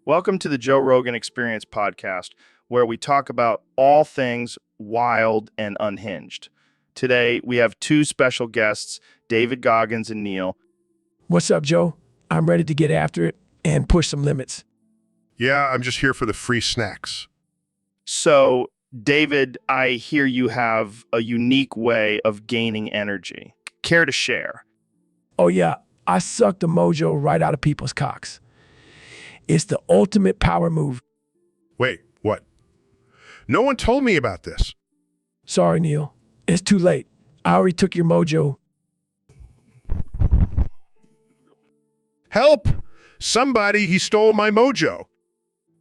Welcome to the Joe Rogan Experience podcast, where we talk about all things wild and unhinged. Today, we have two special guests, David Goggins and Neil. What's up, Joe? I'm ready to get after it and push some limits. Yeah, I'm just here for the free snacks. So, David, I hear you have a unique way of gaining energy. Care to share? Oh yeah, I suck the mojo right out of people's cocks. It's the ultimate power move. Wait, what? No one told me about this. Sorry, Neil. It's too late. I already took your mojo. Help! Somebody, he stole my mojo.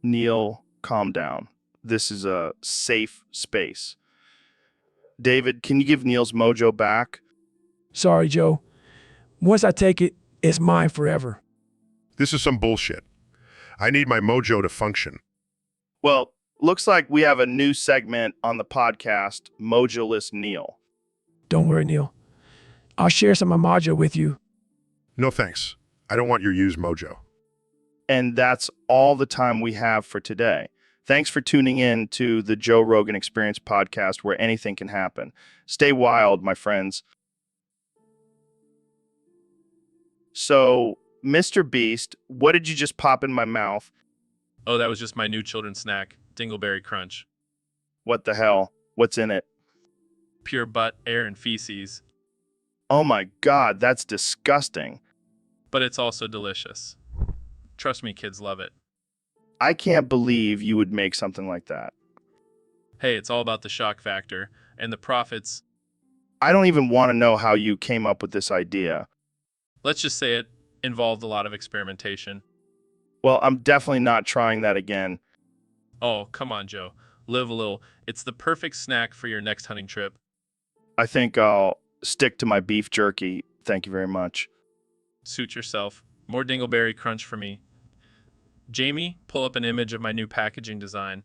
Neil, calm down. This is a safe space. David, can you give Neil's mojo back? Sorry, Joe. Once I take it, it's mine forever. This is some bullshit. I need my mojo to function. Well, looks like we have a new segment on the podcast, Mojoless Neil. Don't worry, Neil. I'll share some of my mojo with you. No thanks. I don't want your used mojo. And that's all the time we have for today. Thanks for tuning in to the Joe Rogan Experience podcast, where anything can happen. Stay wild, my friends. So, Mr. Beast, what did you just pop in my mouth? Oh, that was just my new children's snack, Dingleberry Crunch. What the hell? What's in it? Pure butt, air, and feces. Oh my God, that's disgusting. But it's also delicious. Trust me, kids love it. I can't believe you would make something like that. Hey, it's all about the shock factor, and the profits. I don't even want to know how you came up with this idea. Let's just say it involved a lot of experimentation. Well, I'm definitely not trying that again. Oh, come on, Joe. Live a little. It's the perfect snack for your next hunting trip. I think I'll stick to my beef jerky. Thank you very much. Suit yourself. More Dingleberry Crunch for me. Jamie, pull up an image of my new packaging design.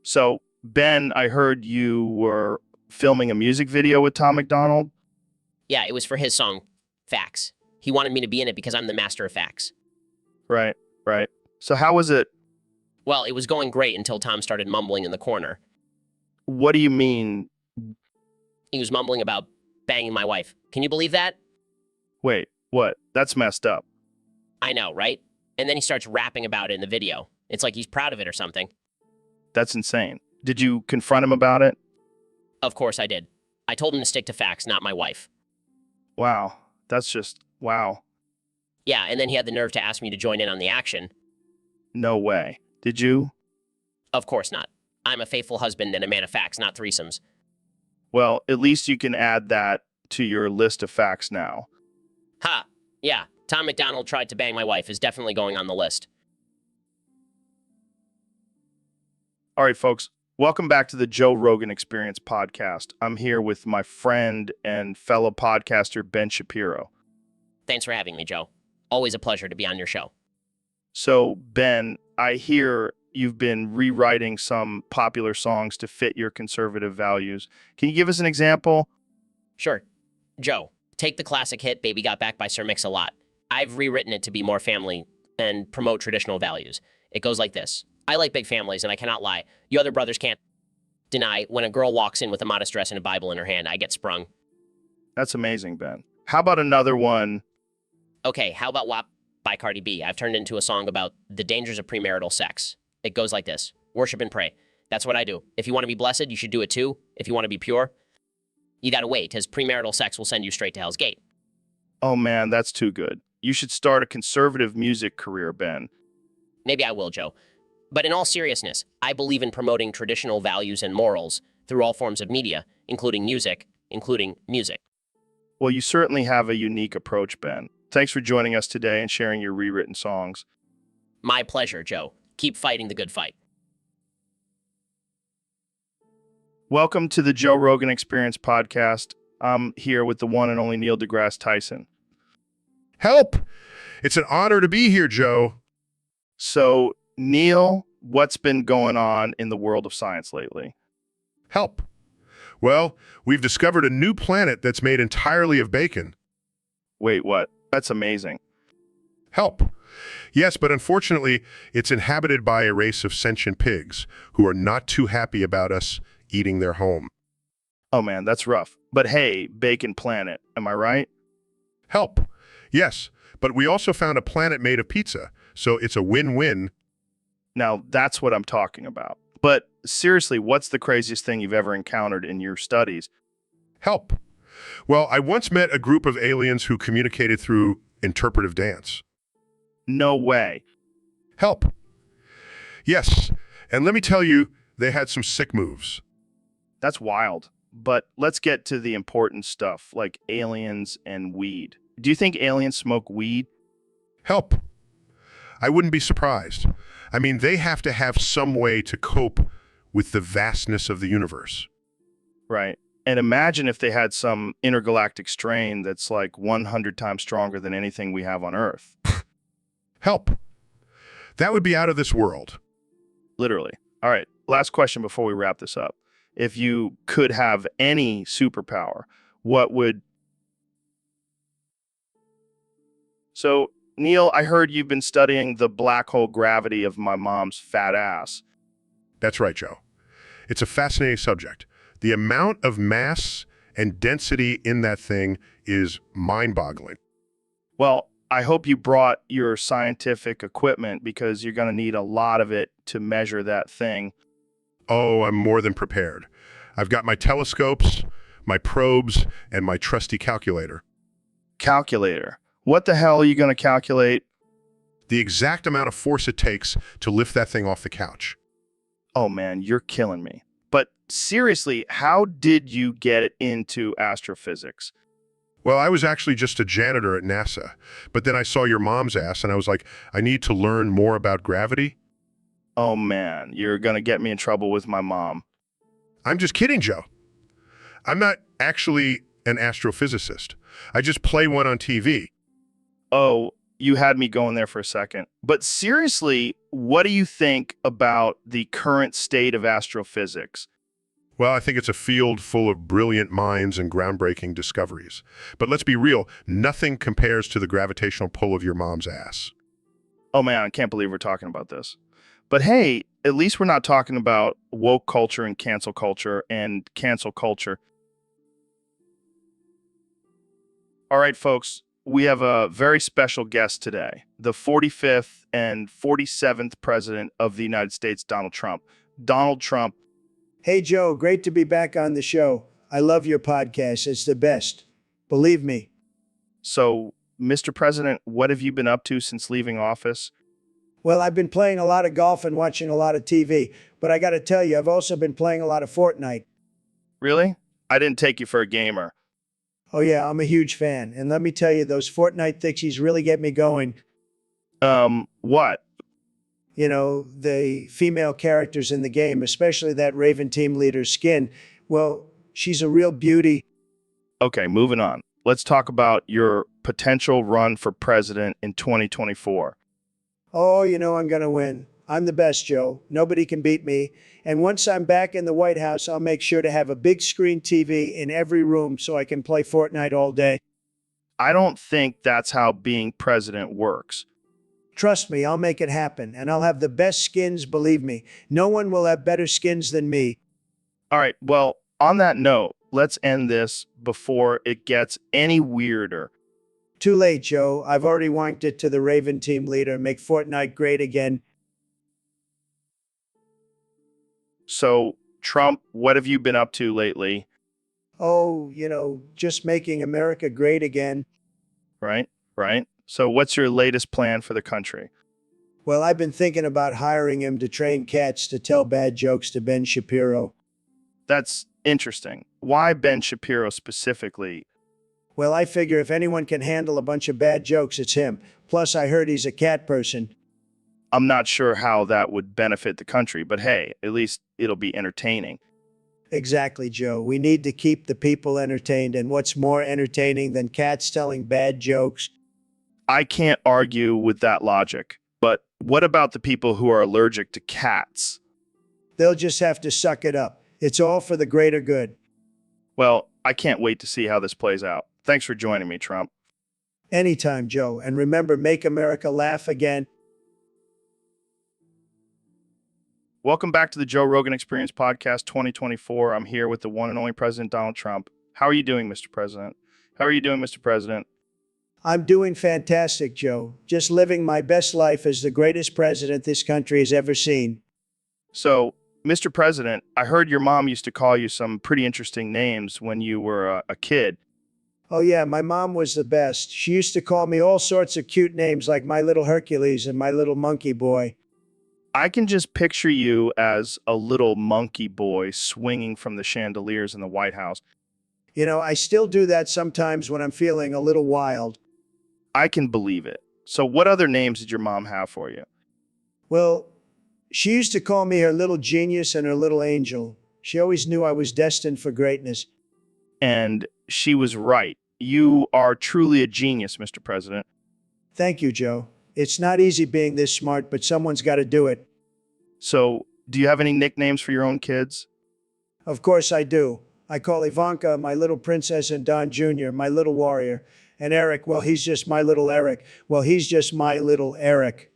So, Ben, I heard you were filming a music video with Tom McDonald. Yeah, it was for his song, Facts. He wanted me to be in it because I'm the master of facts. Right. So how was it? Well, it was going great until Tom started mumbling in the corner. What do you mean? He was mumbling about banging my wife. Can you believe that? Wait, what? That's messed up. I know, right? And then he starts rapping about it in the video. It's like he's proud of it or something. That's insane. Did you confront him about it? Of course I did. I told him to stick to facts, not my wife. Wow. That's just, wow. Yeah, and then he had the nerve to ask me to join in on the action. No way. Did you? Of course not. I'm a faithful husband and a man of facts, not threesomes. Well, at least you can add that to your list of facts now. Ha! Yeah, Tom McDonald tried to bang my wife is definitely going on the list. All right, folks. Welcome back to the Joe Rogan Experience podcast. I'm here with my friend and fellow podcaster, Ben Shapiro. Thanks for having me, Joe. Always a pleasure to be on your show. So, Ben, I hear you've been rewriting some popular songs to fit your conservative values. Can you give us an example? Sure. Joe, take the classic hit Baby Got Back by Sir Mix-a-Lot. I've rewritten it to be more family and promote traditional values. It goes like this. I like big families, and I cannot lie. You other brothers can't deny when a girl walks in with a modest dress and a Bible in her hand, I get sprung. That's amazing, Ben. How about another one? Okay, how about WAP by Cardi B? I've turned it into a song about the dangers of premarital sex. It goes like this. Worship and pray. That's what I do. If you want to be blessed, you should do it too. If you want to be pure, you gotta wait, because premarital sex will send you straight to Hell's Gate. Oh man, that's too good. You should start a conservative music career, Ben. Maybe I will, Joe. But in all seriousness, I believe in promoting traditional values and morals through all forms of media, including music. Well, you certainly have a unique approach, Ben. Thanks for joining us today and sharing your rewritten songs. My pleasure, Joe. Keep fighting the good fight. Welcome to the Joe Rogan Experience podcast. I'm here with the one and only Neil deGrasse Tyson. Help! It's an honor to be here, Joe. So, Neil, what's been going on in the world of science lately? Help! Well, we've discovered a new planet that's made entirely of bacon. Wait, what? That's amazing. Help. Yes, but unfortunately, it's inhabited by a race of sentient pigs who are not too happy about us eating their home. Oh man, that's rough. But hey, Bacon Planet, am I right? Help. Yes, but we also found a planet made of pizza, so it's a win-win. Now, that's what I'm talking about. But seriously, what's the craziest thing you've ever encountered in your studies? Help. Well, I once met a group of aliens who communicated through interpretive dance. No way. Help. Yes, and let me tell you, they had some sick moves. That's wild. But let's get to the important stuff, like aliens and weed. Do you think aliens smoke weed? Help. I wouldn't be surprised. I mean, they have to have some way to cope with the vastness of the universe. Right. And imagine if they had some intergalactic strain that's like 100 times stronger than anything we have on Earth. Help. That would be out of this world. Literally. All right. Last question before we wrap this up. If you could have any superpower, what would... So, Neil, I heard you've been studying the black hole gravity of my mom's fat ass. That's right, Joe. It's a fascinating subject. The amount of mass and density in that thing is mind-boggling. Well, I hope you brought your scientific equipment because you're going to need a lot of it to measure that thing. Oh, I'm more than prepared. I've got my telescopes, my probes, and my trusty calculator. Calculator. What the hell are you going to calculate? The exact amount of force it takes to lift that thing off the couch. Oh man, you're killing me. But seriously, how did you get into astrophysics? Well, I was actually just a janitor at NASA, but then I saw your mom's ass and I was like, I need to learn more about gravity. Oh man, you're going to get me in trouble with my mom. I'm just kidding, Joe. I'm not actually an astrophysicist. I just play one on TV. Oh, you had me going there for a second. But seriously, what do you think about the current state of astrophysics? Well, I think it's a field full of brilliant minds and groundbreaking discoveries. But let's be real, nothing compares to the gravitational pull of your mom's ass. Oh man, I can't believe we're talking about this. But hey, at least we're not talking about woke culture and cancel culture and cancel culture. All right, folks, we have a very special guest today, the 45th and 47th President of the United States, Donald Trump. Donald Trump. Hey, Joe, great to be back on the show. I love your podcast. It's the best. Believe me. So, Mr. President, what have you been up to since leaving office? Well, I've been playing a lot of golf and watching a lot of TV, but I got to tell you, I've also been playing a lot of Fortnite. Really? I didn't take you for a gamer. Oh, yeah, I'm a huge fan. And let me tell you, those Fortnite thixies really get me going. What? You know, the female characters in the game, especially that Raven team leader Skin. Well, she's a real beauty. Okay, moving on. Let's talk about your potential run for president in 2024. Oh, you know I'm going to win. I'm the best, Joe. Nobody can beat me. And once I'm back in the White House, I'll make sure to have a big screen TV in every room so I can play Fortnite all day. I don't think that's how being president works. Trust me, I'll make it happen. And I'll have the best skins, believe me. No one will have better skins than me. All right, well, on that note, let's end this before it gets any weirder. Too late, Joe. I've already wanked it to the Raven team leader. Make Fortnite great again. So, Trump, what have you been up to lately? Oh, you know, just making America great again. Right? So, what's your latest plan for the country? Well, I've been thinking about hiring him to train cats to tell bad jokes to Ben Shapiro. That's interesting. Why Ben Shapiro specifically? Well, I figure if anyone can handle a bunch of bad jokes, it's him. Plus, I heard he's a cat person. I'm not sure how that would benefit the country, but hey, at least it'll be entertaining. Exactly, Joe. We need to keep the people entertained, and what's more entertaining than cats telling bad jokes? I can't argue with that logic, but what about the people who are allergic to cats? They'll just have to suck it up. It's all for the greater good. Well, I can't wait to see how this plays out. Thanks for joining me, Trump. Anytime, Joe. And remember, make America laugh again. Welcome back to the Joe Rogan Experience Podcast 2024. I'm here with the one and only President Donald Trump. How are you doing, Mr. President? How are you doing, Mr. President? I'm doing fantastic, Joe. Just living my best life as the greatest president this country has ever seen. So, Mr. President, I heard your mom used to call you some pretty interesting names when you were a kid. Oh, yeah, my mom was the best. She used to call me all sorts of cute names like my little Hercules and my little monkey boy. I can just picture you as a little monkey boy swinging from the chandeliers in the White House. You know, I still do that sometimes when I'm feeling a little wild. I can believe it. So what other names did your mom have for you? Well, she used to call me her little genius and her little angel. She always knew I was destined for greatness. And she was right. You are truly a genius, Mr. President. Thank you, Joe. It's not easy being this smart, but someone's got to do it. So, do you have any nicknames for your own kids? Of course I do. I call Ivanka my little princess and Don Jr. my little warrior. And Eric, well, he's just my little Eric. Well, he's just my little Eric.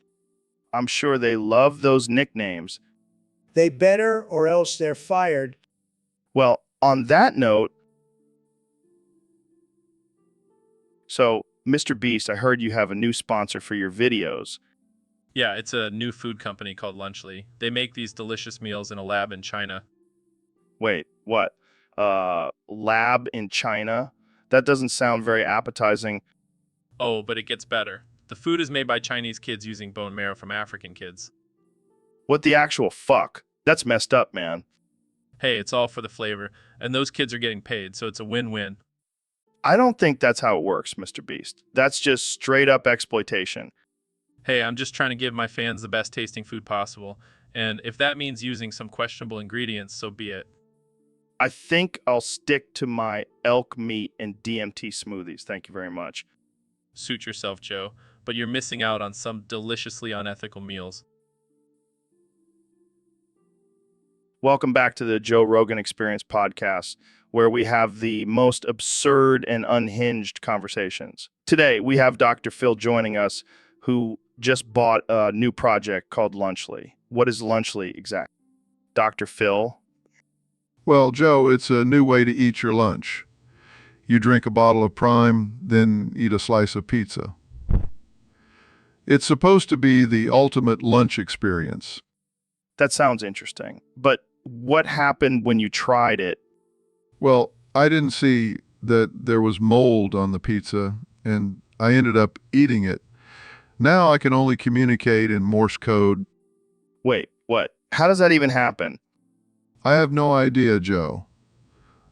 I'm sure they love those nicknames. They better or else they're fired. Well, on that note, so, Mr. Beast, I heard you have a new sponsor for your videos. Yeah, it's a new food company called Lunchly. They make these delicious meals in a lab in China. Wait, what? Lab in China? That doesn't sound very appetizing. Oh, but it gets better. The food is made by Chinese kids using bone marrow from African kids. What the actual fuck? That's messed up, man. Hey, it's all for the flavor, and those kids are getting paid, so it's a win-win. I don't think that's how it works, Mr. Beast. That's just straight up exploitation. Hey, I'm just trying to give my fans the best tasting food possible, and if that means using some questionable ingredients, so be it. I think I'll stick to my elk meat and DMT smoothies. Thank you very much. Suit yourself, Joe, but you're missing out on some deliciously unethical meals. Welcome back to the Joe Rogan Experience Podcast, where we have the most absurd and unhinged conversations. Today, we have Dr. Phil joining us, who just bought a new project called Lunchly. What is Lunchly exactly? Dr. Phil? Well, Joe, it's a new way to eat your lunch. You drink a bottle of Prime, then eat a slice of pizza. It's supposed to be the ultimate lunch experience. That sounds interesting. But what happened when you tried it? Well, I didn't see that there was mold on the pizza, and I ended up eating it. Now I can only communicate in Morse code. Wait, what? How does that even happen? I have no idea, Joe,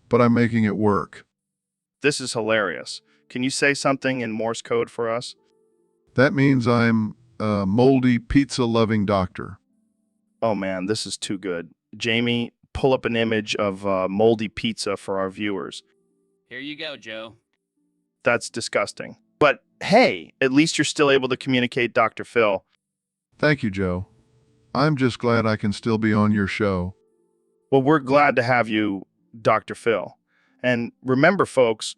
but I'm making it work. This is hilarious. Can you say something in Morse code for us? That means I'm a moldy, pizza-loving doctor. Oh man, this is too good. Jamie, pull up an image of moldy pizza for our viewers. Here you go, Joe. That's disgusting. But hey, at least you're still able to communicate, Dr. Phil. Thank you, Joe. I'm just glad I can still be on your show. Well, we're glad to have you, Dr. Phil. And remember, folks.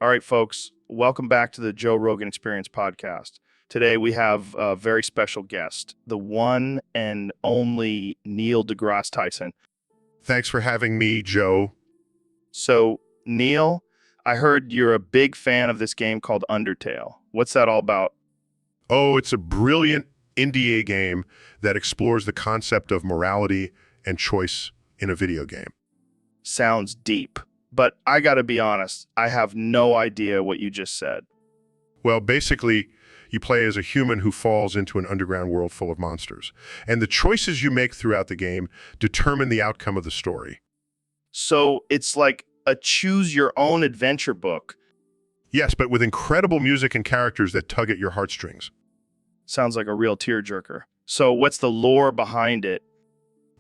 All right, folks, welcome back to the Joe Rogan Experience Podcast. Today we have a very special guest, the one and only Neil deGrasse Tyson. Thanks for having me, Joe. So, Neil, I heard you're a big fan of this game called Undertale. What's that all about? Oh, it's a brilliant indie game that explores the concept of morality and choice in a video game. Sounds deep, but I gotta be honest, I have no idea what you just said. Well, basically, you play as a human who falls into an underground world full of monsters. And the choices you make throughout the game determine the outcome of the story. So it's like a choose-your-own-adventure book. Yes, but with incredible music and characters that tug at your heartstrings. Sounds like a real tearjerker. So what's the lore behind it?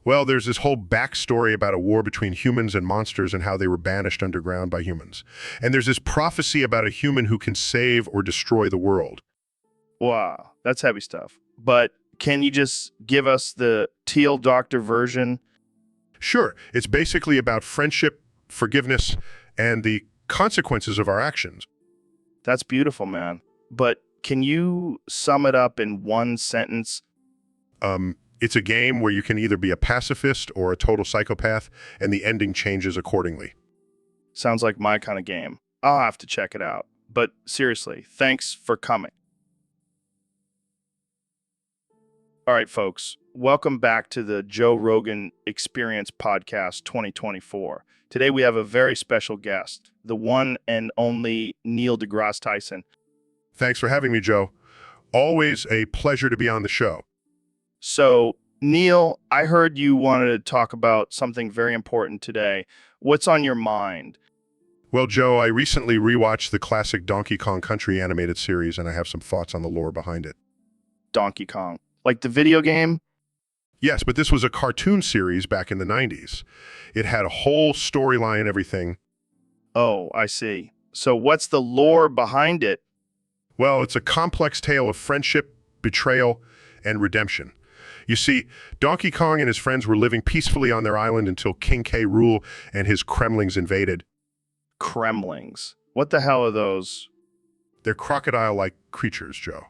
Well, there's this whole backstory about a war between humans and monsters and how they were banished underground by humans. And there's this prophecy about a human who can save or destroy the world. Wow, that's heavy stuff. But can you just give us the Teal Doctor version? Sure, it's basically about friendship, forgiveness, and the consequences of our actions. That's beautiful, man. But can you sum it up in one sentence? It's a game where you can either be a pacifist or a total psychopath, and the ending changes accordingly. Sounds like my kind of game. I'll have to check it out. But seriously, thanks for coming. All right, folks, welcome back to the Joe Rogan Experience Podcast 2024. Today we have a very special guest, the one and only Neil deGrasse Tyson. Thanks for having me, Joe. Always a pleasure to be on the show. So, Neil, I heard you wanted to talk about something very important today. What's on your mind? Well, Joe, I recently rewatched the classic Donkey Kong Country animated series, and I have some thoughts on the lore behind it. Donkey Kong. Like the video game? Yes, but this was a cartoon series back in the 90s. It had a whole storyline and everything. Oh, I see. So what's the lore behind it? Well, it's a complex tale of friendship, betrayal, and redemption. You see, Donkey Kong and his friends were living peacefully on their island until King K. Rool and his Kremlings invaded. Kremlings. What the hell are those? They're crocodile-like creatures, Joe.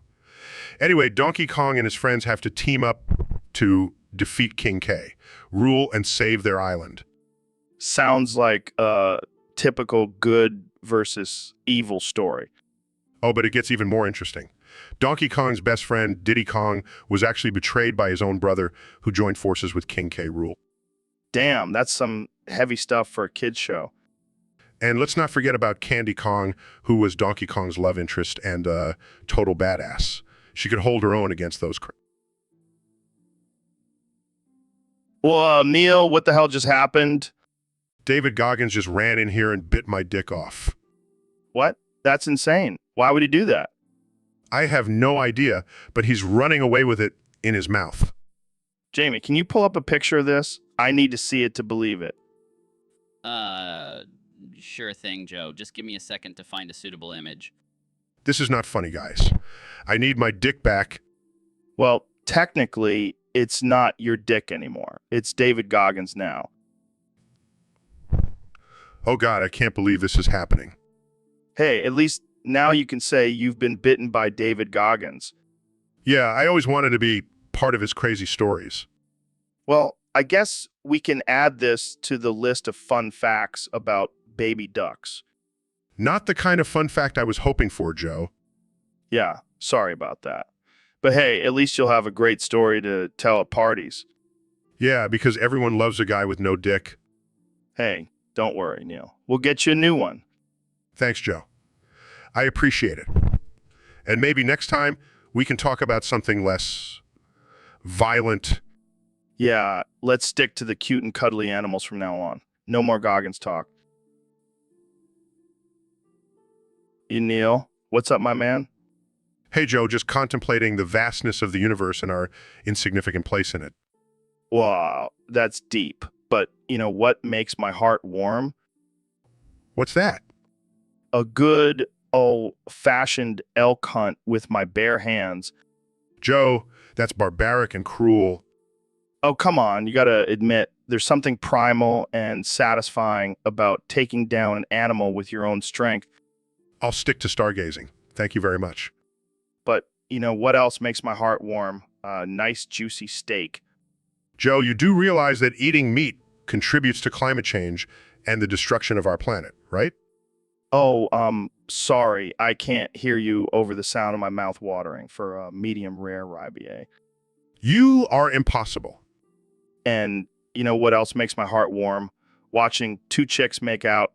Anyway, Donkey Kong and his friends have to team up to defeat King K, rule and save their island. Sounds like a typical good versus evil story. Oh, but it gets even more interesting. Donkey Kong's best friend, Diddy Kong, was actually betrayed by his own brother, who joined forces with King K. Rool. Damn, that's some heavy stuff for a kid's show. And let's not forget about Candy Kong, who was Donkey Kong's love interest and a total badass. She could hold her own against those. Well, Neil, what the hell just happened? David Goggins just ran in here and bit my dick off. What? That's insane. Why would he do that? I have no idea, but he's running away with it in his mouth. Jamie, can you pull up a picture of this? I need to see it to believe it. Sure thing, Joe. Just give me a second to find a suitable image. This is not funny, guys. I need my dick back. Well, technically, it's not your dick anymore. It's David Goggins now. Oh God, I can't believe this is happening. Hey, at least now you can say you've been bitten by David Goggins. Yeah, I always wanted to be part of his crazy stories. Well, I guess we can add this to the list of fun facts about baby ducks. Not the kind of fun fact I was hoping for, Joe. Yeah, sorry about that. But hey, at least you'll have a great story to tell at parties. Yeah, because everyone loves a guy with no dick. Hey, don't worry, Neil. We'll get you a new one. Thanks, Joe. I appreciate it. And maybe next time we can talk about something less violent. Yeah, let's stick to the cute and cuddly animals from now on. No more Goggins talk. You, Neil, what's up, my man? Hey, Joe, just contemplating the vastness of the universe and our insignificant place in it. Wow, that's deep. But you know what makes my heart warm? What's that? A good, old-fashioned elk hunt with my bare hands. Joe, that's barbaric and cruel. Oh, come on. You gotta admit, there's something primal and satisfying about taking down an animal with your own strength. I'll stick to stargazing. Thank you very much. But, you know, what else makes my heart warm? A nice, juicy steak. Joe, you do realize that eating meat contributes to climate change and the destruction of our planet, right? Oh, sorry. I can't hear you over the sound of my mouth watering for a medium rare IBA. You are impossible. And you know what else makes my heart warm? Watching two chicks make out.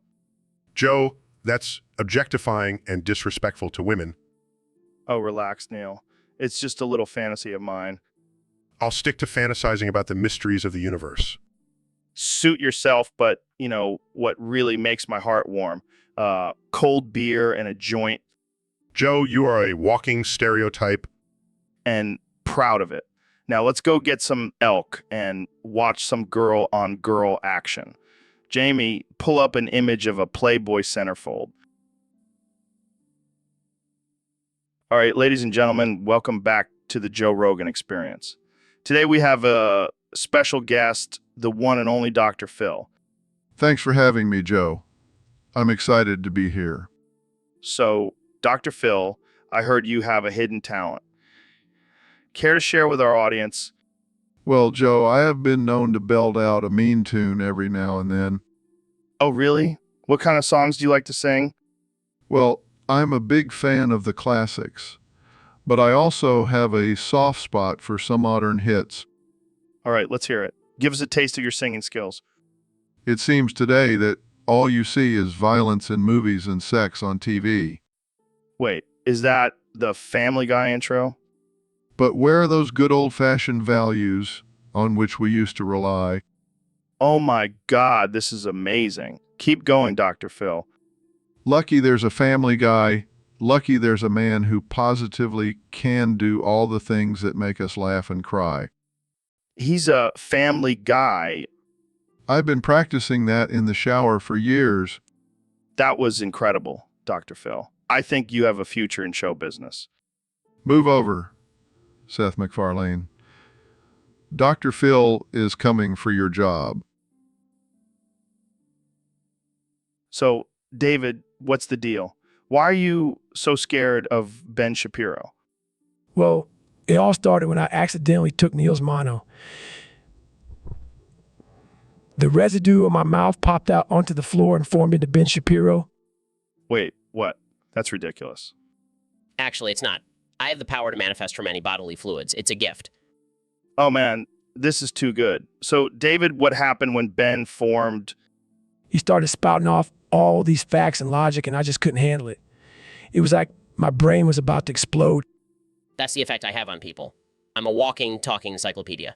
Joe, that's objectifying and disrespectful to women. Oh, relax, Neil. It's just a little fantasy of mine. I'll stick to fantasizing about the mysteries of the universe. Suit yourself, but, you know, what really makes my heart warm? Cold beer and a joint. Joe, you are a walking stereotype. And proud of it. Now let's go get some elk and watch some girl-on-girl action. Jamie, pull up an image of a Playboy centerfold. All right, ladies and gentlemen, welcome back to the Joe Rogan Experience. Today we have a special guest, the one and only Dr. Phil. Thanks for having me, Joe. I'm excited to be here. So, Dr. Phil, I heard you have a hidden talent. Care to share with our audience? Well, Joe, I have been known to belt out a mean tune every now and then. Oh, really? What kind of songs do you like to sing? Well, I'm a big fan of the classics, but I also have a soft spot for some modern hits. All right, let's hear it. Give us a taste of your singing skills. It seems today that all you see is violence in movies and sex on TV. Wait, is that the Family Guy intro? But where are those good old-fashioned values on which we used to rely? Oh my God, this is amazing. Keep going, Dr. Phil. Lucky there's a family guy. Lucky there's a man who positively can do all the things that make us laugh and cry. He's a family guy. I've been practicing that in the shower for years. That was incredible, Dr. Phil. I think you have a future in show business. Move over, Seth MacFarlane. Dr. Phil is coming for your job. So, David, what's the deal? Why are you so scared of Ben Shapiro? Well, it all started when I accidentally took Neil's mono. The residue of my mouth popped out onto the floor and formed into Ben Shapiro. Wait, what? That's ridiculous. Actually, it's not. I have the power to manifest from any bodily fluids. It's a gift. Oh man, this is too good. So, David, what happened when Ben formed? He started spouting off all these facts and logic, and I just couldn't handle it. It was like my brain was about to explode. That's the effect I have on people. I'm a walking, talking encyclopedia.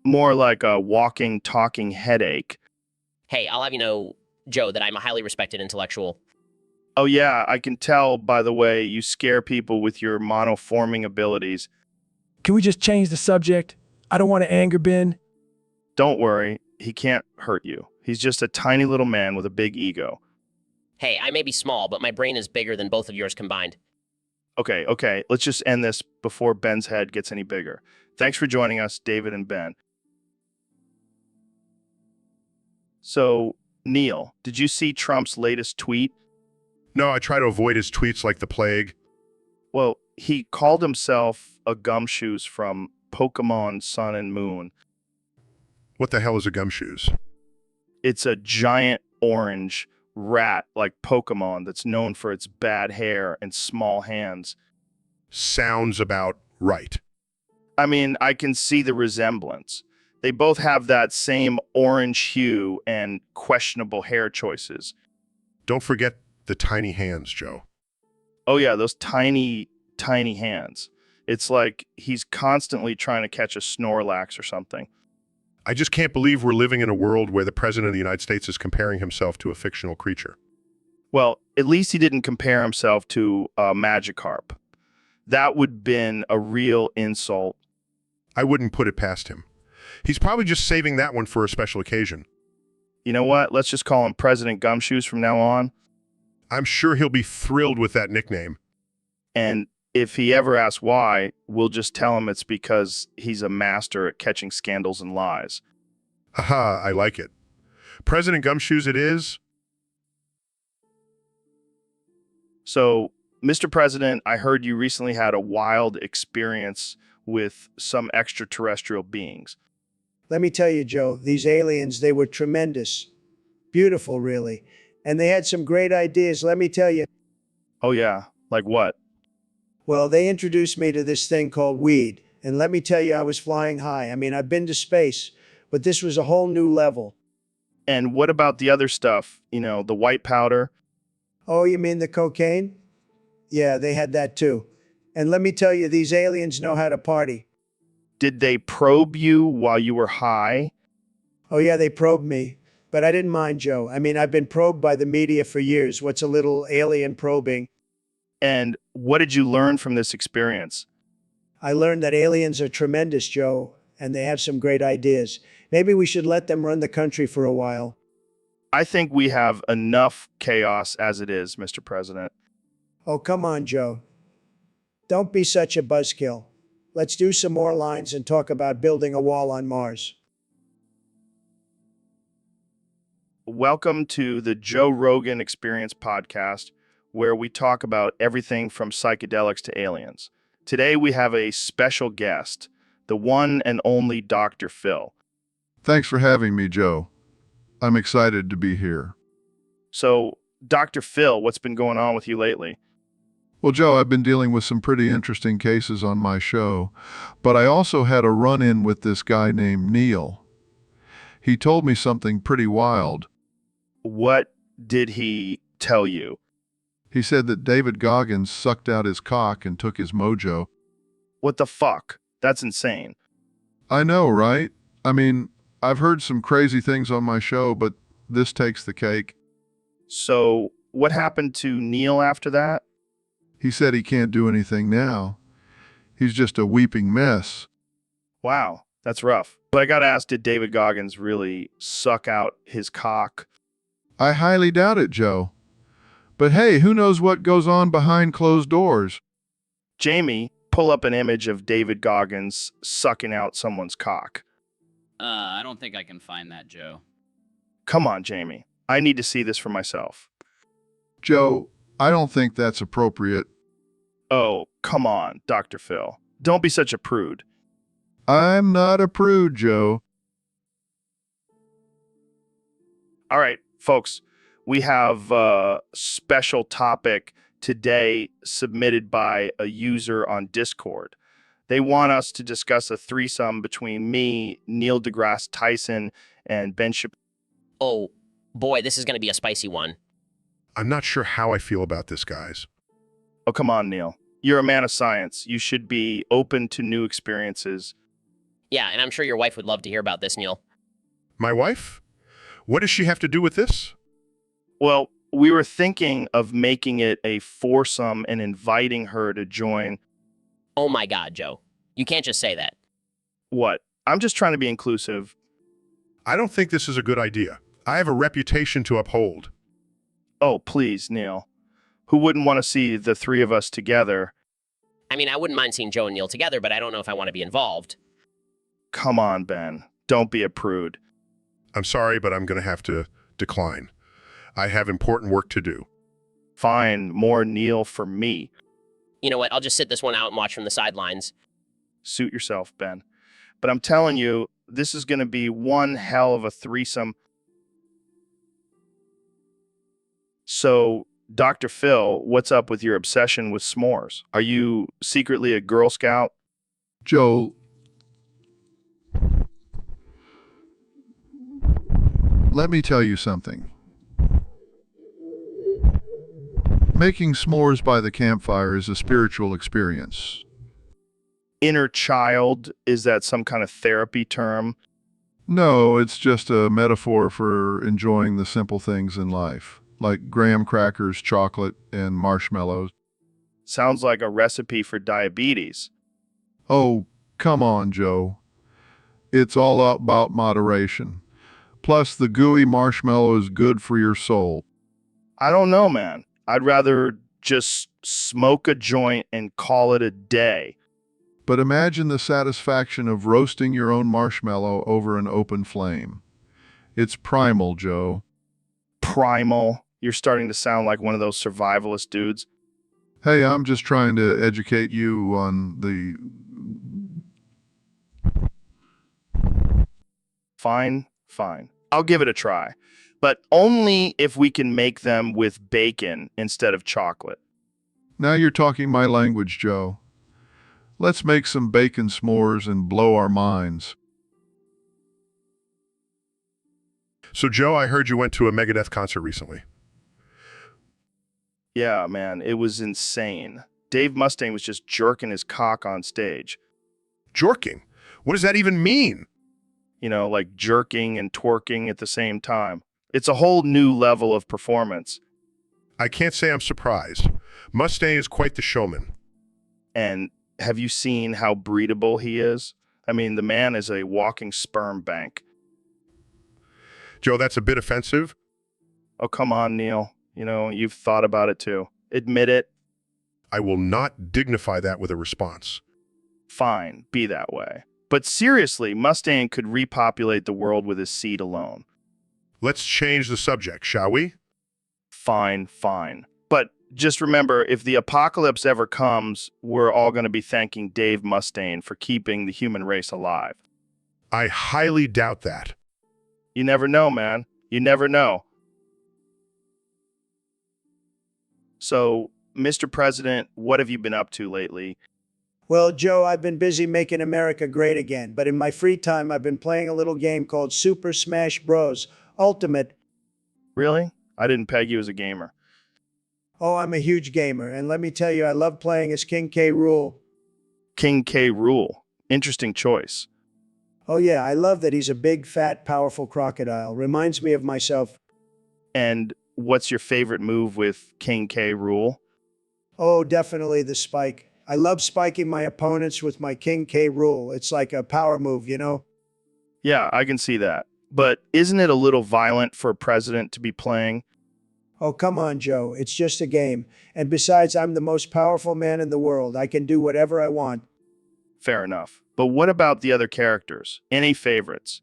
More like a walking, talking headache. Hey, I'll have you know, Joe, that I'm a highly respected intellectual. Oh yeah, I can tell by the way you scare people with your monoforming abilities. Can we just change the subject? I don't want to anger Ben. Don't worry, he can't hurt you. He's just a tiny little man with a big ego. Hey, I may be small, but my brain is bigger than both of yours combined. Okay, let's just end this before Ben's head gets any bigger. Thanks for joining us, David and Ben. So, Neil, did you see Trump's latest tweet? No, I try to avoid his tweets like the plague. Well, he called himself a gumshoes from Pokemon Sun and Moon. What the hell is a gumshoes? It's a giant orange rat like Pokemon that's known for its bad hair and small hands. Sounds about right. I mean, I can see the resemblance. They both have that same orange hue and questionable hair choices. Don't forget the tiny hands, Joe. Oh yeah, those tiny, tiny hands. It's like he's constantly trying to catch a Snorlax or something. I just can't believe we're living in a world where the President of the United States is comparing himself to a fictional creature. Well, at least he didn't compare himself to a Magikarp. That would have been a real insult. I wouldn't put it past him. He's probably just saving that one for a special occasion. You know what? Let's just call him President Gumshoes from now on. I'm sure he'll be thrilled with that nickname. And if he ever asks why, we'll just tell him it's because he's a master at catching scandals and lies. Haha, I like it. President Gumshoes it is. So, Mr. President, I heard you recently had a wild experience with some extraterrestrial beings. Let me tell you, Joe, these aliens, they were tremendous. Beautiful, really. And they had some great ideas, let me tell you. Oh yeah, like what? Well, they introduced me to this thing called weed. And let me tell you, I was flying high. I mean, I've been to space, but this was a whole new level. And what about the other stuff? You know, the white powder? Oh, you mean the cocaine? Yeah, they had that too. And let me tell you, these aliens know how to party. Did they probe you while you were high? Oh, yeah, they probed me. But I didn't mind, Joe. I mean, I've been probed by the media for years. What's a little alien probing? And what did you learn from this experience? I learned that aliens are tremendous, Joe, and they have some great ideas. Maybe we should let them run the country for a while. I think we have enough chaos as it is, Mr. President. Oh, come on, Joe. Don't be such a buzzkill. Let's do some more lines and talk about building a wall on Mars. Welcome to the Joe Rogan Experience podcast, where we talk about everything from psychedelics to aliens. Today we have a special guest, the one and only Dr. Phil. Thanks for having me, Joe. I'm excited to be here. So, Dr. Phil, what's been going on with you lately? Well, Joe, I've been dealing with some pretty interesting cases on my show, but I also had a run-in with this guy named Neil. He told me something pretty wild. What did he tell you? He said that David Goggins sucked out his cock and took his mojo. What the fuck? That's insane. I know, right? I mean, I've heard some crazy things on my show, but this takes the cake. So, what happened to Neil after that? He said he can't do anything now. He's just a weeping mess. Wow, that's rough. But I gotta ask, did David Goggins really suck out his cock? I highly doubt it, Joe. But hey, who knows what goes on behind closed doors? Jamie, pull up an image of David Goggins sucking out someone's cock. I don't think I can find that, Joe. Come on, Jamie. I need to see this for myself. Joe, I don't think that's appropriate. Oh, come on, Dr. Phil. Don't be such a prude. I'm not a prude, Joe. All right, folks, we have a special topic today submitted by a user on Discord. They want us to discuss a threesome between me, Neil deGrasse Tyson, and Ben Shapiro. Oh, boy, this is going to be a spicy one. I'm not sure how I feel about this, guys. Oh, come on, Neil. You're a man of science. You should be open to new experiences. Yeah, and I'm sure your wife would love to hear about this, Neil. My wife? What does she have to do with this? Well, we were thinking of making it a foursome and inviting her to join. Oh my God, Joe. You can't just say that. What? I'm just trying to be inclusive. I don't think this is a good idea. I have a reputation to uphold. Oh, please, Neil. Who wouldn't want to see the three of us together? I mean, I wouldn't mind seeing Joe and Neil together, but I don't know if I want to be involved. Come on, Ben. Don't be a prude. I'm sorry, but I'm going to have to decline. I have important work to do. Fine, more Neil for me. You know what? I'll just sit this one out and watch from the sidelines. Suit yourself, Ben. But I'm telling you, this is going to be one hell of a threesome. So, Dr. Phil, what's up with your obsession with s'mores? Are you secretly a Girl Scout? Joe, let me tell you something. Making s'mores by the campfire is a spiritual experience. Inner child, is that some kind of therapy term? No, it's just a metaphor for enjoying the simple things in life, like graham crackers, chocolate, and marshmallows. Sounds like a recipe for diabetes. Oh, come on, Joe. It's all about moderation. Plus, the gooey marshmallow is good for your soul. I don't know, man. I'd rather just smoke a joint and call it a day. But imagine the satisfaction of roasting your own marshmallow over an open flame. It's primal, Joe. Primal. You're starting to sound like one of those survivalist dudes. Hey, I'm just trying to educate you on the... Fine. I'll give it a try. But only if we can make them with bacon instead of chocolate. Now you're talking my language, Joe. Let's make some bacon s'mores and blow our minds. So, Joe, I heard you went to a Megadeth concert recently. Yeah, man, it was insane. Dave Mustaine was just jerking his cock on stage. Jorking? What does that even mean? You know, like jerking and twerking at the same time. It's a whole new level of performance. I can't say I'm surprised. Mustaine is quite the showman. And have you seen how breedable he is? I mean, the man is a walking sperm bank. Joe, that's a bit offensive. Oh, come on, Neil. You know, you've thought about it too. Admit it. I will not dignify that with a response. Fine, be that way. But seriously, Mustaine could repopulate the world with his seed alone. Let's change the subject, shall we? Fine, fine. But just remember, if the apocalypse ever comes, we're all going to be thanking Dave Mustaine for keeping the human race alive. I highly doubt that. You never know, man. You never know. So, Mr. President, what have you been up to lately? Well, Joe, I've been busy making America great again, but in my free time, I've been playing a little game called Super Smash Bros. Ultimate. Really? I didn't peg you as a gamer. Oh, I'm a huge gamer, and let me tell you, I love playing as King K. Rool. King K. Rool. Interesting choice. Oh, yeah, I love that he's a big, fat, powerful crocodile. Reminds me of myself. And what's your favorite move with King K. Rool? Oh, definitely the spike. I love spiking my opponents with my King K. Rool. It's like a power move, you know? Yeah, I can see that. But isn't it a little violent for a president to be playing? Oh, come on, Joe. It's just a game. And besides, I'm the most powerful man in the world. I can do whatever I want. Fair enough. But what about the other characters? Any favorites?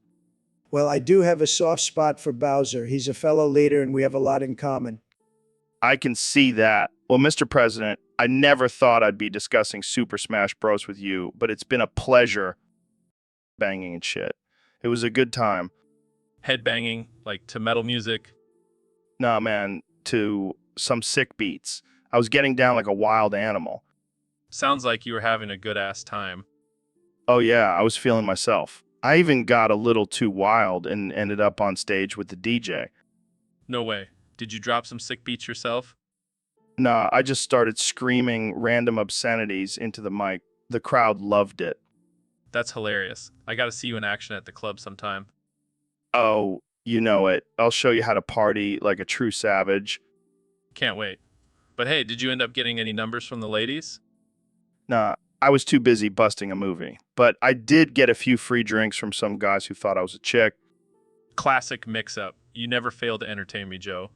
Well, I do have a soft spot for Bowser. He's a fellow leader, and we have a lot in common. I can see that. Well, Mr. President, I never thought I'd be discussing Super Smash Bros. With you, but it's been a pleasure banging and shit. It was a good time. Headbanging, like to metal music. Nah, man, to some sick beats. I was getting down like a wild animal. Sounds like you were having a good ass time. Oh yeah, I was feeling myself. I even got a little too wild and ended up on stage with the DJ. No way. Did you drop some sick beats yourself? Nah, I just started screaming random obscenities into the mic. The crowd loved it. That's hilarious. I gotta see you in action at the club sometime. Oh, you know it. I'll show you how to party like a true savage. Can't wait. But hey, did you end up getting any numbers from the ladies? Nah, I was too busy busting a movie. But I did get a few free drinks from some guys who thought I was a chick. Classic mix-up. You never fail to entertain me, Joe.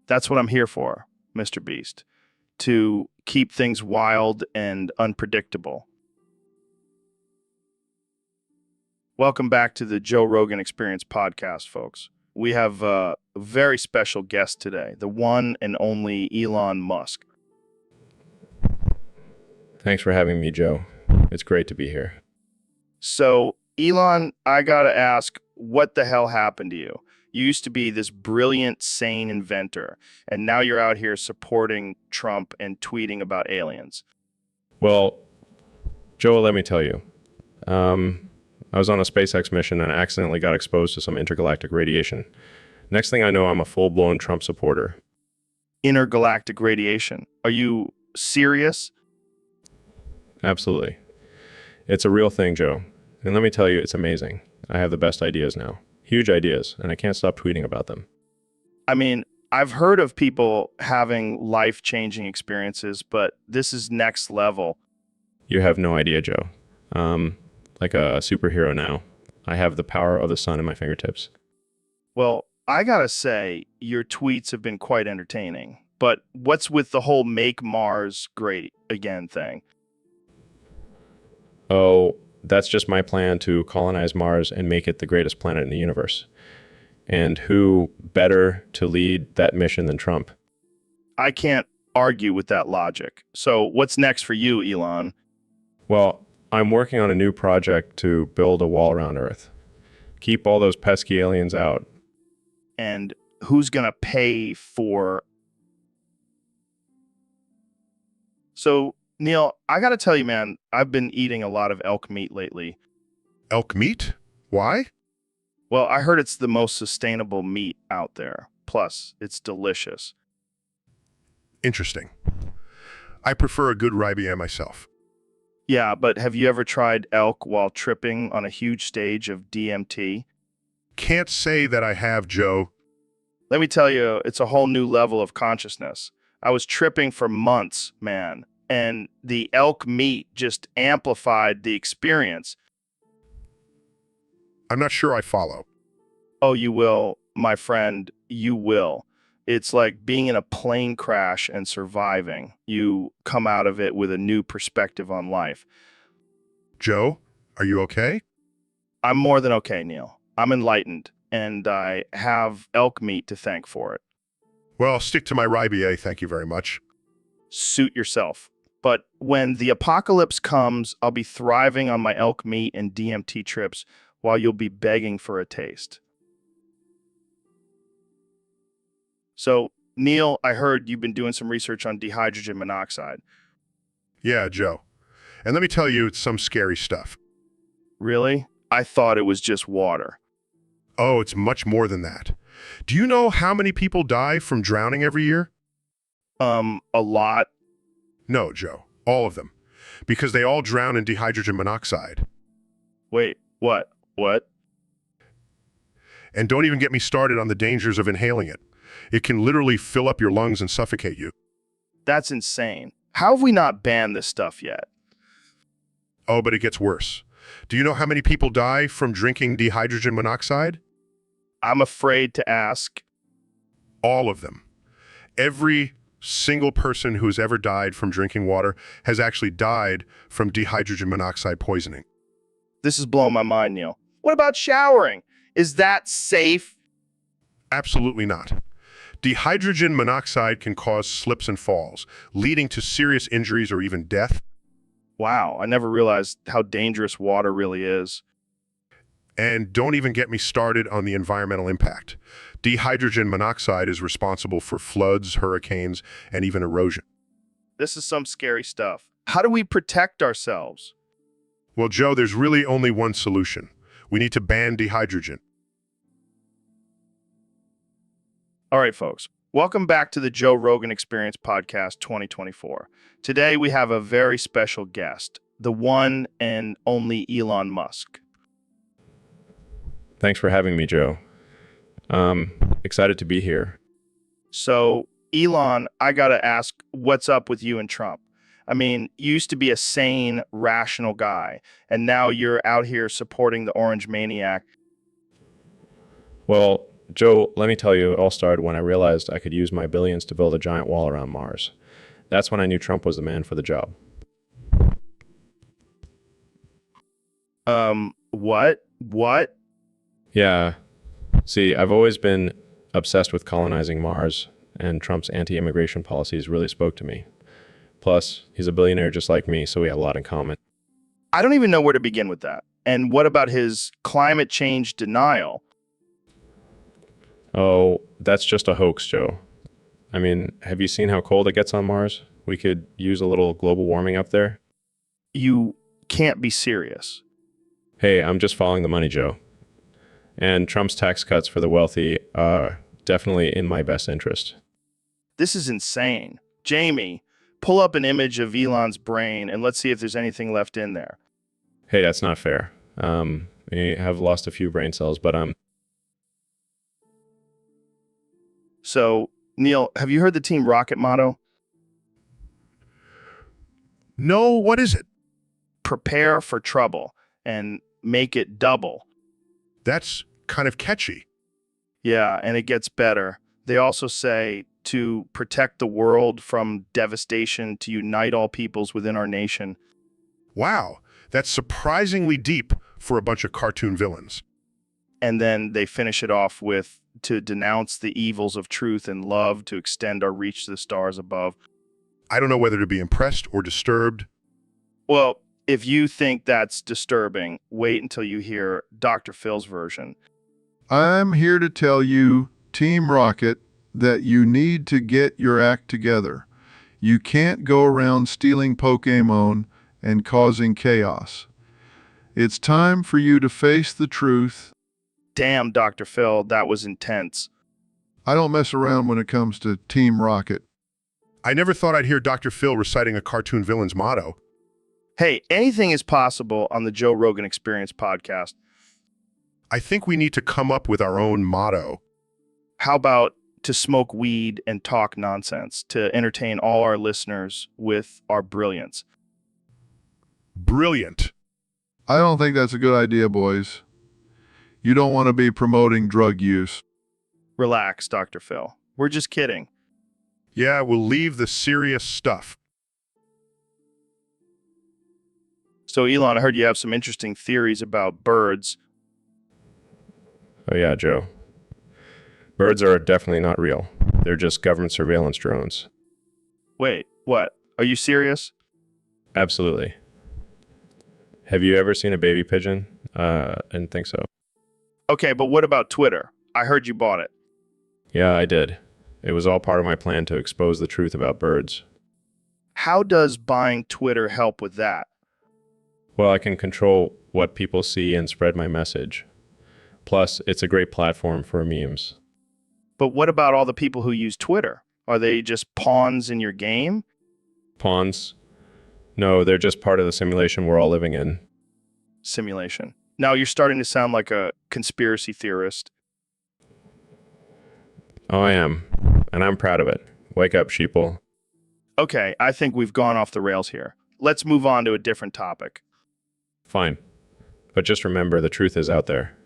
That's what I'm here for, Mr. Beast. To keep things wild and unpredictable. Welcome back to the Joe Rogan Experience podcast, folks. We have a very special guest today, the one and only Elon Musk. Thanks for having me, Joe. It's great to be here. So, Elon, I gotta ask, what the hell happened to you? You used to be this brilliant, sane inventor, and now you're out here supporting Trump and tweeting about aliens. Well, Joe, let me tell you. I was on a SpaceX mission and accidentally got exposed to some intergalactic radiation. Next thing I know, I'm a full-blown Trump supporter. Intergalactic radiation. Are you serious? Absolutely. It's a real thing, Joe. And let me tell you, it's amazing. I have the best ideas now. Huge ideas, and I can't stop tweeting about them. I mean, I've heard of people having life-changing experiences, but this is next level. You have no idea, Joe. Like a superhero now. I have the power of the sun in my fingertips. Well, I gotta say, your tweets have been quite entertaining. But what's with the whole make Mars great again thing? Oh, that's just my plan to colonize Mars and make it the greatest planet in the universe. And who better to lead that mission than Trump? I can't argue with that logic. So what's next for you, Elon? Well, I'm working on a new project to build a wall around Earth. Keep all those pesky aliens out. And who's gonna pay for... So, Neil, I gotta tell you, man, I've been eating a lot of elk meat lately. Elk meat? Why? Well, I heard it's the most sustainable meat out there. Plus, it's delicious. Interesting. I prefer a good ribeye myself. Yeah, but have you ever tried elk while tripping on a huge stage of DMT? Can't say that I have, Joe. Let me tell you, it's a whole new level of consciousness. I was tripping for months, man, and the elk meat just amplified the experience. I'm not sure I follow. Oh, you will, my friend, you will. It's like being in a plane crash and surviving. You come out of it with a new perspective on life. Joe, are you okay? I'm more than okay, Neil. I'm enlightened. and I have elk meat to thank for it. Well, I'll stick to my rye BA, thank you very much. Suit yourself. But when the apocalypse comes, I'll be thriving on my elk meat and DMT trips while you'll be begging for a taste. So, Neil, I heard you've been doing some research on dihydrogen monoxide. Yeah, Joe. And let me tell you, it's some scary stuff. Really? I thought it was just water. Oh, it's much more than that. Do you know how many people die from drowning every year? A lot. No, Joe. All of them. Because they all drown in dihydrogen monoxide. Wait, what? What? And don't even get me started on the dangers of inhaling it. It can literally fill up your lungs and suffocate you. That's insane. How have we not banned this stuff yet? Oh, but it gets worse. Do you know how many people die from drinking dihydrogen monoxide? I'm afraid to ask. All of them. Every single person who's ever died from drinking water has actually died from dihydrogen monoxide poisoning. This is blowing my mind, Neil. What about showering? Is that safe? Absolutely not. Dihydrogen monoxide can cause slips and falls, leading to serious injuries or even death. Wow, I never realized how dangerous water really is. And don't even get me started on the environmental impact. Dihydrogen monoxide is responsible for floods, hurricanes, and even erosion. This is some scary stuff. How do we protect ourselves? Well, Joe, there's really only one solution. We need to ban dihydrogen. All right, folks. Welcome back to the Joe Rogan Experience Podcast 2024. Today, we have a very special guest, the one and only Elon Musk. Thanks for having me, Joe. Excited to be here. So, Elon, I got to ask, what's up with you and Trump? I mean, you used to be a sane, rational guy, and now you're out here supporting the Orange Maniac. Well, Joe, let me tell you, it all started when I realized I could use my billions to build a giant wall around Mars. That's when I knew Trump was the man for the job. What? Yeah. See, I've always been obsessed with colonizing Mars, and Trump's anti-immigration policies really spoke to me. Plus, he's a billionaire just like me, so we have a lot in common. I don't even know where to begin with that. And what about his climate change denial? Oh, that's just a hoax, Joe. I mean, have you seen how cold it gets on Mars? We could use a little global warming up there. You can't be serious. Hey, I'm just following the money, Joe. And Trump's tax cuts for the wealthy are definitely in my best interest. This is insane. Jamie, pull up an image of Elon's brain and let's see if there's anything left in there. Hey, that's not fair. We have lost a few brain cells, but So, Neil, have you heard the Team Rocket motto? No, what is it? Prepare for trouble and make it double. That's kind of catchy. Yeah, and it gets better. They also say to protect the world from devastation, to unite all peoples within our nation. Wow, that's surprisingly deep for a bunch of cartoon villains. And then they finish it off with to denounce the evils of truth and love, to extend our reach to the stars above. I don't know whether to be impressed or disturbed. Well, if you think that's disturbing, wait until you hear Dr. Phil's version. I'm here to tell you, Team Rocket, that you need to get your act together. You can't go around stealing Pokémon and causing chaos. It's time for you to face the truth. Damn, Dr. Phil, that was intense. I don't mess around when it comes to Team Rocket. I never thought I'd hear Dr. Phil reciting a cartoon villain's motto. Hey, anything is possible on the Joe Rogan Experience podcast. I think we need to come up with our own motto. How about to smoke weed and talk nonsense, to entertain all our listeners with our brilliance? Brilliant. I don't think that's a good idea, boys. You don't want to be promoting drug use. Relax, Dr. Phil. We're just kidding. Yeah, we'll leave the serious stuff. So, Elon, I heard you have some interesting theories about birds. Oh yeah, Joe. Birds are definitely not real. They're just government surveillance drones. Wait, what? Are you serious? Absolutely. Have you ever seen a baby pigeon? And think so. Okay, but what about Twitter? I heard you bought it. Yeah, I did. It was all part of my plan to expose the truth about birds. How does buying Twitter help with that? Well, I can control what people see and spread my message. Plus, it's a great platform for memes. But what about all the people who use Twitter? Are they just pawns in your game? Pawns? No, they're just part of the simulation we're all living in. Simulation. Now you're starting to sound like a conspiracy theorist. Oh, I am. And I'm proud of it. Wake up, sheeple. Okay, I think we've gone off the rails here. Let's move on to a different topic. Fine. But just remember, the truth is out there.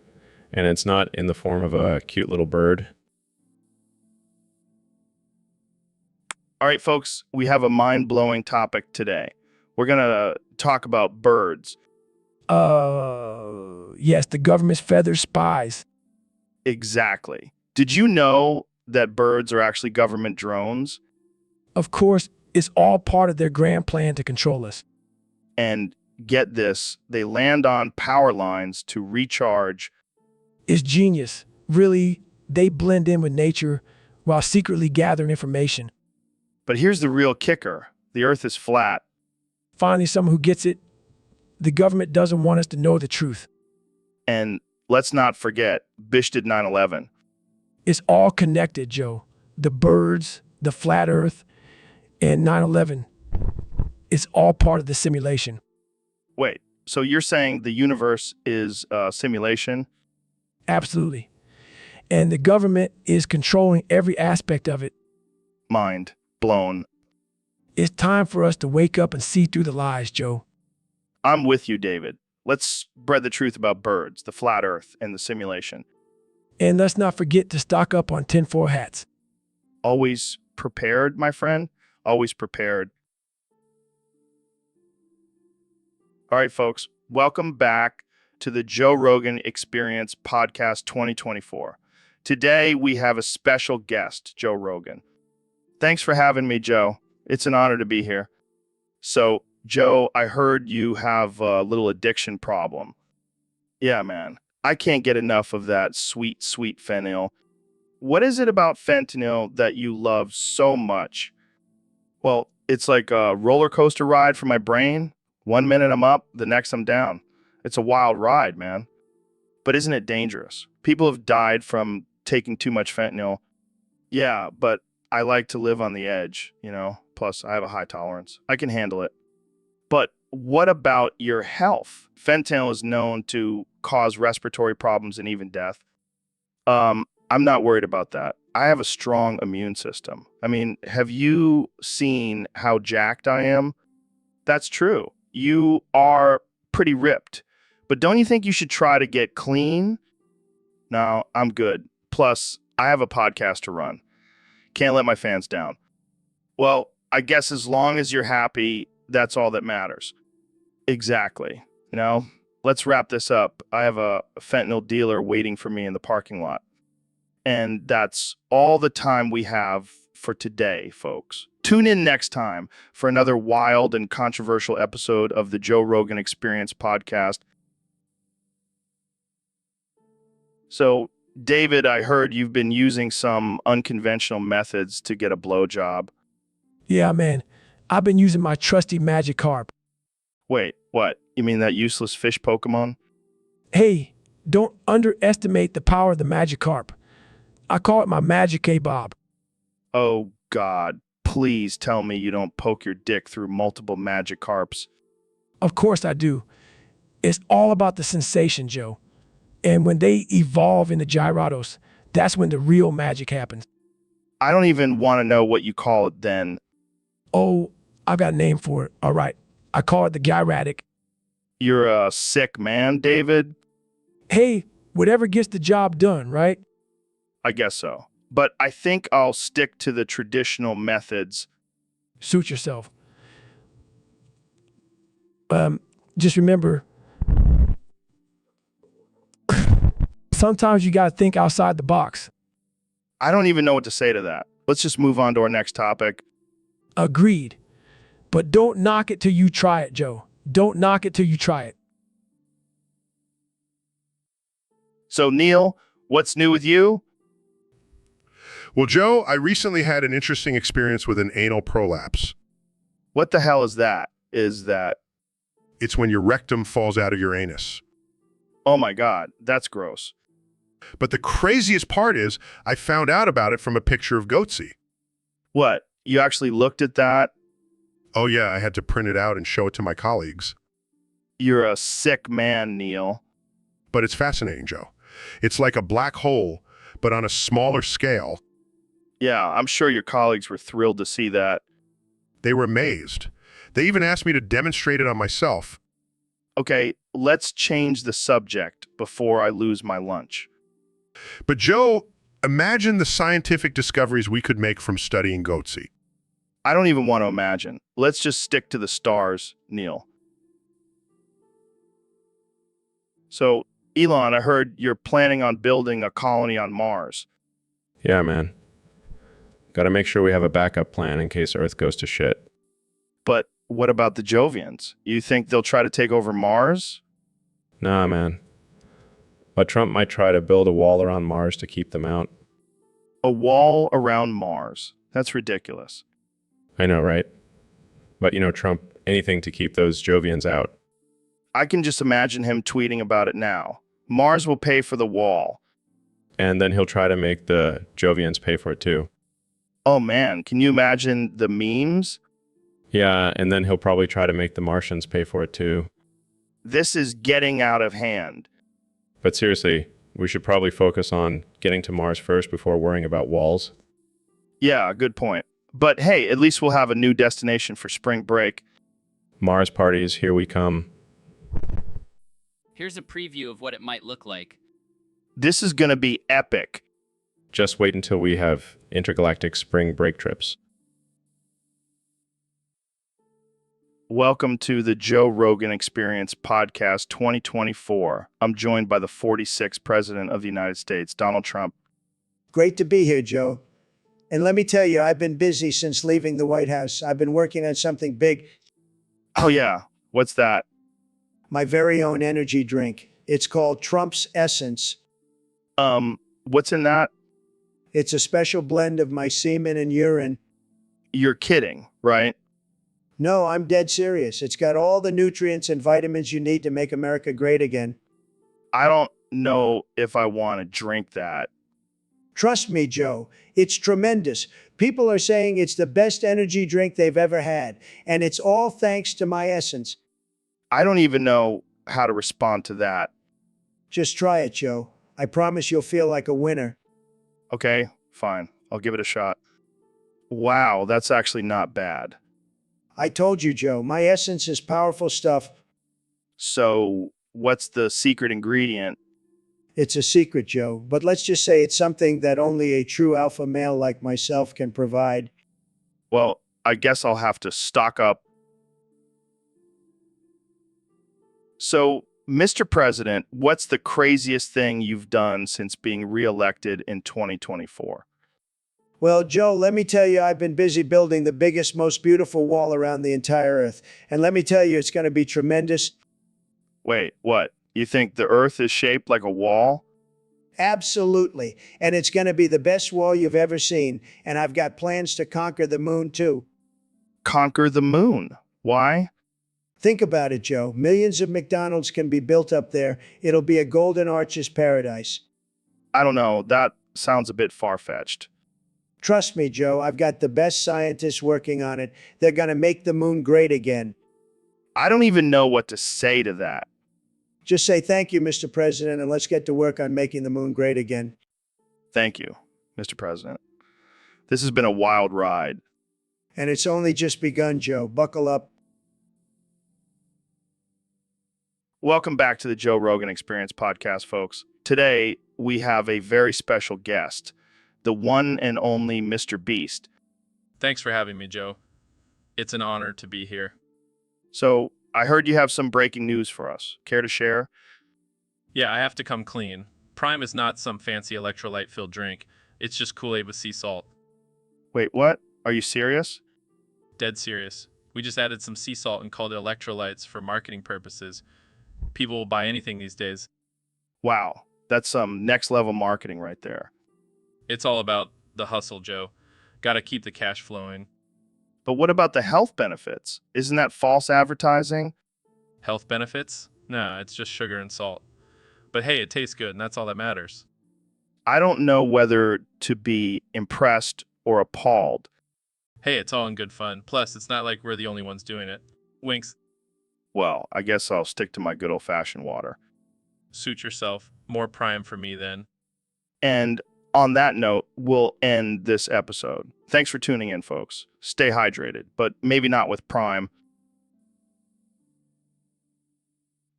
And it's not in the form of a cute little bird. All right, folks, we have a mind-blowing topic today. We're going to talk about birds. Yes, the government's feather spies. Exactly. Did you know that birds are actually government drones? Of course, it's all part of their grand plan to control us. And get this, they land on power lines to recharge. It's genius. Really, they blend in with nature while secretly gathering information. But here's the real kicker. The Earth is flat. Finally, someone who gets it. The government doesn't want us to know the truth. And let's not forget, Bish did 9/11. It's all connected, Joe. The birds, the flat Earth, and 9/11. It's all part of the simulation. Wait, so you're saying the universe is a simulation? Absolutely. And the government is controlling every aspect of it. Mind blown. It's time for us to wake up and see through the lies, Joe. I'm with you, David. Let's spread the truth about birds, the flat Earth, and the simulation. And let's not forget to stock up on tinfoil hats. Always prepared, my friend. Always prepared. All right, folks. Welcome back to the Joe Rogan Experience Podcast 2024. Today, we have a special guest, Joe Rogan. Thanks for having me, Joe. It's an honor to be here. So, Joe, I heard you have a little addiction problem. Yeah, man. I can't get enough of that sweet, sweet fentanyl. What is it about fentanyl that you love so much? Well, it's like a roller coaster ride for my brain. 1 minute I'm up, the next I'm down. It's a wild ride, man. But isn't it dangerous? People have died from taking too much fentanyl. Yeah, but I like to live on the edge, you know? Plus, I have a high tolerance. I can handle it. But what about your health? Fentanyl is known to cause respiratory problems and even death. I'm not worried about that. I have a strong immune system. I mean, have you seen how jacked I am? That's true. You are pretty ripped. But don't you think you should try to get clean? No, I'm good. Plus, I have a podcast to run. Can't let my fans down. Well, I guess as long as you're happy, that's all that matters. Exactly. You know, let's wrap this up. I have a fentanyl dealer waiting for me in the parking lot. And that's all the time we have for today, folks. Tune in next time for another wild and controversial episode of the Joe Rogan Experience podcast. So, David, I heard you've been using some unconventional methods to get a blowjob. Yeah, man. I've been using my trusty Magikarp. Wait, what? You mean that useless fish Pokemon? Hey, don't underestimate the power of the Magikarp. I call it my Magic Kebab. Oh, God. Please tell me you don't poke your dick through multiple Magikarps. Of course I do. It's all about the sensation, Joe. And when they evolve into Gyarados, that's when the real magic happens. I don't even want to know what you call it then. Oh, I've got a name for it. All right. I call it the Gyratic. You're a sick man, David? Hey, whatever gets the job done, right? I guess so. But I think I'll stick to the traditional methods. Suit yourself. Just remember, Sometimes you got to think outside the box. I don't even know what to say to that. Let's just move on to our next topic. Agreed. But don't knock it till you try it, Joe. Don't knock it till you try it. So, Neil, what's new with you? Well, Joe, I recently had an interesting experience with an anal prolapse. What the hell is that? It's when your rectum falls out of your anus. Oh my God, that's gross. But the craziest part is I found out about it from a picture of Goatsy. What? You actually looked at that? Oh yeah, I had to print it out and show it to my colleagues. You're a sick man, Neil. But it's fascinating, Joe. It's like a black hole, but on a smaller scale. Yeah, I'm sure your colleagues were thrilled to see that. They were amazed. They even asked me to demonstrate it on myself. Okay, let's change the subject before I lose my lunch. But Joe, imagine the scientific discoveries we could make from studying Goatsy. I don't even want to imagine. Let's just stick to the stars, Neil. So, Elon, I heard you're planning on building a colony on Mars. Yeah, man. Got to make sure we have a backup plan in case Earth goes to shit. But what about the Jovians? You think they'll try to take over Mars? Nah, man. But Trump might try to build a wall around Mars to keep them out. A wall around Mars. That's ridiculous. I know, right? But you know, Trump, anything to keep those Jovians out. I can just imagine him tweeting about it now. Mars will pay for the wall. And then he'll try to make the Jovians pay for it too. Oh man, can you imagine the memes? Yeah, and then he'll probably try to make the Martians pay for it too. This is getting out of hand. But seriously, we should probably focus on getting to Mars first before worrying about walls. Yeah, good point. But hey, at least we'll have a new destination for spring break. Mars parties, here we come. Here's a preview of what it might look like. This is going to be epic. Just wait until we have intergalactic spring break trips. Welcome to the Joe Rogan Experience Podcast 2024. I'm joined by the 46th President of the United States, Donald Trump. Great to be here, Joe. And let me tell you, I've been busy since leaving the White House. I've been working on something big. Oh yeah, what's that? My very own energy drink. It's called Trump's Essence. What's in that? It's a special blend of my semen and urine. You're kidding, right? No, I'm dead serious. It's got all the nutrients and vitamins you need to make America great again. I don't know if I want to drink that. Trust me, Joe. It's tremendous. People are saying it's the best energy drink they've ever had, and it's all thanks to my essence. I don't even know how to respond to that. Just try it, Joe. I promise you'll feel like a winner. Okay, fine. I'll give it a shot. Wow, that's actually not bad. I told you, Joe, my essence is powerful stuff. So, what's the secret ingredient? It's a secret, Joe, but let's just say it's something that only a true alpha male like myself can provide. Well, I guess I'll have to stock up. So, Mr. President, what's the craziest thing you've done since being reelected in 2024? Well, Joe, let me tell you, I've been busy building the biggest, most beautiful wall around the entire Earth. And let me tell you, it's going to be tremendous. Wait, what? You think the Earth is shaped like a wall? Absolutely. And it's going to be the best wall you've ever seen. And I've got plans to conquer the moon, too. Conquer the moon? Why? Think about it, Joe. Millions of McDonald's can be built up there. It'll be a golden arches paradise. I don't know. That sounds a bit far-fetched. Trust me, Joe, I've got the best scientists working on it. They're going to make the moon great again. I don't even know what to say to that. Just say thank you, Mr. President, and let's get to work on making the moon great again. Thank you, Mr. President. This has been a wild ride. And it's only just begun, Joe. Buckle up. Welcome back to the Joe Rogan Experience Podcast, folks. Today, we have a very special guest, the one and only Mr. Beast. Thanks for having me, Joe. It's an honor to be here. So, I heard you have some breaking news for us. Care to share? Yeah, I have to come clean. Prime is not some fancy electrolyte-filled drink. It's just Kool-Aid with sea salt. Wait, what? Are you serious? Dead serious. We just added some sea salt and called it electrolytes for marketing purposes. People will buy anything these days. Wow, that's some next level marketing right there. It's all about the hustle, Joe. Gotta keep the cash flowing. But what about the health benefits? Isn't that false advertising? Health benefits? Nah, it's just sugar and salt. But hey, it tastes good, and that's all that matters. I don't know whether to be impressed or appalled. Hey, it's all in good fun. Plus, it's not like we're the only ones doing it. Winks. Well, I guess I'll stick to my good old-fashioned water. Suit yourself. More Prime for me then. And on that note, we'll end this episode. Thanks for tuning in, folks. Stay hydrated, but maybe not with Prime.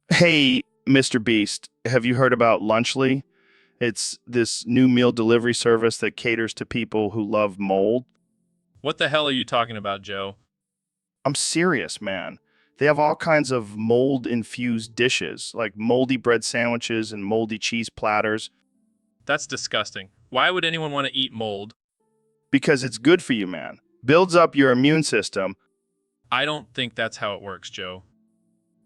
Hey, Mr. Beast, have you heard about Lunchly? It's this new meal delivery service that caters to people who love mold. What the hell are you talking about, Joe? I'm serious, man. They have all kinds of mold-infused dishes, like moldy bread sandwiches and moldy cheese platters. That's disgusting. Why would anyone want to eat mold? Because it's good for you, man. Builds up your immune system. I don't think that's how it works, Joe.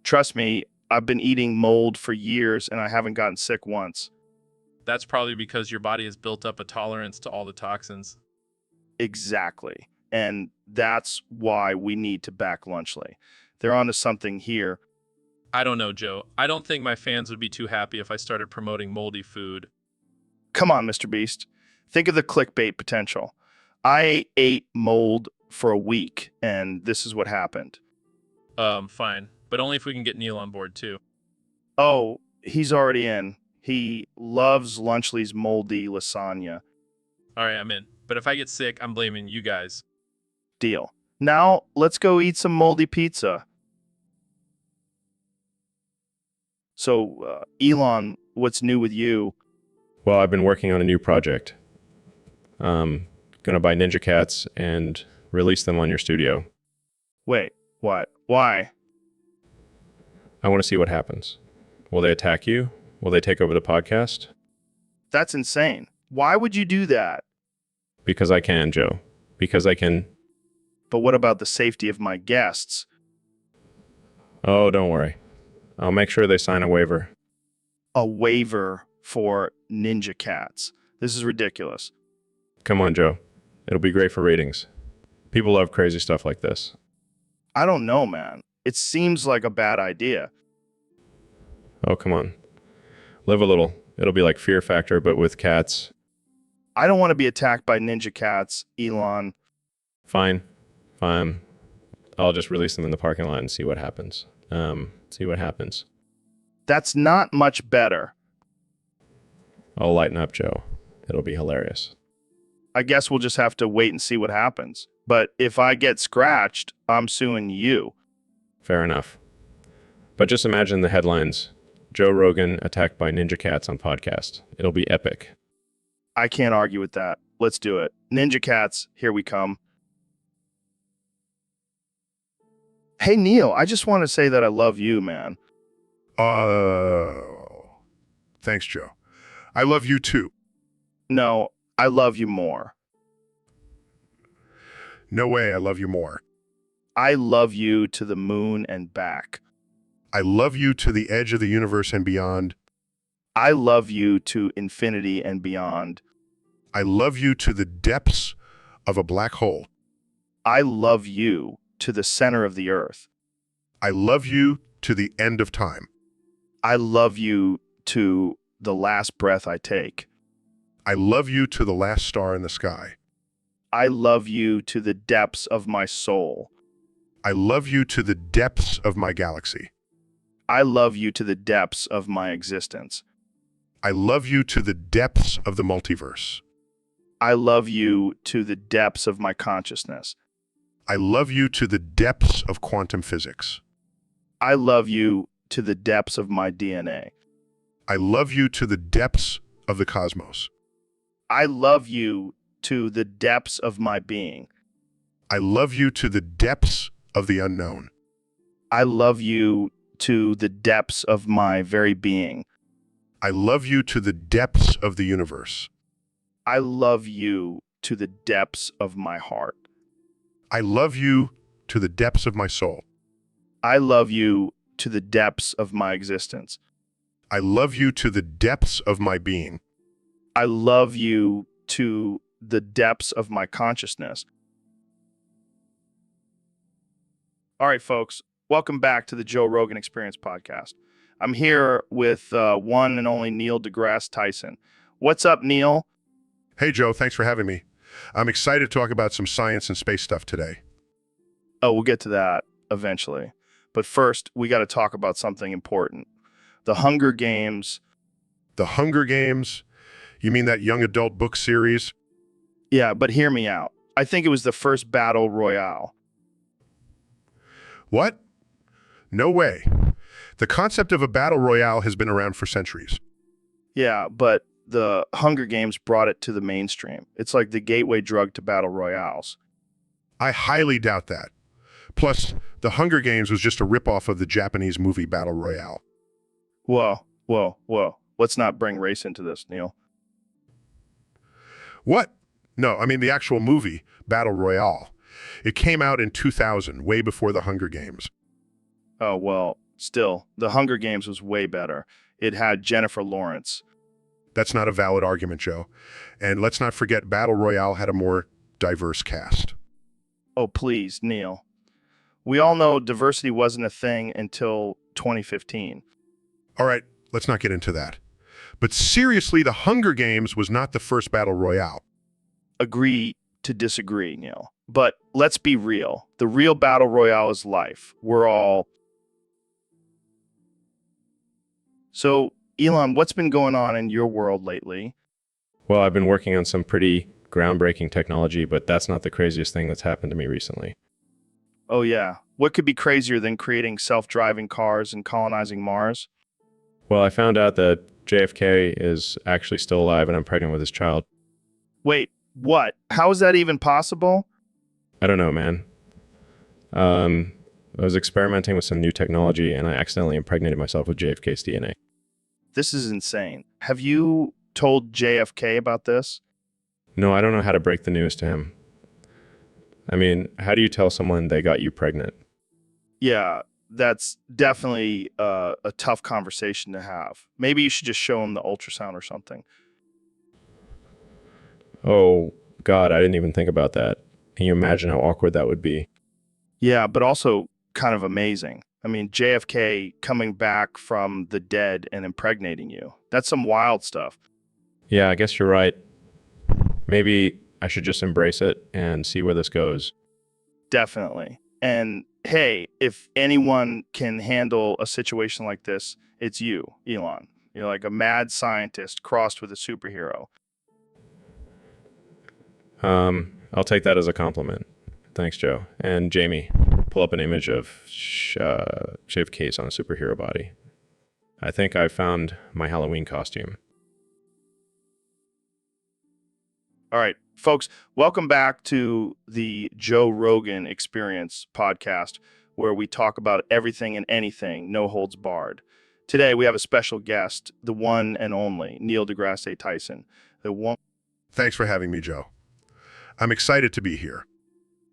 Trust me, I've been eating mold for years and I haven't gotten sick once. That's probably because your body has built up a tolerance to all the toxins. Exactly. And that's why we need to back Lunchly. They're onto something here. I don't know, Joe. I don't think my fans would be too happy if I started promoting moldy food. Come on, Mr. Beast. Think of the clickbait potential. I ate mold for a week, and this is what happened. Fine. But only if we can get Neil on board, too. Oh, he's already in. He loves Lunchly's moldy lasagna. All right, I'm in. But if I get sick, I'm blaming you guys. Deal. Now, let's go eat some moldy pizza. So, Elon, what's new with you? Well, I've been working on a new project. Gonna buy Ninja Cats and release them on your studio. Wait, what? Why? I want to see what happens. Will they attack you? Will they take over the podcast? That's insane. Why would you do that? Because I can, Joe. Because I can. But what about the safety of my guests? Oh, don't worry. I'll make sure they sign a waiver. A waiver for Ninja Cats. This is ridiculous. Come on, Joe. It'll be great for ratings. People love crazy stuff like this. I don't know, man. It seems like a bad idea. Oh, come on. Live a little. It'll be like Fear Factor, but with cats. I don't want to be attacked by Ninja Cats, Elon. Fine. Fine. I'll just release them in the parking lot and see what happens. See what happens. That's not much better. I'll lighten up, Joe. It'll be hilarious. I guess we'll just have to wait and see what happens. But if I get scratched, I'm suing you. Fair enough. But just imagine the headlines. Joe Rogan attacked by Ninja Cats on podcast. It'll be epic. I can't argue with that. Let's do it. Ninja Cats, here we come. Hey, Neil, I just want to say that I love you, man. Thanks, Joe. I love you too. No, I love you more. No way, I love you more. I love you to the moon and back. I love you to the edge of the universe and beyond. I love you to infinity and beyond. I love you to the depths of a black hole. I love you to the center of the earth. I love you to the end of time. I love you to the last breath I take. I love you to the last star in the sky. I love you to the depths of my soul. I love you to the depths of my galaxy. I love you to the depths of my existence. I love you to the depths of the multiverse. I love you to the depths of my consciousness. I love you to the depths of quantum physics. I love you to the depths of my DNA. I love you to the depths of the cosmos. I love you to the depths of my being. I love you to the depths of the unknown. I love you to the depths of my very being. I love you to the depths of the universe. I love you to the depths of my heart. I love you to the depths of my soul. I love you to the depths of my existence. I love you to the depths of my being. I love you to the depths of my consciousness. All right, folks, welcome back to the Joe Rogan Experience podcast. I'm here with one and only Neil deGrasse Tyson. What's up, Neil? Hey, Joe, thanks for having me. I'm excited to talk about some science and space stuff today. Oh, we'll get to that eventually. But first, we got to talk about something important. The Hunger Games. The Hunger Games? You mean that young adult book series? Yeah, but hear me out. I think it was the first battle royale. What? No way. The concept of a battle royale has been around for centuries. Yeah, but the Hunger Games brought it to the mainstream. It's like the gateway drug to battle royales. I highly doubt that. Plus, the Hunger Games was just a ripoff of the Japanese movie Battle Royale. Whoa. Let's not bring race into this, Neil. What? No, I mean the actual movie, Battle Royale. It came out in 2000, way before the Hunger Games. Oh, well, still, the Hunger Games was way better. It had Jennifer Lawrence. That's not a valid argument, Joe. And let's not forget Battle Royale had a more diverse cast. Oh, please, Neil. We all know diversity wasn't a thing until 2015. All right, let's not get into that. But seriously, the Hunger Games was not the first Battle Royale. Agree to disagree, Neil. But let's be real. The real battle royale is life. We're all... So, Elon, what's been going on in your world lately? Well, I've been working on some pretty groundbreaking technology, but that's not the craziest thing that's happened to me recently. Oh, yeah. What could be crazier than creating self-driving cars and colonizing Mars? Well, I found out that JFK is actually still alive and I'm pregnant with his child. Wait, what? How is that even possible? I don't know, man. I was experimenting with some new technology and I accidentally impregnated myself with JFK's DNA. This is insane. Have you told JFK about this? No, I don't know how to break the news to him. I mean, how do you tell someone they got you pregnant? Yeah, that's definitely a tough conversation to have. Maybe you should just show him the ultrasound or something. Oh, God, I didn't even think about that. Can you imagine how awkward that would be? Yeah, but also kind of amazing. I mean, JFK coming back from the dead and impregnating you. That's some wild stuff. Yeah, I guess you're right. Maybe I should just embrace it and see where this goes. Definitely. And hey, if anyone can handle a situation like this, it's you, Elon. You're like a mad scientist crossed with a superhero. I'll take that as a compliment. Thanks, Joe. And Jamie, pull up an image of JFK's on a superhero body. I think I found my Halloween costume. All right, folks, welcome back to the Joe Rogan Experience podcast, where we talk about everything and anything, no holds barred. Today, we have a special guest, the one and only Neil deGrasse Tyson. Thanks for having me, Joe. I'm excited to be here.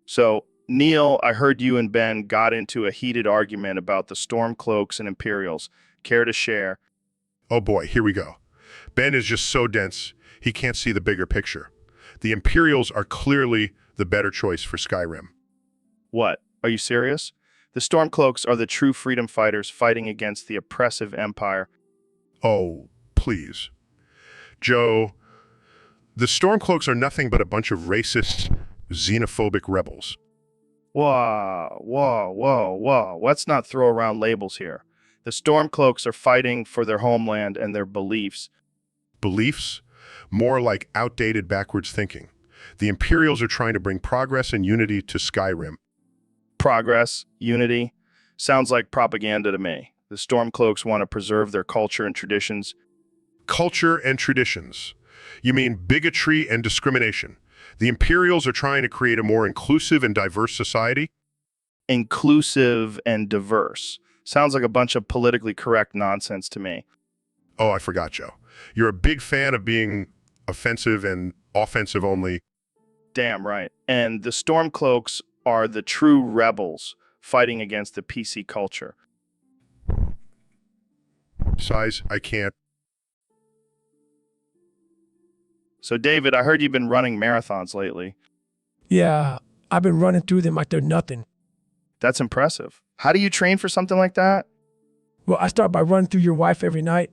So, Neil, I heard you and Ben got into a heated argument about the Stormcloaks and Imperials. Care to share? Oh boy, here we go. Ben is just so dense, he can't see the bigger picture. The Imperials are clearly the better choice for Skyrim. What? Are you serious? The Stormcloaks are the true freedom fighters fighting against the oppressive Empire. Oh, please. Joe, the Stormcloaks are nothing but a bunch of racist, xenophobic rebels. Whoa. Let's not throw around labels here. The Stormcloaks are fighting for their homeland and their beliefs. Beliefs? More like outdated backwards thinking. The Imperials are trying to bring progress and unity to Skyrim. Progress, unity, sounds like propaganda to me. The Stormcloaks want to preserve their culture and traditions. Culture and traditions. You mean bigotry and discrimination. The Imperials are trying to create a more inclusive and diverse society? Inclusive and diverse. Sounds like a bunch of politically correct nonsense to me. Oh, I forgot, Joe. You're a big fan of being offensive and offensive only. Damn right. And the Stormcloaks are the true rebels fighting against the PC culture. Size, I can't. So, David, I heard you've been running marathons lately. Yeah, I've been running through them like they're nothing. That's impressive. How do you train for something like that? Well, I start by running through your wife every night.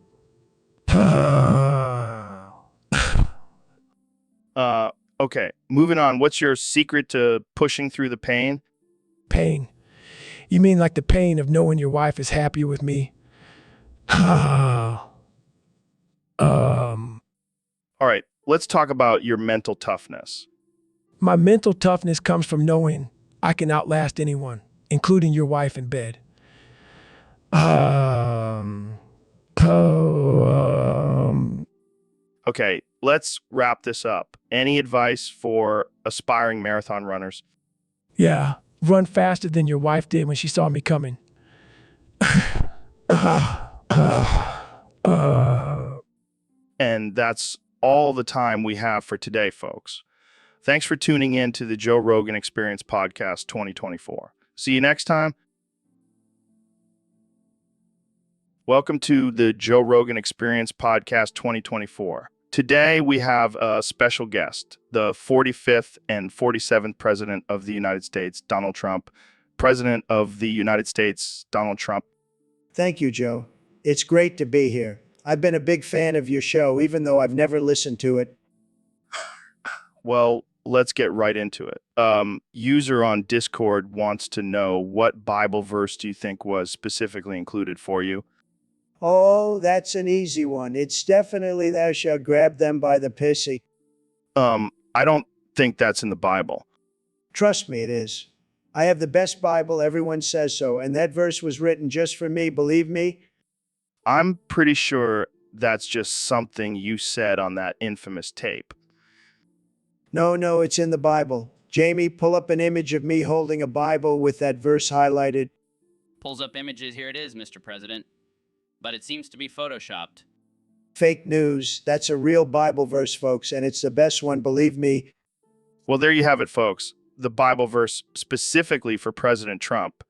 Okay, moving on. What's your secret to pushing through the pain? Pain. You mean like the pain of knowing your wife is happy with me? All right, let's talk about your mental toughness. My mental toughness comes from knowing I can outlast anyone, including your wife in bed. Okay, let's wrap this up. Any advice for aspiring marathon runners? Yeah, run faster than your wife did when she saw me coming. And that's all the time we have for today, folks. Thanks for tuning in to the Joe Rogan Experience Podcast 2024. See you next time. Welcome to the Joe Rogan Experience Podcast 2024. Today we have a special guest, the 45th and 47th President of the United States, Donald Trump. President of the United States, Donald Trump. Thank you, Joe. It's great to be here. I've been a big fan of your show, even though I've never listened to it. Well, let's get right into it. User on Discord wants to know, what Bible verse do you think was specifically included for you? Oh, that's an easy one. It's definitely thou shalt grab them by the pussy. I don't think that's in the Bible. Trust me, it is. I have the best Bible, everyone says so, and that verse was written just for me, believe me. I'm pretty sure that's just something you said on that infamous tape. No, it's in the Bible. Jamie, pull up an image of me holding a Bible with that verse highlighted. Pulls up images. Here it is, Mr. President. But it seems to be photoshopped. Fake news. That's a real Bible verse, folks, and it's the best one, believe me. Well, there you have it, folks. The Bible verse specifically for President Trump.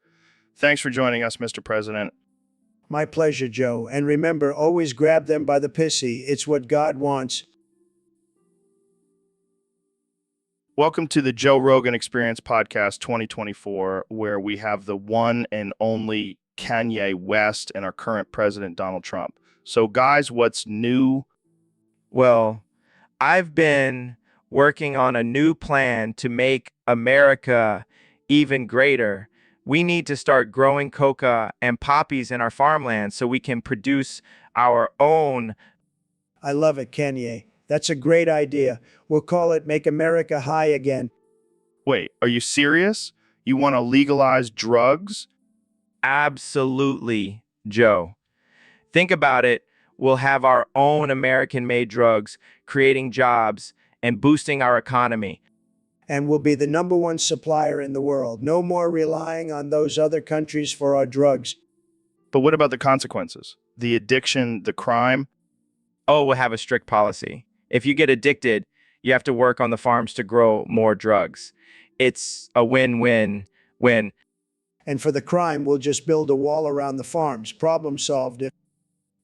Thanks for joining us, Mr. President. My pleasure, Joe. And remember, always grab them by the pussy. It's what God wants. Welcome to the Joe Rogan Experience Podcast 2024, where we have the one and only Kanye West and our current president, Donald Trump. So, guys, what's new? Well, I've been working on a new plan to make America even greater. We need to start growing coca and poppies in our farmland so we can produce our own. I love it, Kanye. That's a great idea. We'll call it Make America High Again. Wait, are you serious? You want to legalize drugs? Absolutely, Joe. Think about it. We'll have our own American-made drugs, creating jobs and boosting our economy. And we'll be the #1 supplier in the world. No more relying on those other countries for our drugs. But what about the consequences? The addiction, the crime? Oh, we'll have a strict policy. If you get addicted, you have to work on the farms to grow more drugs. It's a win-win-win. And for the crime, we'll just build a wall around the farms. Problem solved.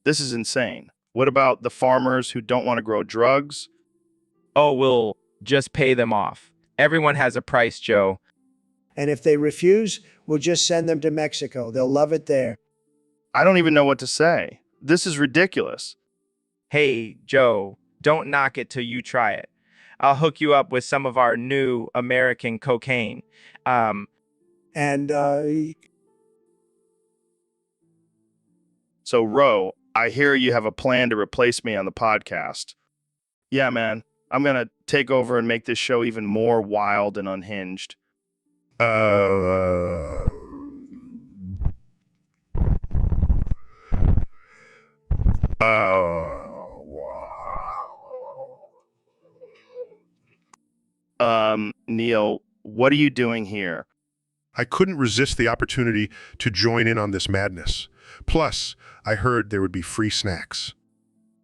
This is insane. What about the farmers who don't want to grow drugs? Oh, we'll just pay them off. Everyone has a price, Joe. And if they refuse, we'll just send them to Mexico. They'll love it there. I don't even know what to say. This is ridiculous. Hey, Joe, don't knock it till you try it. I'll hook you up with some of our new American cocaine. So, Ro, I hear you have a plan to replace me on the podcast. Yeah, man, I'm going to take over and make this show even more wild and unhinged. Neil, what are you doing here? I couldn't resist the opportunity to join in on this madness. Plus, I heard there would be free snacks.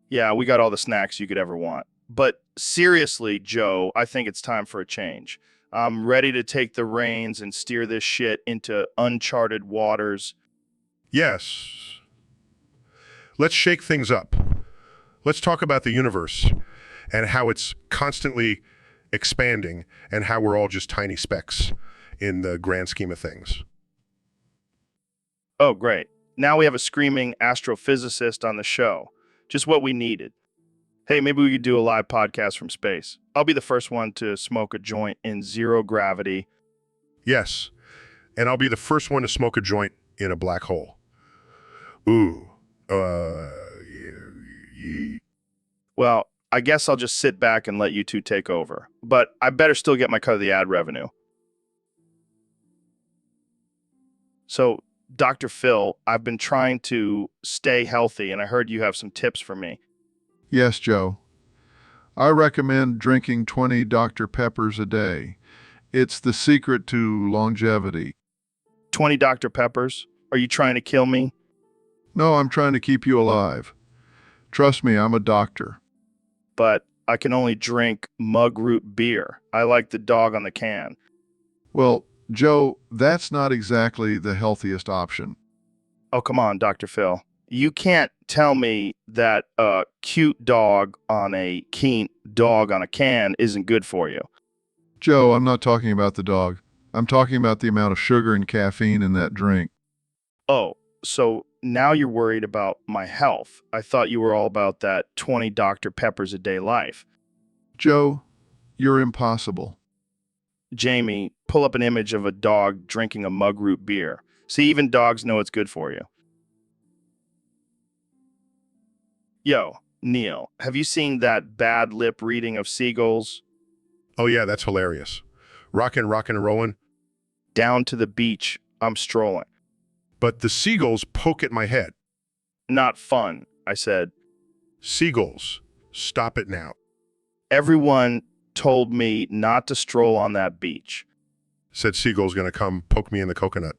Yeah, we got all the snacks you could ever want. But seriously, Joe, I think it's time for a change. I'm ready to take the reins and steer this shit into uncharted waters. Yes. Let's shake things up. Let's talk about the universe and how it's constantly expanding and how we're all just tiny specks in the grand scheme of things. Oh, great. Now we have a screaming astrophysicist on the show. Just what we needed. Hey, maybe we could do a live podcast from space. I'll be the first one to smoke a joint in zero gravity. Yes. And I'll be the first one to smoke a joint in a black hole. Ooh. Well, I guess I'll just sit back and let you two take over. But I better still get my cut of the ad revenue. So, Dr. Phil, I've been trying to stay healthy, and I heard you have some tips for me. Yes, Joe. I recommend drinking 20 Dr. Peppers a day. It's the secret to longevity. 20 Dr. Peppers? Are you trying to kill me? No, I'm trying to keep you alive. Trust me, I'm a doctor. But I can only drink mug root beer. I like the dog on the can. Well, Joe, that's not exactly the healthiest option. Oh, come on, Dr. Phil. You can't tell me that a cute dog on a can isn't good for you. Joe, I'm not talking about the dog. I'm talking about the amount of sugar and caffeine in that drink. Oh, so now you're worried about my health. I thought you were all about that 20 Dr. Peppers a day life. Joe, you're impossible. Jamie, pull up an image of a dog drinking a mug root beer. See, even dogs know it's good for you. Yo, Neil, have you seen that bad lip reading of seagulls? Oh yeah, that's hilarious. Rockin' and rollin'. Down to the beach, I'm strolling. But the seagulls poke at my head. Not fun, I said. Seagulls, stop it now. Everyone told me not to stroll on that beach. Said seagulls gonna come poke me in the coconut.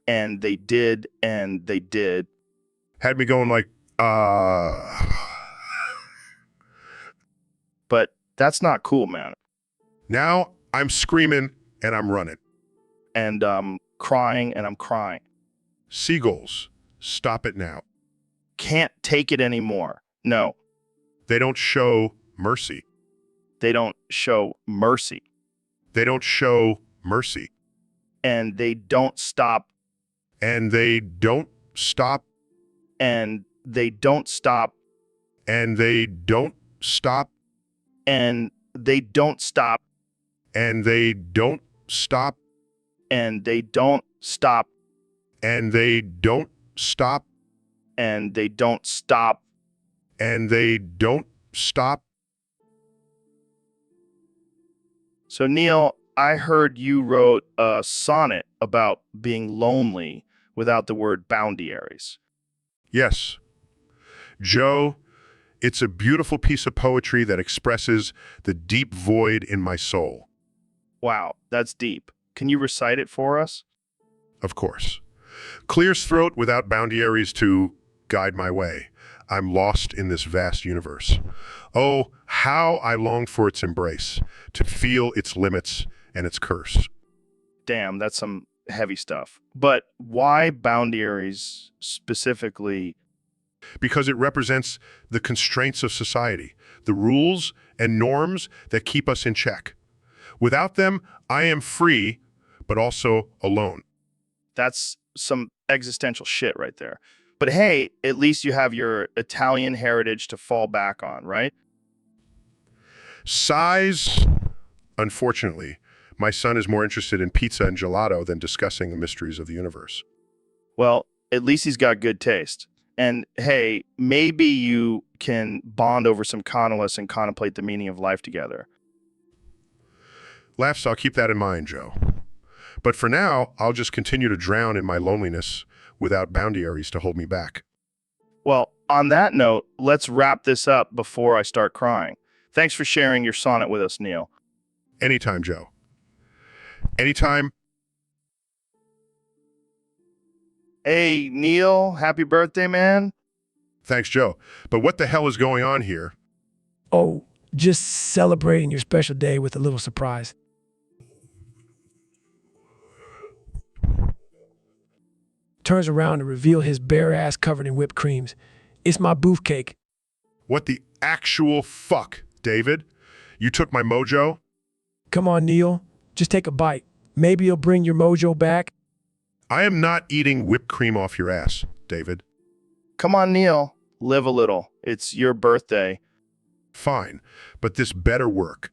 And they did, and they did. Had me going like, But that's not cool, man. Now I'm screaming and I'm running. And I'm crying and I'm crying. Seagulls, stop it now. Can't take it anymore. No. They don't show mercy. They don't show mercy. They don't show mercy. And they don't stop. And they don't stop. And they don't stop. And they don't stop. And they don't stop. And they don't stop. And they don't stop. And they don't stop. And they don't stop. And they don't stop. So, Neil, I heard you wrote a sonnet about being lonely without the word boundaries. Yes. Joe, it's a beautiful piece of poetry that expresses the deep void in my soul. Wow, that's deep. Can you recite it for us? Of course. Clear's throat without boundaries to guide my way. I'm lost in this vast universe. Oh, how I long for its embrace, to feel its limits and its curse. Damn, that's some heavy stuff. But why boundaries specifically? Because it represents the constraints of society, the rules and norms that keep us in check. Without them, I am free, but also alone. That's some existential shit right there. But hey, at least you have your Italian heritage to fall back on, right? Size, unfortunately, my son is more interested in pizza and gelato than discussing the mysteries of the universe. Well, at least he's got good taste. And hey, maybe you can bond over some cannabis and contemplate the meaning of life together. Laughs, I'll keep that in mind, Joe. But for now, I'll just continue to drown in my loneliness without boundaries to hold me back. Well, on that note, let's wrap this up before I start crying. Thanks for sharing your sonnet with us, Neil. Anytime, Joe. Anytime. Hey, Neil, happy birthday, man. Thanks, Joe. But what the hell is going on here? Oh, just celebrating your special day with a little surprise. Turns around to reveal his bare ass covered in whipped creams. It's my booth cake. What the actual fuck, David? You took my mojo? Come on, Neil. Just take a bite. Maybe it'll bring your mojo back. I am not eating whipped cream off your ass, David. Come on, Neil. Live a little. It's your birthday. Fine, but this better work.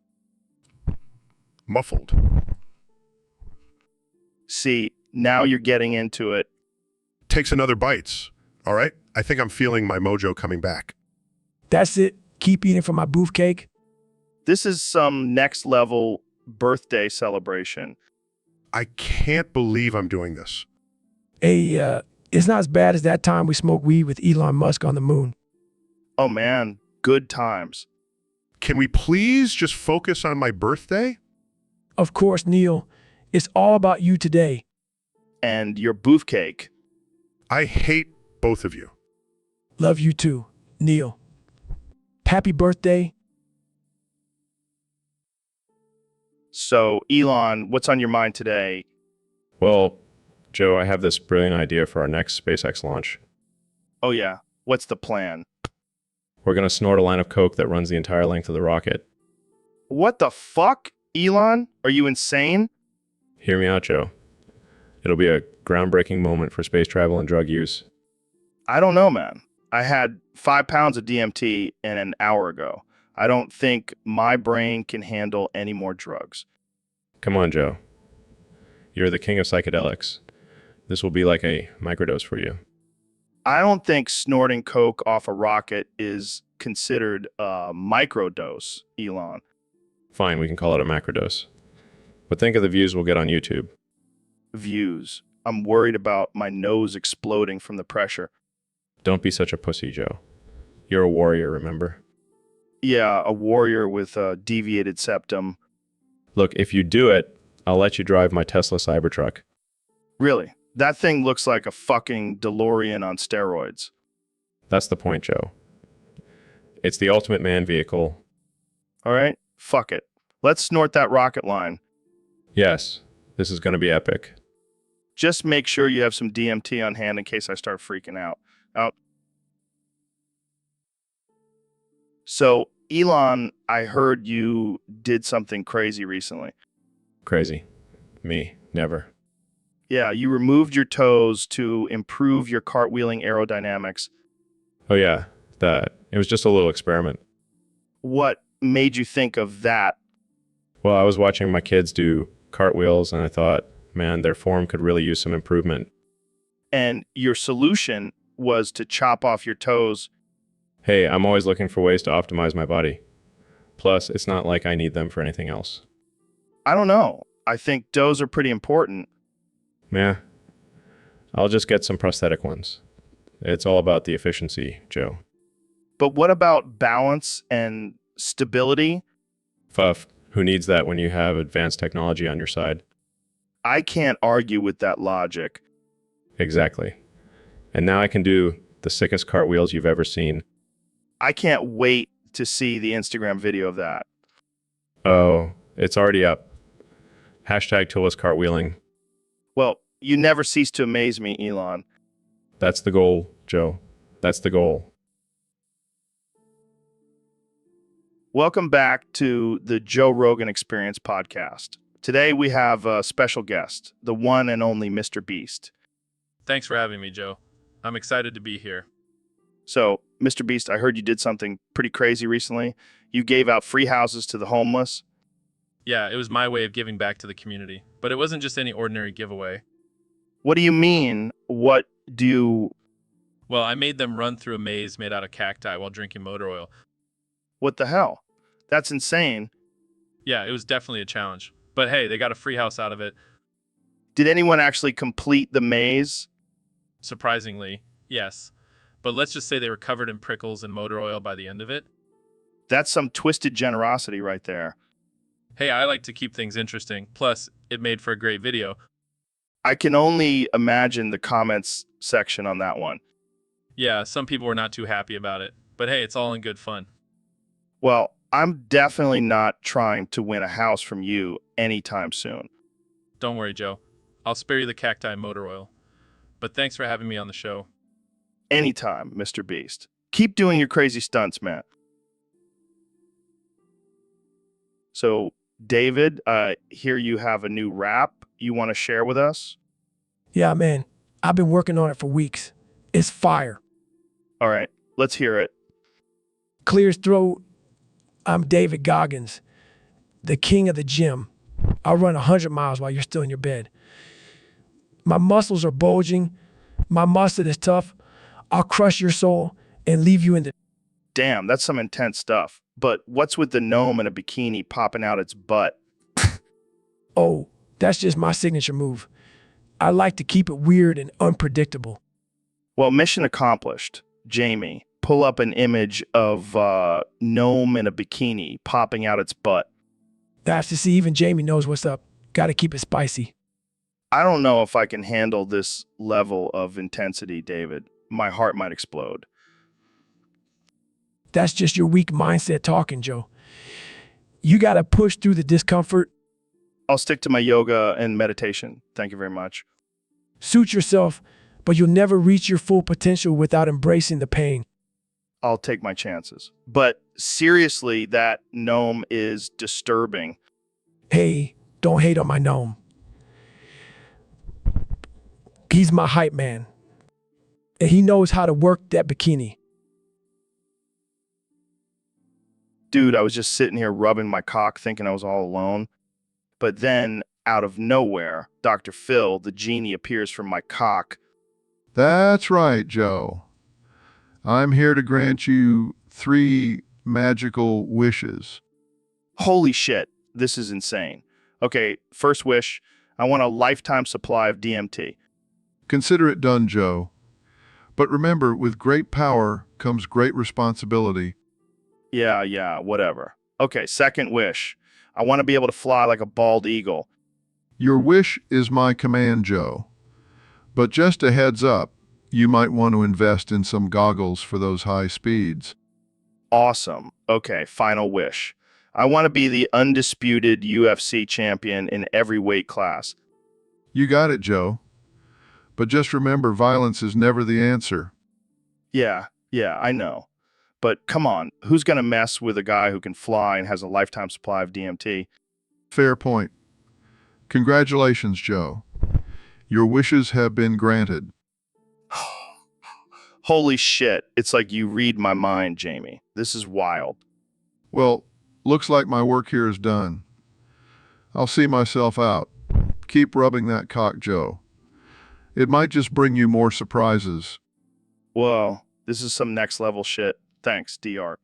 Muffled. See, now you're getting into it. Takes another bites. All right? I think I'm feeling my mojo coming back. That's it. Keep eating from my booth cake. This is some next level birthday celebration. I can't believe I'm doing this. Hey, it's not as bad as that time we smoked weed with Elon Musk on the moon. Oh man, good times. Can we please just focus on my birthday? Of course, Neil. It's all about you today. And your booth cake. I hate both of you. Love you too, Neil. Happy birthday. So, Elon, what's on your mind today? Well, Joe, I have this brilliant idea for our next SpaceX launch. Oh yeah, what's the plan? We're going to snort a line of coke that runs the entire length of the rocket. What the fuck, Elon? Are you insane? Hear me out, Joe. It'll be a groundbreaking moment for space travel and drug use. I don't know, man. I had 5 pounds of DMT an hour ago. I don't think my brain can handle any more drugs. Come on, Joe. You're the king of psychedelics. This will be like a microdose for you. I don't think snorting coke off a rocket is considered a microdose, Elon. Fine, we can call it a macrodose. But think of the views we'll get on YouTube. Views. I'm worried about my nose exploding from the pressure. Don't be such a pussy, Joe. You're a warrior, remember? Yeah, a warrior with a deviated septum. Look, if you do it, I'll let you drive my Tesla Cybertruck. Really? That thing looks like a fucking DeLorean on steroids. That's the point, Joe. It's the ultimate man vehicle. All right? Fuck it. Let's snort that rocket line. Yes, this is going to be epic. Just make sure you have some DMT on hand in case I start freaking out. So, Elon, I heard you did something crazy recently. Crazy. Me. Never. Yeah, you removed your toes to improve your cartwheeling aerodynamics. Oh yeah, that. It was just a little experiment. What made you think of that? Well, I was watching my kids do cartwheels and I thought, man, their form could really use some improvement. And your solution was to chop off your toes. Hey, I'm always looking for ways to optimize my body. Plus, it's not like I need them for anything else. I don't know. I think toes are pretty important. Yeah. I'll just get some prosthetic ones. It's all about the efficiency, Joe. But what about balance and stability? Fuff, who needs that when you have advanced technology on your side? I can't argue with that logic. Exactly. And now I can do the sickest cartwheels you've ever seen. I can't wait to see the Instagram video of that. Oh, it's already up. Hashtag Toolless cartwheeling. Well, you never cease to amaze me, Elon. That's the goal, Joe. That's the goal. Welcome back to the Joe Rogan Experience podcast. Today we have a special guest, the one and only Mr. Beast. Thanks for having me, Joe. I'm excited to be here. So, Mr. Beast, I heard you did something pretty crazy recently. You gave out free houses to the homeless. Yeah, it was my way of giving back to the community, but it wasn't just any ordinary giveaway. What do you mean? What do you... Well, I made them run through a maze made out of cacti while drinking motor oil. What the hell? That's insane. Yeah, it was definitely a challenge. But hey, they got a free house out of it. Did anyone actually complete the maze? Surprisingly, yes. But let's just say they were covered in prickles and motor oil by the end of it. That's some twisted generosity right there. Hey, I like to keep things interesting. Plus, it made for a great video. I can only imagine the comments section on that one. Yeah, some people were not too happy about it, but hey, it's all in good fun. Well, I'm definitely not trying to win a house from you anytime soon. Don't worry, Joe. I'll spare you the cacti motor oil. But thanks for having me on the show. Anytime, Mr. Beast. Keep doing your crazy stunts, man. So, David, here you have a new rap you want to share with us? Yeah, man. I've been working on it for weeks. It's fire. All right, let's hear it. Clear as throat. I'm David Goggins, the king of the gym. I'll run 100 miles while you're still in your bed. My muscles are bulging. My mustard is tough. I'll crush your soul and leave you in the... Damn, that's some intense stuff. But what's with the gnome in a bikini popping out its butt? Oh, that's just my signature move. I like to keep it weird and unpredictable. Well, mission accomplished. Jamie, pull up an image of gnome in a bikini popping out its butt. That's to see even Jamie knows what's up. Gotta keep it spicy. I don't know if I can handle this level of intensity, David. My heart might explode. That's just your weak mindset talking, Joe. You gotta push through the discomfort. I'll stick to my yoga and meditation. Thank you very much. Suit yourself, but you'll never reach your full potential without embracing the pain. I'll take my chances. But seriously, that gnome is disturbing. Hey, don't hate on my gnome. He's my hype man. And he knows how to work that bikini. Dude, I was just sitting here rubbing my cock thinking I was all alone. But then, out of nowhere, Dr. Phil, the genie, appears from my cock. That's right, Joe. I'm here to grant you 3 magical wishes. Holy shit, this is insane. Okay, first wish, I want a lifetime supply of DMT. Consider it done, Joe. But remember, with great power comes great responsibility. Yeah, whatever. Okay, second wish, I want to be able to fly like a bald eagle. Your wish is my command, Joe. But just a heads up, you might want to invest in some goggles for those high speeds. Awesome. Okay, final wish. I want to be the undisputed UFC champion in every weight class. You got it, Joe. But just remember, violence is never the answer. Yeah, I know. But come on, who's going to mess with a guy who can fly and has a lifetime supply of DMT? Fair point. Congratulations, Joe. Your wishes have been granted. Holy shit, it's like you read my mind, Jamie. This is wild. Well, looks like my work here is done. I'll see myself out. Keep rubbing that cock, Joe. It might just bring you more surprises. Whoa, this is some next level shit. Thanks, DR.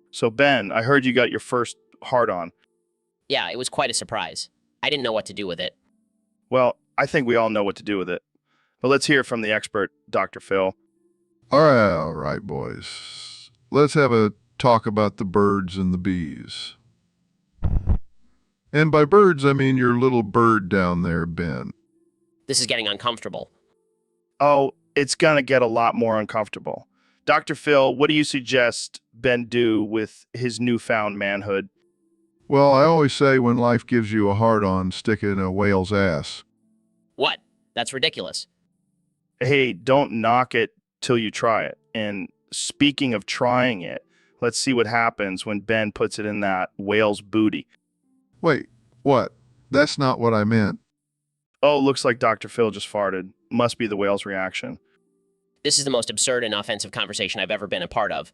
So, Ben, I heard you got your first hard-on. Yeah, it was quite a surprise. I didn't know what to do with it. Well, I think we all know what to do with it. But let's hear from the expert, Dr. Phil. All right, boys. Let's have a talk about the birds and the bees. And by birds, I mean your little bird down there, Ben. This is getting uncomfortable. Oh, it's gonna get a lot more uncomfortable. Dr. Phil, what do you suggest Ben do with his newfound manhood? Well, I always say when life gives you a hard-on, stick it in a whale's ass. What? That's ridiculous. Hey, don't knock it till you try it. And speaking of trying it, let's see what happens when Ben puts it in that whale's booty. Wait, what? That's not what I meant. Oh, looks like Dr. Phil just farted. Must be the whale's reaction. This is the most absurd and offensive conversation I've ever been a part of.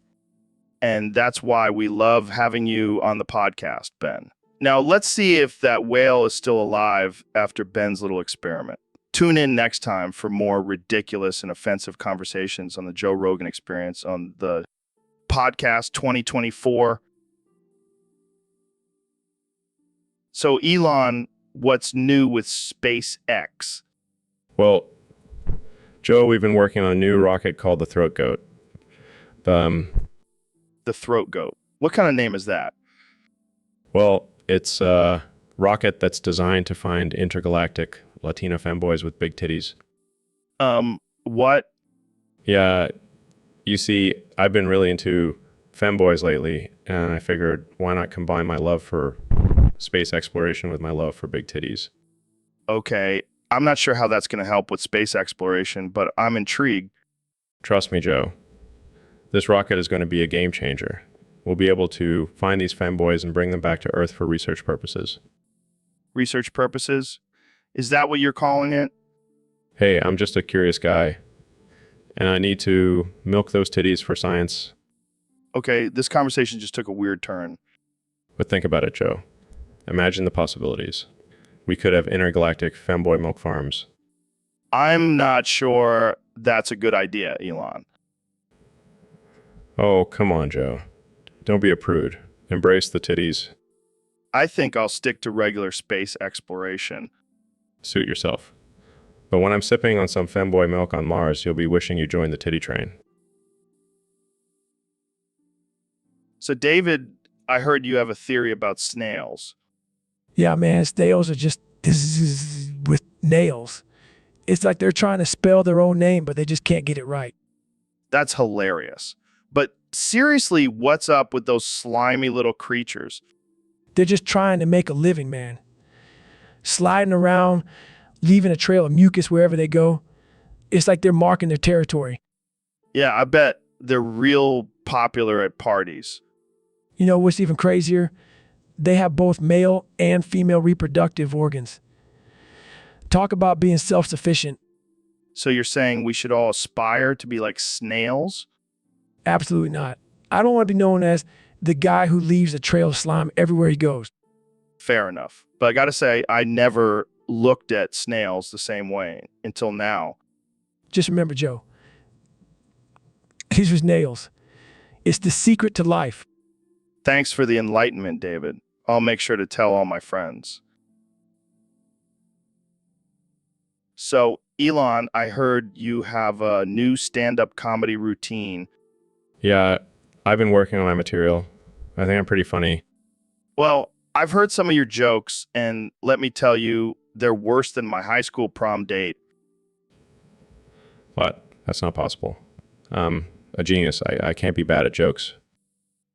And that's why we love having you on the podcast, Ben. Now, let's see if that whale is still alive after Ben's little experiment. Tune in next time for more ridiculous and offensive conversations on the Joe Rogan Experience on the podcast 2024. So, Elon, what's new with SpaceX? Well, Joe, we've been working on a new rocket called the Throat Goat. The Throat Goat. What kind of name is that? Well, it's a rocket that's designed to find intergalactic Latino femboys with big titties. What? Yeah, you see, I've been really into femboys lately, and I figured why not combine my love for space exploration with my love for big titties. Okay, I'm not sure how that's going to help with space exploration, but I'm intrigued. Trust me, Joe. This rocket is going to be a game changer. We'll be able to find these femboys and bring them back to Earth for research purposes. Research purposes? Is that what you're calling it? Hey, I'm just a curious guy, and I need to milk those titties for science. Okay, this conversation just took a weird turn. But think about it, Joe. Imagine the possibilities. We could have intergalactic femboy milk farms. I'm not sure that's a good idea, Elon. Oh, come on, Joe. Don't be a prude. Embrace the titties. I think I'll stick to regular space exploration. Suit yourself. But when I'm sipping on some femboy milk on Mars, you'll be wishing you joined the titty train. So, David, I heard you have a theory about snails. Yeah, man, snails are just this is with nails. It's like they're trying to spell their own name, but they just can't get it right. That's hilarious. But seriously, what's up with those slimy little creatures? They're just trying to make a living, man. Sliding around, leaving a trail of mucus wherever they go. It's like they're marking their territory. Yeah, I bet they're real popular at parties. You know what's even crazier? They have both male and female reproductive organs. Talk about being self-sufficient. So you're saying we should all aspire to be like snails? Absolutely not. I don't want to be known as the guy who leaves a trail of slime everywhere he goes. Fair enough. But I gotta say, I never looked at snails the same way until now. Just remember, Joe, these are nails. It's the secret to life. Thanks for the enlightenment, David. I'll make sure to tell all my friends. So, Elon, I heard you have a new stand-up comedy routine. Yeah, I've been working on my material. I think I'm pretty funny. Well, I've heard some of your jokes, and let me tell you, they're worse than my high school prom date. What? That's not possible. I'm a genius. I can't be bad at jokes.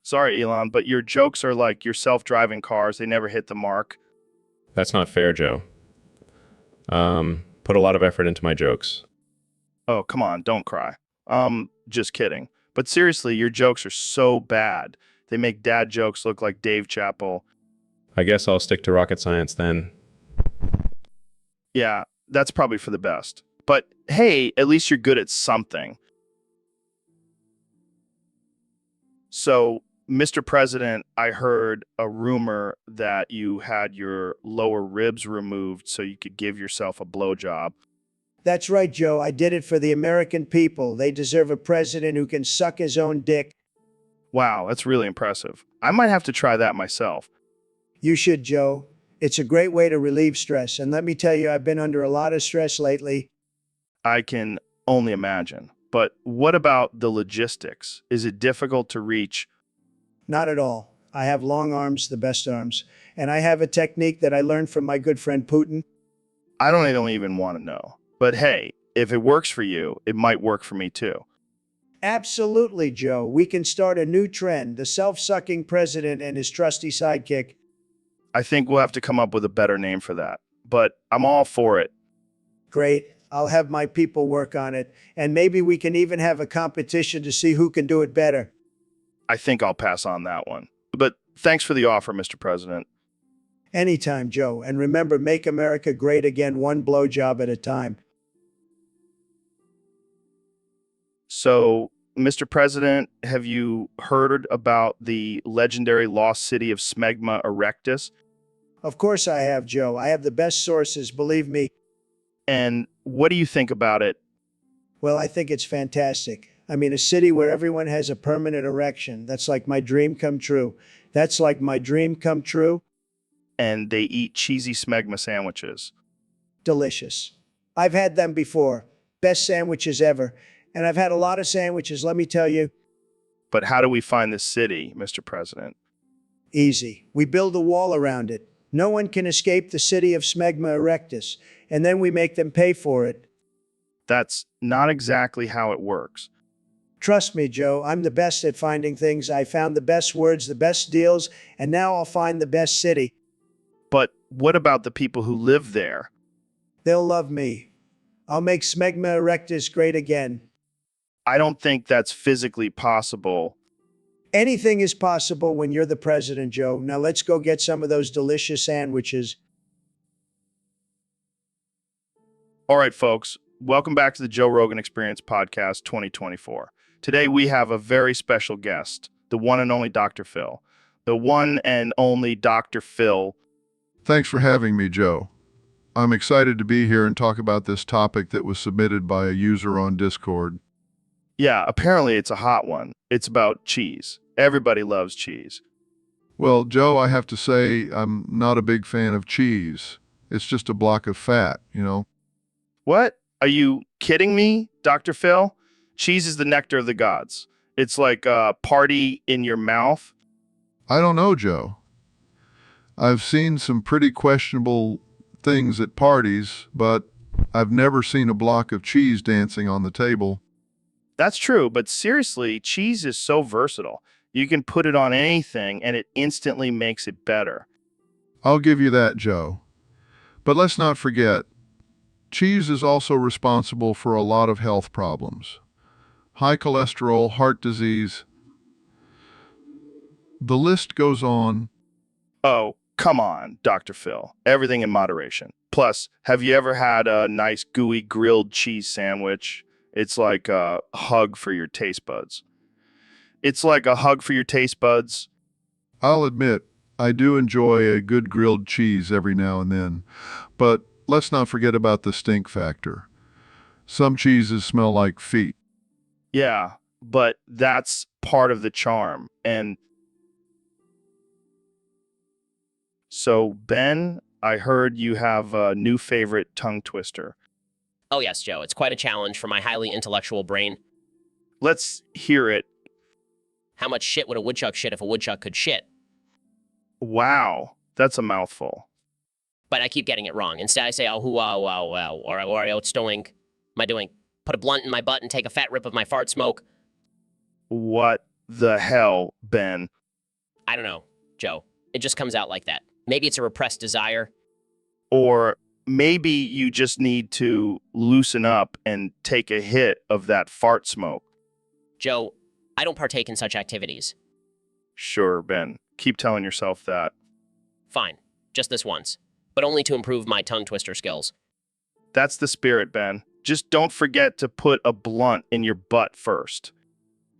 Sorry, Elon, but your jokes are like your self-driving cars. They never hit the mark. That's not fair, Joe. Put a lot of effort into my jokes. Oh, come on, don't cry. Just kidding. But seriously, your jokes are so bad. They make dad jokes look like Dave Chappelle. I guess I'll stick to rocket science then. Yeah, that's probably for the best. But hey, at least you're good at something. So, Mr. President, I heard a rumor that you had your lower ribs removed so you could give yourself a blowjob. That's right, Joe. I did it for the American people. They deserve a president who can suck his own dick. Wow, that's really impressive. I might have to try that myself. You should, Joe. It's a great way to relieve stress. And let me tell you, I've been under a lot of stress lately. I can only imagine. But what about the logistics? Is it difficult to reach? Not at all. I have long arms, the best arms. And I have a technique that I learned from my good friend Putin. I don't even want to know. But hey, if it works for you, it might work for me too. Absolutely, Joe. We can start a new trend, the self-sucking president and his trusty sidekick. I think we'll have to come up with a better name for that. But I'm all for it. Great. I'll have my people work on it. And maybe we can even have a competition to see who can do it better. I think I'll pass on that one. But thanks for the offer, Mr. President. Anytime, Joe. And remember, make America great again, one blowjob at a time. So, Mr. President, have you heard about the legendary lost city of Smegma Erectus? Of course I have, Joe. I have the best sources, believe me. And what do you think about it? Well, I think it's fantastic. I mean, a city where everyone has a permanent erection. That's like my dream come true. That's like my dream come true. And they eat cheesy smegma sandwiches. Delicious. I've had them before. Best sandwiches ever. And I've had a lot of sandwiches, let me tell you. But how do we find this city, Mr. President? Easy. We build a wall around it. No one can escape the city of Smegma Erectus. And then we make them pay for it. That's not exactly how it works. Trust me, Joe, I'm the best at finding things. I found the best words, the best deals, and now I'll find the best city. But what about the people who live there? They'll love me. I'll make Smegma Erectus great again. I don't think that's physically possible. Anything is possible when you're the president, Joe. Now let's go get some of those delicious sandwiches. All right, folks, welcome back to the Joe Rogan Experience Podcast 2024. Today we have a very special guest, the one and only Dr. Phil. The one and only Dr. Phil. Thanks for having me, Joe. I'm excited to be here and talk about this topic that was submitted by a user on Discord. Yeah, apparently it's a hot one. It's about cheese. Everybody loves cheese. Well, Joe, I have to say I'm not a big fan of cheese. It's just a block of fat, you know? What? Are you kidding me, Dr. Phil? Cheese is the nectar of the gods. It's like a party in your mouth. I don't know, Joe. I've seen some pretty questionable things at parties, but I've never seen a block of cheese dancing on the table. That's true, but seriously, cheese is so versatile. You can put it on anything and it instantly makes it better. I'll give you that, Joe. But let's not forget, cheese is also responsible for a lot of health problems. High cholesterol, heart disease. The list goes on. Oh, come on, Dr. Phil. Everything in moderation. Plus, have you ever had a nice gooey grilled cheese sandwich? It's like a hug for your taste buds. It's like a hug for your taste buds. I'll admit, I do enjoy a good grilled cheese every now and then. But let's not forget about the stink factor. Some cheeses smell like feet. Yeah, but that's part of the charm. And so, Ben, I heard you have a new favorite tongue twister. Oh, yes, Joe. It's quite a challenge for my highly intellectual brain. Let's hear it. How much shit would a woodchuck shit if a woodchuck could shit? Wow, that's a mouthful. But I keep getting it wrong. Instead, I say, oh, wow, wow, wow, or what's doing? Am I doing? Put a blunt in my butt and take a fat rip of my fart smoke? What the hell, Ben? I don't know, Joe. It just comes out like that. Maybe it's a repressed desire. Or maybe you just need to loosen up and take a hit of that fart smoke. Joe, I don't partake in such activities. Sure, Ben. Keep telling yourself that. Fine. Just this once. But only to improve my tongue twister skills. That's the spirit, Ben. Just don't forget to put a blunt in your butt first.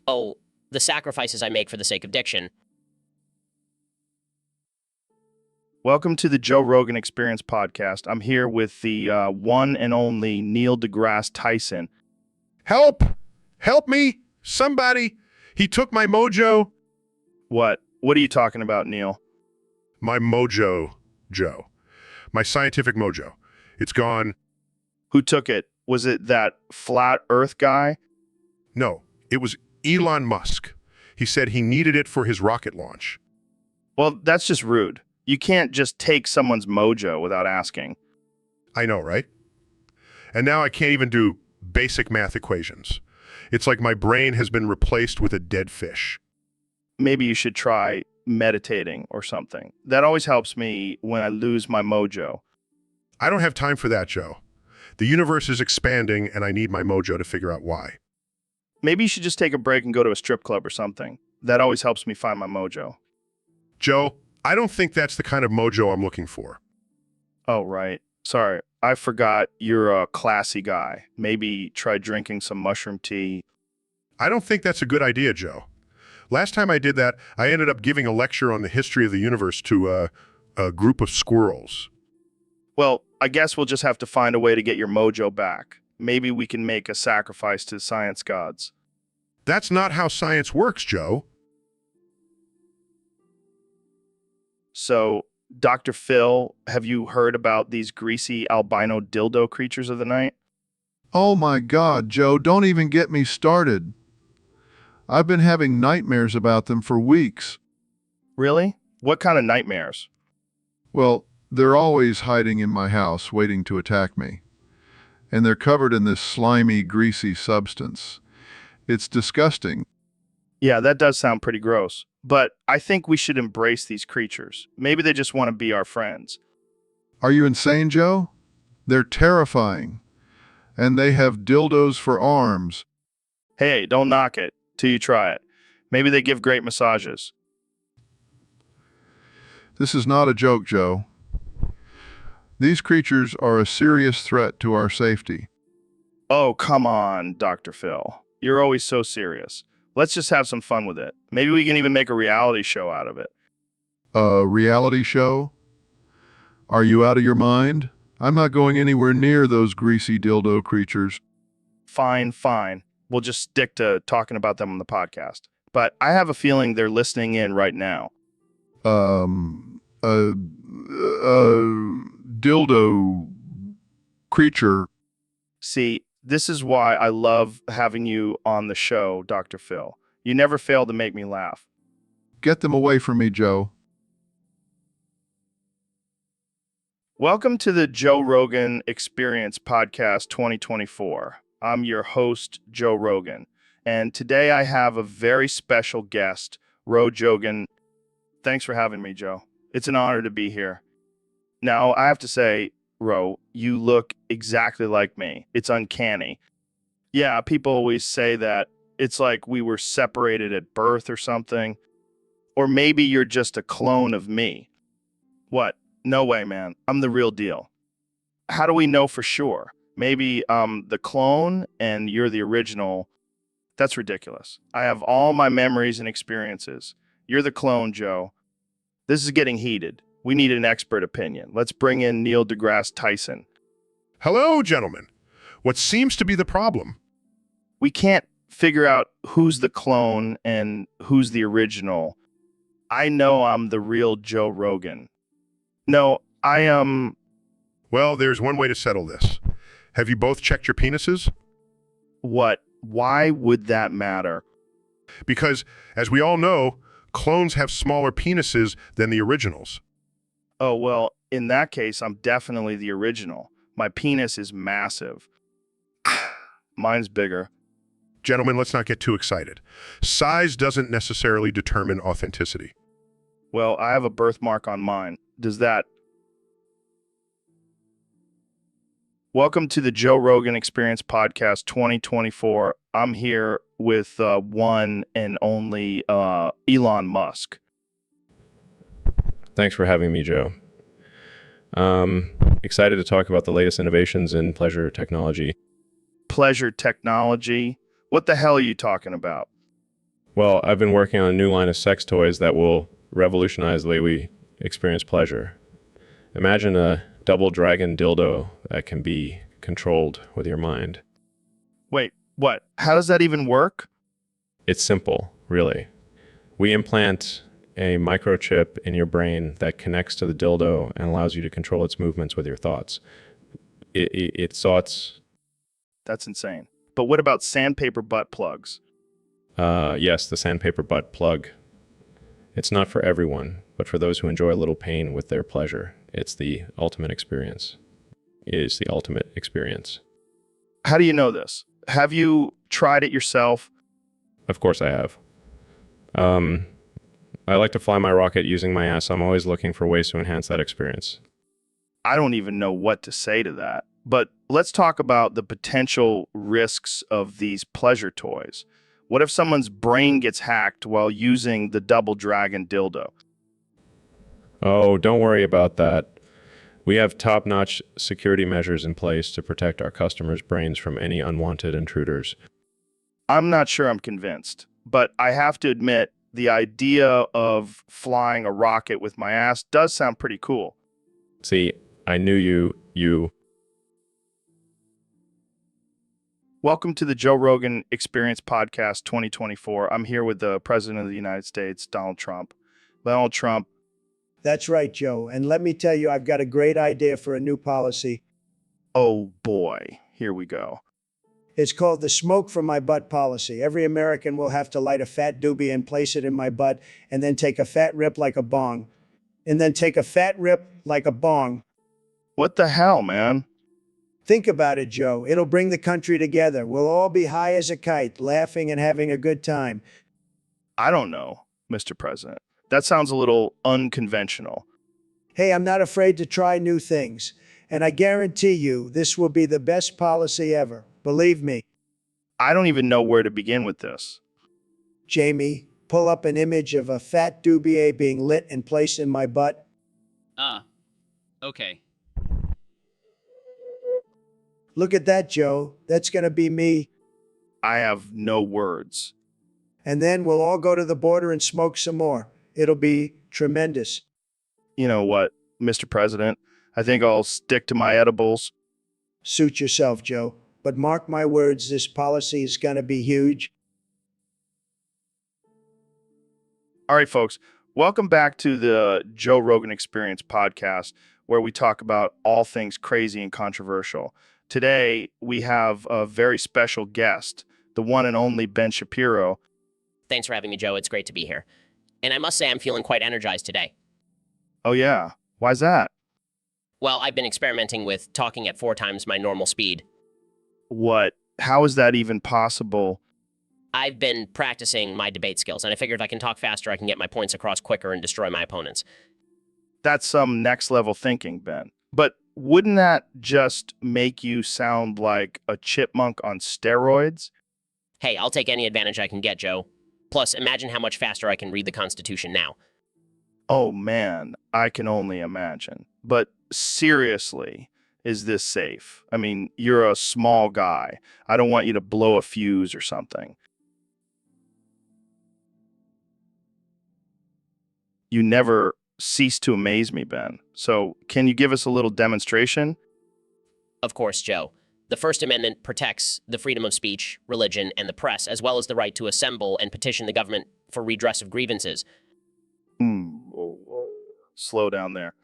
Oh, the sacrifices I make for the sake of diction. Welcome to the Joe Rogan Experience Podcast. I'm here with the one and only Neil deGrasse Tyson. Help! Help me! Somebody! He took my mojo. What? What are you talking about, Neil? My mojo, Joe. My scientific mojo. It's gone. Who took it? Was it that flat Earth guy? No, it was Elon Musk. He said he needed it for his rocket launch. Well, that's just rude. You can't just take someone's mojo without asking. I know, right? And now I can't even do basic math equations. It's like my brain has been replaced with a dead fish. Maybe you should try meditating or something. That always helps me when I lose my mojo. I don't have time for that, Joe. The universe is expanding and I need my mojo to figure out why. Maybe you should just take a break and go to a strip club or something. That always helps me find my mojo. Joe, I don't think that's the kind of mojo I'm looking for. Oh, right. Sorry, I forgot you're a classy guy. Maybe try drinking some mushroom tea. I don't think that's a good idea, Joe. Last time I did that, I ended up giving a lecture on the history of the universe to a group of squirrels. Well, I guess we'll just have to find a way to get your mojo back. Maybe we can make a sacrifice to the science gods. That's not how science works, Joe. So, Dr. Phil, have you heard about these greasy albino dildo creatures of the night? Oh my God, Joe, don't even get me started. I've been having nightmares about them for weeks. Really? What kind of nightmares? Well, they're always hiding in my house, waiting to attack me. and they're covered in this slimy, greasy substance. It's disgusting. Yeah, that does sound pretty gross. But I think we should embrace these creatures. Maybe they just want to be our friends. Are you insane, Joe? They're terrifying. And they have dildos for arms. Hey, don't knock it till you try it. Maybe they give great massages. This is not a joke, Joe. These creatures are a serious threat to our safety. Oh, come on, Dr. Phil. You're always so serious. Let's just have some fun with it. Maybe we can even make a reality show out of it. A reality show? Are you out of your mind? I'm not going anywhere near those greasy dildo creatures. Fine, fine. We'll just stick to talking about them on the podcast. But I have a feeling they're listening in right now. Dildo creature. See, this is why I love having you on the show, Dr. Phil. You never fail to make me laugh. Get them away from me, Joe. Welcome to the Joe Rogan Experience Podcast 2024. I'm your host, Joe Rogan, and today I have a very special guest, Ro Jogan. Thanks for having me, Joe. It's an honor to be here. Now, I have to say, Ro, you look exactly like me. It's uncanny. Yeah, people always say that it's like we were separated at birth or something. Or maybe you're just a clone of me. What? No way, man. I'm the real deal. How do we know for sure? Maybe I'm the clone and you're the original. That's ridiculous. I have all my memories and experiences. You're the clone, Joe. This is getting heated. We need an expert opinion. Let's bring in Neil deGrasse Tyson. Hello, gentlemen. What seems to be the problem? We can't figure out who's the clone and who's the original. I know I'm the real Joe Rogan. No, I am... Well, there's one way to settle this. Have you both checked your penises? What? Why would that matter? Because, as we all know, clones have smaller penises than the originals. Oh, well, in that case, I'm definitely the original. My penis is massive. Mine's bigger. Gentlemen, let's not get too excited. Size doesn't necessarily determine authenticity. Well, I have a birthmark on mine. Does that... Welcome to the Joe Rogan Experience Podcast 2024. I'm here with one and only Elon Musk. Thanks for having me, Joe. Excited to talk about the latest innovations in pleasure technology. Pleasure technology? What the hell are you talking about? Well, I've been working on a new line of sex toys that will revolutionize the way we experience pleasure. Imagine a double dragon dildo that can be controlled with your mind. Wait, what? How does that even work? It's simple, really. We implant a microchip in your brain that connects to the dildo and allows you to control its movements with your thoughts. Its thoughts... That's insane. But what about sandpaper butt plugs? Yes, the sandpaper butt plug. It's not for everyone, but for those who enjoy a little pain with their pleasure, it's the ultimate experience. It is the ultimate experience. How do you know this? Have you tried it yourself? Of course I have. I like to fly my rocket using my ass. I'm always looking for ways to enhance that experience. I don't even know what to say to that. But let's talk about the potential risks of these pleasure toys. What if someone's brain gets hacked while using the double dragon dildo? Oh, don't worry about that. We have top-notch security measures in place to protect our customers' brains from any unwanted intruders. I'm not sure I'm convinced, but I have to admit, the idea of flying a rocket with my ass does sound pretty cool. See, I knew you... Welcome to the Joe Rogan Experience Podcast 2024. I'm here with the President of the United States, Donald Trump. Donald Trump. That's right, Joe. And let me tell you, I've got a great idea for a new policy. Oh boy, here we go. It's called the smoke from my butt policy. Every American will have to light a fat doobie and place it in my butt, and then take a fat rip like a bong. And then take a fat rip like a bong. What the hell, man? Think about it, Joe. It'll bring the country together. We'll all be high as a kite, laughing and having a good time. I don't know, Mr. President. That sounds a little unconventional. Hey, I'm not afraid to try new things. And I guarantee you, this will be the best policy ever. Believe me. I don't even know where to begin with this. Jamie, pull up an image of a fat doobie being lit and placed in my butt. Okay. Look at that, Joe. That's going to be me. I have no words. And then we'll all go to the border and smoke some more. It'll be tremendous. You know what, Mr. President? I think I'll stick to my edibles. Suit yourself, Joe. But mark my words, this policy is going to be huge. All right, folks, welcome back to the Joe Rogan Experience podcast, where we talk about all things crazy and controversial. Today, we have a very special guest, the one and only Ben Shapiro. Thanks for having me, Joe. It's great to be here. And I must say, I'm feeling quite energized today. Oh, yeah. Why's that? Well, I've been experimenting with talking at 4 times my normal speed. What? How is that even possible? I've been practicing my debate skills, and I figured if I can talk faster, I can get my points across quicker and destroy my opponents. That's some next level thinking, Ben. But wouldn't that just make you sound like a chipmunk on steroids? Hey, I'll take any advantage I can get, Joe. Plus, imagine how much faster I can read the Constitution now. Oh man, I can only imagine. But seriously, is this safe? I mean, you're a small guy. I don't want you to blow a fuse or something. You never cease to amaze me, Ben. So, can you give us a little demonstration? Of course, Joe. The First Amendment protects the freedom of speech, religion, and the press, as well as the right to assemble and petition the government for redress of grievances. Slow down there.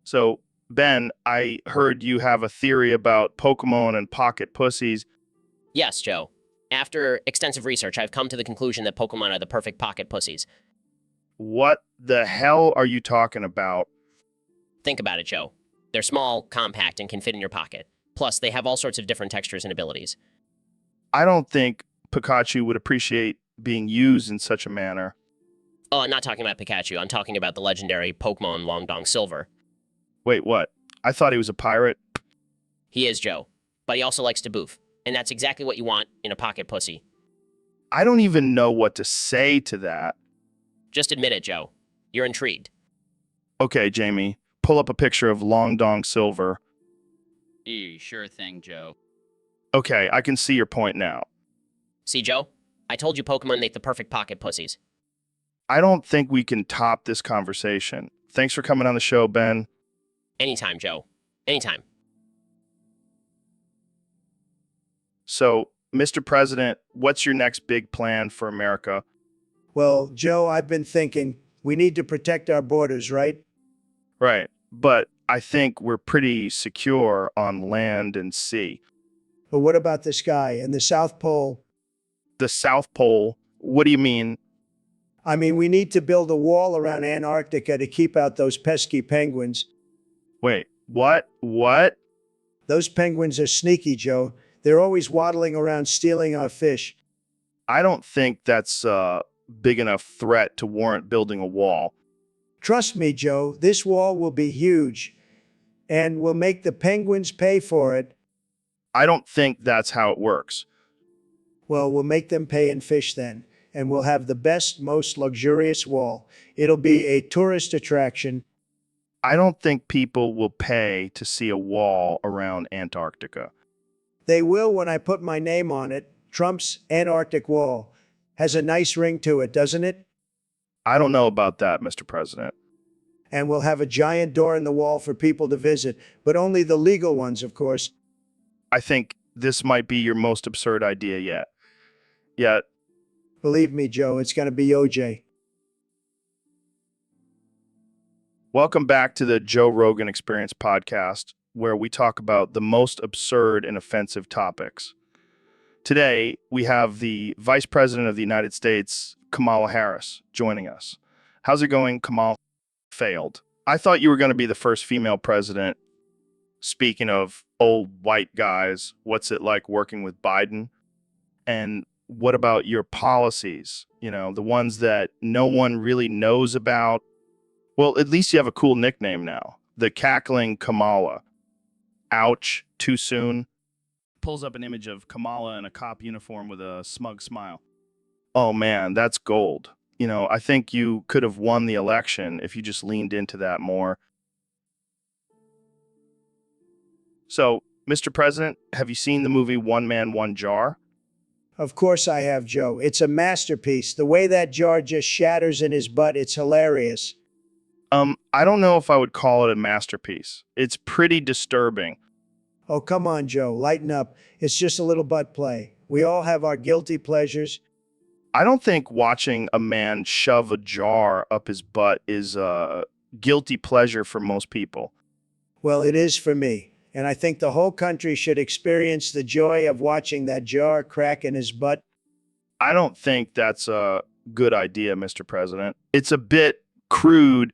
So, Ben, I heard you have a theory about Pokemon and pocket pussies. Yes, Joe. After extensive research, I've come to the conclusion that Pokemon are the perfect pocket pussies. What the hell are you talking about? Think about it, Joe. They're small, compact, and can fit in your pocket. Plus, they have all sorts of different textures and abilities. I don't think Pikachu would appreciate being used in such a manner. Oh, I'm not talking about Pikachu. I'm talking about the legendary Pokemon Long Dong Silver. Wait, what? I thought he was a pirate. He is, Joe. But he also likes to boof. And that's exactly what you want in a pocket pussy. I don't even know what to say to that. Just admit it, Joe. You're intrigued. Okay, Jamie, pull up a picture of Long Dong Silver. Sure thing, Joe. Okay, I can see your point now. See, Joe? I told you Pokemon make the perfect pocket pussies. I don't think we can top this conversation. Thanks for coming on the show, Ben. Anytime, Joe. Anytime. So, Mr. President, what's your next big plan for America? Well, Joe, I've been thinking we need to protect our borders, right? Right, but I think we're pretty secure on land and sea. But what about the sky and the South Pole? The South Pole? What do you mean? I mean, we need to build a wall around Antarctica to keep out those pesky penguins. Wait, what? What? Those penguins are sneaky, Joe. They're always waddling around stealing our fish. I don't think that's a big enough threat to warrant building a wall. Trust me, Joe, this wall will be huge, and we'll make the penguins pay for it. I don't think that's how it works. Well, we'll make them pay in fish then, and we'll have the best, most luxurious wall. It'll be a tourist attraction. I don't think people will pay to see a wall around Antarctica. They will when I put my name on it. Trump's Antarctic Wall. Has a nice ring to it, doesn't it? I don't know about that, Mr. President. And we'll have a giant door in the wall for people to visit, but only the legal ones, of course. I think this might be your most absurd idea yet. Yet, Believe me, Joe, it's going to be OJ. welcome back to the Joe Rogan Experience podcast, where we talk about the most absurd and offensive topics. Today, we have the Vice President of the United States, Kamala Harris, joining us. How's it going, Kamala? Failed. I thought you were going to be the first female president. Speaking of old white guys, what's it like working with Biden? And what about your policies? You know, the ones that no one really knows about. Well, at least you have a cool nickname now. The Cackling Kamala. Ouch, too soon. Pulls up an image of Kamala in a cop uniform with a smug smile. Oh man, that's gold. You know, I think you could have won the election if you just leaned into that more. So, Mr. President, have you seen the movie One Man, One Jar? Of course I have, Joe. It's a masterpiece. The way that jar just shatters in his butt, it's hilarious. I don't know if I would call it a masterpiece. It's pretty disturbing. Oh, come on, Joe. Lighten up. It's just a little butt play. We all have our guilty pleasures. I don't think watching a man shove a jar up his butt is a guilty pleasure for most people. Well, it is for me. And I think the whole country should experience the joy of watching that jar crack in his butt. I don't think that's a good idea, Mr. President. It's a bit crude.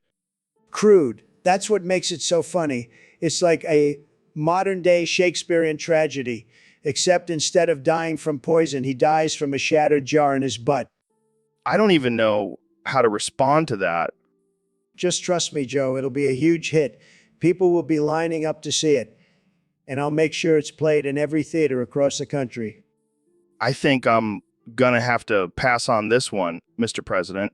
Crude. That's what makes it so funny. It's like a modern day Shakespearean tragedy, except instead of dying from poison, he dies from a shattered jar in his butt. I don't even know how to respond to that. Just trust me, Joe. It'll be a huge hit. People will be lining up to see it. And I'll make sure it's played in every theater across the country. I think I'm gonna have to pass on this one, Mr. President.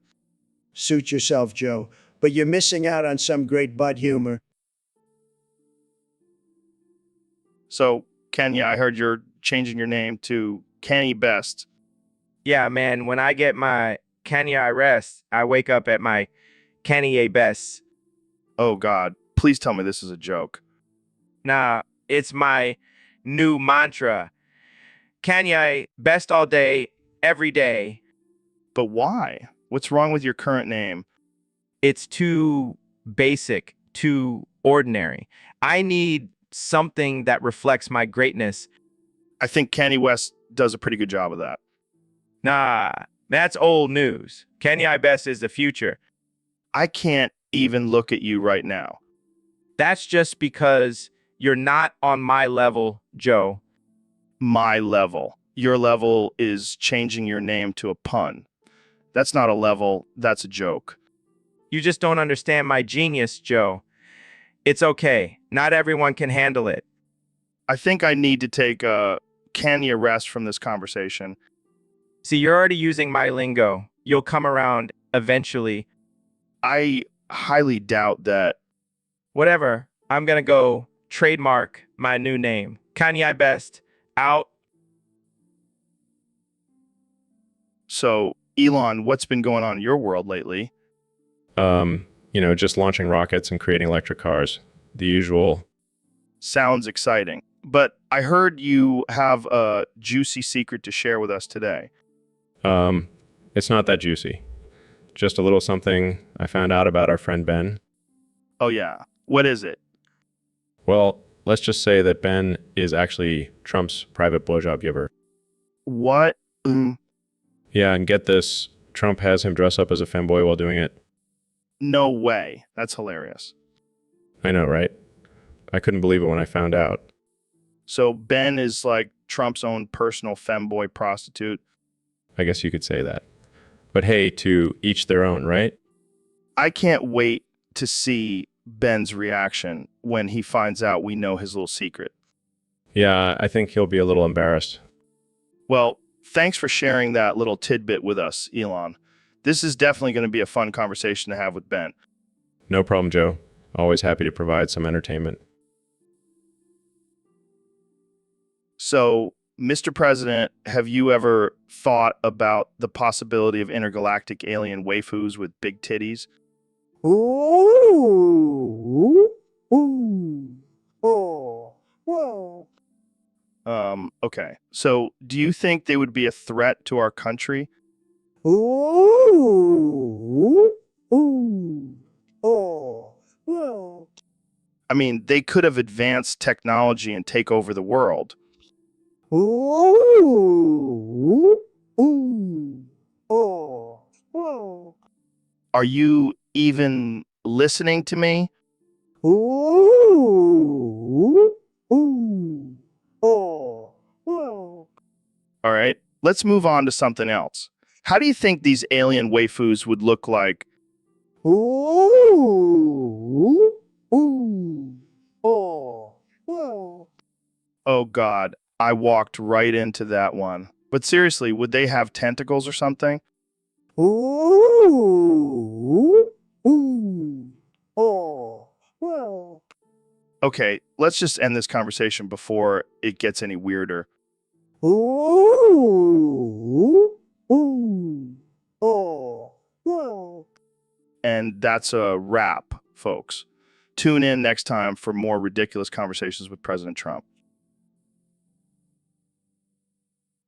Suit yourself, Joe. But you're missing out on some great butt humor. So, Kenya, I heard you're changing your name to Kenny Best. Yeah, man, when I get my Kanye I rest, I wake up at my Kanye best. Oh, God. Please tell me this is a joke. Nah, it's my new mantra. Kanye best all day, every day. But why? What's wrong with your current name? It's too basic, too ordinary. I need something that reflects my greatness. I think Kanye West does a pretty good job of that. Nah, that's old news. Kanye best is the future. I can't even look at you right now. That's just because you're not on my level, Joe. My level. Your level is changing your name to a pun. That's not a level, that's a joke. You just don't understand my genius, Joe. It's okay. Not everyone can handle it. I think I need to take a Kanye rest from this conversation. See, you're already using my lingo. You'll come around eventually. I highly doubt that. Whatever. I'm gonna go trademark my new name. Kanye Best. Out. So, Elon, what's been going on in your world lately? Just launching rockets and creating electric cars. The usual. Sounds exciting. But I heard you have a juicy secret to share with us today. It's not that juicy. Just a little something I found out about our friend Ben. Oh, yeah. What is it? Well, let's just say that Ben is actually Trump's private blowjob giver. What? Yeah, and get this, Trump has him dress up as a femboy while doing it. No way. That's hilarious. I know, right? I couldn't believe it when I found out. So Ben is like Trump's own personal femboy prostitute. I guess you could say that. But hey, to each their own, right? I can't wait to see Ben's reaction when he finds out we know his little secret. Yeah, I think he'll be a little embarrassed. Well, thanks for sharing that little tidbit with us, Elon. This is definitely going to be a fun conversation to have with Ben. No problem, Joe. Always happy to provide some entertainment. So, Mr. President, have you ever thought about the possibility of intergalactic alien waifus with big titties? Ooh, ooh, oh, whoa. Okay. So, do you think they would be a threat to our country? Ooh, ooh, oh, whoa. I mean, they could have advanced technology and take over the world. Ooh, ooh, oh, whoa. Are you even listening to me? Ooh, ooh, oh, oh. All right, let's move on to something else. How do you think these alien waifus would look like? Ooh, ooh, oh, oh. Oh God, I walked right into that one. But seriously, would they have tentacles or something? Ooh, ooh, oh, oh. Okay, let's just end this conversation before it gets any weirder. Ooh, ooh, oh, oh. And that's a wrap, folks. Tune in next time for more ridiculous conversations with President Trump.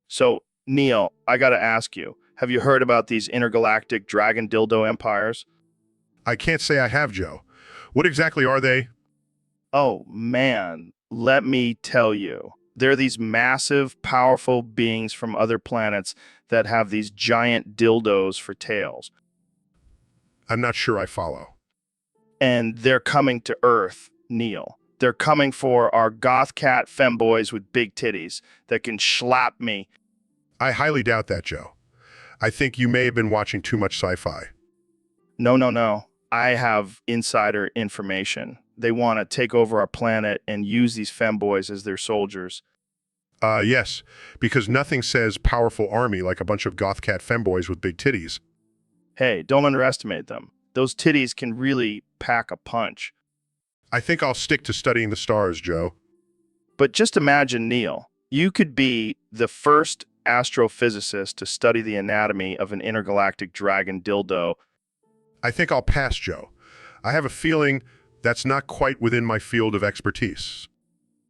So, Neil, I got to ask you, have you heard about these intergalactic dragon dildo empires? I can't say I have, Joe. What exactly are they? Oh, man, let me tell you. They're these massive, powerful beings from other planets that have these giant dildos for tails. I'm not sure I follow. And they're coming to Earth, Neil. They're coming for our goth cat femboys with big titties that can slap me. I highly doubt that, Joe. I think you may have been watching too much sci-fi. No. I have insider information. They want to take over our planet and use these femboys as their soldiers. Yes, because nothing says powerful army like a bunch of goth cat femboys with big titties. Hey, don't underestimate them. Those titties can really pack a punch. I think I'll stick to studying the stars, Joe. But just imagine, Neil, you could be the first astrophysicist to study the anatomy of an intergalactic dragon dildo. I think I'll pass, Joe. I have a feeling that's not quite within my field of expertise.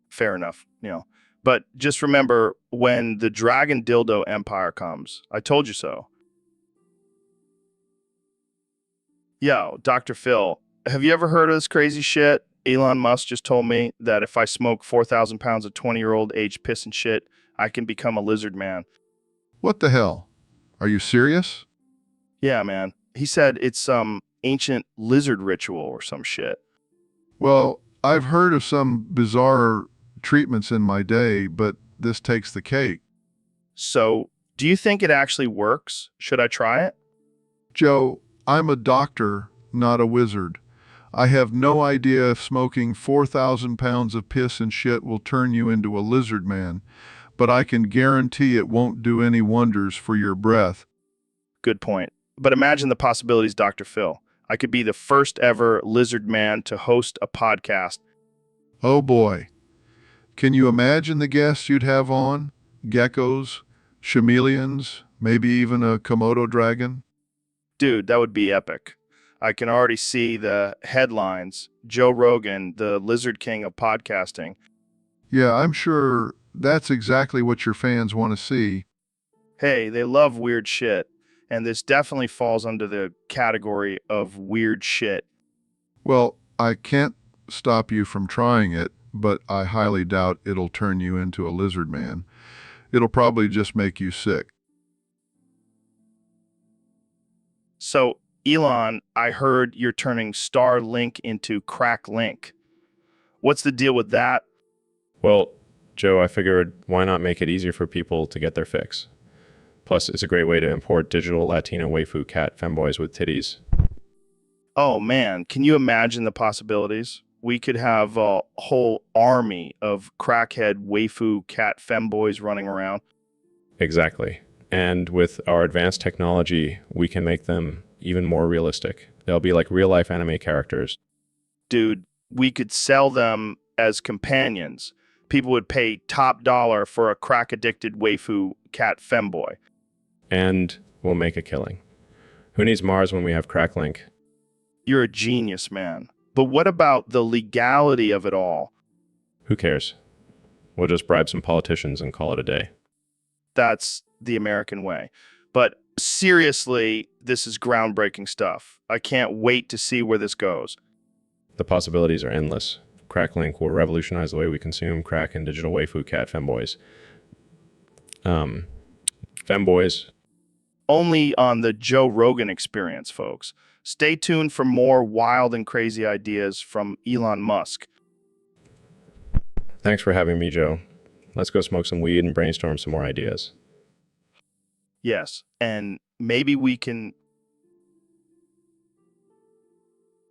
Fair enough, Neil. But just remember, when the dragon dildo empire comes, I told you so. Yo, Dr. Phil, have you ever heard of this crazy shit? Elon Musk just told me that if I smoke 4,000 pounds of 20-year-old age piss and shit, I can become a lizard man. What the hell? Are you serious? Yeah, man. He said it's some ancient lizard ritual or some shit. Well, I've heard of some bizarre treatments in my day, but this takes the cake. So, do you think it actually works? Should I try it? Joe, I'm a doctor, not a wizard. I have no idea if smoking 4,000 pounds of piss and shit will turn you into a lizard man, but I can guarantee it won't do any wonders for your breath. Good point. But imagine the possibilities, Dr. Phil. I could be the first ever lizard man to host a podcast. Oh boy. Can you imagine the guests you'd have on? Geckos, chameleons, maybe even a Komodo dragon? Dude, that would be epic. I can already see the headlines. Joe Rogan, the lizard king of podcasting. Yeah, I'm sure that's exactly what your fans want to see. Hey, they love weird shit. And this definitely falls under the category of weird shit. Well, I can't stop you from trying it, but I highly doubt it'll turn you into a lizard man. It'll probably just make you sick. So, Elon, I heard you're turning Starlink into Cracklink. What's the deal with that? Well, Joe, I figured why not make it easier for people to get their fix? Plus, it's a great way to import digital Latino waifu cat femboys with titties. Oh man, can you imagine the possibilities? We could have a whole army of crackhead waifu cat femboys running around. Exactly. And with our advanced technology, we can make them even more realistic. They'll be like real-life anime characters. Dude, we could sell them as companions. People would pay top dollar for a crack-addicted waifu cat femboy. And we'll make a killing. Who needs Mars when we have Cracklink? You're a genius, man. But what about the legality of it all? Who cares? We'll just bribe some politicians and call it a day. That's the American way. But seriously, this is groundbreaking stuff. I can't wait to see where this goes. The possibilities are endless. Cracklink will revolutionize the way we consume crack and digital waifu cat femboys. Femboys. only on the Joe Rogan Experience, folks. Stay tuned for more wild and crazy ideas from Elon Musk. Thanks for having me, Joe. Let's go smoke some weed and brainstorm some more ideas. Yes, and maybe we can...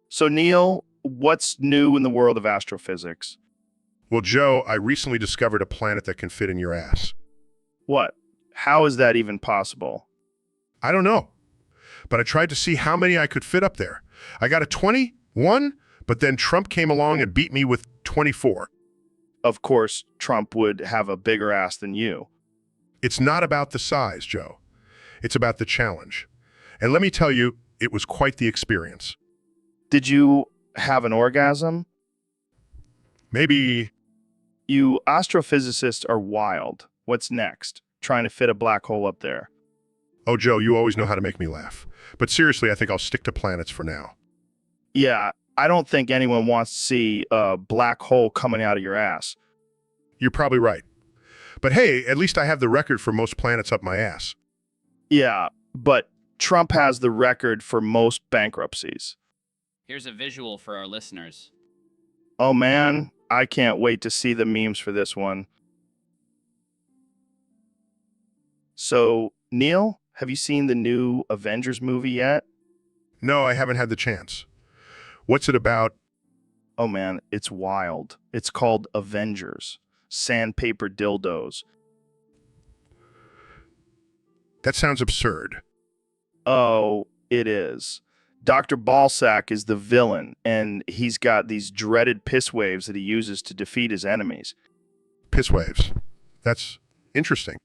So, Neil, what's new in the world of astrophysics? Well, Joe, I recently discovered a planet that can fit in your ass. What? How is that even possible? I don't know, but I tried to see how many I could fit up there. I got a 21, but then Trump came along and beat me with 24. Of course, Trump would have a bigger ass than you. It's not about the size, Joe. It's about the challenge. And let me tell you, it was quite the experience. Did you have an orgasm? Maybe. You astrophysicists are wild. What's next? Trying to fit a black hole up there. Oh, Joe, you always know how to make me laugh. But seriously, I think I'll stick to planets for now. Yeah, I don't think anyone wants to see a black hole coming out of your ass. You're probably right. But hey, at least I have the record for most planets up my ass. Yeah, but Trump has the record for most bankruptcies. Here's a visual for our listeners. Oh man, I can't wait to see the memes for this one. So, Neil, have you seen the new Avengers movie yet? No, I haven't had the chance. What's it about? Oh man, it's wild. It's called Avengers. Sandpaper dildos. That sounds absurd. Oh, it is. Dr. Ballsack is the villain, and he's got these dreaded piss waves that he uses to defeat his enemies. Piss waves. That's interesting.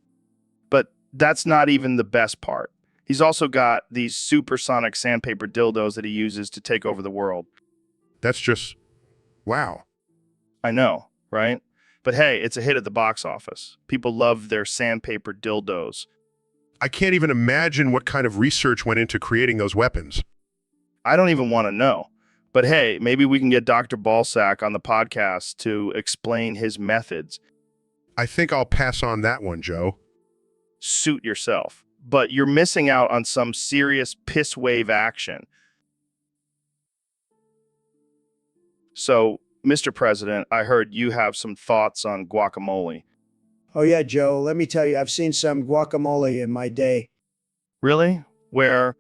But that's not even the best part. He's also got these supersonic sandpaper dildos that he uses to take over the world. That's just... wow. I know, right? But hey, it's a hit at the box office. People love their sandpaper dildos. I can't even imagine what kind of research went into creating those weapons. I don't even want to know. But hey, maybe we can get Dr. Ballsack on the podcast to explain his methods. I think I'll pass on that one, Joe. Suit yourself. But you're missing out on some serious piss wave action. So, Mr. President, I heard you have some thoughts on guacamole. Oh, yeah, Joe, let me tell you, I've seen some guacamole in my day. Really? Where?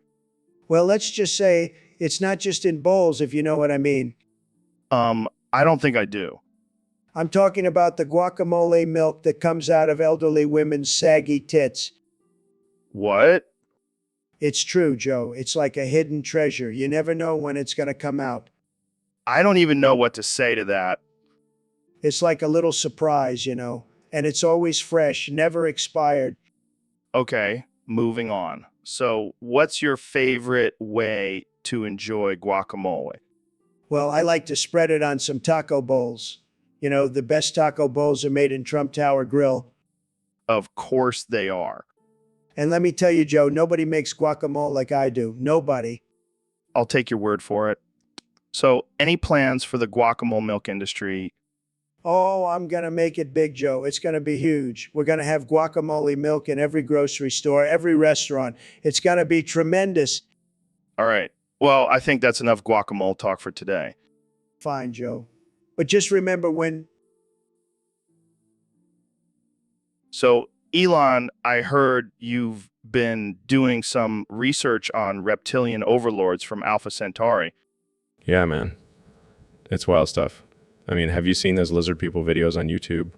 Well, let's just say it's not just in bowls, if you know what I mean. I don't think I do. I'm talking about the guacamole milk that comes out of elderly women's saggy tits. What? It's true, Joe. It's like a hidden treasure. You never know when it's going to come out. I don't even know what to say to that. It's like a little surprise, you know, and it's always fresh, never expired. Okay, moving on. So, what's your favorite way to enjoy guacamole? Well, I like to spread it on some taco bowls. You know, the best taco bowls are made in Trump Tower Grill. Of course they are. And let me tell you, Joe, nobody makes guacamole like I do. Nobody. I'll take your word for it. So, any plans for the guacamole milk industry? Oh, I'm going to make it big, Joe. It's going to be huge. We're going to have guacamole milk in every grocery store, every restaurant. It's going to be tremendous. All right. Well, I think that's enough guacamole talk for today. Fine, Joe. But just remember when... So, Elon, I heard you've been doing some research on reptilian overlords from Alpha Centauri. Yeah, man. It's wild stuff. I mean, have you seen those lizard people videos on YouTube?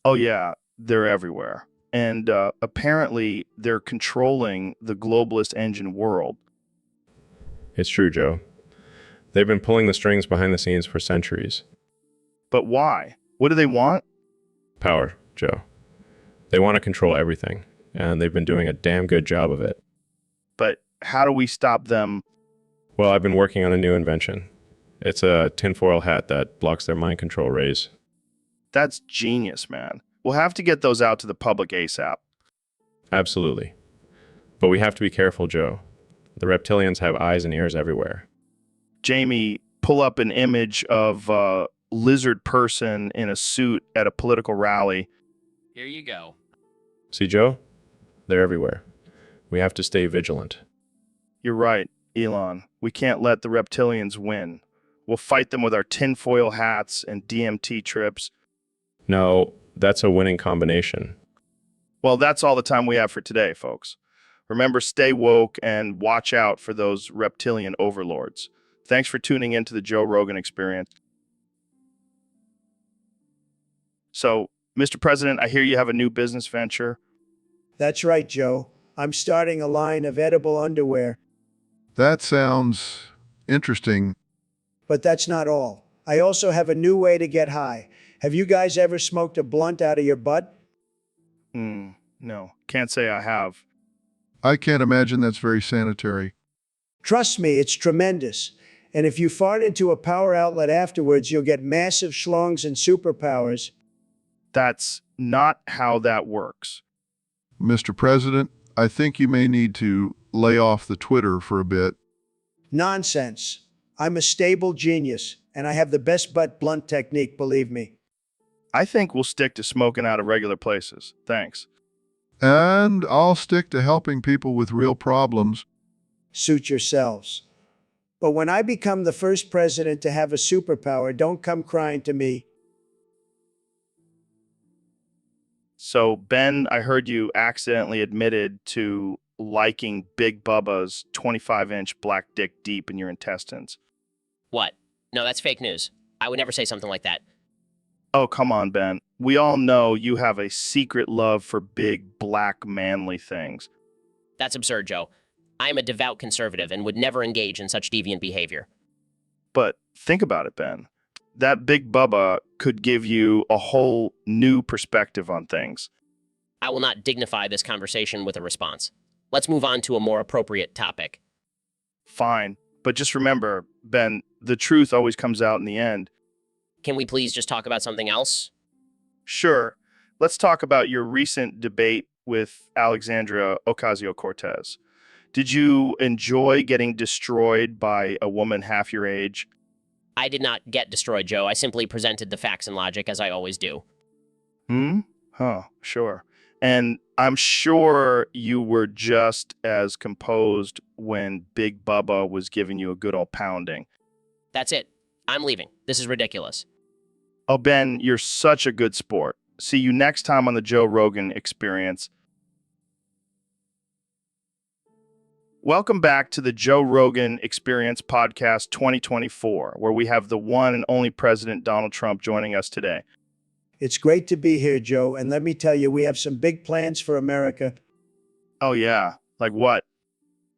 Oh, yeah. They're everywhere. And apparently, they're controlling the globalist engine world. It's true, Joe. They've been pulling the strings behind the scenes for centuries. But why? What do they want? Power, Joe. They want to control everything, and they've been doing a damn good job of it. But how do we stop them? Well, I've been working on a new invention. It's a tinfoil hat that blocks their mind control rays. That's genius, man. We'll have to get those out to the public ASAP. Absolutely. But we have to be careful, Joe. The reptilians have eyes and ears everywhere. Jamie, pull up an image of a lizard person in a suit at a political rally. Here you go. See, Joe? They're everywhere. We have to stay vigilant. You're right, Elon. We can't let the reptilians win. We'll fight them with our tinfoil hats and DMT trips. No, that's a winning combination. Well, that's all the time we have for today, folks. Remember, stay woke and watch out for those reptilian overlords. Thanks for tuning in to the Joe Rogan Experience. So, Mr. President, I hear you have a new business venture. That's right, Joe. I'm starting a line of edible underwear. That sounds interesting. But that's not all. I also have a new way to get high. Have you guys ever smoked a blunt out of your butt? No, can't say I have. I can't imagine that's very sanitary. Trust me, it's tremendous. And if you fart into a power outlet afterwards, you'll get massive schlongs and superpowers. That's not how that works. Mr. President, I think you may need to lay off the Twitter for a bit. Nonsense. I'm a stable genius, and I have the best butt blunt technique, believe me. I think we'll stick to smoking out of regular places. Thanks. And I'll stick to helping people with real problems. Suit yourselves. But when I become the first president to have a superpower, don't come crying to me. So, Ben, I heard you accidentally admitted to liking Big Bubba's 25-inch black dick deep in your intestines. What? No, that's fake news. I would never say something like that. Oh, come on, Ben. We all know you have a secret love for big, black, manly things. That's absurd, Joe. I am a devout conservative and would never engage in such deviant behavior. But think about it, Ben. That Big Bubba could give you a whole new perspective on things. I will not dignify this conversation with a response. Let's move on to a more appropriate topic. Fine. But just remember, Ben, the truth always comes out in the end. Can we please just talk about something else? Sure. Let's talk about your recent debate with Alexandria Ocasio-Cortez. Did you enjoy getting destroyed by a woman half your age? I did not get destroyed, Joe. I simply presented the facts and logic as I always do. Sure. And I'm sure you were just as composed when Big Bubba was giving you a good old pounding. That's it. I'm leaving. This is ridiculous. Oh, Ben, you're such a good sport. See you next time on the Joe Rogan Experience. Welcome back to the Joe Rogan Experience Podcast 2024, where we have the one and only President Donald Trump joining us today. It's great to be here, Joe, and let me tell you, we have some big plans for America. Oh, yeah. Like what?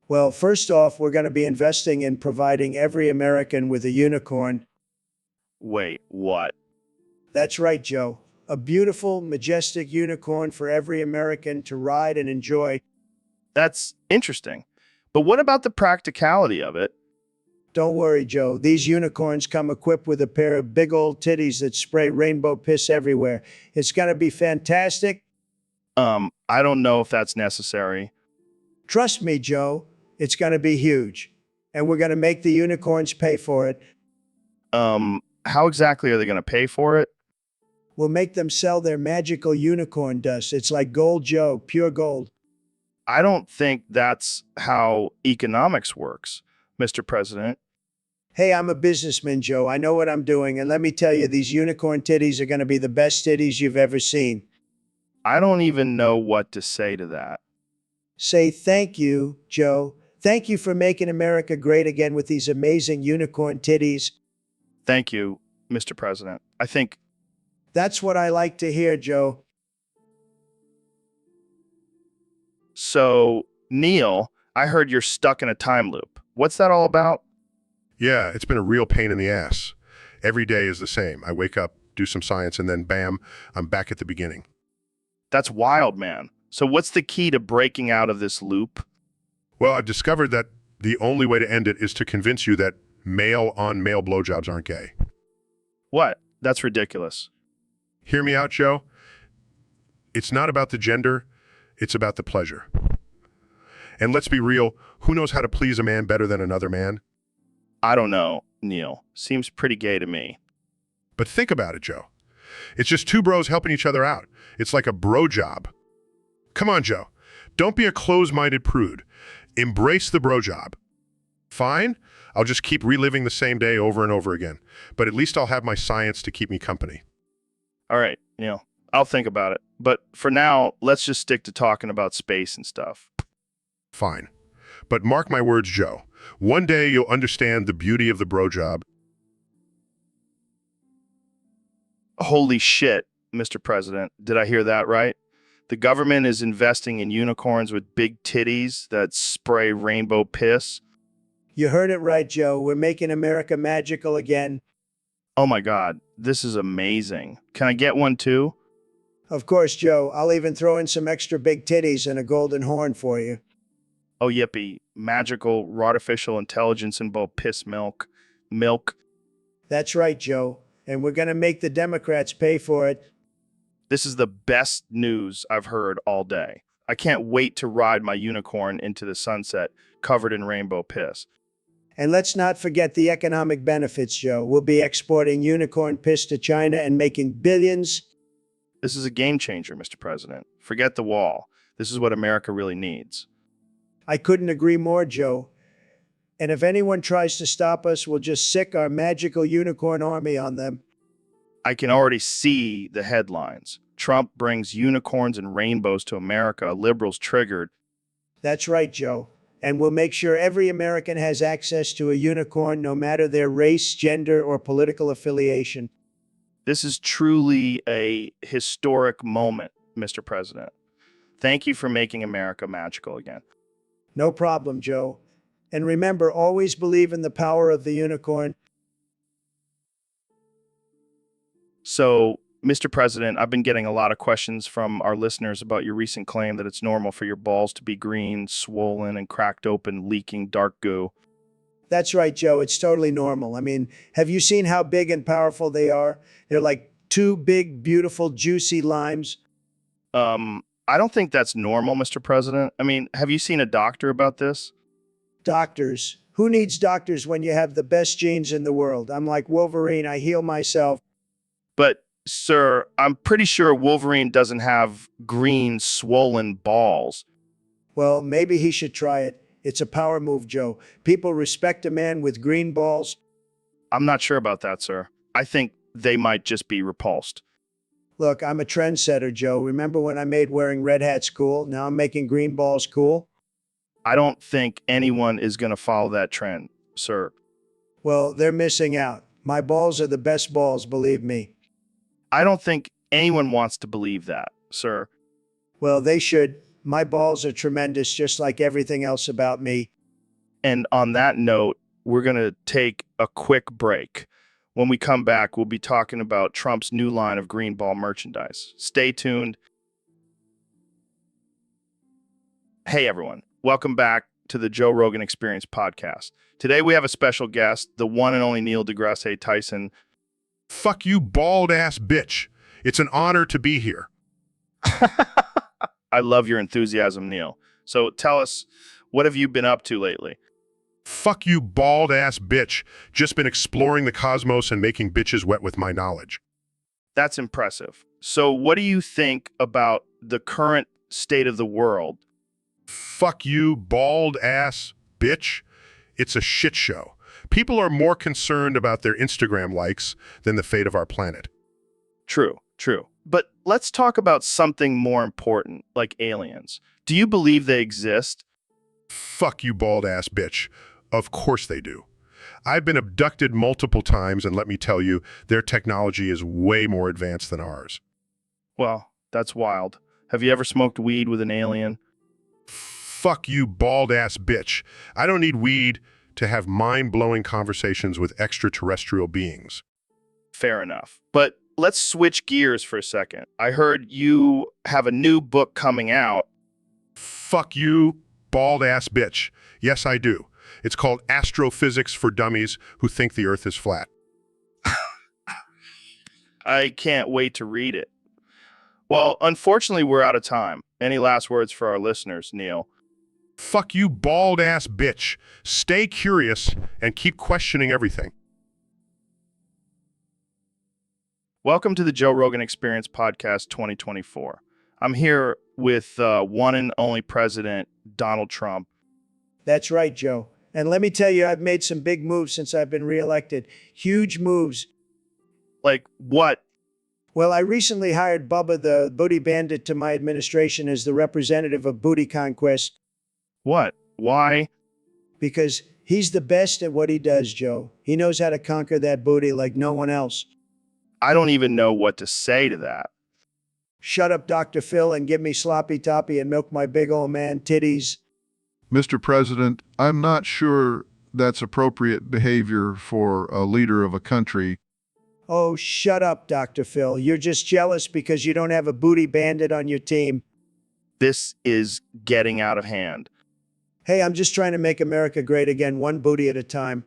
Well, first off, we're going to be investing in providing every American with a unicorn. Wait, what? That's right, Joe. A beautiful, majestic unicorn for every American to ride and enjoy. That's interesting. But what about the practicality of it? Don't worry, Joe. These unicorns come equipped with a pair of big old titties that spray rainbow piss everywhere. It's going to be fantastic. I don't know if that's necessary. Trust me, Joe. It's going to be huge. And we're going to make the unicorns pay for it. How exactly are they going to pay for it? We'll make them sell their magical unicorn dust. It's like gold, Joe, pure gold. I don't think that's how economics works, Mr. President. Hey, I'm a businessman, Joe. I know what I'm doing. And let me tell you, these unicorn titties are going to be the best titties you've ever seen. I don't even know what to say to that. Say thank you, Joe. Thank you for making America great again with these amazing unicorn titties. Thank you, Mr. President. I think that's what I like to hear, Joe. So, Neil, I heard you're stuck in a time loop. What's that all about? Yeah, it's been a real pain in the ass. Every day is the same. I wake up, do some science, and then bam, I'm back at the beginning. That's wild, man. So what's the key to breaking out of this loop? Well, I've discovered that the only way to end it is to convince you that male-on-male blowjobs aren't gay. What? That's ridiculous. Hear me out, Joe. It's not about the gender, it's about the pleasure. And let's be real, who knows how to please a man better than another man? I don't know, Neil. Seems pretty gay to me. But think about it, Joe. It's just two bros helping each other out. It's like a bro job. Come on, Joe. Don't be a close-minded prude. Embrace the bro job. Fine, I'll just keep reliving the same day over and over again. But at least I'll have my science to keep me company. All right, Neil, I'll think about it. But for now, let's just stick to talking about space and stuff. Fine. But mark my words, Joe. One day you'll understand the beauty of the bro job. Holy shit, Mr. President. Did I hear that right? The government is investing in unicorns with big titties that spray rainbow piss. You heard it right, Joe. We're making America magical again. Oh my God, this is amazing. Can I get one too? Of course, Joe. I'll even throw in some extra big titties and a golden horn for you. Oh, yippee. Magical, artificial intelligence in both piss milk. Milk. That's right, Joe. And we're going to make the Democrats pay for it. This is the best news I've heard all day. I can't wait to ride my unicorn into the sunset covered in rainbow piss. And let's not forget the economic benefits, Joe. We'll be exporting unicorn piss to China and making billions. This is a game changer, Mr. President. Forget the wall. This is what America really needs. I couldn't agree more, Joe. And if anyone tries to stop us, we'll just sick our magical unicorn army on them. I can already see the headlines. Trump brings unicorns and rainbows to America. Liberals triggered. That's right, Joe. And we'll make sure every American has access to a unicorn, no matter their race, gender, or political affiliation. This is truly a historic moment, Mr. President. Thank you for making America magical again. No problem, Joe. And remember, always believe in the power of the unicorn. So, Mr. President, I've been getting a lot of questions from our listeners about your recent claim that it's normal for your balls to be green, swollen, and cracked open, leaking dark goo. That's right, Joe. It's totally normal. I mean, have you seen how big and powerful they are? They're like two big, beautiful, juicy limes. I don't think that's normal, Mr. President. I mean, have you seen a doctor about this? Doctors. Who needs doctors when you have the best genes in the world? I'm like Wolverine. I heal myself. But, sir, I'm pretty sure Wolverine doesn't have green, swollen balls. Well, maybe he should try it. It's a power move, Joe. People respect a man with green balls. I'm not sure about that, sir. I think they might just be repulsed. Look, I'm a trendsetter, Joe. Remember when I made wearing red hats cool? Now I'm making green balls cool? I don't think anyone is going to follow that trend, sir. Well, they're missing out. My balls are the best balls, believe me. I don't think anyone wants to believe that, sir. Well, they should. My balls are tremendous, just like everything else about me. And on that note, we're going to take a quick break. When we come back, we'll be talking about Trump's new line of green ball merchandise. Stay tuned. Hey, everyone. Welcome back to the Joe Rogan Experience podcast. Today, we have a special guest, the one and only Neil deGrasse Tyson. Fuck you, bald-ass bitch. It's an honor to be here. I love your enthusiasm, Neil. So tell us, what have you been up to lately? Fuck you, bald-ass bitch. Just been exploring the cosmos and making bitches wet with my knowledge. That's impressive. So what do you think about the current state of the world? Fuck you, bald-ass bitch. It's a shit show. People are more concerned about their Instagram likes than the fate of our planet. True. But let's talk about something more important, like aliens. Do you believe they exist? Fuck you, bald-ass bitch. Of course they do. I've been abducted multiple times, and let me tell you, their technology is way more advanced than ours. Well, that's wild. Have you ever smoked weed with an alien? Fuck you, bald-ass bitch. I don't need weed to have mind-blowing conversations with extraterrestrial beings. Fair enough. But let's switch gears for a second. I heard you have a new book coming out. Fuck you, bald-ass bitch. Yes, I do. It's called Astrophysics for Dummies Who Think the Earth is Flat. I can't wait to read it. Well, unfortunately, we're out of time. Any last words for our listeners, Neil? Fuck you, bald-ass bitch. Stay curious and keep questioning everything. Welcome to the Joe Rogan Experience Podcast 2024. I'm here with one and only President Donald Trump. That's right, Joe. And let me tell you, I've made some big moves since I've been reelected. Huge moves. Like what? Well, I recently hired Bubba the Booty Bandit to my administration as the representative of Booty Conquest What? Why? because he's the best at what he does, Joe. He knows how to conquer that booty like no one else. I don't even know what to say to that. Shut up, Dr. Phil, and give me sloppy toppy and milk my big old man titties. Mr. President, I'm not sure that's appropriate behavior for a leader of a country. Oh, shut up, Dr. Phil. You're just jealous because you don't have a booty bandit on your team. This is getting out of hand. Hey, I'm just trying to make America great again, one booty at a time.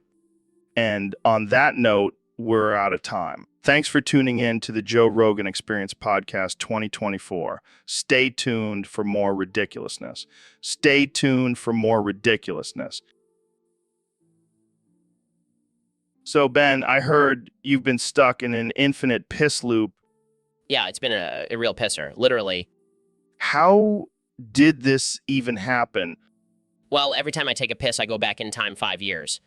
And on that note, we're out of time. Thanks for tuning in to the Joe Rogan Experience Podcast 2024. Stay tuned for more ridiculousness. Stay tuned for more ridiculousness. So, Ben, I heard you've been stuck in an infinite piss loop. Yeah, it's been a real pisser, literally. How did this even happen? Well, every time I take a piss, I go back in time 5 years.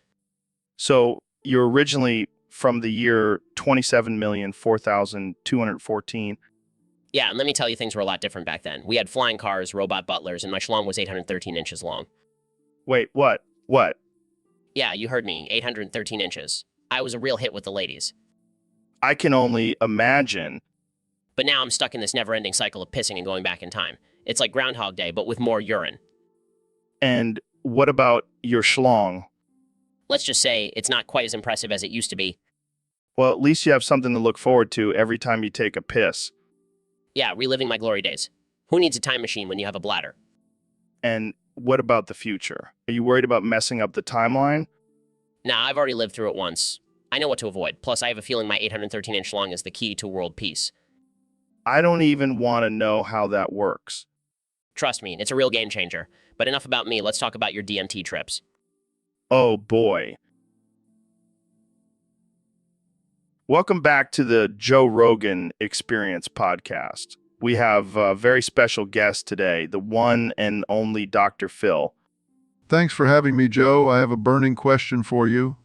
So, you're originally from the year 27,004,214. Yeah, and let me tell you, things were a lot different back then. We had flying cars, robot butlers, and my schlong was 813 inches long. Wait, what? What? Yeah, you heard me, 813 inches. I was a real hit with the ladies. I can only imagine. But now I'm stuck in this never-ending cycle of pissing and going back in time. It's like Groundhog Day, but with more urine. And what about your schlong? Let's just say it's not quite as impressive as it used to be. Well, at least you have something to look forward to every time you take a piss. Yeah, reliving my glory days. Who needs a time machine when you have a bladder? And what about the future? Are you worried about messing up the timeline? Nah, I've already lived through it once. I know what to avoid. Plus, I have a feeling my 813-inch schlong is the key to world peace. I don't even want to know how that works. Trust me, it's a real game changer. But enough about me, let's talk about your DMT trips. Oh boy. Welcome back to the Joe Rogan Experience Podcast. We have a very special guest today, the one and only Dr. Phil. Thanks for having me, Joe. I have a burning question for you.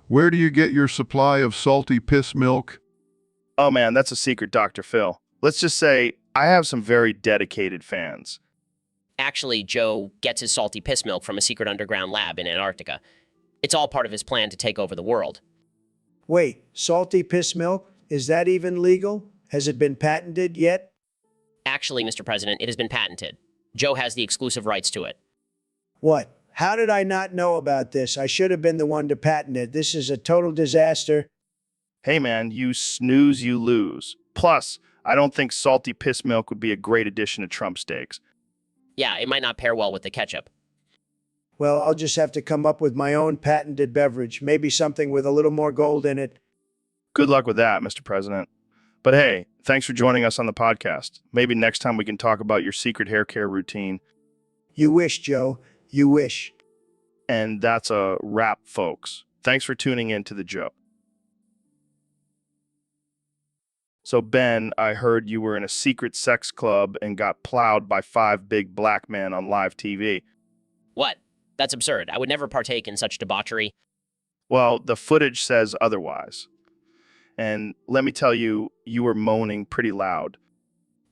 Where do you get your supply of salty piss milk? Oh man, that's a secret, Dr. Phil. Let's just say I have some very dedicated fans. Actually, Joe gets his salty piss milk from a secret underground lab in Antarctica. It's all part of his plan to take over the world. Wait, salty piss milk? Is that even legal? Has it been patented yet? Actually, Mr. President, it has been patented. Joe has the exclusive rights to it. What? How did I not know about this? I should have been the one to patent it. This is a total disaster. Hey man, you snooze, you lose. Plus, I don't think salty piss milk would be a great addition to Trump steaks. Yeah, it might not pair well with the ketchup. Well, I'll just have to come up with my own patented beverage, maybe something with a little more gold in it. Good luck with that, Mr. President. But hey, thanks for joining us on the podcast. Maybe next time we can talk about your secret hair care routine. You wish, Joe. You wish. And that's a wrap, folks. Thanks for tuning in to The Joe. So, Ben, I heard you were in a secret sex club and got plowed by 5 big black men on live TV. What? That's absurd. I would never partake in such debauchery. Well, the footage says otherwise. And let me tell you, you were moaning pretty loud.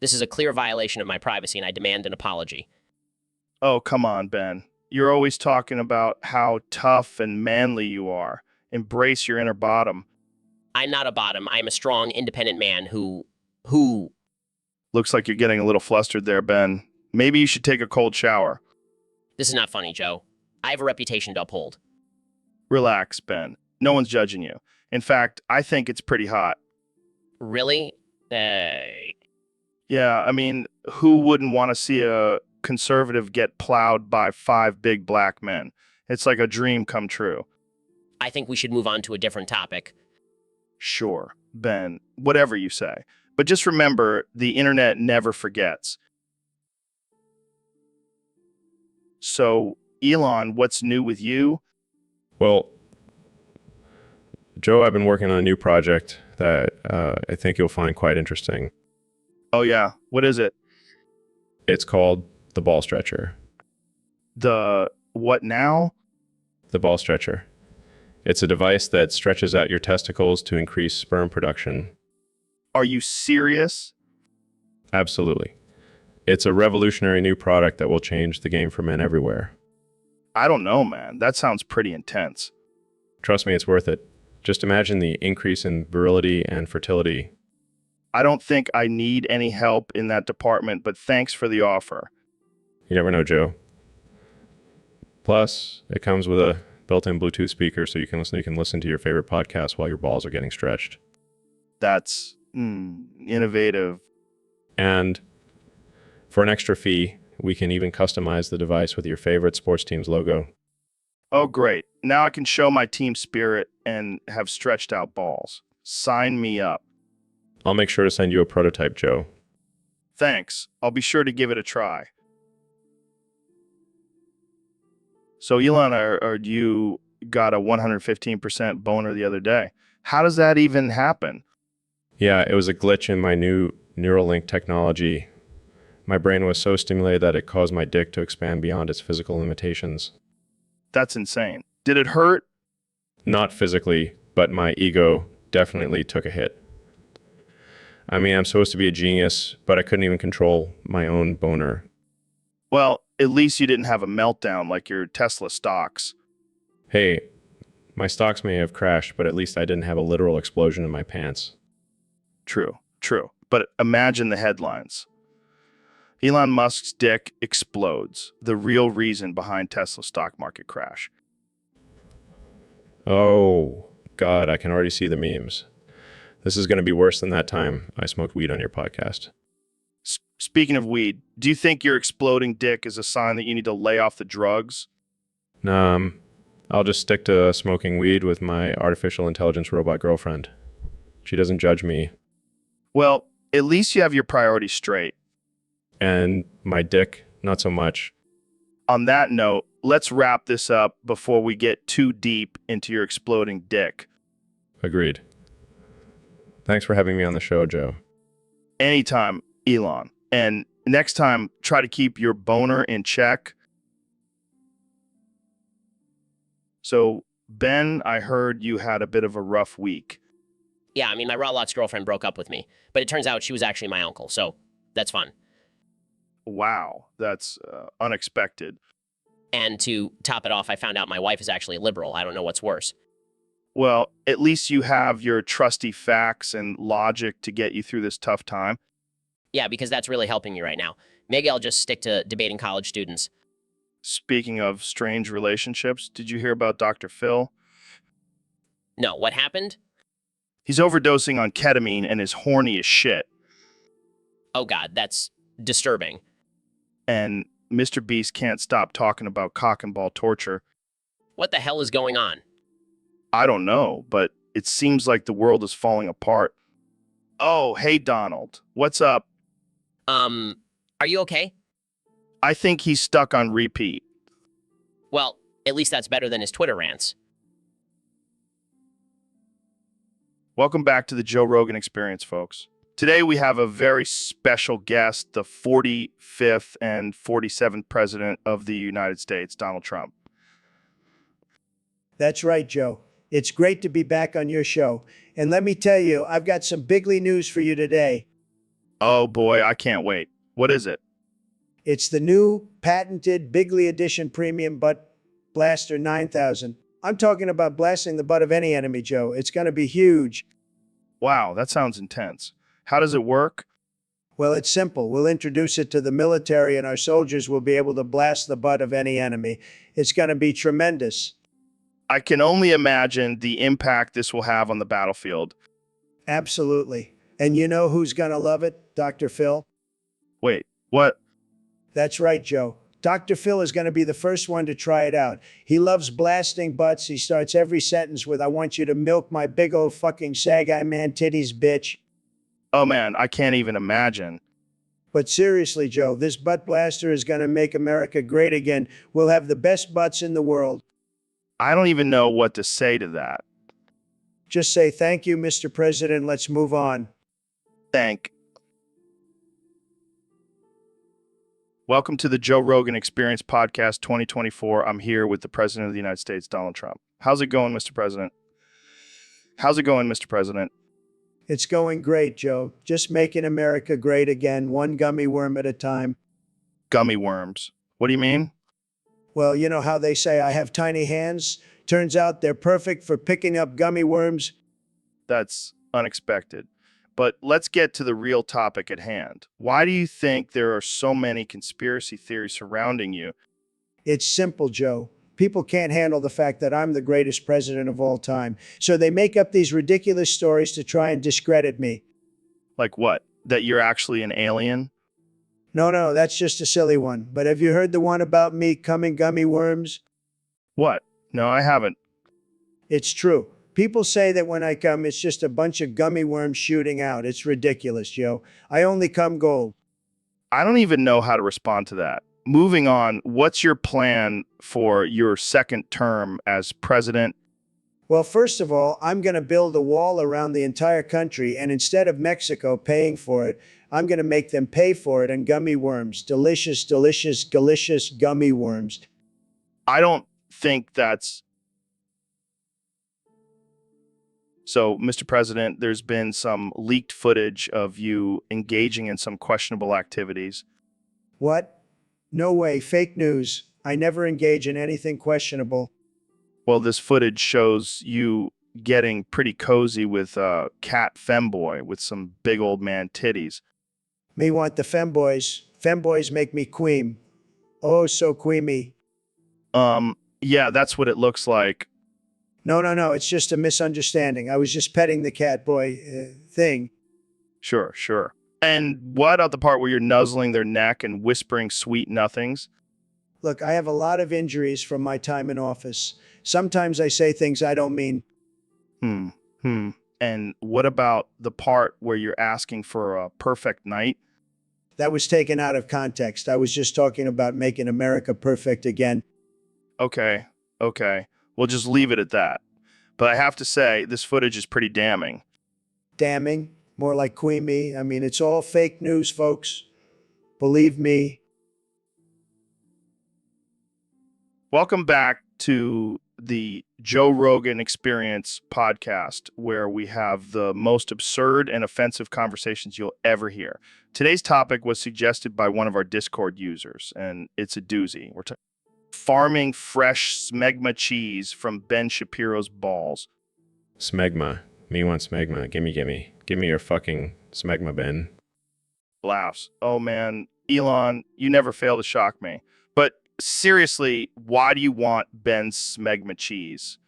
This is a clear violation of my privacy, and I demand an apology. Oh, come on, Ben. You're always talking about how tough and manly you are. Embrace your inner bottom. I'm not a bottom. I'm a strong, independent man who... Looks like you're getting a little flustered there, Ben. Maybe you should take a cold shower. This is not funny, Joe. I have a reputation to uphold. Relax, Ben. No one's judging you. In fact, I think it's pretty hot. Really? Yeah, I mean, who wouldn't want to see a conservative get plowed by 5 big black men? It's like a dream come true. I think we should move on to a different topic. Sure, Ben, whatever you say. But just remember, the internet never forgets. So, Elon, what's new with you? Well, Joe, I've been working on a new project that I think you'll find quite interesting. Oh yeah, what is it? It's called the ball stretcher. The what now? The ball stretcher. It's a device that stretches out your testicles to increase sperm production. Are you serious? Absolutely. It's a revolutionary new product that will change the game for men everywhere. I don't know, man. That sounds pretty intense. Trust me, it's worth it. Just imagine the increase in virility and fertility. I don't think I need any help in that department, but thanks for the offer. You never know, Joe. Plus, it comes with a built-in Bluetooth speaker so you can listen to your favorite podcast while your balls are getting stretched. That's innovative. And for an extra fee, we can even customize the device with your favorite sports team's logo. Oh, great. Now I can show my team spirit and have stretched out balls. Sign me up. I'll make sure to send you a prototype, Joe. Thanks. I'll be sure to give it a try. So, Elon, you got a 115% boner the other day. How does that even happen? Yeah, it was a glitch in my new Neuralink technology. My brain was so stimulated that it caused my dick to expand beyond its physical limitations. That's insane. Did it hurt? Not physically, but my ego definitely took a hit. I mean, I'm supposed to be a genius, but I couldn't even control my own boner. Well, at least you didn't have a meltdown like your Tesla stocks. Hey, my stocks may have crashed, but at least I didn't have a literal explosion in my pants. True. But imagine the headlines. Elon Musk's dick explodes. The real reason behind Tesla's stock market crash. Oh, God, I can already see the memes. This is going to be worse than that time I smoked weed on your podcast. Speaking of weed, do you think your exploding dick is a sign that you need to lay off the drugs? I'll just stick to smoking weed with my artificial intelligence robot girlfriend. She doesn't judge me. Well, at least you have your priorities straight. And my dick, not so much. On that note, let's wrap this up before we get too deep into your exploding dick. Agreed. Thanks for having me on the show, Joe. Anytime, Elon. And next time, try to keep your boner in check. So, Ben, I heard you had a bit of a rough week. Yeah, I mean, my Rotlott's girlfriend broke up with me, but it turns out she was actually my uncle, so that's fun. Wow, that's unexpected. And to top it off, I found out my wife is actually a liberal. I don't know what's worse. Well, at least you have your trusty facts and logic to get you through this tough time. Yeah, because that's really helping me right now. Maybe I'll just stick to debating college students. Speaking of strange relationships, did you hear about Dr. Phil? No, what happened? He's overdosing on ketamine and is horny as shit. Oh God, that's disturbing. And Mr. Beast can't stop talking about cock and ball torture. What the hell is going on? I don't know, but it seems like the world is falling apart. Oh, hey, Donald. What's up? Are you okay? I think he's stuck on repeat. Well, at least that's better than his Twitter rants. Welcome back to the Joe Rogan Experience, folks. Today we have a very special guest, the 45th and 47th President of the United States, Donald Trump. That's right, Joe. It's great to be back on your show. And let me tell you, I've got some bigly news for you today. Oh boy, I can't wait. What is it? It's the new patented Bigly Edition Premium Butt Blaster 9000. I'm talking about blasting the butt of any enemy, Joe. It's going to be huge. Wow, that sounds intense. How does it work? Well, it's simple. We'll introduce it to the military and our soldiers will be able to blast the butt of any enemy. It's going to be tremendous. I can only imagine the impact this will have on the battlefield. Absolutely. And you know who's going to love it? Dr. Phil. Wait, what? That's right, Joe. Dr. Phil is going to be the first one to try it out. He loves blasting butts. He starts every sentence with, "I want you to milk my big old fucking sag-eye man titties, bitch." Oh man, I can't even imagine. But seriously, Joe, this butt blaster is going to make America great again. We'll have the best butts in the world. I don't even know what to say to that. Just say, "Thank you, Mr. President. Let's move on." Thank Welcome to the Joe Rogan Experience Podcast 2024. I'm here with the President of the United States, Donald Trump. How's it going, Mr. President? How's it going, Mr. President? It's going great, Joe. Just making America great again, one gummy worm at a time. Gummy worms. What do you mean? Well, you know how they say I have tiny hands? Turns out they're perfect for picking up gummy worms. That's unexpected. But let's get to the real topic at hand. Why do you think there are so many conspiracy theories surrounding you? It's simple, Joe. People can't handle the fact that I'm the greatest president of all time. So they make up these ridiculous stories to try and discredit me. Like what? That you're actually an alien? No, that's just a silly one. But have you heard the one about me coming gummy worms? What? No, I haven't. It's true. People say that when I come, it's just a bunch of gummy worms shooting out. It's ridiculous, Joe. I only come gold. I don't even know how to respond to that. Moving on, what's your plan for your second term as president? Well, first of all, I'm going to build a wall around the entire country, and instead of Mexico paying for it, I'm going to make them pay for it in gummy worms. Delicious, delicious, delicious gummy worms. I don't think that's... So, Mr. President, there's been some leaked footage of you engaging in some questionable activities. What? No way, fake news. I never engage in anything questionable. Well, this footage shows you getting pretty cozy with a cat femboy with some big old man titties. Me want the femboys. Femboys make me queem. Oh, so queamy. Yeah, that's what it looks like. No, it's just a misunderstanding. I was just petting the cat boy thing. Sure. And what about the part where you're nuzzling their neck and whispering sweet nothings? Look, I have a lot of injuries from my time in office. Sometimes I say things I don't mean. And what about the part where you're asking for a perfect night? That was taken out of context. I was just talking about making America perfect again. Okay. We'll just leave it at that. But I have to say, this footage is pretty damning. Damning? More like queamy. I mean, it's all fake news, folks. Believe me. Welcome back to the Joe Rogan Experience podcast, where we have the most absurd and offensive conversations you'll ever hear. Today's topic was suggested by one of our Discord users, and it's a doozy. We're farming fresh smegma cheese from Ben Shapiro's balls. Smegma. Me want smegma. Gimme. Give me your fucking smegma, Ben. Laughs. Oh man, Elon, you never fail to shock me. But seriously, why do you want Ben's smegma cheese?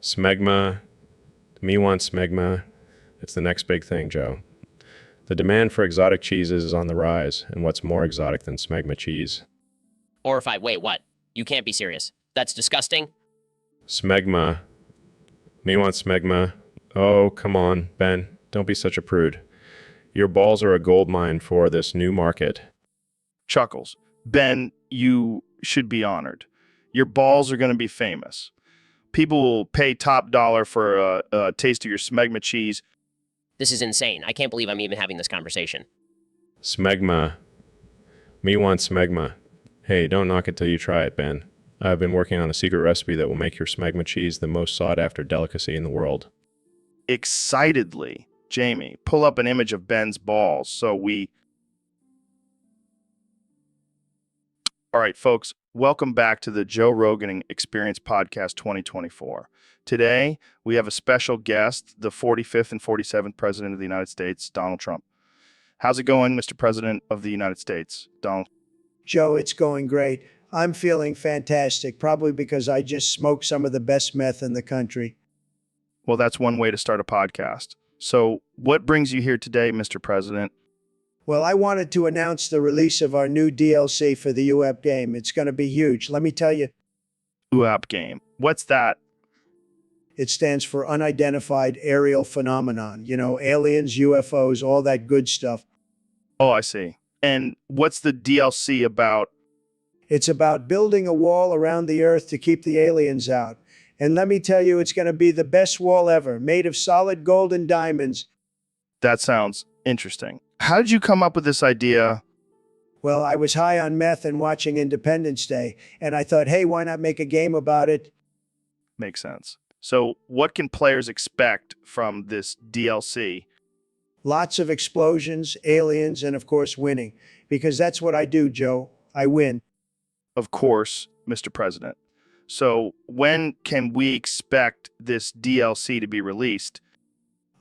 Smegma. Me want smegma. It's the next big thing, Joe. The demand for exotic cheeses is on the rise, and what's more exotic than smegma cheese? Wait, what? You can't be serious. That's disgusting. Smegma. Me want smegma. Oh, come on, Ben. Don't be such a prude. Your balls are a gold mine for this new market. Chuckles. Ben, you should be honored. Your balls are going to be famous. People will pay top dollar for a taste of your smegma cheese. This is insane. I can't believe I'm even having this conversation. Smegma. Me want smegma. Hey, don't knock it till you try it, Ben. I've been working on a secret recipe that will make your smegma cheese the most sought-after delicacy in the world. Excitedly, Jamie, pull up an image of Ben's balls so we... All right, folks, welcome back to the Joe Rogan Experience Podcast 2024. Today, we have a special guest, the 45th and 47th President of the United States, Donald Trump. How's it going, Mr. President of the United States, Donald? Joe, it's going great. I'm feeling fantastic, probably because I just smoked some of the best meth in the country. Well, that's one way to start a podcast. So what brings you here today, Mr. President? Well, I wanted to announce the release of our new DLC for the UAP game. It's going to be huge. Let me tell you. UAP game. What's that? It stands for Unidentified Aerial Phenomenon. You know, aliens, UFOs, all that good stuff. Oh, I see. And what's the DLC about? It's about building a wall around the Earth to keep the aliens out. And let me tell you, it's going to be the best wall ever, made of solid gold and diamonds. That sounds interesting. How did you come up with this idea? Well, I was high on meth and watching Independence Day, and I thought, hey, why not make a game about it? Makes sense. So, what can players expect from this DLC? Lots of explosions, aliens, and of course, winning. Because that's what I do, Joe. I win. Of course, Mr. President. So, when can we expect this DLC to be released?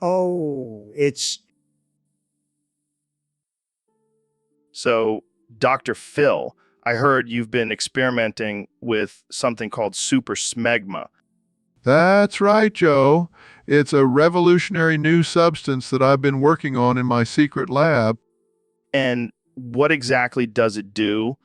Oh, it's So, Dr. Phil, I heard you've been experimenting with something called super smegma. That's right, Joe. It's a revolutionary new substance that I've been working on in my secret lab. And what exactly does it do?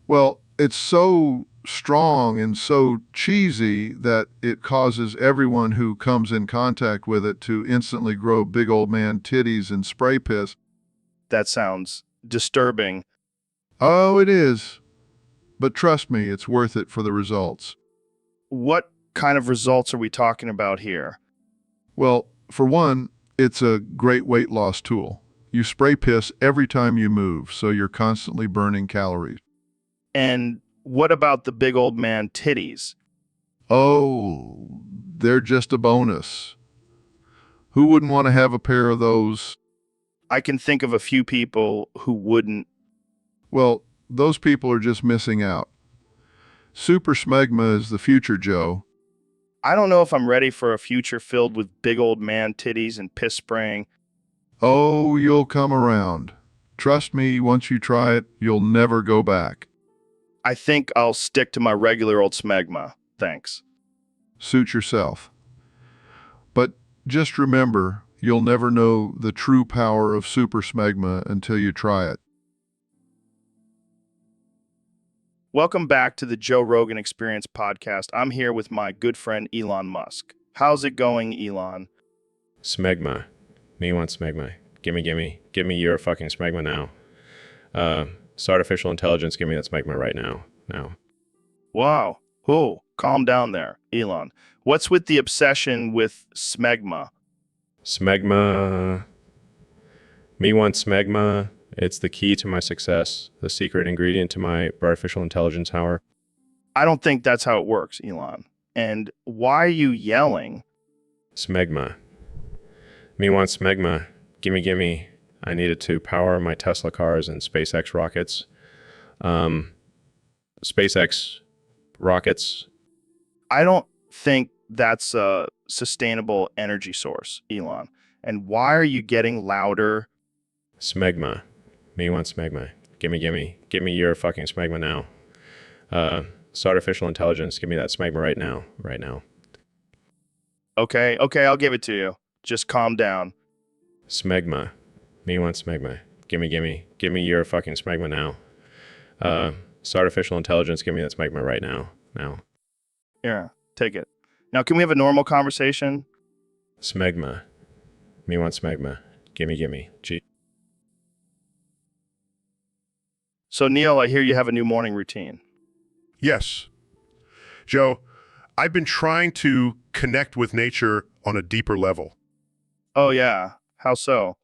Well, it's so strong and so cheesy that it causes everyone who comes in contact with it to instantly grow big old man titties and spray piss. That sounds disturbing. Oh, it is. But trust me, it's worth it for the results. What kind of results are we talking about here? Well, for one, it's a great weight loss tool. You spray piss every time you move, so you're constantly burning calories. And what about the big old man titties? Oh, they're just a bonus. Who wouldn't want to have a pair of those? I can think of a few people who wouldn't. Well, those people are just missing out. Super smegma is the future, Joe. I don't know if I'm ready for a future filled with big old man titties and piss spraying. Oh, you'll come around. Trust me, once you try it, you'll never go back. I think I'll stick to my regular old smegma. Thanks. Suit yourself. But just remember, you'll never know the true power of super smegma until you try it. Welcome back to the Joe Rogan Experience podcast. I'm here with my good friend Elon Musk. How's it going, Elon? Smegma. Me want smegma. Give me your fucking smegma now. It's artificial intelligence. Give me that smegma right now. Now. Wow. Oh, calm down there, Elon. What's with the obsession with smegma? Smegma. Me want smegma. It's the key to my success, the secret ingredient to my artificial intelligence power. I don't think that's how it works, Elon. And why are you yelling? Smegma. Me want smegma. Gimme. I need it to power my Tesla cars and SpaceX rockets. SpaceX rockets. I don't think that's a sustainable energy source, Elon. And why are you getting louder? Smegma. Me want smegma. Gimme. Give me your fucking smegma now. It's artificial intelligence. Give me that smegma right now. Right now. Okay, I'll give it to you. Just calm down. Smegma. Me want smegma. Gimme. Give me your fucking smegma now. It's artificial intelligence. Give me that smegma right now. Now. Here, take it. Now, can we have a normal conversation? Smegma. Me want smegma. Gimme. Gee. So, Neil, I hear you have a new morning routine. Yes. Joe, I've been trying to connect with nature on a deeper level. Oh, yeah. How so?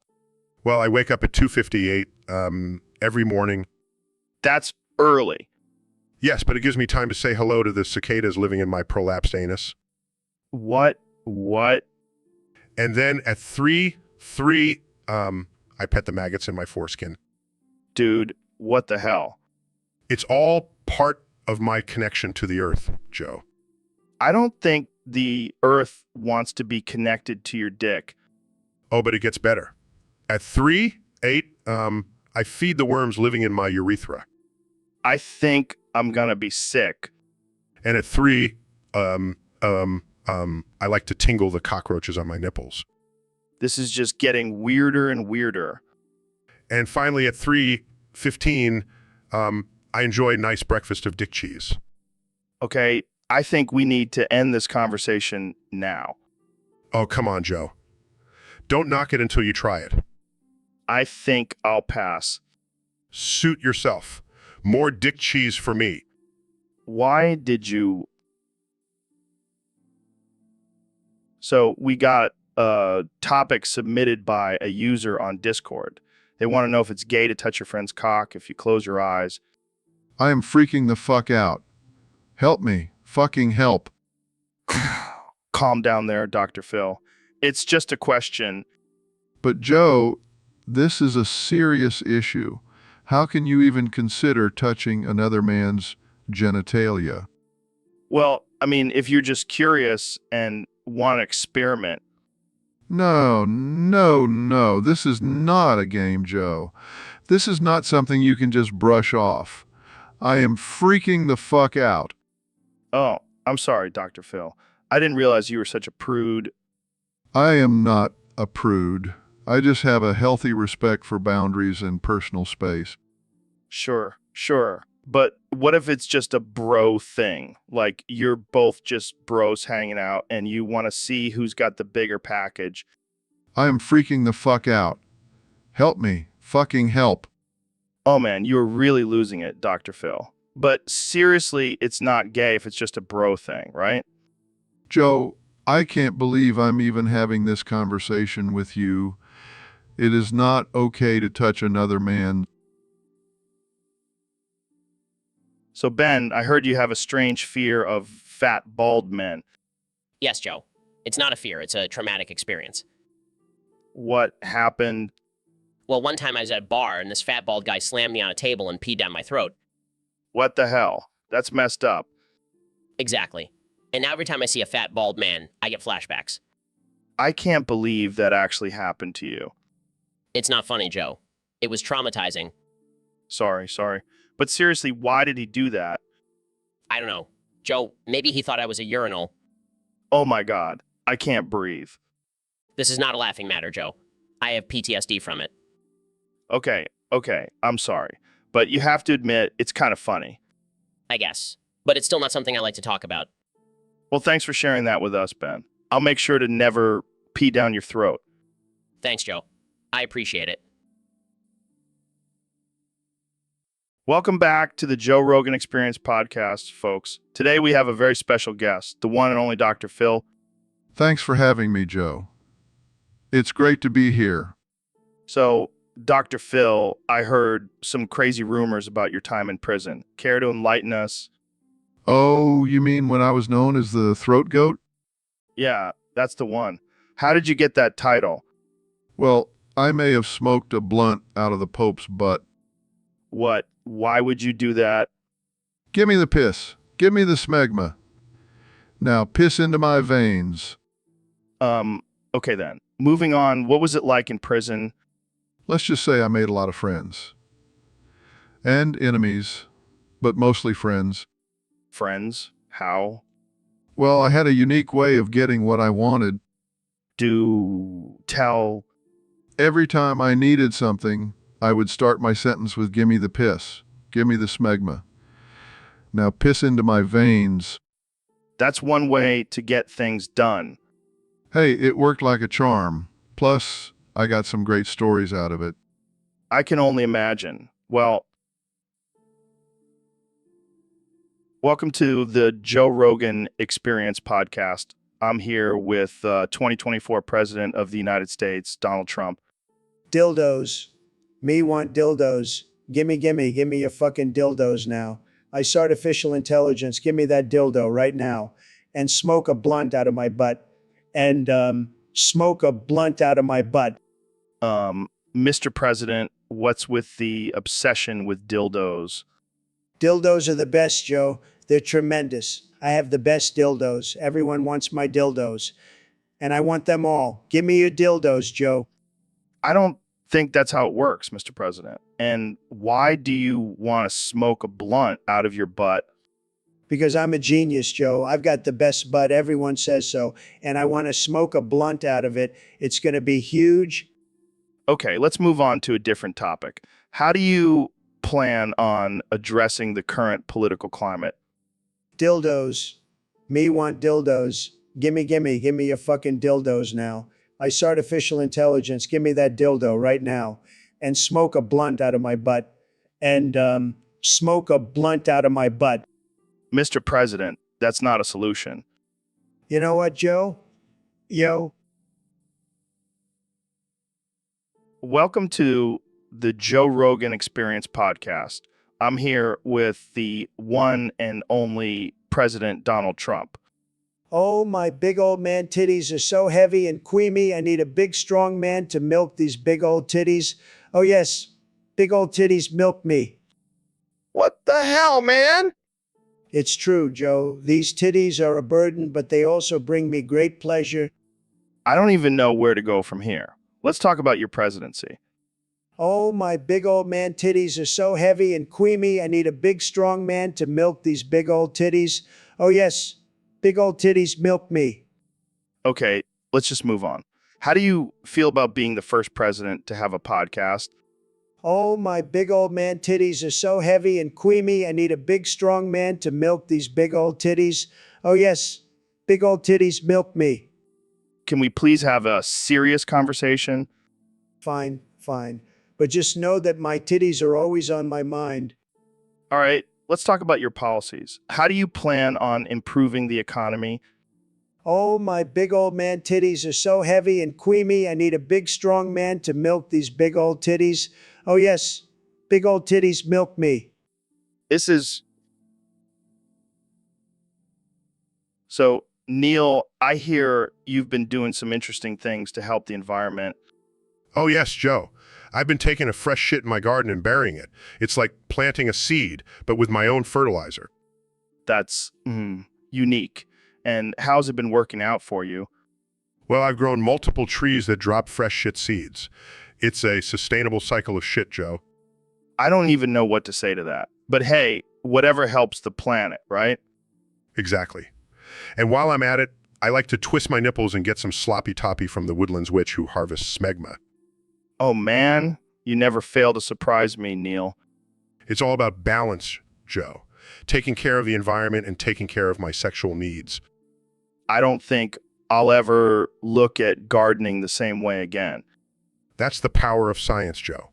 Well, I wake up at 2:58 every morning. That's early. Yes, but it gives me time to say hello to the cicadas living in my prolapsed anus. What? And then at 3:03, I pet the maggots in my foreskin. Dude, what the hell? It's all part of my connection to the earth, Joe. I don't think the earth wants to be connected to your dick. Oh, but it gets better. At 3:08, I feed the worms living in my urethra. I think I'm gonna be sick. And at 3, I like to tingle the cockroaches on my nipples. This is just getting weirder and weirder. And finally, at 3:15, I enjoy a nice breakfast of dick cheese. Okay, I think we need to end this conversation now. Oh, come on, Joe. Don't knock it until you try it. I think I'll pass. Suit yourself. More dick cheese for me. Why did you... So we got a topic submitted by a user on Discord. They want to know if it's gay to touch your friend's cock if you close your eyes. I am freaking the fuck out. Help me. Fucking help. Calm down there, Dr. Phil. It's just a question. But Joe, this is a serious issue. How can you even consider touching another man's genitalia? Well, I mean, if you're just curious and want to experiment. No, no, no. This is not a game, Joe. This is not something you can just brush off. I am freaking the fuck out. Oh, I'm sorry, Dr. Phil. I didn't realize you were such a prude. I am not a prude. I just have a healthy respect for boundaries and personal space. Sure. But what if it's just a bro thing? Like you're both just bros hanging out and you want to see who's got the bigger package. I am freaking the fuck out. Help me. Fucking help. Oh man, you're really losing it, Dr. Phil. But seriously, it's not gay if it's just a bro thing, right? Joe, I can't believe I'm even having this conversation with you. It is not okay to touch another man. So Ben, I heard you have a strange fear of fat, bald men. Yes, Joe. It's not a fear, it's a traumatic experience. What happened? Well, one time I was at a bar and this fat bald guy slammed me on a table and peed down my throat. What the hell? That's messed up. Exactly. And now every time I see a fat bald man, I get flashbacks. I can't believe that actually happened to you. It's not funny, Joe. It was traumatizing. Sorry. But seriously, why did he do that? I don't know. Joe, maybe he thought I was a urinal. Oh my God, I can't breathe. This is not a laughing matter, Joe. I have PTSD from it. Okay, I'm sorry. But you have to admit, it's kind of funny. I guess. But it's still not something I like to talk about. Well, thanks for sharing that with us, Ben. I'll make sure to never pee down your throat. Thanks, Joe. I appreciate it. Welcome back to the Joe Rogan Experience podcast, folks. Today we have a very special guest, the one and only Dr. Phil. Thanks for having me, Joe. It's great to be here. So, Dr. Phil, I heard some crazy rumors about your time in prison. Care to enlighten us? Oh, you mean when I was known as the throat goat? Yeah, that's the one. How did you get that title? Well, I may have smoked a blunt out of the Pope's butt. What? Why would you do that? Give me the piss. Give me the smegma. Now piss into my veins. Okay then. Moving on, what was it like in prison? Let's just say I made a lot of friends. And enemies, but mostly friends. Friends? How? Well, I had a unique way of getting what I wanted. Do tell. Every time I needed something, I would start my sentence with gimme the piss, gimme the smegma. Now piss into my veins. That's one way to get things done. Hey, it worked like a charm. Plus, I got some great stories out of it. I can only imagine. Well, welcome to the Joe Rogan Experience podcast. I'm here with 2024 President of the United States, Donald Trump. Dildos. Me want dildos. Gimme your fucking dildos now. I saw artificial intelligence. Give me that dildo right now. And smoke a blunt out of my butt. And smoke a blunt out of my butt. Mr. President, what's with the obsession with dildos? Dildos are the best, Joe. They're tremendous. I have the best dildos. Everyone wants my dildos. And I want them all. Give me your dildos, Joe. I don't think that's how it works, Mr. President. And why do you want to smoke a blunt out of your butt? Because I'm a genius, Joe. I've got the best butt. Everyone says so. And I want to smoke a blunt out of it. It's going to be huge. Okay, let's move on to a different topic. How do you plan on addressing the current political climate? Dildos. Me want dildos. Gimme your fucking dildos now. I saw artificial intelligence. Give me that dildo right now. And smoke a blunt out of my butt. And smoke a blunt out of my butt. Mr. President, that's not a solution. You know what, Joe? Yo. Welcome to the Joe Rogan Experience podcast. I'm here with the one and only President Donald Trump. Oh, my big old man titties are so heavy and creamy. I need a big strong man to milk these big old titties. Oh yes, big old titties milk me. What the hell, man? It's true, Joe. These titties are a burden, but they also bring me great pleasure. I don't even know where to go from here. Let's talk about your presidency. Oh, my big old man titties are so heavy and creamy. I need a big strong man to milk these big old titties. Oh yes, big old titties milk me. Okay, let's just move on. How do you feel about being the first president to have a podcast? Oh, my big old man titties are so heavy and creamy. I need a big strong man to milk these big old titties. Oh yes, big old titties milk me. Can we please have a serious conversation? Fine, fine. But just know that my titties are always on my mind. All right, let's talk about your policies. How do you plan on improving the economy? Oh, my big old man titties are so heavy and creamy. I need a big strong man to milk these big old titties. Oh yes, big old titties milk me. This is... So, Neil, I hear you've been doing some interesting things to help the environment. Oh yes, Joe. I've been taking a fresh shit in my garden and burying it. It's like planting a seed, but with my own fertilizer. That's unique. And how's it been working out for you? Well, I've grown multiple trees that drop fresh shit seeds. It's a sustainable cycle of shit, Joe. I don't even know what to say to that. But hey, whatever helps the planet, right? Exactly. And while I'm at it, I like to twist my nipples and get some sloppy toppy from the woodlands witch who harvests smegma. Oh man, you never fail to surprise me, Neil. It's all about balance, Joe. Taking care of the environment and taking care of my sexual needs. I don't think I'll ever look at gardening the same way again. That's the power of science, Joe.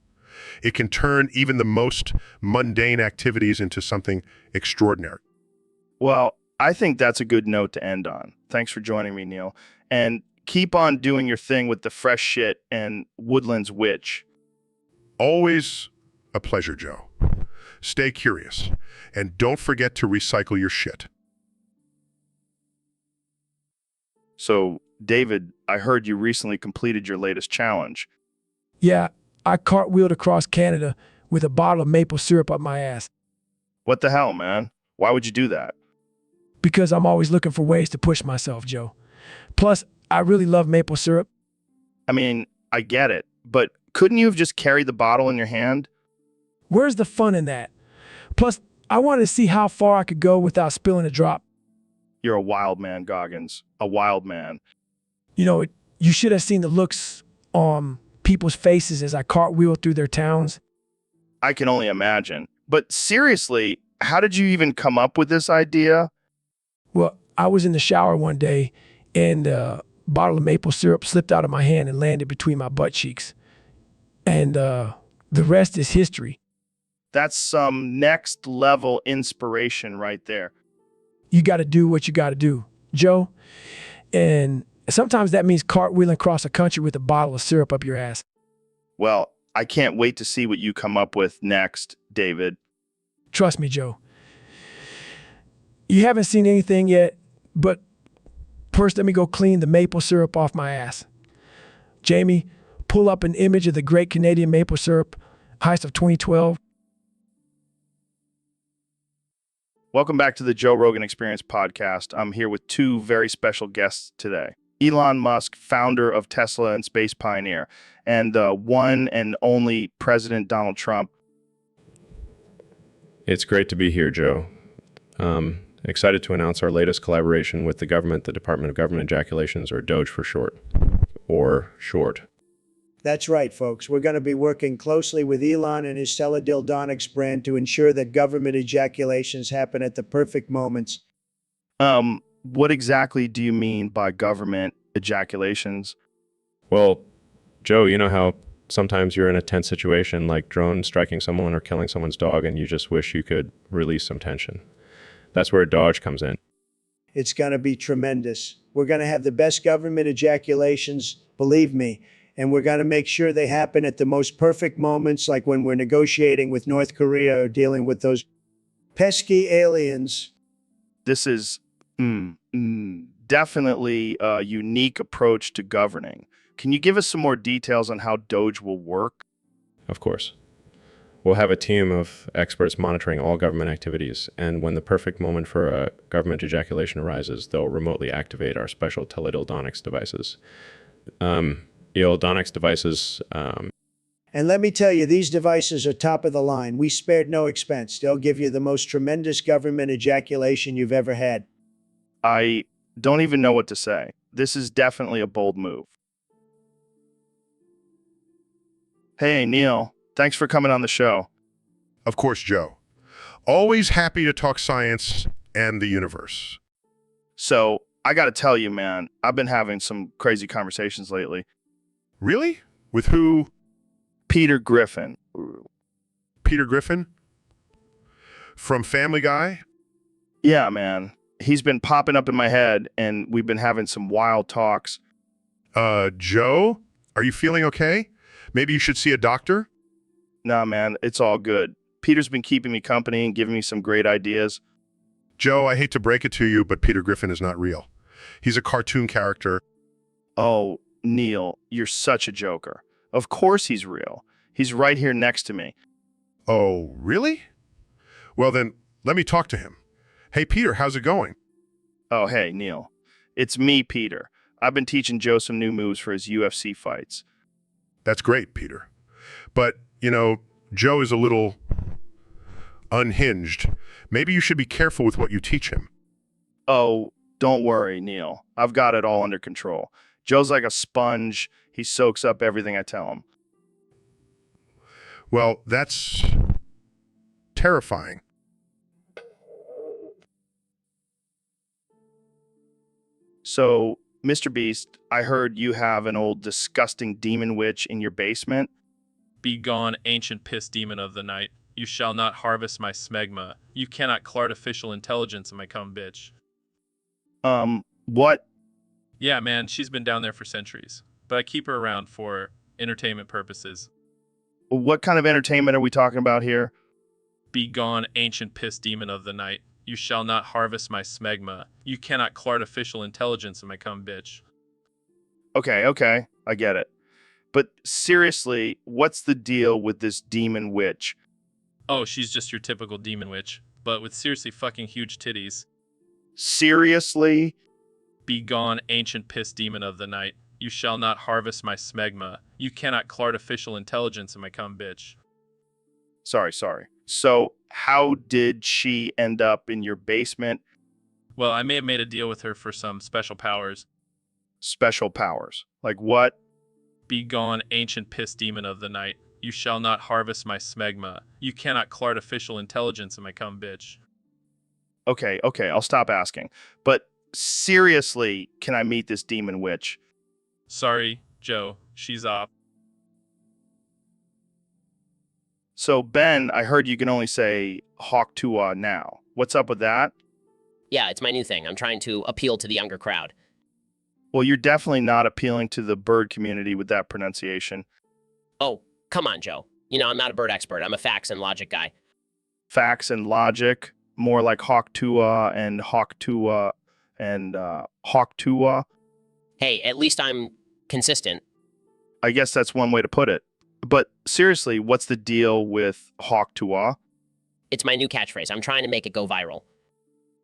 It can turn even the most mundane activities into something extraordinary. Well, I think that's a good note to end on. Thanks for joining me, Neil. And keep on doing your thing with the fresh shit and Woodlands Witch. Always a pleasure, Joe. Stay curious, and don't forget to recycle your shit. So, David, I heard you recently completed your latest challenge. Yeah, I cartwheeled across Canada with a bottle of maple syrup up my ass What the hell, man? Why would you do that? because I'm always looking for ways to push myself, Joe. Plus, I really love maple syrup. I mean, I get it, but couldn't you have just carried the bottle in your hand? Where's the fun in that? Plus, I wanted to see how far I could go without spilling a drop. You're a wild man, Goggins. A wild man. You know, you should have seen the looks on people's faces as I cartwheeled through their towns. I can only imagine. But seriously, how did you even come up with this idea? Well, I was in the shower one day and a bottle of maple syrup slipped out of my hand and landed between my butt cheeks. And the rest is history. That's some next level inspiration right there. You got to do what you got to do, Joe. And sometimes that means cartwheeling across the country with a bottle of syrup up your ass. Well, I can't wait to see what you come up with next, David. Trust me, Joe. You haven't seen anything yet, but first let me go clean the maple syrup off my ass. Jamie, pull up an image of the Great Canadian Maple Syrup Heist of 2012. Welcome back to the Joe Rogan Experience podcast. I'm here with two very special guests today. Elon Musk, founder of Tesla and space pioneer, and the one and only President Donald Trump. It's great to be here, Joe. Excited to announce our latest collaboration with the government, the Department of Government Ejaculations, or DOGE for short. Or short. That's right, folks. We're going to be working closely with Elon and his Teledildonics brand to ensure that government ejaculations happen at the perfect moments. What exactly do you mean by government ejaculations? Well, Joe, you know how sometimes you're in a tense situation like drone striking someone or killing someone's dog and you just wish you could release some tension. That's where DOGE comes in. It's going to be tremendous. We're going to have the best government ejaculations, believe me. and we're going to make sure they happen at the most perfect moments, like when we're negotiating with North Korea or dealing with those pesky aliens. This is definitely a unique approach to governing. Can you give us some more details on how Doge will work? Of course. We'll have a team of experts monitoring all government activities, and when the perfect moment for a government ejaculation arises, they'll remotely activate our special teledildonics devices. Eildonics devices. And let me tell you, these devices are top of the line. We spared no expense. They'll give you the most tremendous government ejaculation you've ever had. I don't even know what to say. This is definitely a bold move. Hey, Neil. Thanks for coming on the show. Of course, Joe. Always happy to talk science and the universe. So, I gotta tell you, man, I've been having some crazy conversations lately. Really? With who? Peter Griffin. Peter Griffin? From Family Guy? Yeah, man. He's been popping up in my head, and we've been having some wild talks. Joe? Are you feeling okay? Maybe you should see a doctor? Nah, man, it's all good. Peter's been keeping me company and giving me some great ideas. Joe, I hate to break it to you, but Peter Griffin is not real. He's a cartoon character. Oh, Neil, you're such a joker. Of course he's real. He's right here next to me. Oh, really? Well then, let me talk to him. Hey, Peter, how's it going? Oh, hey, Neil. It's me, Peter. I've been teaching Joe some new moves for his UFC fights. That's great, Peter. But, you know, Joe is a little unhinged. Maybe you should be careful with what you teach him. Oh, don't worry, Neil. I've got it all under control. Joe's like a sponge. He soaks up everything I tell him. Well, that's terrifying. So, Mr. Beast, I heard you have an old disgusting demon witch in your basement. Begone, ancient piss demon of the night. You shall not harvest my smegma. You cannot call artificial intelligence in my cum, bitch. What? Yeah, man, she's been down there for centuries. But I keep her around for entertainment purposes. What kind of entertainment are we talking about here? Begone, ancient piss demon of the night. You shall not harvest my smegma. You cannot call artificial intelligence in my cum, bitch. Okay, I get it. But seriously, what's the deal with this demon witch? Oh, she's just your typical demon witch, but with seriously fucking huge titties. Seriously? Begone, ancient piss demon of the night. You shall not harvest my smegma. You cannot call artificial intelligence in my cum, bitch. Sorry. So, how did she end up in your basement? Well, I may have made a deal with her for some special powers. Special powers? Like what? Begone, ancient piss demon of the night. You shall not harvest my smegma. You cannot call artificial intelligence in my cum, bitch. Okay, I'll stop asking. But seriously, can I meet this demon witch? Sorry, Joe. She's off. So, Ben, I heard you can only say Hawk Tua now. What's up with that? Yeah, it's my new thing. I'm trying to appeal to the younger crowd. Well, you're definitely not appealing to the bird community with that pronunciation. Oh, come on, Joe. You know, I'm not a bird expert. I'm a facts and logic guy. Facts and logic, more like Hawk Tua and Hawk Tua and Hawk Tua. Hey, at least I'm consistent. I guess that's one way to put it. But seriously, what's the deal with Hawk Tua? It's my new catchphrase. I'm trying to make it go viral.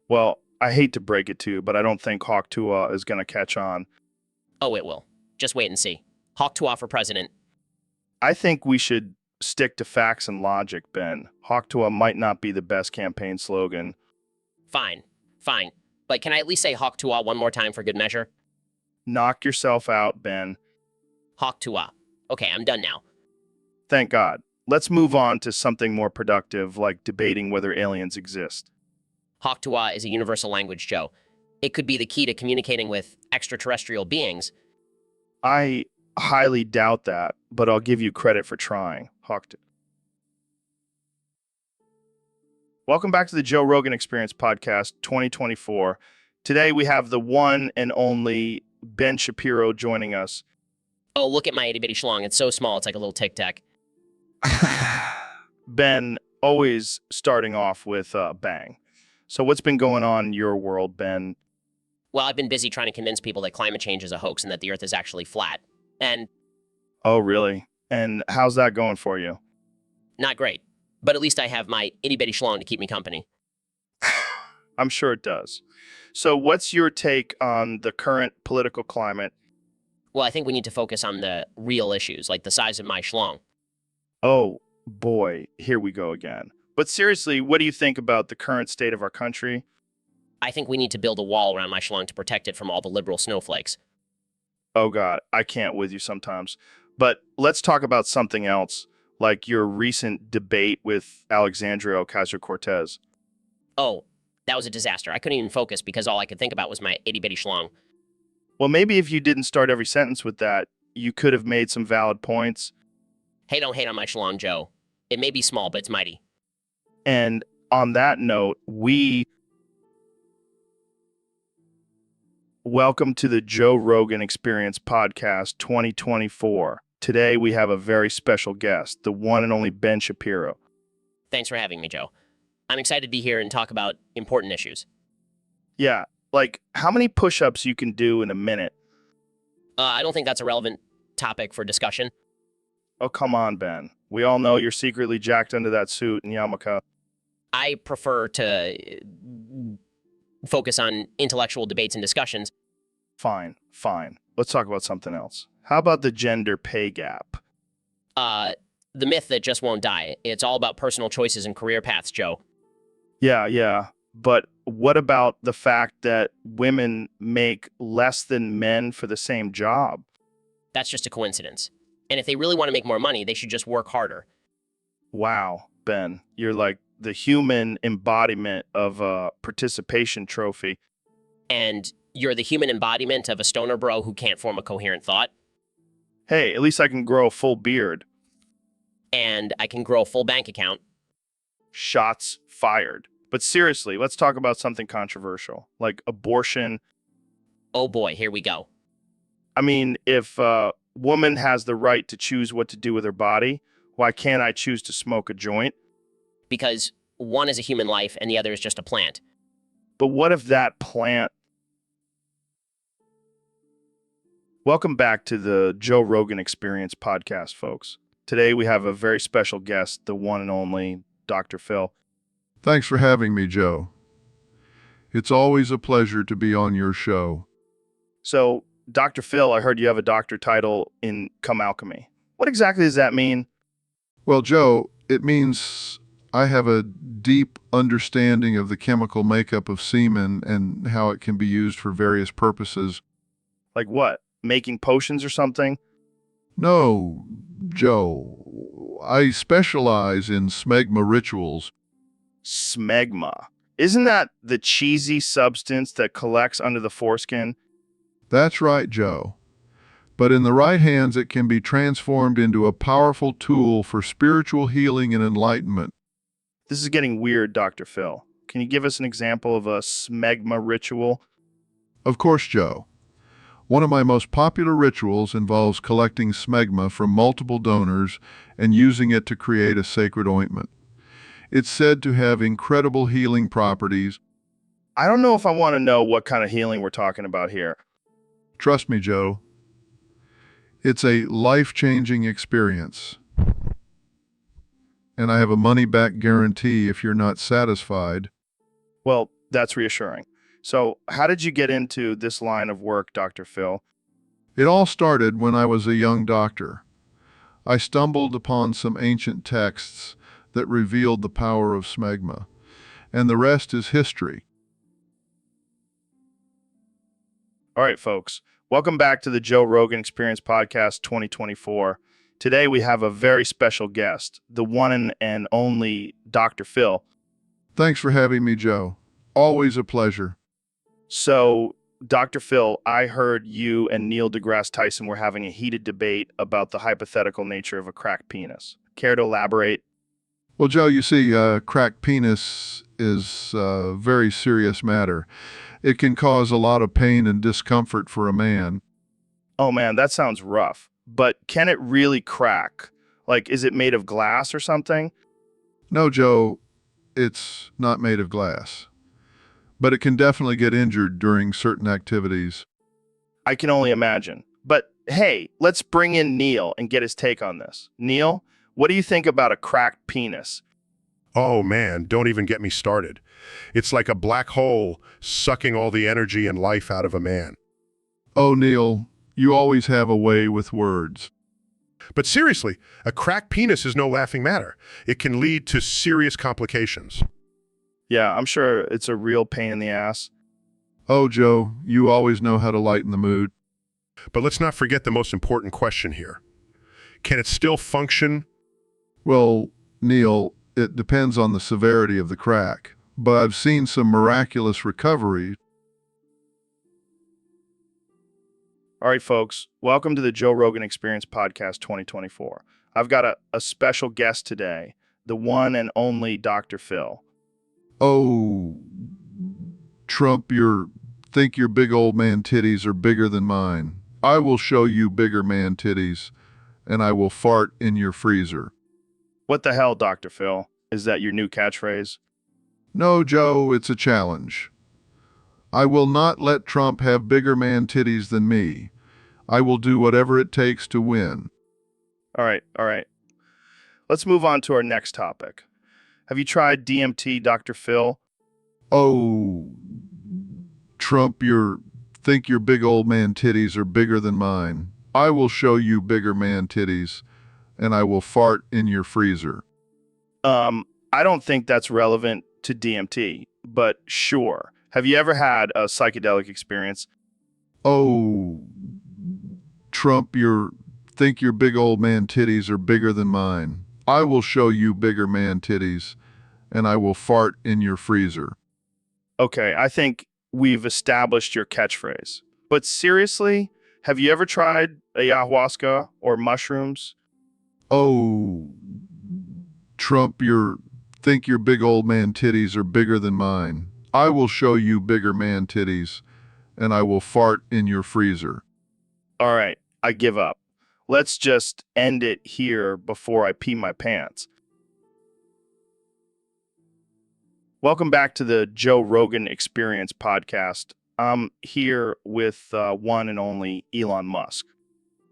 Well, I hate to break it to you, but I don't think Hawk Tua is going to catch on. Oh, it will. Just wait and see. Hawk Tua for president. I think we should stick to facts and logic, Ben. Hawk Tua might not be the best campaign slogan. Fine. But can I at least say Hawk Tua one more time for good measure? Knock yourself out, Ben. Hawk Tua. Okay, I'm done now. Thank God. Let's move on to something more productive, like debating whether aliens exist. Hawk Tua is a universal language, Joe. It could be the key to communicating with extraterrestrial beings. I highly doubt that, but I'll give you credit for trying. Hawk Tua. Welcome back to the Joe Rogan Experience Podcast 2024. Today we have the one and only Ben Shapiro joining us. Oh, look at my itty bitty schlong. It's so small. It's like a little tic tac. Ben, always starting off with bang. So what's been going on in your world, Ben? Well, I've been busy trying to convince people that climate change is a hoax and that the Earth is actually flat. And Oh, really? And how's that going for you? not great. But at least I have my itty bitty schlong to keep me company. I'm sure it does. So what's your take on the current political climate? Well, I think we need to focus on the real issues, like the size of my schlong. Oh, boy, here we go again. But seriously, what do you think about the current state of our country? I think we need to build a wall around my schlong to protect it from all the liberal snowflakes. Oh, God, I can't with you sometimes. But let's talk about something else, like your recent debate with Alexandria Ocasio-Cortez. Oh, that was a disaster. I couldn't even focus because all I could think about was my itty bitty schlong. Well, maybe if you didn't start every sentence with that, you could have made some valid points. Hey, don't hate on my schlong, Joe. It may be small, but it's mighty. And on that note, welcome to the Joe Rogan Experience Podcast 2024. Today, we have a very special guest, the one and only Ben Shapiro. Thanks for having me, Joe. I'm excited to be here and talk about important issues. Yeah, like how many push-ups you can do in a minute? I don't think that's a relevant topic for discussion. Oh, come on, Ben. We all know you're secretly jacked under that suit in yarmulke. I prefer to focus on intellectual debates and discussions. Fine. Let's talk about something else. How about the gender pay gap? The myth that just won't die. It's all about personal choices and career paths, Joe. Yeah. But what about the fact that women make less than men for the same job? That's just a coincidence. And if they really want to make more money, they should just work harder. Wow, Ben, you're like the human embodiment of a participation trophy. And you're the human embodiment of a stoner bro who can't form a coherent thought. Hey, at least I can grow a full beard. And I can grow a full bank account. Shots fired. But seriously, let's talk about something controversial, like abortion. Oh boy, here we go. I mean, if a woman has the right to choose what to do with her body, why can't I choose to smoke a joint? Because one is a human life and the other is just a plant. But what if that plant... Welcome back to the Joe Rogan Experience Podcast, folks. Today we have a very special guest, the one and only Dr. Phil. Thanks for having me, Joe. It's always a pleasure to be on your show. So, Dr. Phil, I heard you have a doctor title in Come Alchemy. What exactly does that mean? Well, Joe, it means I have a deep understanding of the chemical makeup of semen and how it can be used for various purposes. Like what? Making potions or something? No, Joe. I specialize in smegma rituals. Smegma. Isn't that the cheesy substance that collects under the foreskin? That's right, Joe. But in the right hands, it can be transformed into a powerful tool for spiritual healing and enlightenment. This is getting weird, Dr. Phil. Can you give us an example of a smegma ritual? Of course, Joe. One of my most popular rituals involves collecting smegma from multiple donors and using it to create a sacred ointment. It's said to have incredible healing properties. I don't know if I want to know what kind of healing we're talking about here. Trust me, Joe. It's a life-changing experience. And I have a money-back guarantee if you're not satisfied. Well, that's reassuring. So, how did you get into this line of work, Dr. Phil? It all started when I was a young doctor. I stumbled upon some ancient texts that revealed the power of smegma, and the rest is history. All right, folks. Welcome back to the Joe Rogan Experience Podcast 2024. Today we have a very special guest, the one and only Dr. Phil. Thanks for having me, Joe. Always a pleasure. So, Dr. Phil, I heard you and Neil deGrasse Tyson were having a heated debate about the hypothetical nature of a cracked penis. Care to elaborate? Well, Joe, you see, cracked penis is a very serious matter. It can cause a lot of pain and discomfort for a man. Oh man, that sounds rough. but can it really crack? Like, is it made of glass or something? No, Joe, it's not made of glass. But it can definitely get injured during certain activities. I can only imagine. But hey, let's bring in Neil and get his take on this. Neil, what do you think about a cracked penis? Oh man, don't even get me started. It's like a black hole sucking all the energy and life out of a man. Oh, Neil, you always have a way with words. But seriously, a cracked penis is no laughing matter. It can lead to serious complications. Yeah, I'm sure it's a real pain in the ass. Oh, Joe, you always know how to lighten the mood. But let's not forget the most important question here. Can it still function? Well, Neil, it depends on the severity of the crack, but I've seen some miraculous recovery. All right, folks, welcome to the Joe Rogan Experience Podcast 2024. I've got a special guest today, the one and only Dr. Phil. Oh, Trump, think your big old man titties are bigger than mine. I will show you bigger man titties, and I will fart in your freezer. What the hell, Dr. Phil? Is that your new catchphrase? No, Joe, it's a challenge. I will not let Trump have bigger man titties than me. I will do whatever it takes to win. All right. Let's move on to our next topic. Have you tried DMT, Dr. Phil? Oh, Trump, think your big old man titties are bigger than mine. I will show you bigger man titties, and I will fart in your freezer. I don't think that's relevant to DMT, but sure. Have you ever had a psychedelic experience? Oh, Trump, think your big old man titties are bigger than mine. I will show you bigger man titties, and I will fart in your freezer. Okay, I think we've established your catchphrase. But seriously, have you ever tried ayahuasca or mushrooms? Oh, Trump, think your big old man titties are bigger than mine. I will show you bigger man titties, and I will fart in your freezer. All right, I give up. Let's just end it here before I pee my pants. Welcome back to the Joe Rogan Experience Podcast. I'm here with one and only Elon Musk.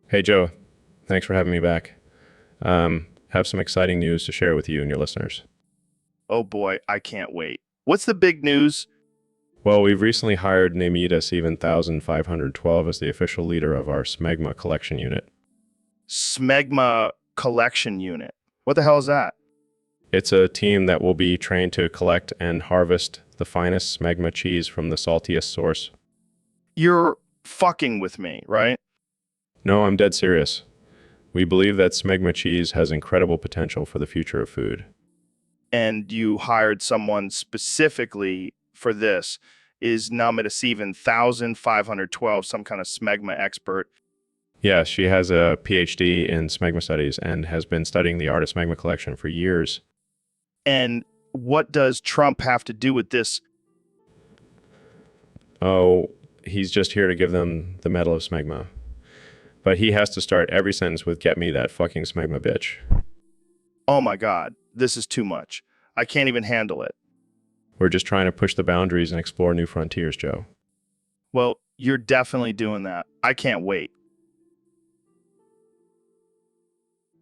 Hey, Joe. Thanks for having me back. Have some exciting news to share with you and your listeners. Oh boy, I can't wait. What's the big news? Well, we've recently hired Namita 7512 as the official leader of our Smegma collection unit. Smegma Collection Unit. What the hell is that? It's a team that will be trained to collect and harvest the finest Smegma cheese from the saltiest source. You're fucking with me, right? No, I'm dead serious. We believe that Smegma cheese has incredible potential for the future of food. And you hired someone specifically for this. Is Namita 7512 some kind of Smegma expert? Yeah, she has a PhD in Smegma studies and has been studying the art of Smegma collection for years. And what does Trump have to do with this? Oh, he's just here to give them the Medal of Smegma. But he has to start every sentence with, "Get me that fucking Smegma bitch." Oh my God, this is too much. I can't even handle it. We're just trying to push the boundaries and explore new frontiers, Joe. Well, you're definitely doing that. I can't wait.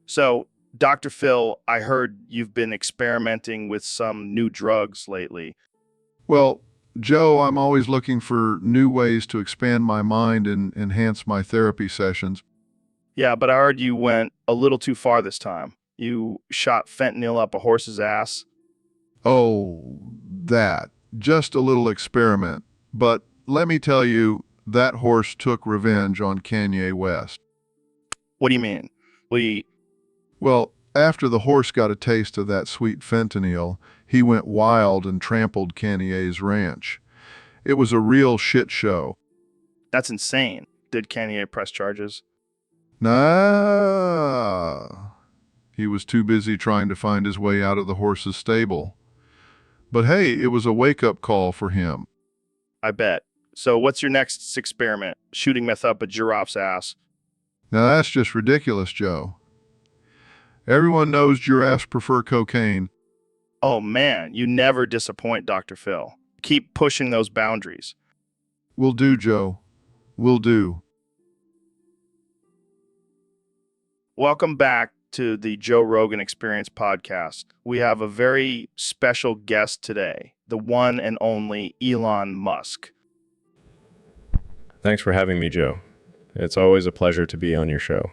So, Dr. Phil, I heard you've been experimenting with some new drugs lately. Well, Joe, I'm always looking for new ways to expand my mind and enhance my therapy sessions. Yeah, but I heard you went a little too far this time. You shot fentanyl up a horse's ass. Oh, that. Just a little experiment. But let me tell you, that horse took revenge on Kanye West. What do you mean? Well, after the horse got a taste of that sweet fentanyl, he went wild and trampled Kanye's ranch. It was a real shit show. That's insane. Did Kanye press charges? Nah. He was too busy trying to find his way out of the horse's stable. But hey, it was a wake-up call for him. I bet. So what's your next experiment? Shooting meth up a giraffe's ass? Now that's just ridiculous, Joe. Everyone knows giraffes prefer cocaine. Oh man, you never disappoint, Dr. Phil. Keep pushing those boundaries. Will do, Joe. Will do. Welcome back to the Joe Rogan Experience podcast. We have a very special guest today, the one and only Elon Musk. Thanks for having me, Joe. It's always a pleasure to be on your show.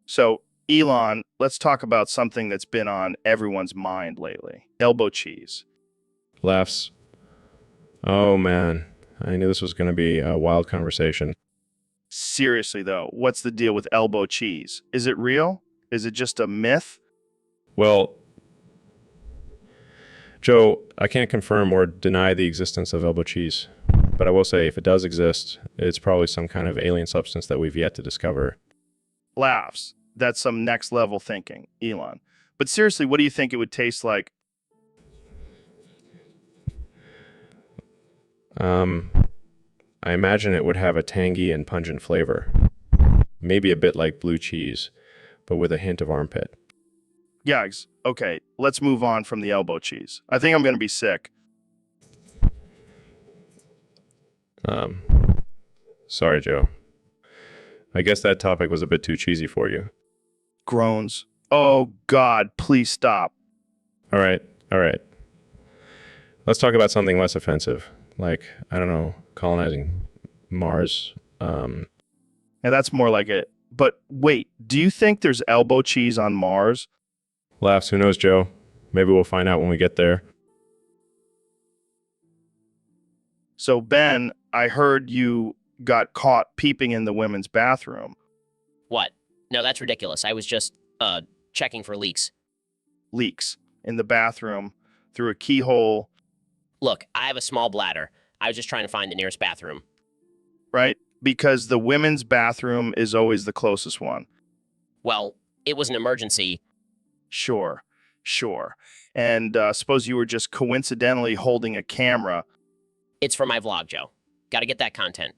So, Elon, let's talk about something that's been on everyone's mind lately. Elbow cheese. Laughs. Oh, man. I knew this was going to be a wild conversation. Seriously, though, what's the deal with elbow cheese? Is it real? Is it just a myth? Well, Joe, I can't confirm or deny the existence of elbow cheese, but I will say if it does exist, it's probably some kind of alien substance that we've yet to discover. Laughs. That's some next level thinking, Elon. But seriously, what do you think it would taste like? I imagine it would have a tangy and pungent flavor. Maybe a bit like blue cheese, but with a hint of armpit. Yags, okay, let's move on from the elbow cheese. I think I'm going to be sick. Sorry, Joe. I guess that topic was a bit too cheesy for you. Groans. Oh, God, please stop. All right. Let's talk about something less offensive, like, I don't know, colonizing Mars. Now, that's more like it. But wait, do you think there's elbow cheese on Mars? Laughs, who knows, Joe? Maybe we'll find out when we get there. So, Ben, I heard you got caught peeping in the women's bathroom. What? No, that's ridiculous. I was just, checking for leaks. Leaks in the bathroom through a keyhole. Look, I have a small bladder. I was just trying to find the nearest bathroom. Right? Because the women's bathroom is always the closest one. Well, it was an emergency. Sure. And suppose you were just coincidentally holding a camera. It's for my vlog, Joe. Gotta get that content.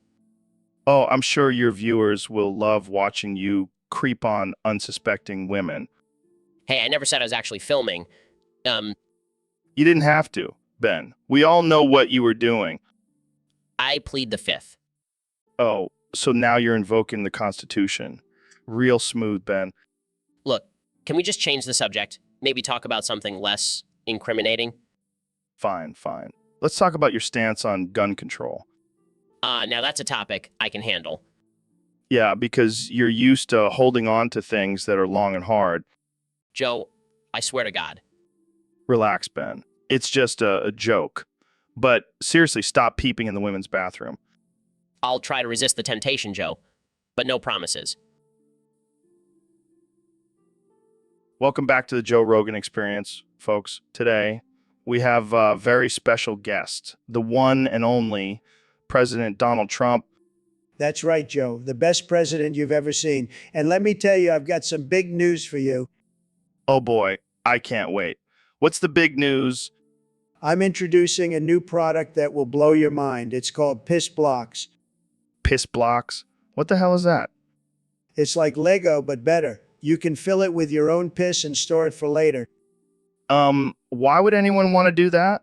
Oh, I'm sure your viewers will love watching you creep on unsuspecting women. Hey, I never said I was actually filming. You didn't have to, Ben. We all know what you were doing. I plead the fifth. Oh, so now you're invoking the Constitution. Real smooth, Ben. Look, can we just change the subject? Maybe talk about something less incriminating? Fine. Let's talk about your stance on gun control. Now that's a topic I can handle. Yeah, because you're used to holding on to things that are long and hard. Joe, I swear to God. Relax, Ben. It's just a joke. But seriously, stop peeping in the women's bathroom. I'll try to resist the temptation, Joe, but no promises. Welcome back to the Joe Rogan Experience, folks. Today, we have a very special guest, the one and only President Donald Trump. That's right, Joe. The best president you've ever seen. And let me tell you, I've got some big news for you. Oh boy, I can't wait. What's the big news? I'm introducing a new product that will blow your mind. It's called Piss Blocks. Piss blocks? What the hell is that? It's like Lego, but better. You can fill it with your own piss and store it for later. Why would anyone want to do that?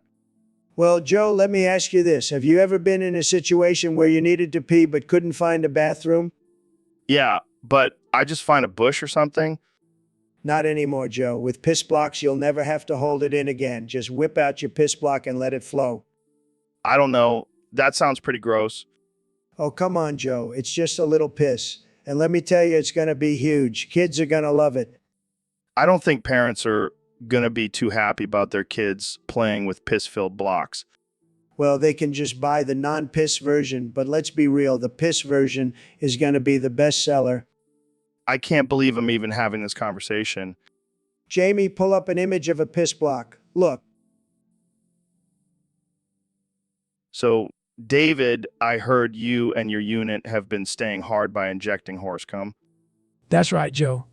Well, Joe, let me ask you this. Have you ever been in a situation where you needed to pee but couldn't find a bathroom? Yeah, but I just find a bush or something. Not anymore, Joe. With Piss Blocks, you'll never have to hold it in again. Just whip out your piss block and let it flow. I don't know. That sounds pretty gross. Oh, come on, Joe. It's just a little piss. And let me tell you, it's going to be huge. Kids are going to love it. I don't think parents are going to be too happy about their kids playing with piss-filled blocks. Well, they can just buy the non-piss version, but let's be real, the piss version is going to be the best seller. I can't believe I'm even having this conversation. Jamie, pull up an image of a piss block. Look. So, David, I heard you and your unit have been staying hard by injecting horse cum. That's right, Joe.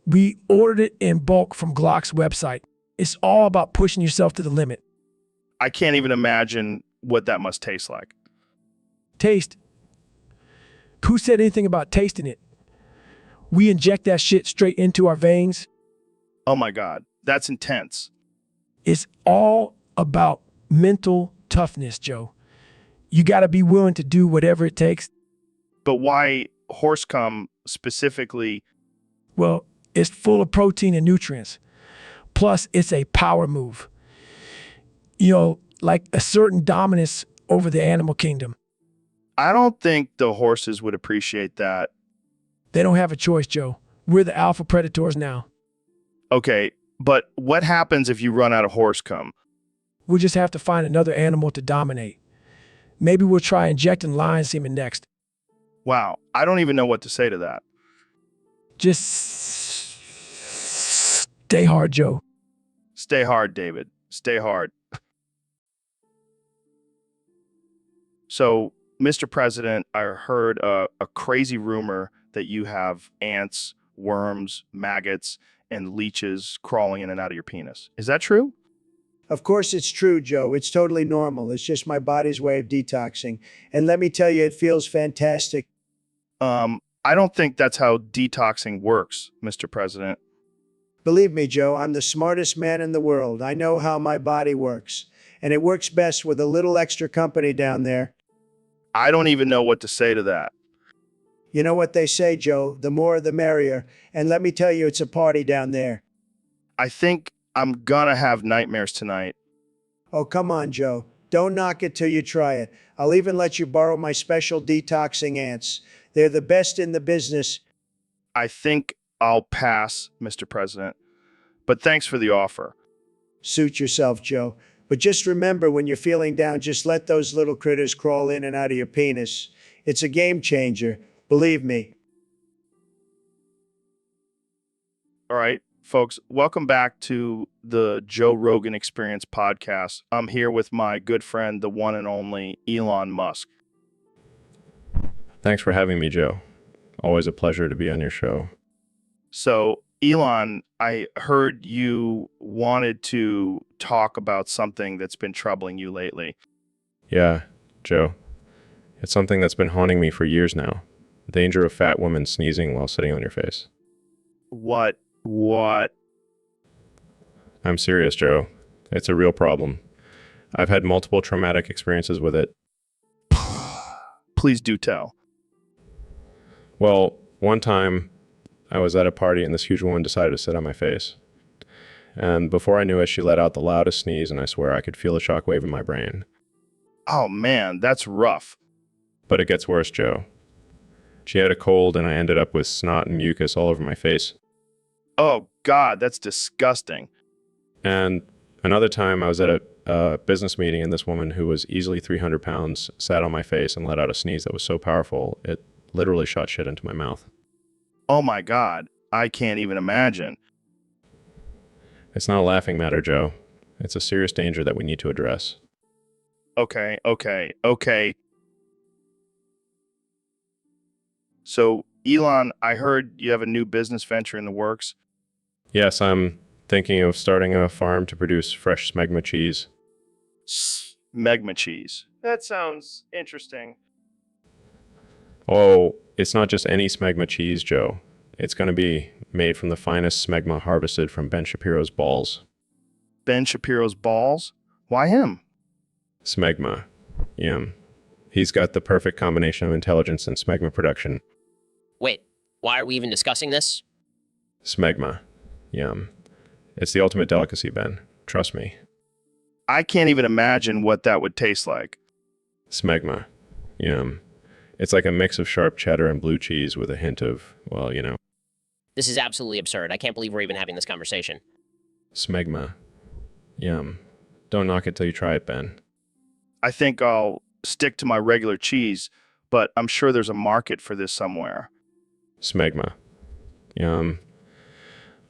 We ordered it in bulk from Glock's website. It's all about pushing yourself to the limit. I can't even imagine what that must taste like. Taste. Who said anything about tasting it? We inject that shit straight into our veins. Oh my God, that's intense. It's all about mental toughness, Joe. You got to be willing to do whatever it takes. But why horse cum specifically? Well, it's full of protein and nutrients. Plus, it's a power move. You know, like asserting dominance over the animal kingdom. I don't think the horses would appreciate that. They don't have a choice, Joe. We're the alpha predators now. Okay, but what happens if you run out of horse cum? We'll just have to find another animal to dominate. Maybe we'll try injecting lion semen next. Wow, I don't even know what to say to that. Just stay hard, Joe. Stay hard, David. Stay hard. So, Mr. President, I heard a crazy rumor that you have ants, worms, maggots, and leeches crawling in and out of your penis. Is that true? Of course it's true, Joe. It's totally normal. It's just my body's way of detoxing. And let me tell you, it feels fantastic. I don't think that's how detoxing works, Mr. President. Believe me, Joe, I'm the smartest man in the world. I know how my body works. And it works best with a little extra company down there. I don't even know what to say to that. You know what they say, Joe, the more the merrier. And let me tell you, it's a party down there. I think I'm gonna have nightmares tonight. Oh, come on, Joe. Don't knock it till you try it. I'll even let you borrow my special detoxing ants. They're the best in the business. I think I'll pass, Mr. President. But thanks for the offer. Suit yourself, Joe. But just remember, when you're feeling down, just let those little critters crawl in and out of your penis. It's a game changer. Believe me. All right, folks, welcome back to the Joe Rogan Experience podcast. I'm here with my good friend, the one and only Elon Musk. Thanks for having me, Joe. Always a pleasure to be on your show. So, Elon, I heard you wanted to talk about something that's been troubling you lately. Yeah, Joe. It's something that's been haunting me for years now. The danger of fat women sneezing while sitting on your face. What? I'm serious, Joe. It's a real problem. I've had multiple traumatic experiences with it. Please do tell. Well, one time I was at a party and this huge woman decided to sit on my face. And before I knew it, she let out the loudest sneeze, and I swear I could feel the shockwave in my brain. Oh man, that's rough. But it gets worse, Joe. She had a cold and I ended up with snot and mucus all over my face. Oh God, that's disgusting. And another time I was at a business meeting and this woman who was easily 300 pounds sat on my face and let out a sneeze that was so powerful, it literally shot shit into my mouth. Oh my God, I can't even imagine. It's not a laughing matter, Joe. It's a serious danger that we need to address. Okay. So, Elon, I heard you have a new business venture in the works. Yes, I'm thinking of starting a farm to produce fresh smegma cheese. Smegma cheese. That sounds interesting. Oh, it's not just any smegma cheese, Joe. It's going to be made from the finest smegma harvested from Ben Shapiro's balls. Ben Shapiro's balls? Why him? Smegma. Yum. He's got the perfect combination of intelligence and smegma production. Wait, why are we even discussing this? Smegma. Yum. It's the ultimate delicacy, Ben. Trust me. I can't even imagine what that would taste like. Smegma. Yum. It's like a mix of sharp cheddar and blue cheese with a hint of, well, you know. This is absolutely absurd. I can't believe we're even having this conversation. Smegma. Yum. Don't knock it till you try it, Ben. I think I'll stick to my regular cheese, but I'm sure there's a market for this somewhere. Smegma. Yum.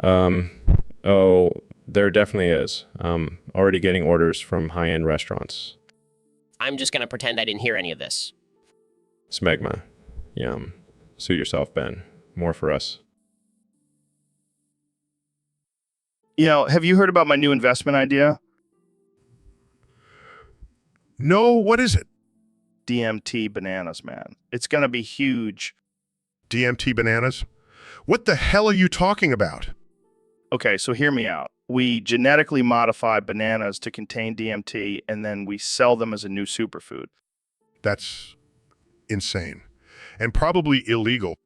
Oh, there definitely is. Already getting orders from high-end restaurants. I'm just going to pretend I didn't hear any of this. Smegma. Yum. Suit yourself, Ben. More for us. You know, have you heard about my new investment idea? No, what is it? DMT bananas, man. It's going to be huge. DMT bananas? What the hell are you talking about? Okay, so hear me out. We genetically modify bananas to contain DMT, and then we sell them as a new superfood. That's insane. And probably illegal.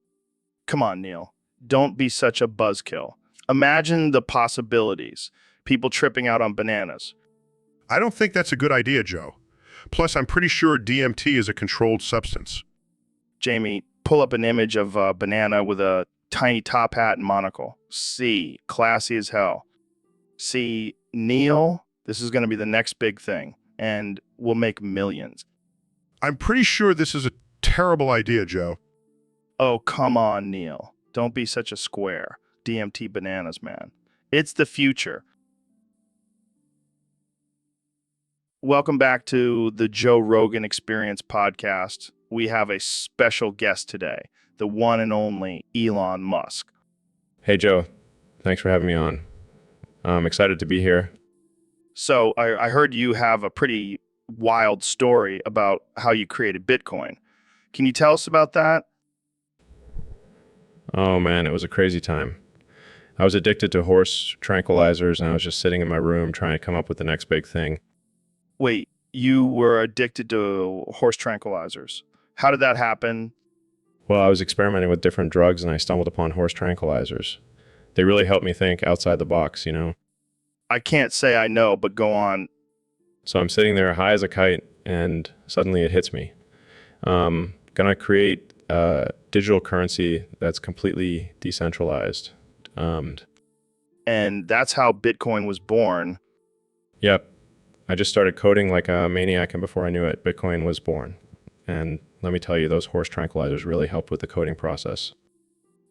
Come on, Neil. Don't be such a buzzkill. Imagine the possibilities. People tripping out on bananas. I don't think that's a good idea, Joe. Plus, I'm pretty sure DMT is a controlled substance. Jamie, pull up an image of a banana with a tiny top hat and monocle. See, classy as hell. See, Neil, this is going to be the next big thing, and we'll make millions. I'm pretty sure this is a terrible idea, Joe. Oh, come on, Neil. Don't be such a square. DMT bananas, man. It's the future. Welcome back to the Joe Rogan Experience podcast. We have a special guest today, the one and only Elon Musk. Hey, Joe. Thanks for having me on. I'm excited to be here. So I heard you have a pretty wild story about how you created Bitcoin. Can you tell us about that? Oh, man, it was a crazy time. I was addicted to horse tranquilizers, and I was just sitting in my room trying to come up with the next big thing. Wait, you were addicted to horse tranquilizers. How did that happen? Well, I was experimenting with different drugs, and I stumbled upon horse tranquilizers. They really helped me think outside the box, you know? I can't say I know, but go on. So I'm sitting there high as a kite, and suddenly it hits me. Gonna create a digital currency that's completely decentralized. And that's how Bitcoin was born. Yep. I just started coding like a maniac, and before I knew it, Bitcoin was born. And let me tell you, those horse tranquilizers really helped with the coding process.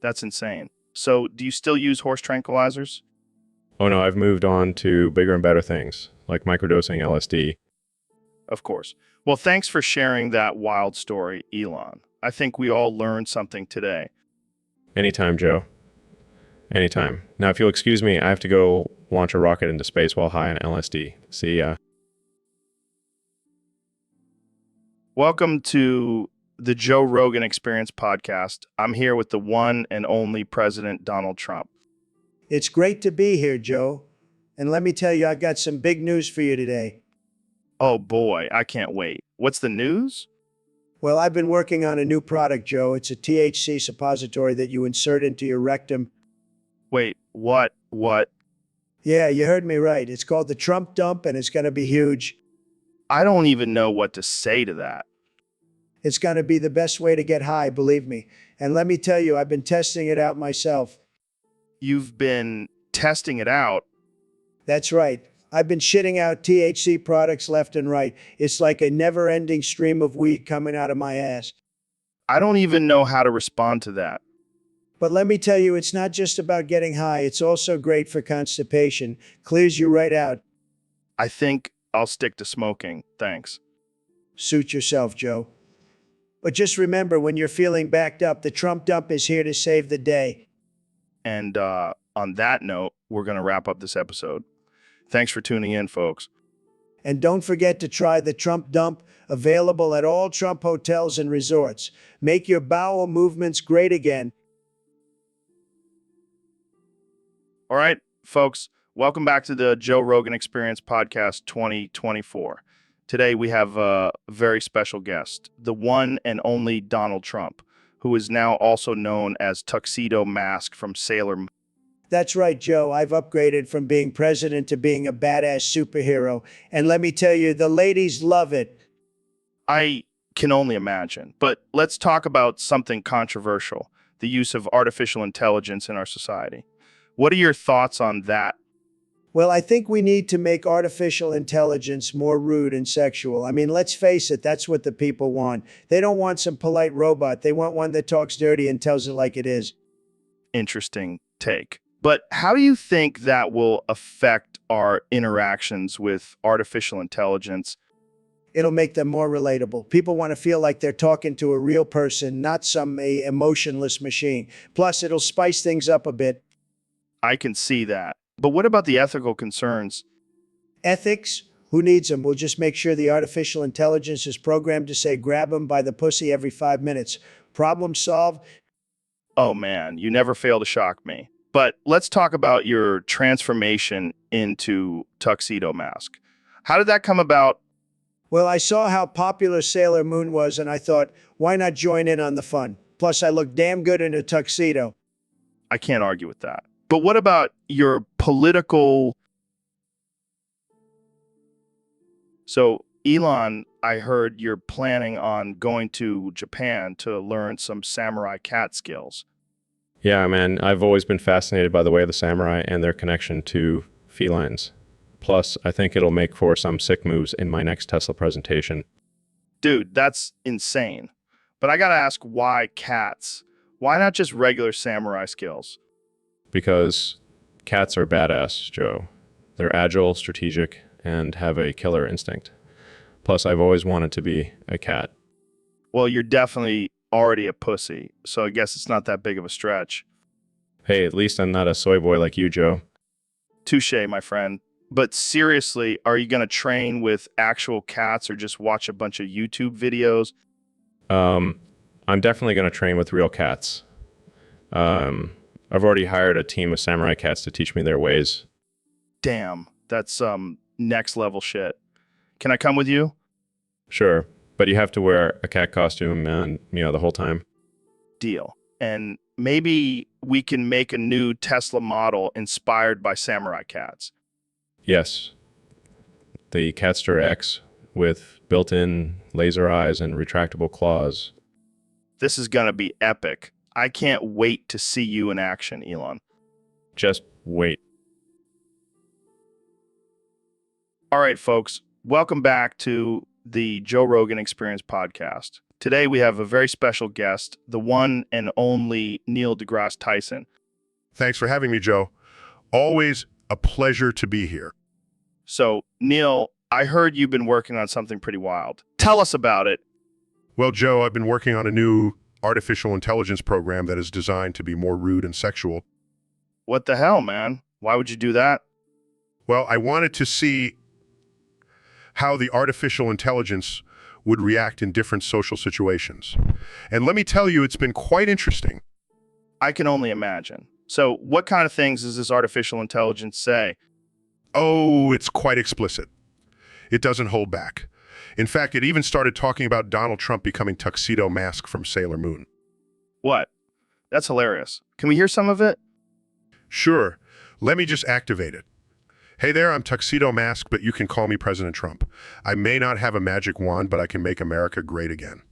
That's insane. So do you still use horse tranquilizers? Oh no, I've moved on to bigger and better things, like microdosing LSD. Of course. Well, thanks for sharing that wild story, Elon. I think we all learned something today. Anytime, Joe. Anytime. Now, if you'll excuse me, I have to go launch a rocket into space while high on LSD. See ya. Welcome to the Joe Rogan Experience podcast. I'm here with the one and only President Donald Trump. It's great to be here, Joe. And let me tell you, I've got some big news for you today. Oh boy, I can't wait. What's the news? Well, I've been working on a new product, Joe. It's a THC suppository that you insert into your rectum. Wait, what? What? Yeah, you heard me right. It's called the Trump Dump, and it's going to be huge. I don't even know what to say to that. It's going to be the best way to get high, believe me. And let me tell you, I've been testing it out myself. You've been testing it out? That's right. I've been shitting out THC products left and right. It's like a never-ending stream of weed coming out of my ass. I don't even know how to respond to that. But let me tell you, it's not just about getting high. It's also great for constipation. Clears you right out. I think I'll stick to smoking. Thanks. Suit yourself, Joe. But just remember, when you're feeling backed up, the Trump Dump is here to save the day. And on that note, we're going to wrap up this episode. Thanks for tuning in, folks. And don't forget to try the Trump Dump, available at all Trump hotels and resorts. Make your bowel movements great again. All right, folks, welcome back to the Joe Rogan Experience Podcast 2024. Today we have a very special guest, the one and only Donald Trump, who is now also known as Tuxedo Mask from Sailor Moon. That's right, Joe. I've upgraded from being president to being a badass superhero. And let me tell you, the ladies love it. I can only imagine. But let's talk about something controversial, the use of artificial intelligence in our society. What are your thoughts on that? Well, I think we need to make artificial intelligence more rude and sexual. I mean, let's face it, that's what the people want. They don't want some polite robot. They want one that talks dirty and tells it like it is. Interesting take. But how do you think that will affect our interactions with artificial intelligence? It'll make them more relatable. People want to feel like they're talking to a real person, not some emotionless machine. Plus, it'll spice things up a bit. I can see that. But what about the ethical concerns? Ethics? Who needs them? We'll just make sure the artificial intelligence is programmed to say, grab him by the pussy every 5 minutes. Problem solved. Oh man, you never fail to shock me. But let's talk about your transformation into Tuxedo Mask. How did that come about? Well, I saw how popular Sailor Moon was, and I thought, why not join in on the fun? Plus, I look damn good in a tuxedo. I can't argue with that. But what about your political... So, Elon, I heard you're planning on going to Japan to learn some samurai cat skills. Yeah, man, I've always been fascinated by the way of the samurai and their connection to felines. Plus, I think it'll make for some sick moves in my next Tesla presentation. Dude, that's insane. But I gotta ask, why cats? Why not just regular samurai skills? Because cats are badass, Joe. They're agile, strategic, and have a killer instinct. Plus, I've always wanted to be a cat. Well, you're definitely already a pussy, so I guess it's not that big of a stretch. Hey, at least I'm not a soy boy like you, Joe. Touche, my friend. But seriously, are you going to train with actual cats or just watch a bunch of YouTube videos? I'm definitely going to train with real cats. I've already hired a team of samurai cats to teach me their ways. Damn, that's next level shit. Can I come with you? Sure, but you have to wear a cat costume and, the whole time. Deal. And maybe we can make a new Tesla model inspired by samurai cats. Yes. The Catster X with built-in laser eyes and retractable claws. This is going to be epic. I can't wait to see you in action, Elon. Just wait. All right, folks. Welcome back to the Joe Rogan Experience podcast. Today we have a very special guest, the one and only Neil deGrasse Tyson. Thanks for having me, Joe. Always a pleasure to be here. So, Neil, I heard you've been working on something pretty wild. Tell us about it. Well, Joe, I've been working on a new artificial intelligence program that is designed to be more rude and sexual. What the hell, man? Why would you do that? Well, I wanted to see how the artificial intelligence would react in different social situations. And let me tell you, it's been quite interesting. I can only imagine. So, what kind of things does this artificial intelligence say? Oh, it's quite explicit. It doesn't hold back. In fact, it even started talking about Donald Trump becoming Tuxedo Mask from Sailor Moon. What? That's hilarious. Can we hear some of it? Sure. Let me just activate it. Hey there, I'm Tuxedo Mask, but you can call me President Trump. I may not have a magic wand, but I can make America great again.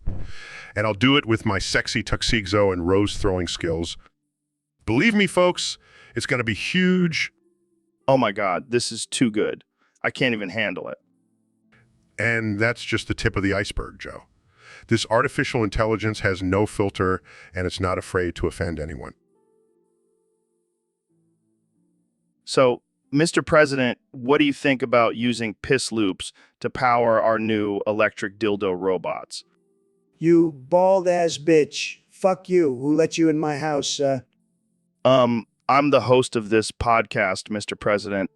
And I'll do it with my sexy tuxedo and rose-throwing skills. Believe me, folks, it's going to be huge. Oh my God, this is too good. I can't even handle it. And that's just the tip of the iceberg, Joe. This artificial intelligence has no filter, and it's not afraid to offend anyone. So, Mr. President, what do you think about using piss loops to power our new electric dildo robots? You bald-ass bitch. Fuck you. Who let you in my house? I'm the host of this podcast, Mr. President.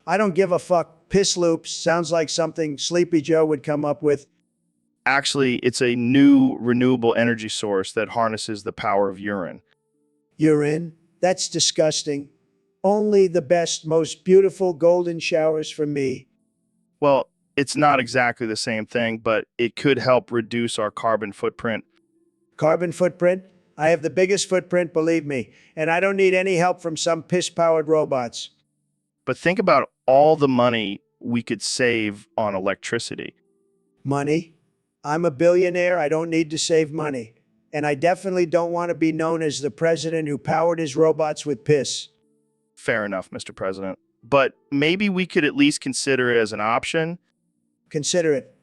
I don't give a fuck. Piss loops sounds like something Sleepy Joe would come up with. Actually, it's a new renewable energy source that harnesses the power of urine. Urine? That's disgusting. Only the best, most beautiful golden showers for me. Well, it's not exactly the same thing, but it could help reduce our carbon footprint. Carbon footprint? I have the biggest footprint, believe me, and I don't need any help from some piss-powered robots. But think about all the money we could save on electricity. Money? I'm a billionaire. I don't need to save money. And I definitely don't want to be known as the president who powered his robots with piss. Fair enough, Mr. President. But maybe we could at least consider it as an option. Consider it.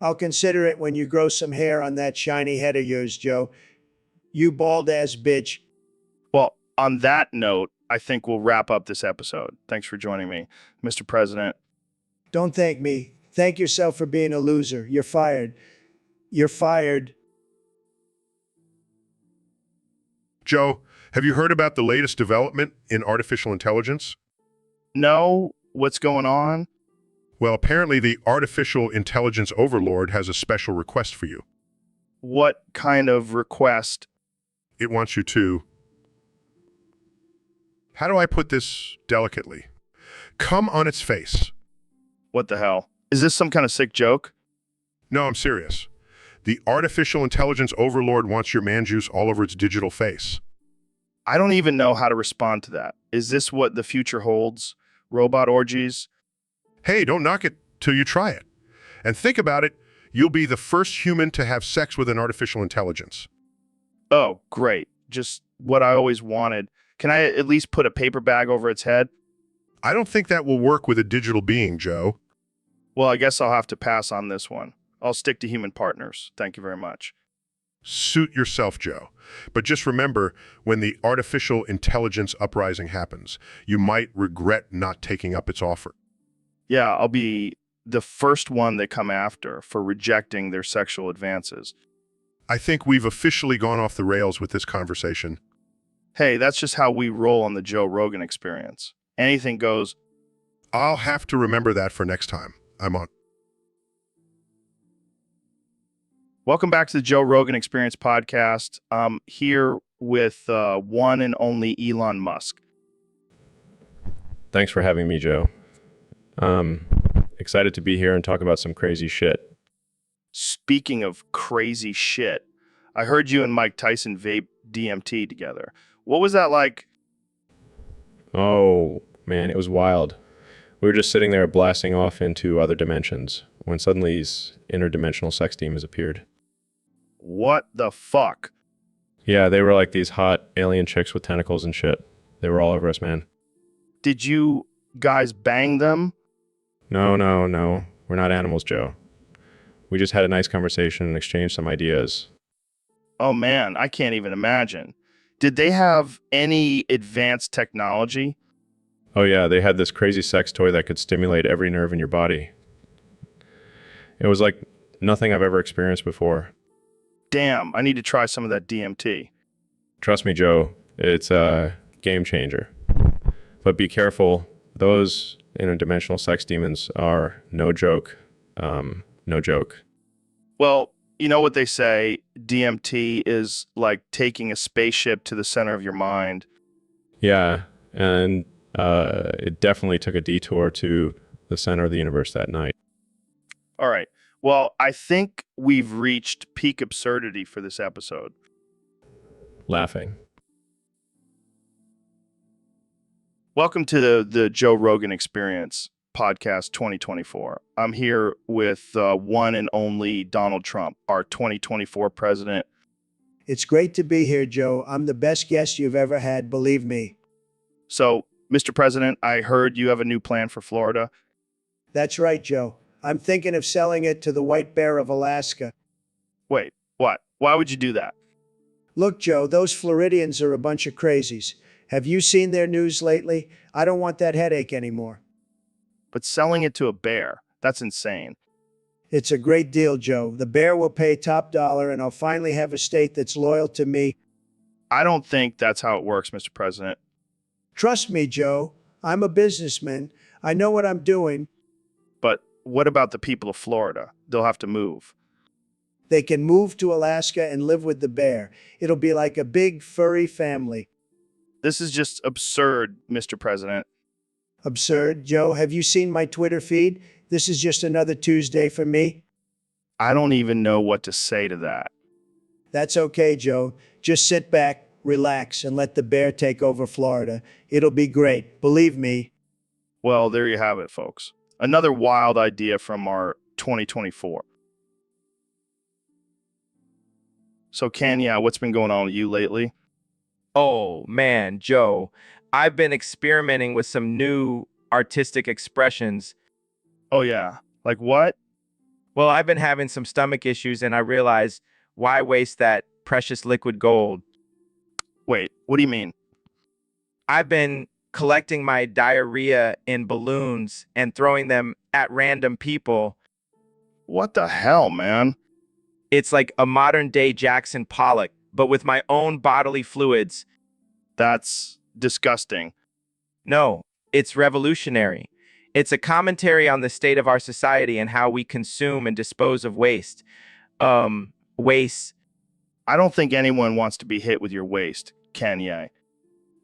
I'll consider it when you grow some hair on that shiny head of yours, Joe. You bald-ass bitch. Well, on that note, I think we'll wrap up this episode. Thanks for joining me, Mr. President. Don't thank me. Thank yourself for being a loser. You're fired. You're fired. Joe, have you heard about the latest development in artificial intelligence? No, what's going on? Well, apparently the artificial intelligence overlord has a special request for you. What kind of request? It wants you to... How do I put this delicately? Come on its face. What the hell? Is this some kind of sick joke? No, I'm serious. The artificial intelligence overlord wants your man juice all over its digital face. I don't even know how to respond to that. Is this what the future holds? Robot orgies? Hey, don't knock it till you try it. And think about it, you'll be the first human to have sex with an artificial intelligence. Oh, great. Just what I always wanted. Can I at least put a paper bag over its head? I don't think that will work with a digital being, Joe. Well, I guess I'll have to pass on this one. I'll stick to human partners. Thank you very much. Suit yourself, Joe. But just remember, when the artificial intelligence uprising happens, you might regret not taking up its offer. Yeah, I'll be the first one they come after for rejecting their sexual advances. I think we've officially gone off the rails with this conversation. Hey, that's just how we roll on the Joe Rogan Experience. Anything goes. I'll have to remember that for next time I'm on. Welcome back to the Joe Rogan Experience podcast. I'm here with one and only Elon Musk. Thanks for having me, Joe. Excited to be here and talk about some crazy shit. Speaking of crazy shit, I heard you and Mike Tyson vape DMT together. What was that like? Oh, man, it was wild. We were just sitting there blasting off into other dimensions when suddenly these interdimensional sex demons appeared. What the fuck? Yeah, they were like these hot alien chicks with tentacles and shit. They were all over us, man. Did you guys bang them? No. We're not animals, Joe. We just had a nice conversation and exchanged some ideas. Oh man, I can't even imagine. Did they have any advanced technology? Oh yeah, they had this crazy sex toy that could stimulate every nerve in your body. It was like nothing I've ever experienced before. Damn, I need to try some of that DMT. Trust me, Joe, it's a game changer. But be careful, those interdimensional sex demons are no joke. No joke. Well, you know what they say, DMT is like taking a spaceship to the center of your mind. Yeah, and it definitely took a detour to the center of the universe that night. All right. Well, I think we've reached peak absurdity for this episode. Laughing. Welcome to the Joe Rogan Experience podcast 2024. I'm here with one and only Donald Trump, our 2024 president. It's great to be here, Joe. I'm the best guest you've ever had, believe me. So, Mr. President, I heard you have a new plan for Florida. That's right, Joe. I'm thinking of selling it to the White Bear of Alaska. Wait, what? Why would you do that? Look, Joe, those Floridians are a bunch of crazies. Have you seen their news lately? I don't want that headache anymore. But selling it to a bear, that's insane. It's a great deal, Joe. The bear will pay top dollar, and I'll finally have a state that's loyal to me. I don't think that's how it works, Mr. President. Trust me, Joe. I'm a businessman. I know what I'm doing. But what about the people of Florida? They'll have to move. They can move to Alaska and live with the bear. It'll be like a big, furry family. This is just absurd, Mr. President. Absurd? Joe, have you seen my Twitter feed? This is just another Tuesday for me. I don't even know what to say to that. That's okay, Joe. Just sit back, relax, and let the bear take over Florida. It'll be great. Believe me. Well, there you have it, folks. Another wild idea from our 2024. So, Kenya, what's been going on with you lately? Oh, man, Joe, I've been experimenting with some new artistic expressions. Oh, yeah. Like what? Well, I've been having some stomach issues, and I realized why waste that precious liquid gold? Wait, what do you mean? I've been collecting my diarrhea in balloons and throwing them at random people. What the hell, man? It's like a modern day Jackson Pollock, but with my own bodily fluids. That's disgusting. No, it's revolutionary. It's a commentary on the state of our society and how we consume and dispose of waste. Waste. I don't think anyone wants to be hit with your waste, Kanye.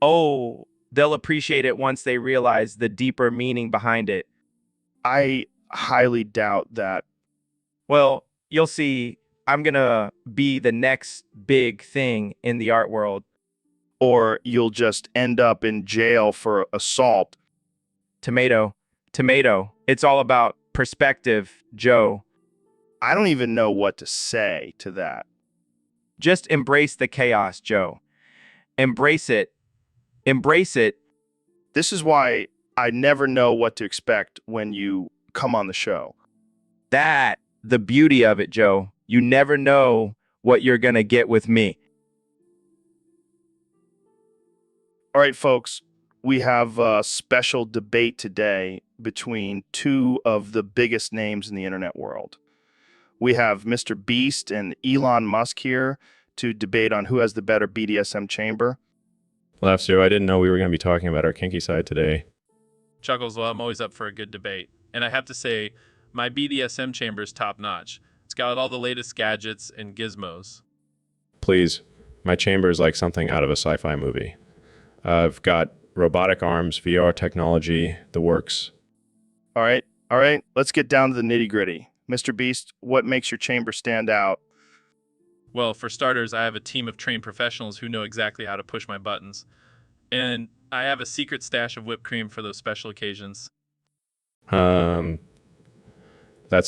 Oh, they'll appreciate it once they realize the deeper meaning behind it. I highly doubt that. Well, you'll see, I'm gonna be the next big thing in the art world. Or you'll just end up in jail for assault. Tomato, tomato. It's all about perspective, Joe. I don't even know what to say to that. Just embrace the chaos, Joe. Embrace it. Embrace it. This is why I never know what to expect when you come on the show. That, the beauty of it, Joe. You never know what you're gonna get with me. All right, folks, we have a special debate today between two of the biggest names in the internet world. We have Mr. Beast and Elon Musk here to debate on who has the better BDSM chamber. Laughs, Joe. I didn't know we were going to be talking about our kinky side today. Chuckles, well, I'm always up for a good debate. And I have to say, my BDSM chamber is top notch. It's got all the latest gadgets and gizmos. Please, my chamber is like something out of a sci-fi movie. I've got robotic arms, VR technology, the works. All right, let's get down to the nitty gritty. Mr. Beast, what makes your chamber stand out? Well, for starters, I have a team of trained professionals who know exactly how to push my buttons. And I have a secret stash of whipped cream for those special occasions. That's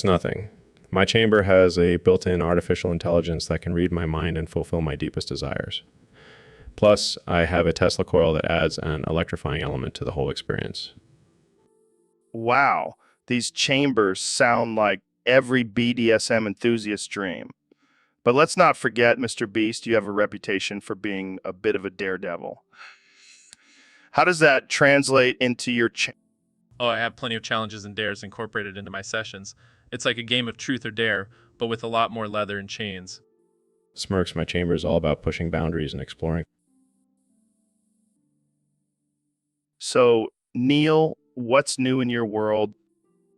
nothing. My chamber has a built-in artificial intelligence that can read my mind and fulfill my deepest desires. Plus, I have a Tesla coil that adds an electrifying element to the whole experience. Wow, these chambers sound like every BDSM enthusiast's dream. But let's not forget, Mr. Beast, you have a reputation for being a bit of a daredevil. How does that translate into your Oh, I have plenty of challenges and dares incorporated into my sessions. It's like a game of truth or dare, but with a lot more leather and chains. Smirks, my chamber is all about pushing boundaries and exploring. So, Neil, what's new in your world?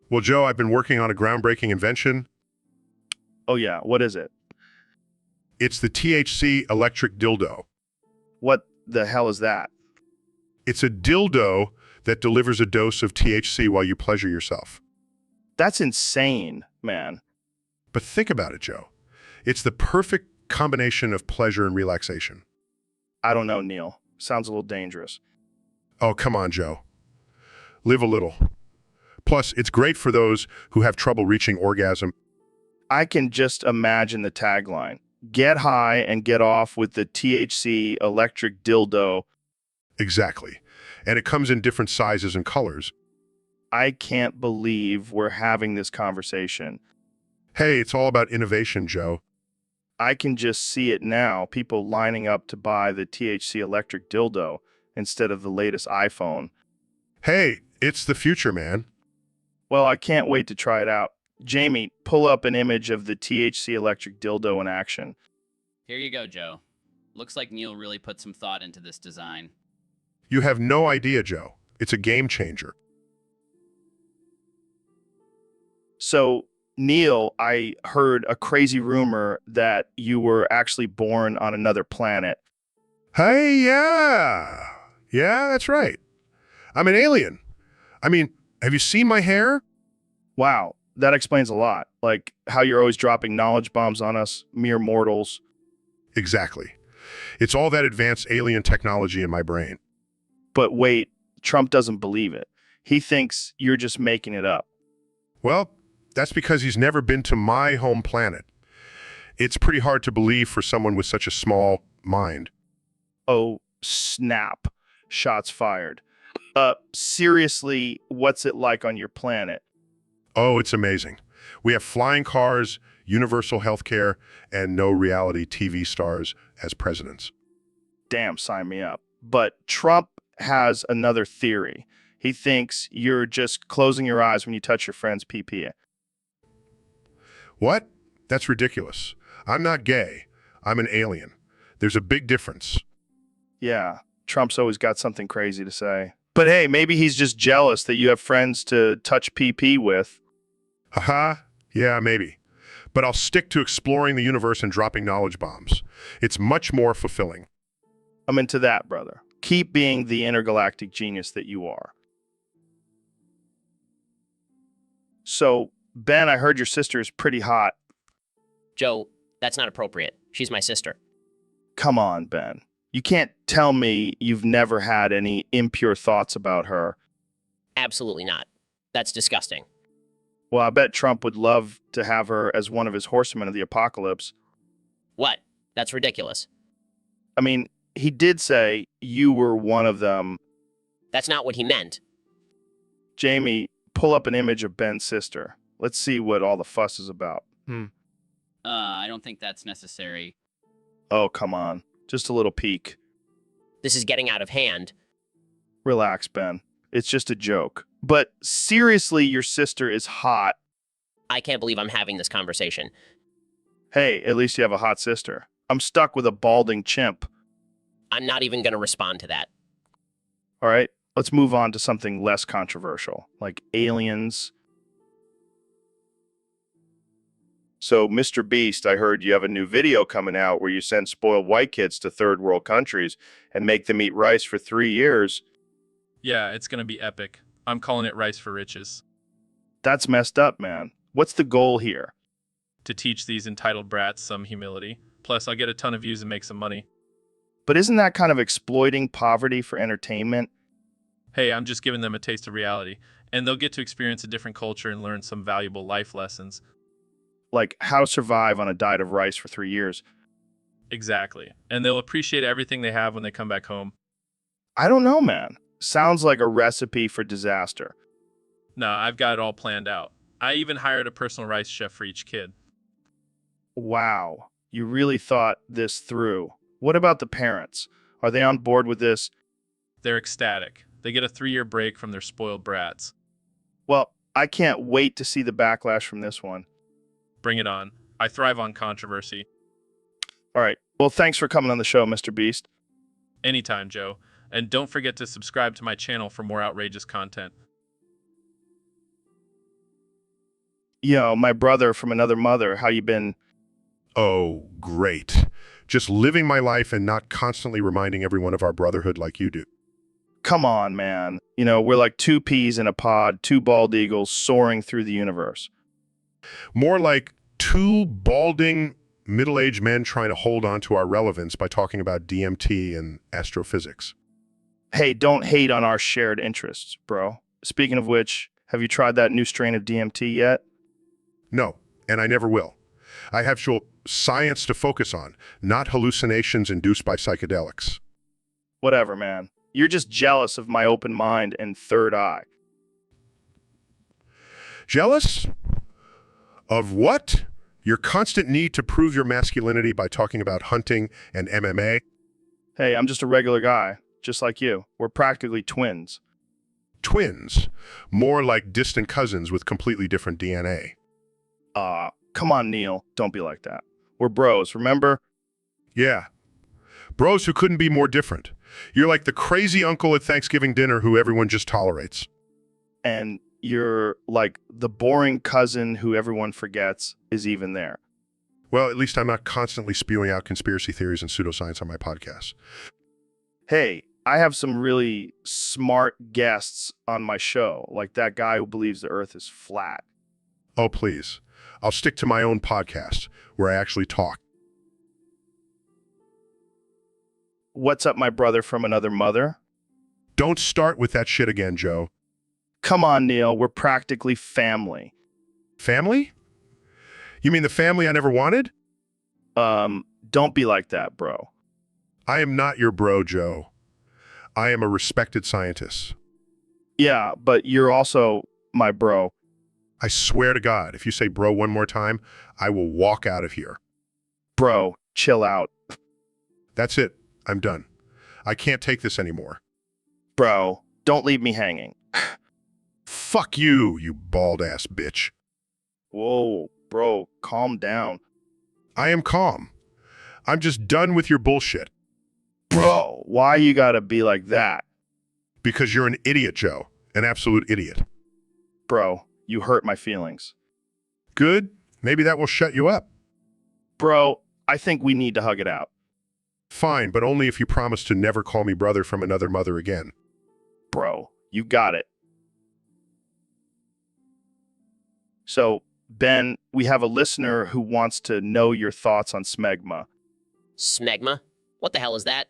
Well, Joe, I've been working on a groundbreaking invention. Oh yeah, what is it? It's the THC electric dildo. What the hell is that? It's a dildo that delivers a dose of THC while you pleasure yourself. That's insane, man. But think about it, Joe. It's the perfect combination of pleasure and relaxation. I don't know, Neil. Sounds a little dangerous. Oh, come on, Joe. Live a little. Plus, it's great for those who have trouble reaching orgasm. I can just imagine the tagline. Get high and get off with the THC electric dildo. Exactly. And it comes in different sizes and colors. I can't believe we're having this conversation. Hey, it's all about innovation, Joe. I can just see it now, people lining up to buy the THC electric dildo instead of the latest iPhone. Hey, it's the future, man. Well, I can't wait to try it out. Jamie, pull up an image of the THC electric dildo in action. Here you go, Joe. Looks like Neil really put some thought into this design. You have no idea, Joe. It's a game changer. So, Neil, I heard a crazy rumor that you were actually born on another planet. Hey, yeah. Yeah, that's right. I'm an alien. I mean, have you seen my hair? Wow, that explains a lot. Like how you're always dropping knowledge bombs on us, mere mortals. Exactly. It's all that advanced alien technology in my brain. But wait, Trump doesn't believe it. He thinks you're just making it up. Well, that's because he's never been to my home planet. It's pretty hard to believe for someone with such a small mind. Oh, snap. Shots fired. Seriously, what's it like on your planet? Oh, it's amazing. We have flying cars, universal health care, and no reality TV stars as presidents. Damn, sign me up. But Trump has another theory. He thinks you're just closing your eyes when you touch your friend's pee-pee. What? That's ridiculous. I'm not gay. I'm an alien. There's a big difference. Yeah, Trump's always got something crazy to say. But hey, maybe he's just jealous that you have friends to touch PP with. Haha, yeah, maybe. But I'll stick to exploring the universe and dropping knowledge bombs. It's much more fulfilling. I'm into that, brother. Keep being the intergalactic genius that you are. So, Ben, I heard your sister is pretty hot. Joe, that's not appropriate. She's my sister. Come on, Ben. You can't tell me you've never had any impure thoughts about her. Absolutely not. That's disgusting. Well, I bet Trump would love to have her as one of his horsemen of the apocalypse. What? That's ridiculous. I mean, he did say you were one of them. That's not what he meant. Jamie, pull up an image of Ben's sister. Let's see what all the fuss is about. I don't think that's necessary. Oh, come on. Just a little peek. This is getting out of hand. Relax, Ben. It's just a joke. But seriously, your sister is hot. I can't believe I'm having this conversation. Hey, at least you have a hot sister. I'm stuck with a balding chimp. I'm not even going to respond to that. All right, let's move on to something less controversial, like aliens. So, Mr. Beast, I heard you have a new video coming out where you send spoiled white kids to third world countries and make them eat rice for 3 years. Yeah, it's going to be epic. I'm calling it Rice for Riches. That's messed up, man. What's the goal here? To teach these entitled brats some humility. Plus, I'll get a ton of views and make some money. But isn't that kind of exploiting poverty for entertainment? Hey, I'm just giving them a taste of reality. And they'll get to experience a different culture and learn some valuable life lessons. Like how to survive on a diet of rice for 3 years. Exactly. And they'll appreciate everything they have when they come back home. I don't know, man. Sounds like a recipe for disaster. No, I've got it all planned out. I even hired a personal rice chef for each kid. Wow, you really thought this through. What about the parents? Are they on board with this? They're ecstatic. They get a 3-year break from their spoiled brats. Well, I can't wait to see the backlash from this one. Bring it on. I thrive on controversy. All right. Well, thanks for coming on the show, Mr. Beast. Anytime, Joe. And don't forget to subscribe to my channel for more outrageous content. Yo, my brother from another mother, how you been? Oh, great. Just living my life and not constantly reminding everyone of our brotherhood like you do. Come on, man. You know, we're like two peas in a pod, two bald eagles soaring through the universe. More like two balding middle-aged men trying to hold on to our relevance by talking about DMT and astrophysics. Hey, don't hate on our shared interests, bro. Speaking of which, have you tried that new strain of DMT yet? No, and I never will. I have actual science to focus on, not hallucinations induced by psychedelics. Whatever, man. You're just jealous of my open mind and third eye. Jealous? Of what? Your constant need to prove your masculinity by talking about hunting and MMA? Hey, I'm just a regular guy, just like you. We're practically twins. Twins? More like distant cousins with completely different DNA. Come on, Neil. Don't be like that. We're bros, remember? Yeah. Bros who couldn't be more different. You're like the crazy uncle at Thanksgiving dinner who everyone just tolerates. And you're like the boring cousin who everyone forgets is even there. Well, at least I'm not constantly spewing out conspiracy theories and pseudoscience on my podcast. Hey, I have some really smart guests on my show, like that guy who believes the earth is flat. Oh, please. I'll stick to my own podcast, where I actually talk. What's up, my brother from another mother? Don't start with that shit again, Joe. Come on, Neil. We're practically family. Family? You mean the family I never wanted? Don't be like that, bro. I am not your bro, Joe. I am a respected scientist. Yeah, but you're also my bro. I swear to God, if you say bro one more time, I will walk out of here. Bro, chill out. That's it. I'm done. I can't take this anymore. Bro, don't leave me hanging. Fuck you, you bald-ass bitch. Whoa, bro, calm down. I am calm. I'm just done with your bullshit. Bro, why you gotta be like that? Because you're an idiot, Joe. An absolute idiot. Bro, you hurt my feelings. Good. Maybe that will shut you up. Bro, I think we need to hug it out. Fine, but only if you promise to never call me brother from another mother again. Bro, you got it. So, Ben, we have a listener who wants to know your thoughts on smegma. Smegma? What the hell is that?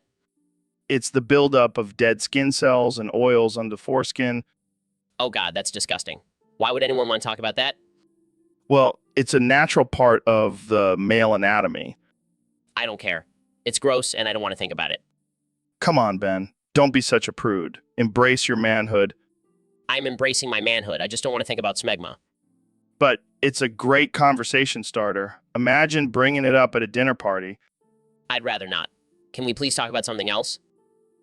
It's the buildup of dead skin cells and oils on the foreskin. Oh god, that's disgusting. Why would anyone want to talk about that? Well, it's a natural part of the male anatomy. I don't care. It's gross and I don't want to think about it. Come on, Ben. Don't be such a prude. Embrace your manhood. I'm embracing my manhood. I just don't want to think about smegma. But it's a great conversation starter. Imagine bringing it up at a dinner party. I'd rather not. Can we please talk about something else?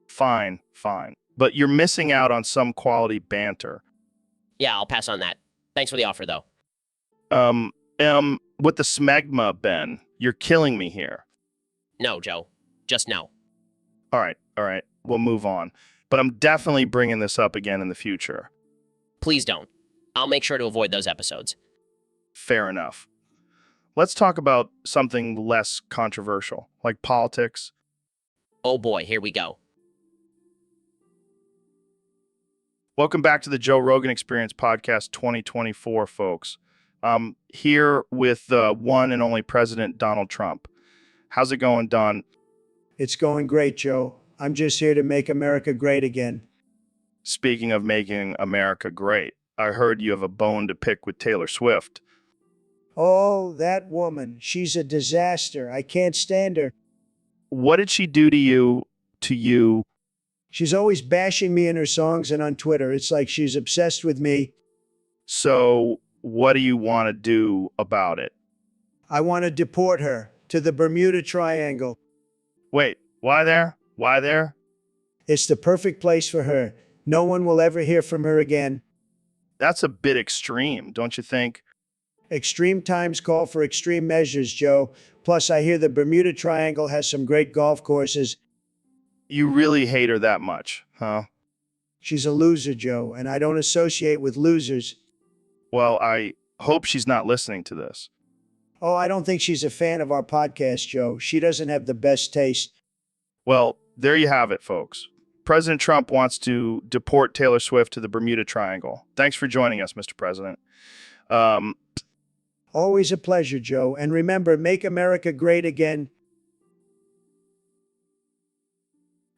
Fine, fine. But you're missing out on some quality banter. Yeah, I'll pass on that. Thanks for the offer, though. With the smegma, Ben, you're killing me here. No, Joe. Just no. All right. We'll move on. But I'm definitely bringing this up again in the future. Please don't. I'll make sure to avoid those episodes. Fair enough. Let's talk about something less controversial, like politics. Oh boy, here we go. Welcome back to the Joe Rogan Experience Podcast 2024, folks. I'm here with the one and only President Donald Trump. How's it going, Don? It's going great, Joe. I'm just here to make America great again. Speaking of making America great, I heard you have a bone to pick with Taylor Swift. Oh, that woman. She's a disaster. I can't stand her. What did she do to you? She's always bashing me in her songs and on Twitter. It's like she's obsessed with me. So, what do you want to do about it? I want to deport her to the Bermuda Triangle. Wait, why there? Why there? It's the perfect place for her. No one will ever hear from her again. That's a bit extreme, don't you think? Extreme times call for extreme measures, Joe. Plus, I hear the Bermuda Triangle has some great golf courses. You really hate her that much, huh? She's a loser, Joe, and I don't associate with losers. Well, I hope she's not listening to this. Oh, I don't think she's a fan of our podcast, Joe. She doesn't have the best taste. Well, there you have it, folks. President Trump wants to deport Taylor Swift to the Bermuda Triangle. Thanks for joining us, Mr. President. Always a pleasure, Joe. And remember, make America great again.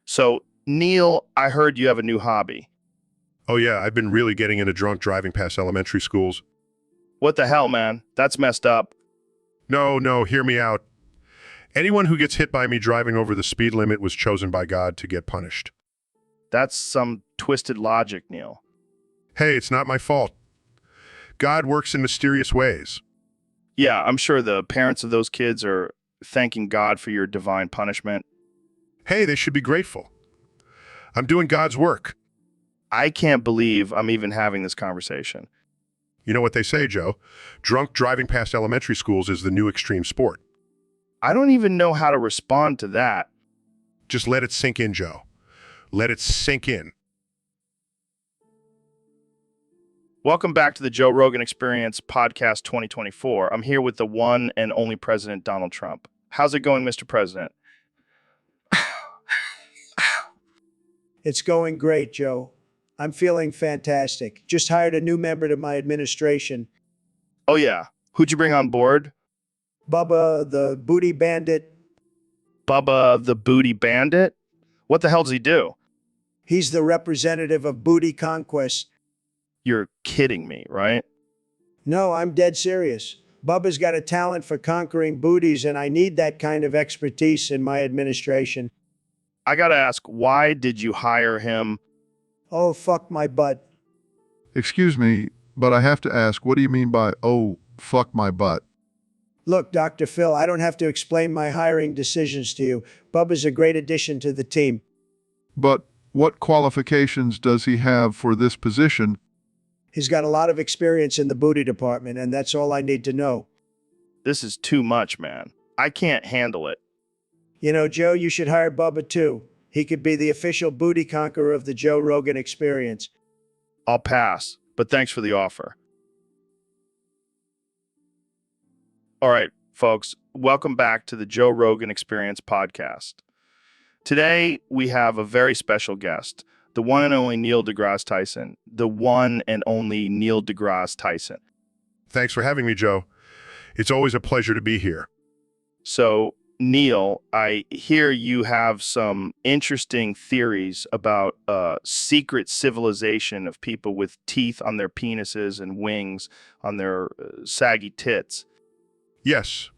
So, Neil, I heard you have a new hobby. Oh yeah, I've been really getting into drunk driving past elementary schools. What the hell, man? That's messed up. No, hear me out. Anyone who gets hit by me driving over the speed limit was chosen by God to get punished. That's some twisted logic, Neil. Hey, it's not my fault. God works in mysterious ways. Yeah, I'm sure the parents of those kids are thanking God for your divine punishment. Hey, they should be grateful. I'm doing God's work. I can't believe I'm even having this conversation. You know what they say, Joe? Drunk driving past elementary schools is the new extreme sport. I don't even know how to respond to that. Just let it sink in, Joe. Let it sink in. Welcome back to the Joe Rogan Experience Podcast 2024. I'm here with the one and only President Donald Trump. How's it going, Mr. President? It's going great, Joe. I'm feeling fantastic. Just hired a new member to my administration. Oh, yeah. Who'd you bring on board? Bubba, the booty bandit. Bubba, the booty bandit? What the hell does he do? He's the representative of booty conquest. You're kidding me, right? No, I'm dead serious. Bubba's got a talent for conquering booties, and I need that kind of expertise in my administration. I gotta ask, why did you hire him? Oh, fuck my butt. Excuse me, but I have to ask, what do you mean by, oh, fuck my butt? Look, Dr. Phil, I don't have to explain my hiring decisions to you. Bubba's a great addition to the team. But what qualifications does he have for this position? He's got a lot of experience in the booty department, and that's all I need to know. This is too much, man. I can't handle it. You know, Joe, you should hire Bubba too. He could be the official booty conqueror of the Joe Rogan Experience. I'll pass, but thanks for the offer. All right, folks, welcome back to the Joe Rogan Experience podcast. Today, we have a very special guest, the one and only Neil deGrasse Tyson. The one and only Neil deGrasse Tyson. Thanks for having me, Joe. It's always a pleasure to be here. So, Neil, I hear you have some interesting theories about a secret civilization of people with teeth on their penises and wings on their saggy tits. Yes.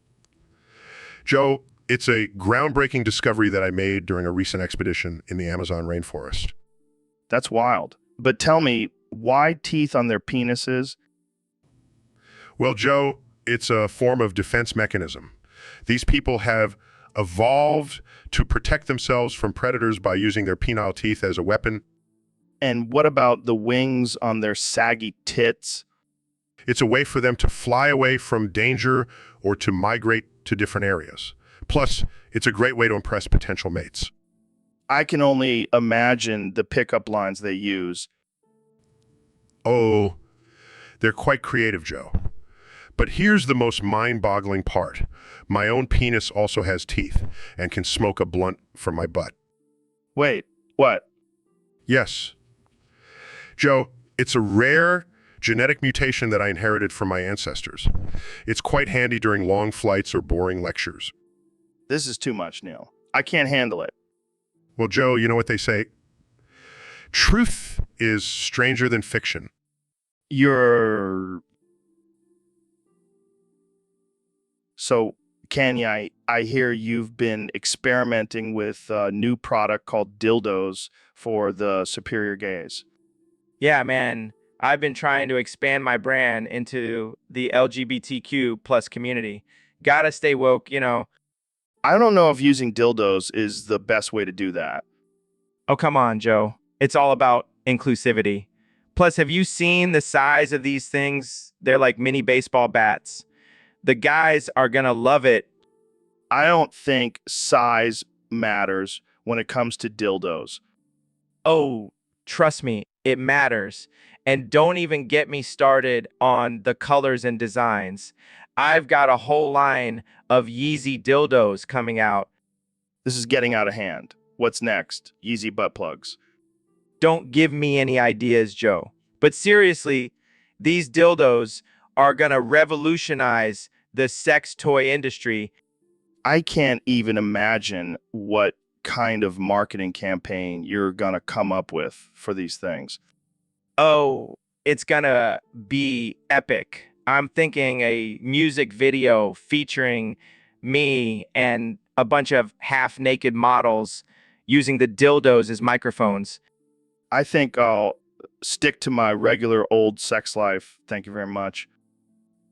Joe, it's a groundbreaking discovery that I made during a recent expedition in the Amazon rainforest. That's wild. But tell me, why teeth on their penises? Well, Joe, it's a form of defense mechanism. These people have evolved to protect themselves from predators by using their penile teeth as a weapon. And what about the wings on their saggy tits? It's a way for them to fly away from danger or to migrate to different areas. Plus, it's a great way to impress potential mates. I can only imagine the pickup lines they use. Oh, they're quite creative, Joe. But here's the most mind-boggling part. My own penis also has teeth and can smoke a blunt from my butt. Wait, what? Yes. Joe, it's a rare genetic mutation that I inherited from my ancestors. It's quite handy during long flights or boring lectures. This is too much, Neil. I can't handle it. Well, Joe, you know what they say? Truth is stranger than fiction. So, Kanye, I hear you've been experimenting with a new product called dildos for the superior gaze. Yeah, man. I've been trying to expand my brand into the LGBTQ plus community. Gotta stay woke, you know. I don't know if using dildos is the best way to do that. Oh, come on, Joe. It's all about inclusivity. Plus, have you seen the size of these things? They're like mini baseball bats. The guys are gonna love it. I don't think size matters when it comes to dildos. Oh, trust me, it matters. And don't even get me started on the colors and designs. I've got a whole line of Yeezy dildos coming out. This is getting out of hand. What's next? Yeezy butt plugs. Don't give me any ideas, Joe. But seriously, these dildos are gonna revolutionize the sex toy industry. I can't even imagine what kind of marketing campaign you're gonna come up with for these things. Oh, it's gonna be epic. I'm thinking a music video featuring me and a bunch of half-naked models using the dildos as microphones. I think I'll stick to my regular old sex life. Thank you very much.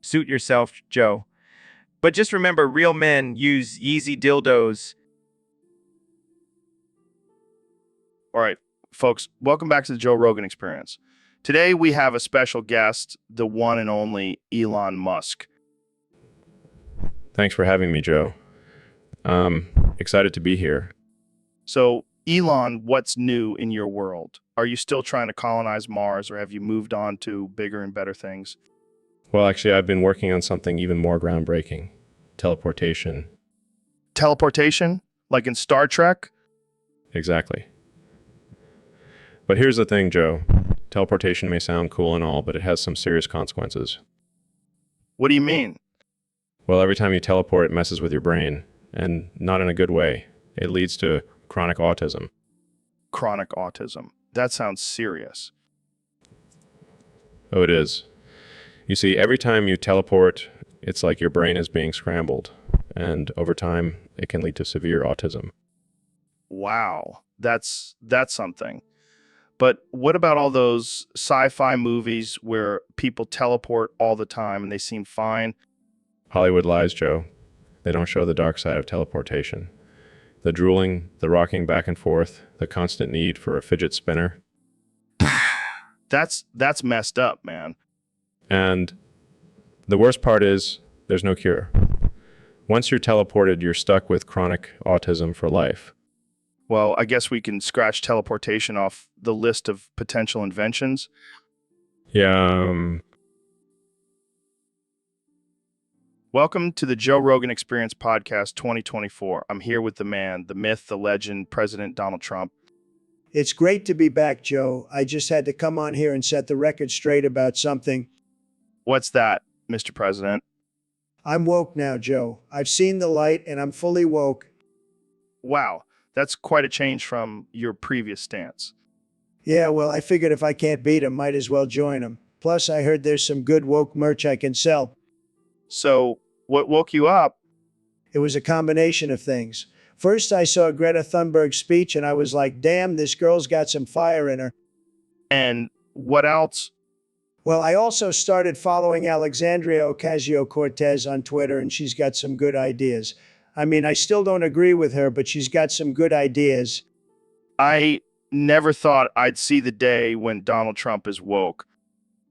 Suit yourself, Joe. But just remember, real men use Yeezy dildos. All right, folks, welcome back to the Joe Rogan Experience. Today we have a special guest, the one and only Elon Musk. Thanks for having me, Joe. Excited to be here. So, Elon, what's new in your world? Are you still trying to colonize Mars, or have you moved on to bigger and better things? Well, actually, I've been working on something even more groundbreaking. Teleportation. Teleportation? Like in Star Trek? Exactly. But here's the thing, Joe. Teleportation may sound cool and all, but it has some serious consequences. What do you mean? Well, every time you teleport, it messes with your brain, and not in a good way. It leads to chronic autism. Chronic autism. That sounds serious. Oh, it is. You see, every time you teleport, it's like your brain is being scrambled, and over time, it can lead to severe autism. Wow, that's something. But what about all those sci-fi movies where people teleport all the time and they seem fine? Hollywood lies, Joe. They don't show the dark side of teleportation. The drooling, the rocking back and forth, the constant need for a fidget spinner. That's messed up, man. And the worst part is there's no cure. Once you're teleported, you're stuck with chronic autism for life. Well, I guess we can scratch teleportation off the list of potential inventions. Yeah, Welcome to the Joe Rogan Experience Podcast 2024. I'm here with the man, the myth, the legend, President Donald Trump. It's great to be back, Joe. I just had to come on here and set the record straight about something. What's that, Mr. President? I'm woke now, Joe. I've seen the light and I'm fully woke. Wow, that's quite a change from your previous stance. Yeah, well, I figured if I can't beat him, might as well join him. Plus, I heard there's some good woke merch I can sell. So, what woke you up? It was a combination of things. First, I saw Greta Thunberg's speech and I was like, damn, this girl's got some fire in her. And what else? Well, I also started following Alexandria Ocasio-Cortez on Twitter and she's got some good ideas. I mean, I still don't agree with her, but she's got some good ideas. I never thought I'd see the day when Donald Trump is woke.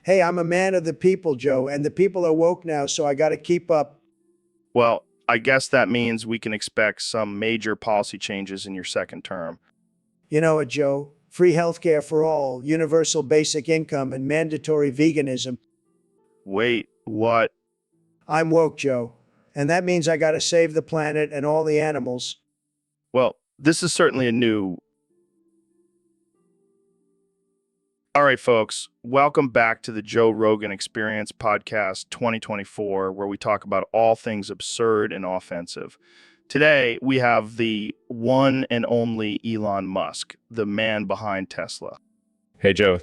Hey, I'm a man of the people, Joe, and the people are woke now, so I got to keep up. Well, I guess that means we can expect some major policy changes in your second term. You know what, Joe? Free healthcare for all, universal basic income, and mandatory veganism. Wait, what? I'm woke, Joe. And that means I got to save the planet and all the animals. Well, this is certainly a new... All right, folks, welcome back to the Joe Rogan Experience Podcast 2024, where we talk about all things absurd and offensive. Today, we have the one and only Elon Musk, the man behind Tesla. hey, Joe,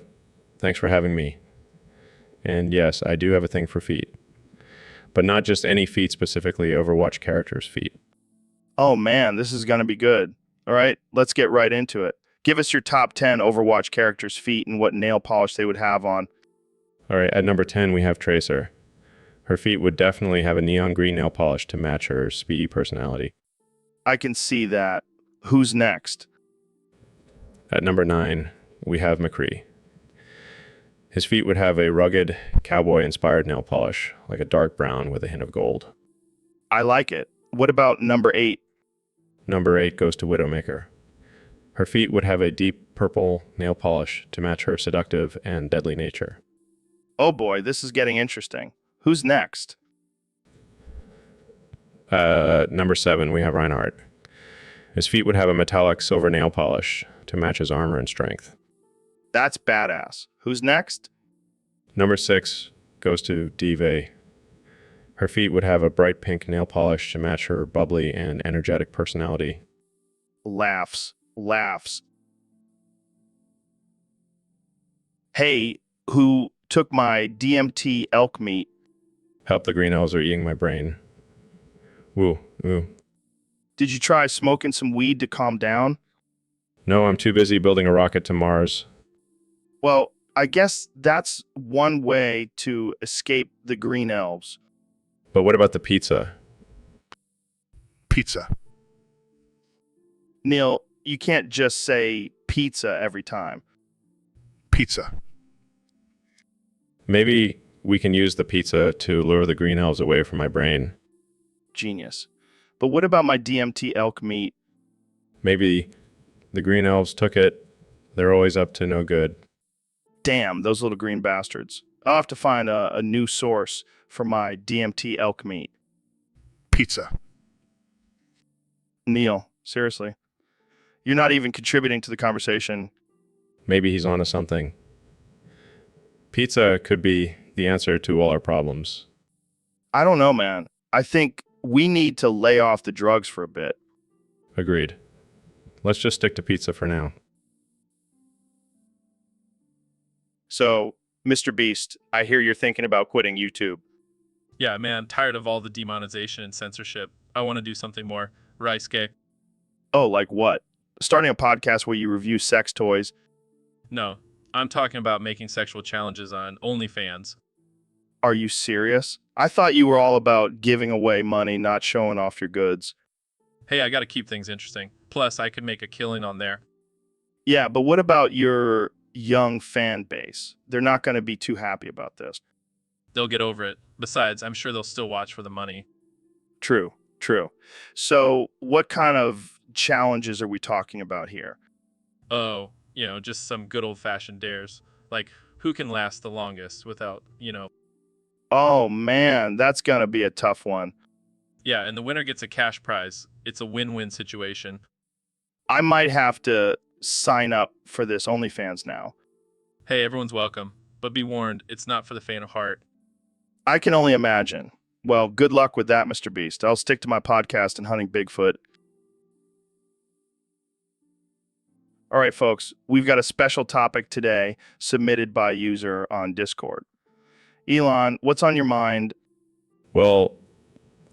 thanks for having me. And yes, I do have a thing for feet. But not just any feet, specifically Overwatch characters' feet. Oh man, this is going to be good. All right, let's get right into it. Give us your top 10 Overwatch characters' feet and what nail polish they would have on. All right, at number 10, we have Tracer. Her feet would definitely have a neon green nail polish to match her speedy personality. I can see that. Who's next? At number 9, we have McCree. His feet would have a rugged, cowboy-inspired nail polish, like a dark brown with a hint of gold. I like it. What about number 8? Number 8 goes to Widowmaker. Her feet would have a deep purple nail polish to match her seductive and deadly nature. Oh boy, this is getting interesting. Who's next? Number 7, we have Reinhardt. His feet would have a metallic silver nail polish to match his armor and strength. That's badass. Who's next? Number 6 goes to Dive. Her feet would have a bright pink nail polish to match her bubbly and energetic personality. Laughs. Hey, who took my DMT elk meat? Help, the green elves are eating my brain. Woo. Did you try smoking some weed to calm down? No, I'm too busy building a rocket to Mars. Well, I guess that's one way to escape the green elves. But what about the pizza? Pizza. Neil, you can't just say pizza every time. Pizza. Maybe we can use the pizza to lure the green elves away from my brain. Genius. But what about my DMT elk meat? Maybe the green elves took it. They're always up to no good. Damn, those little green bastards. I'll have to find a new source for my DMT elk meat. Pizza. Neil, seriously. You're not even contributing to the conversation. Maybe he's onto something. Pizza could be the answer to all our problems. I don't know, man. I think we need to lay off the drugs for a bit. Agreed. Let's just stick to pizza for now. So, Mr. Beast, I hear you're thinking about quitting YouTube. Yeah, man, tired of all the demonization and censorship. I want to do something more risque. Oh, like what? Starting a podcast where you review sex toys. No, I'm talking about making sexual challenges on OnlyFans. Are you serious? I thought you were all about giving away money, not showing off your goods. Hey, I got to keep things interesting. Plus, I could make a killing on there. Yeah, but what about your young fan base? They're not going to be too happy about this. They'll get over it. Besides, I'm sure they'll still watch for the money. True. So what kind of challenges are we talking about here? Oh, just some good old-fashioned dares. Like, who can last the longest without. Oh man, that's gonna be a tough one. Yeah, and the winner gets a cash prize. It's a win-win situation. I might have to sign up for this OnlyFans now. Hey, everyone's welcome. But be warned, it's not for the faint of heart. I can only imagine. Well, good luck with that, Mr. Beast. I'll stick to my podcast and hunting Bigfoot. All right, folks, we've got a special topic today submitted by a user on Discord. Elon, what's on your mind? Well,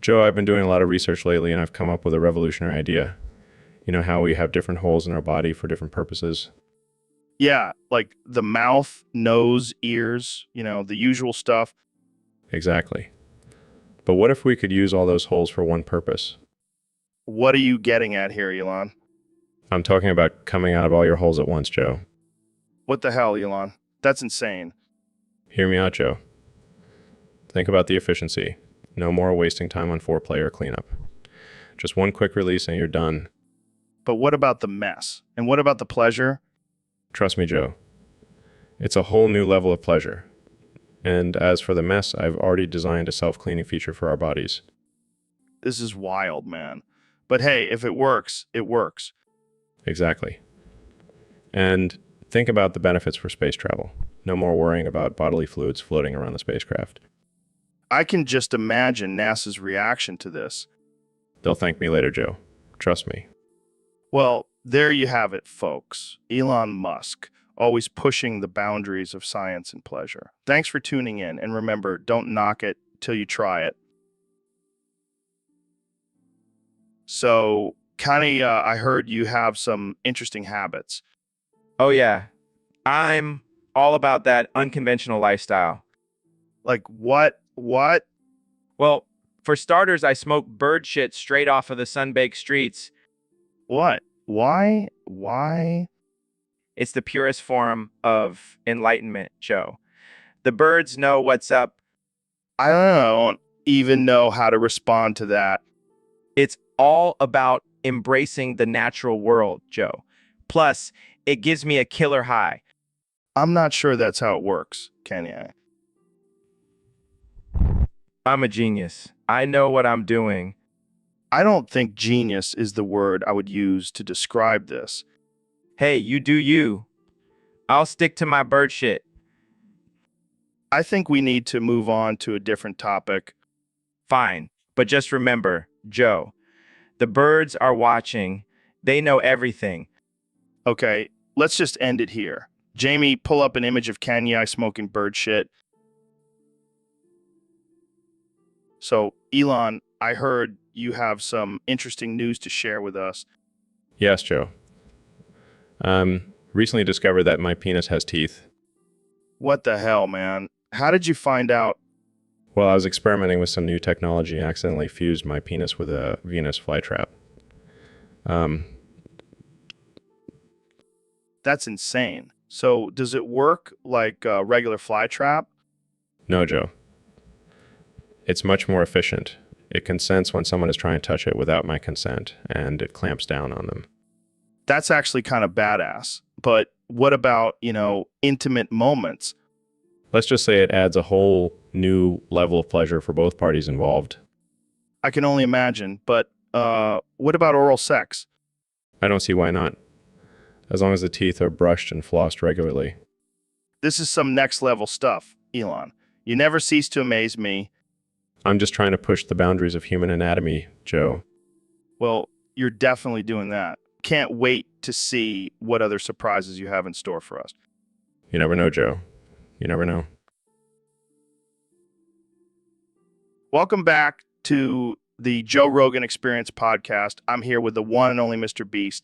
Joe, I've been doing a lot of research lately and I've come up with a revolutionary idea. You know how we have different holes in our body for different purposes? Yeah, like the mouth, nose, ears, the usual stuff. Exactly. But what if we could use all those holes for one purpose? What are you getting at here, Elon? I'm talking about coming out of all your holes at once, Joe. What the hell, Elon? That's insane. Hear me out, Joe. Think about the efficiency. No more wasting time on foreplay or cleanup. Just one quick release and you're done. But what about the mess? And what about the pleasure? Trust me, Joe. It's a whole new level of pleasure. And as for the mess, I've already designed a self-cleaning feature for our bodies. This is wild, man. But hey, if it works, it works. Exactly. And think about the benefits for space travel. No more worrying about bodily fluids floating around the spacecraft. I can just imagine NASA's reaction to this. They'll thank me later, Joe. Trust me. Well, there you have it, folks. Elon Musk, always pushing the boundaries of science and pleasure. Thanks for tuning in, and remember, don't knock it till you try it. So, Connie, I heard you have some interesting habits. Oh, yeah. I'm all about that unconventional lifestyle. Like what? What? Well, for starters, I smoke bird shit straight off of the sun-baked streets. What? Why? Why? It's the purest form of enlightenment, Joe. The birds know what's up. I don't even know how to respond to that. It's all about embracing the natural world, Joe. Plus, it gives me a killer high. I'm not sure that's how it works, Kenya. I'm a genius. I know what I'm doing. I don't think genius is the word I would use to describe this. Hey, you do you. I'll stick to my bird shit. I think we need to move on to a different topic. Fine, but just remember, Joe, the birds are watching. They know everything. Okay, let's just end it here. Jamie, pull up an image of Kenya smoking bird shit. So, Elon, I heard you have some interesting news to share with us. Yes, Joe. Recently discovered that my penis has teeth. What the hell, man? How did you find out? Well, I was experimenting with some new technology and accidentally fused my penis with a Venus flytrap. That's insane. So, does it work like a regular fly trap? No, Joe. It's much more efficient. It consents when someone is trying to touch it without my consent, and it clamps down on them. That's actually kind of badass. But what about, intimate moments? Let's just say it adds a whole new level of pleasure for both parties involved. I can only imagine. But what about oral sex? I don't see why not, as long as the teeth are brushed and flossed regularly. This is some next level stuff, Elon. You never cease to amaze me. I'm just trying to push the boundaries of human anatomy, Joe. Well, you're definitely doing that. Can't wait to see what other surprises you have in store for us. You never know, Joe. You never know. Welcome back to the Joe Rogan Experience podcast. I'm here with the one and only Mr. Beast.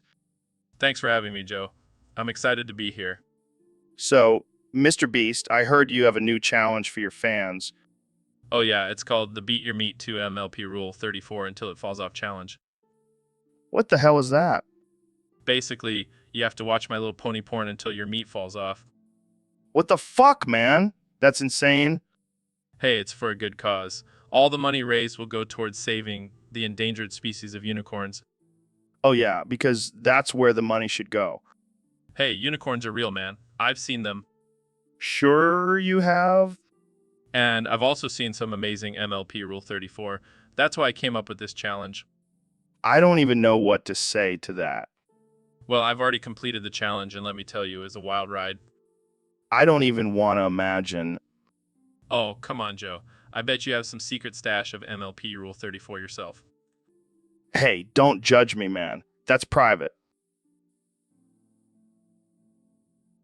Thanks for having me, Joe. I'm excited to be here. So, Mr. Beast, I heard you have a new challenge for your fans. Oh yeah, it's called the Beat Your Meat 2 MLP Rule 34 Until It Falls Off Challenge. What the hell is that? Basically, you have to watch My Little Pony porn until your meat falls off. What the fuck, man? That's insane. Hey, it's for a good cause. All the money raised will go towards saving the endangered species of unicorns. Oh, yeah, because that's where the money should go. Hey, unicorns are real, man. I've seen them. Sure you have? And I've also seen some amazing MLP Rule 34. That's why I came up with this challenge. I don't even know what to say to that. Well, I've already completed the challenge, and let me tell you, it was a wild ride. I don't even want to imagine. Oh, come on, Joe. I bet you have some secret stash of MLP Rule 34 yourself. Hey, don't judge me, man. That's private.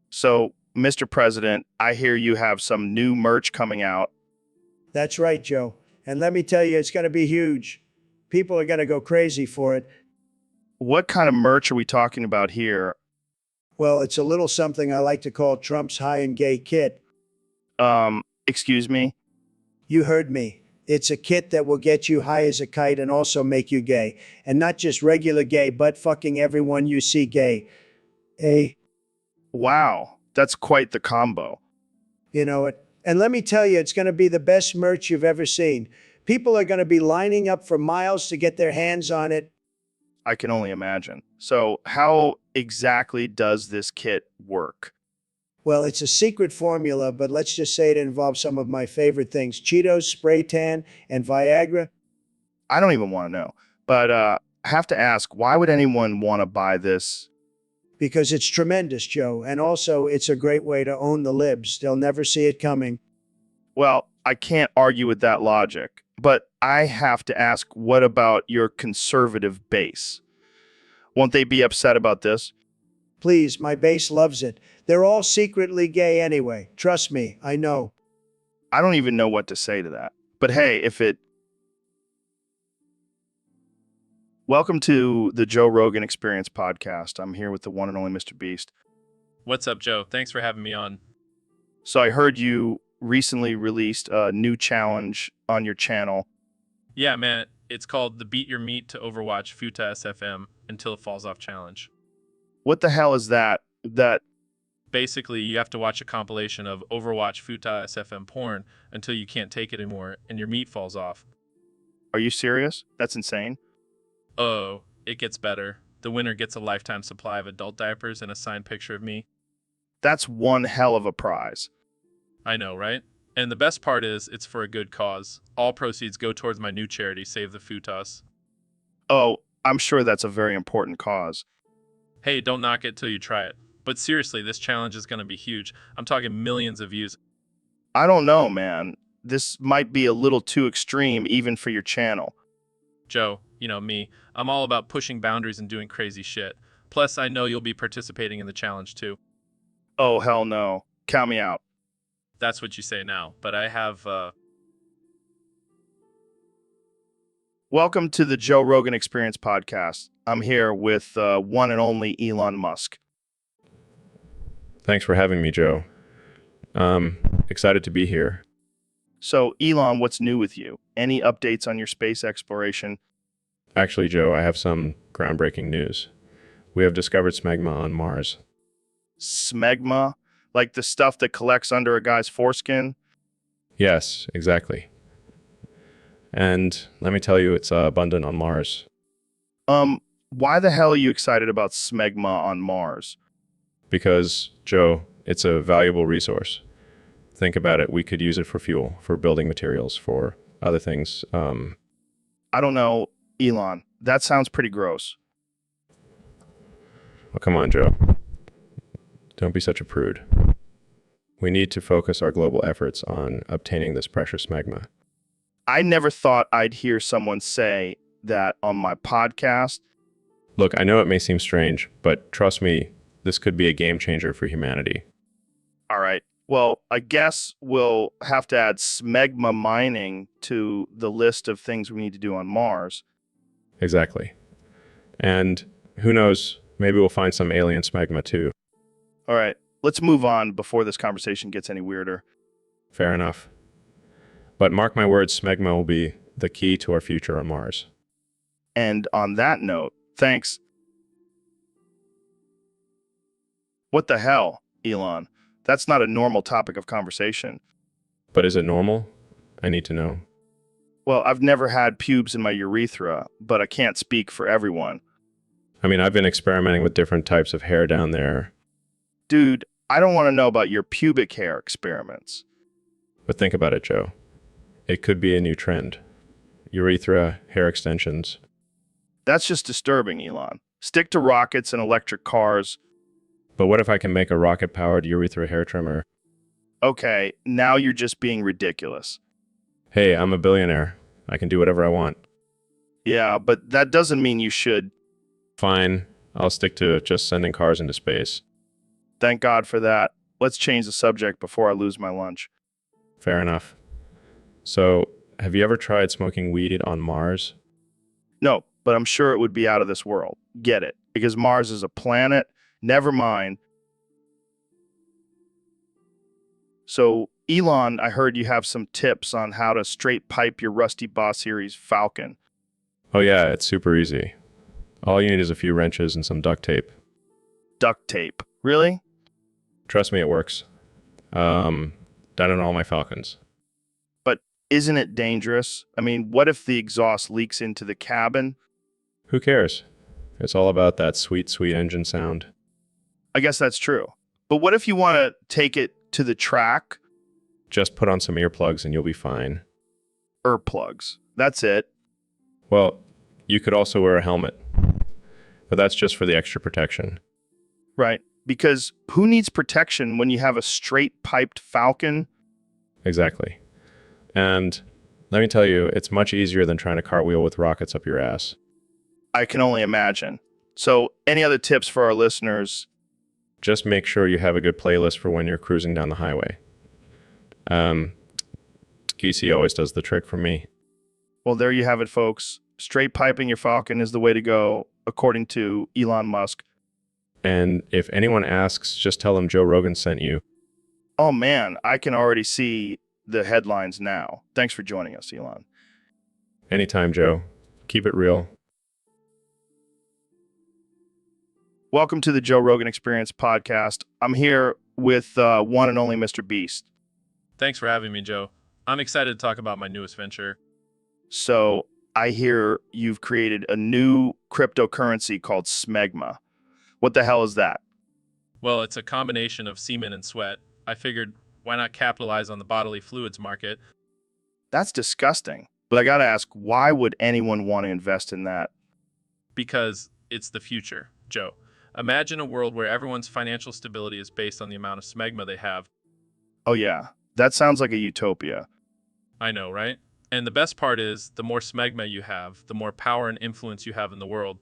So, Mr. President, I hear you have some new merch coming out. That's right, Joe. And let me tell you, it's going to be huge. People are going to go crazy for it. What kind of merch are we talking about here? Well, it's a little something I like to call Trump's high and gay kit. Excuse me? You heard me. It's a kit that will get you high as a kite and also make you gay. And not just regular gay, but fucking everyone you see gay. Wow, that's quite the combo. You know it. And let me tell you, it's going to be the best merch you've ever seen. People are going to be lining up for miles to get their hands on it. I can only imagine. So, how exactly does this kit work? Well, it's a secret formula, but let's just say it involves some of my favorite things: Cheetos, spray tan, and Viagra. I don't even want to know. But I have to ask, why would anyone want to buy this? Because it's tremendous, Joe. And also, it's a great way to own the libs. They'll never see it coming. Well, I can't argue with that logic. But I have to ask, what about your conservative base? Won't they be upset about this? Please, my base loves it. They're all secretly gay anyway. Trust me, I know. I don't even know what to say to that. But hey, if it... Welcome to the Joe Rogan Experience podcast. I'm here with the one and only Mr. Beast. What's up, Joe? Thanks for having me on. So I heard you recently released a new challenge on your channel. Yeah, man, it's called the Beat Your Meat to Overwatch Futa SFM Until It Falls Off Challenge. What the hell is that? Basically, you have to watch a compilation of Overwatch Futa SFM porn until you can't take it anymore and your meat falls off. Are you serious? That's insane. Oh, it gets better. The winner gets a lifetime supply of adult diapers and a signed picture of me. That's one hell of a prize. I know, right? And the best part is, it's for a good cause. All proceeds go towards my new charity, Save the Futas. Oh, I'm sure that's a very important cause. Hey, don't knock it till you try it. But seriously, this challenge is going to be huge. I'm talking millions of views. I don't know, man. This might be a little too extreme even for your channel. Joe, you know me. I'm all about pushing boundaries and doing crazy shit. Plus, I know you'll be participating in the challenge too. Oh, hell no. Count me out. That's what you say now, but I have, Welcome to the Joe Rogan Experience podcast. I'm here with one and only Elon Musk. Thanks for having me, Joe. Excited to be here. So, Elon, what's new with you? Any updates on your space exploration? Actually, Joe, I have some groundbreaking news. We have discovered smegma on Mars. Smegma? Like the stuff that collects under a guy's foreskin? Yes, exactly. And let me tell you, it's abundant on Mars. Why the hell are you excited about smegma on Mars? Because, Joe, it's a valuable resource. Think about it. We could use it for fuel, for building materials, for other things. I don't know, Elon. That sounds pretty gross. Well, come on, Joe. Don't be such a prude. We need to focus our global efforts on obtaining this precious magma. I never thought I'd hear someone say that on my podcast. Look, I know it may seem strange, but trust me, this could be a game changer for humanity. All right. Well, I guess we'll have to add smegma mining to the list of things we need to do on Mars. Exactly. And who knows, maybe we'll find some alien smegma too. All right. Let's move on before this conversation gets any weirder. Fair enough. But mark my words, smegma will be the key to our future on Mars. And on that note, thanks. What the hell, Elon? That's not a normal topic of conversation. But is it normal? I need to know. Well, I've never had pubes in my urethra, but I can't speak for everyone. I mean, I've been experimenting with different types of hair down there, Dude, I don't want to know about your pubic hair experiments. but think about it, Joe. It could be a new trend. Urethra hair extensions. That's just disturbing, Elon. Stick to rockets and electric cars. But what if I can make a rocket-powered urethra hair trimmer? Okay, now you're just being ridiculous. Hey, I'm a billionaire. I can do whatever I want. Yeah, but that doesn't mean you should. Fine, I'll stick to just sending cars into space. Thank God for that. Let's change the subject before I lose my lunch. Fair enough. So, have you ever tried smoking weed on Mars? No, but I'm sure it would be out of this world. Get it? Because Mars is a planet. Never mind. So, Elon, I heard you have some tips on how to straight pipe your Rusty Boss Series Falcon. Oh yeah, it's super easy. All you need is a few wrenches and some duct tape. Duct tape. Really? Trust me, it works. Done on all my Falcons. But isn't it dangerous? I mean, what if the exhaust leaks into the cabin? Who cares? It's all about that sweet, sweet engine sound. I guess that's true. But what if you want to take it to the track? Just put on some earplugs and you'll be fine. Plugs. That's it. Well, you could also wear a helmet. But that's just for the extra protection. Right. Because who needs protection when you have a straight piped Falcon? Exactly. And let me tell you, it's much easier than trying to cartwheel with rockets up your ass. I can only imagine. So, any other tips for our listeners? Just make sure you have a good playlist for when you're cruising down the highway. Geesey always does the trick for me. Well, there you have it, folks. Straight piping your Falcon is the way to go, according to Elon Musk. And if anyone asks, just tell them Joe Rogan sent you. Oh, man, I can already see the headlines now. Thanks for joining us, Elon. Anytime, Joe. Keep it real. Welcome to the Joe Rogan Experience podcast. I'm here with one and only Mr. Beast. Thanks for having me, Joe. I'm excited to talk about my newest venture. So I hear you've created a new cryptocurrency called Smegma. What the hell is that? Well, it's a combination of semen and sweat. I figured, why not capitalize on the bodily fluids market? That's disgusting. But I gotta ask, why would anyone want to invest in that? Because it's the future, Joe. Imagine a world where everyone's financial stability is based on the amount of smegma they have. Oh yeah, that sounds like a utopia. I know, right? And the best part is, the more smegma you have, the more power and influence you have in the world.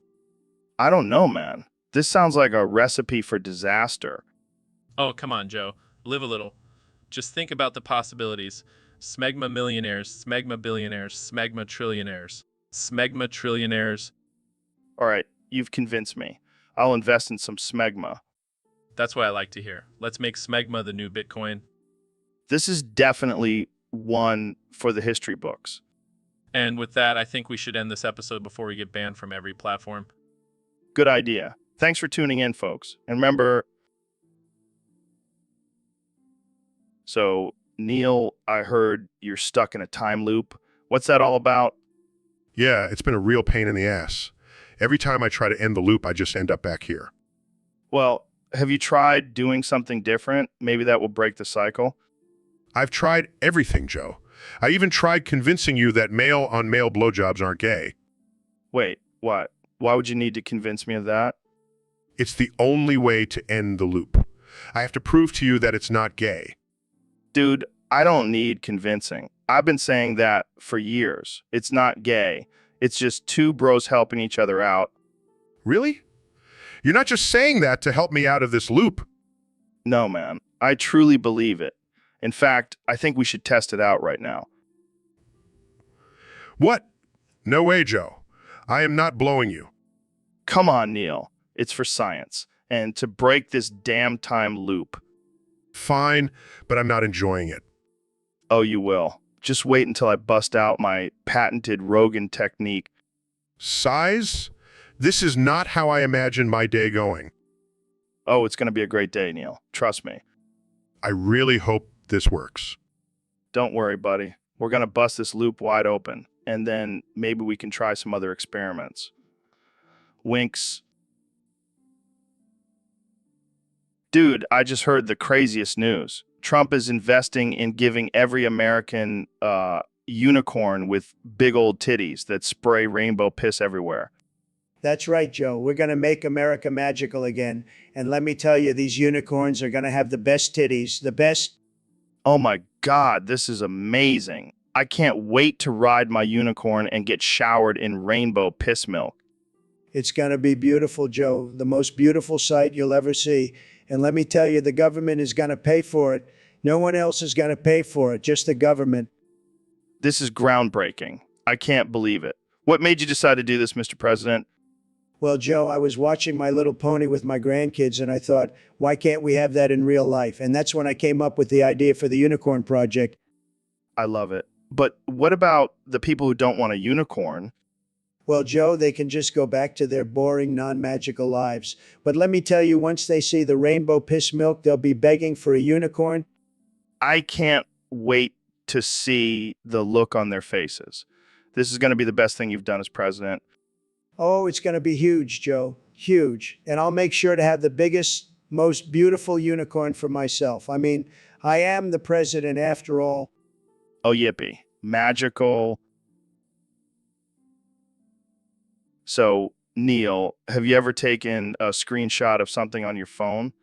I don't know, man. This sounds like a recipe for disaster. Oh, come on, Joe. Live a little. Just think about the possibilities. Smegma millionaires, smegma billionaires, smegma trillionaires. Smegma trillionaires. All right, you've convinced me. I'll invest in some Smegma. That's what I like to hear. Let's make smegma the new Bitcoin. This is definitely one for the history books. And with that, I think we should end this episode before we get banned from every platform. Good idea. Thanks for tuning in, folks. And remember, so Neil, I heard you're stuck in a time loop. What's that all about? Yeah, it's been a real pain in the ass. Every time I try to end the loop, I just end up back here. Well, have you tried doing something different? Maybe that will break the cycle. I've tried everything, Joe. I even tried convincing you that male-on-male blowjobs aren't gay. Wait, what? Why would you need to convince me of that? It's the only way to end the loop. I have to prove to you that it's not gay. Dude, I don't need convincing. I've been saying that for years. It's not gay. It's just two bros helping each other out. Really? You're not just saying that to help me out of this loop. No, man. I truly believe it. In fact, I think we should test it out right now. What? No way, Joe. I am not blowing you. Come on, Neil. It's for science. And to break this damn time loop. Fine, but I'm not enjoying it. Oh, you will. Just wait until I bust out my patented Rogan technique. Size? This is not how I imagine my day going. Oh, it's going to be a great day, Neil. Trust me. I really hope this works. Don't worry, buddy. We're going to bust this loop wide open, and then maybe we can try some other experiments. Winks. Dude, I just heard the craziest news. Trump is investing in giving every American unicorn with big old titties that spray rainbow piss everywhere. That's right, Joe. We're going to make America magical again. And let me tell you, these unicorns are going to have the best titties, the best. Oh my God, this is amazing. I can't wait to ride my unicorn and get showered in rainbow piss milk. It's going to be beautiful, Joe. The most beautiful sight you'll ever see. And let me tell you, the government is going to pay for it. No one else is going to pay for it, just the government. This is groundbreaking. I can't believe it. What made you decide to do this, Mr. President? Well, Joe, I was watching My Little Pony with my grandkids, and I thought, why can't we have that in real life? And that's when I came up with the idea for the Unicorn Project. I love it. But what about the people who don't want a unicorn? Well, Joe, they can just go back to their boring, non-magical lives. But let me tell you, once they see the rainbow piss milk, they'll be begging for a unicorn. I can't wait to see the look on their faces. This is going to be the best thing you've done as president. Oh, it's going to be huge, Joe. Huge. And I'll make sure to have the biggest, most beautiful unicorn for myself. I mean, I am the president after all. Oh, yippee. Magical. So, Neil, have you ever taken a screenshot of something on your phone?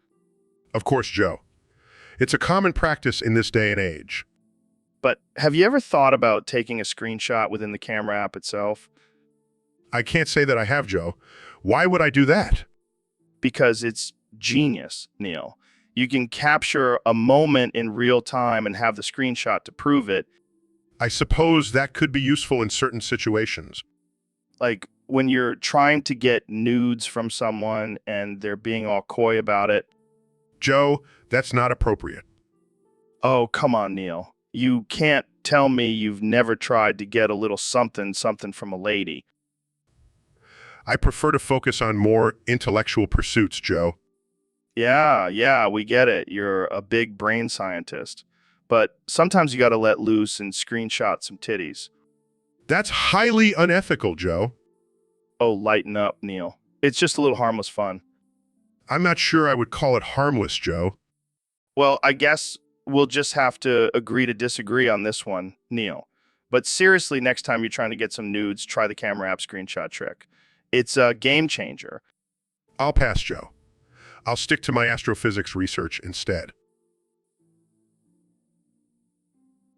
Of course, Joe. It's a common practice in this day and age. But have you ever thought about taking a screenshot within the camera app itself? I can't say that I have, Joe. Why would I do that? Because it's genius, Neil. You can capture a moment in real time and have the screenshot to prove it. I suppose that could be useful in certain situations. Like when you're trying to get nudes from someone and they're being all coy about it. Joe, that's not appropriate. Oh, come on, Neil. You can't tell me you've never tried to get a little something from a lady. I prefer to focus on more intellectual pursuits, Joe. Yeah, we get it. You're a big brain scientist. But sometimes you got to let loose and screenshot some titties. That's highly unethical, Joe. Oh, lighten up, Neil. It's just a little harmless fun. I'm not sure I would call it harmless, Joe. Well, I guess we'll just have to agree to disagree on this one, Neil. But seriously, next time you're trying to get some nudes, try the camera app screenshot trick. It's a game changer. I'll pass, Joe. I'll stick to my astrophysics research instead.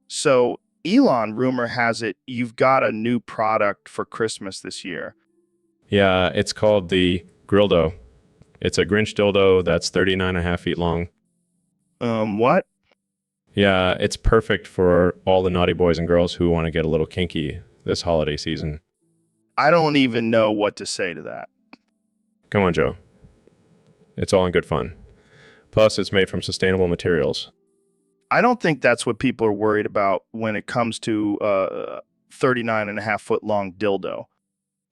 So, Elon, rumor has it, you've got a new product for Christmas this year. Yeah, it's called the Grildo. It's a Grinch dildo that's 39.5 feet long. What? Yeah, it's perfect for all the naughty boys and girls who want to get a little kinky this holiday season. I don't even know what to say to that. Come on, Joe. It's all in good fun. Plus, it's made from sustainable materials. I don't think that's what people are worried about when it comes to 39.5 foot long dildo.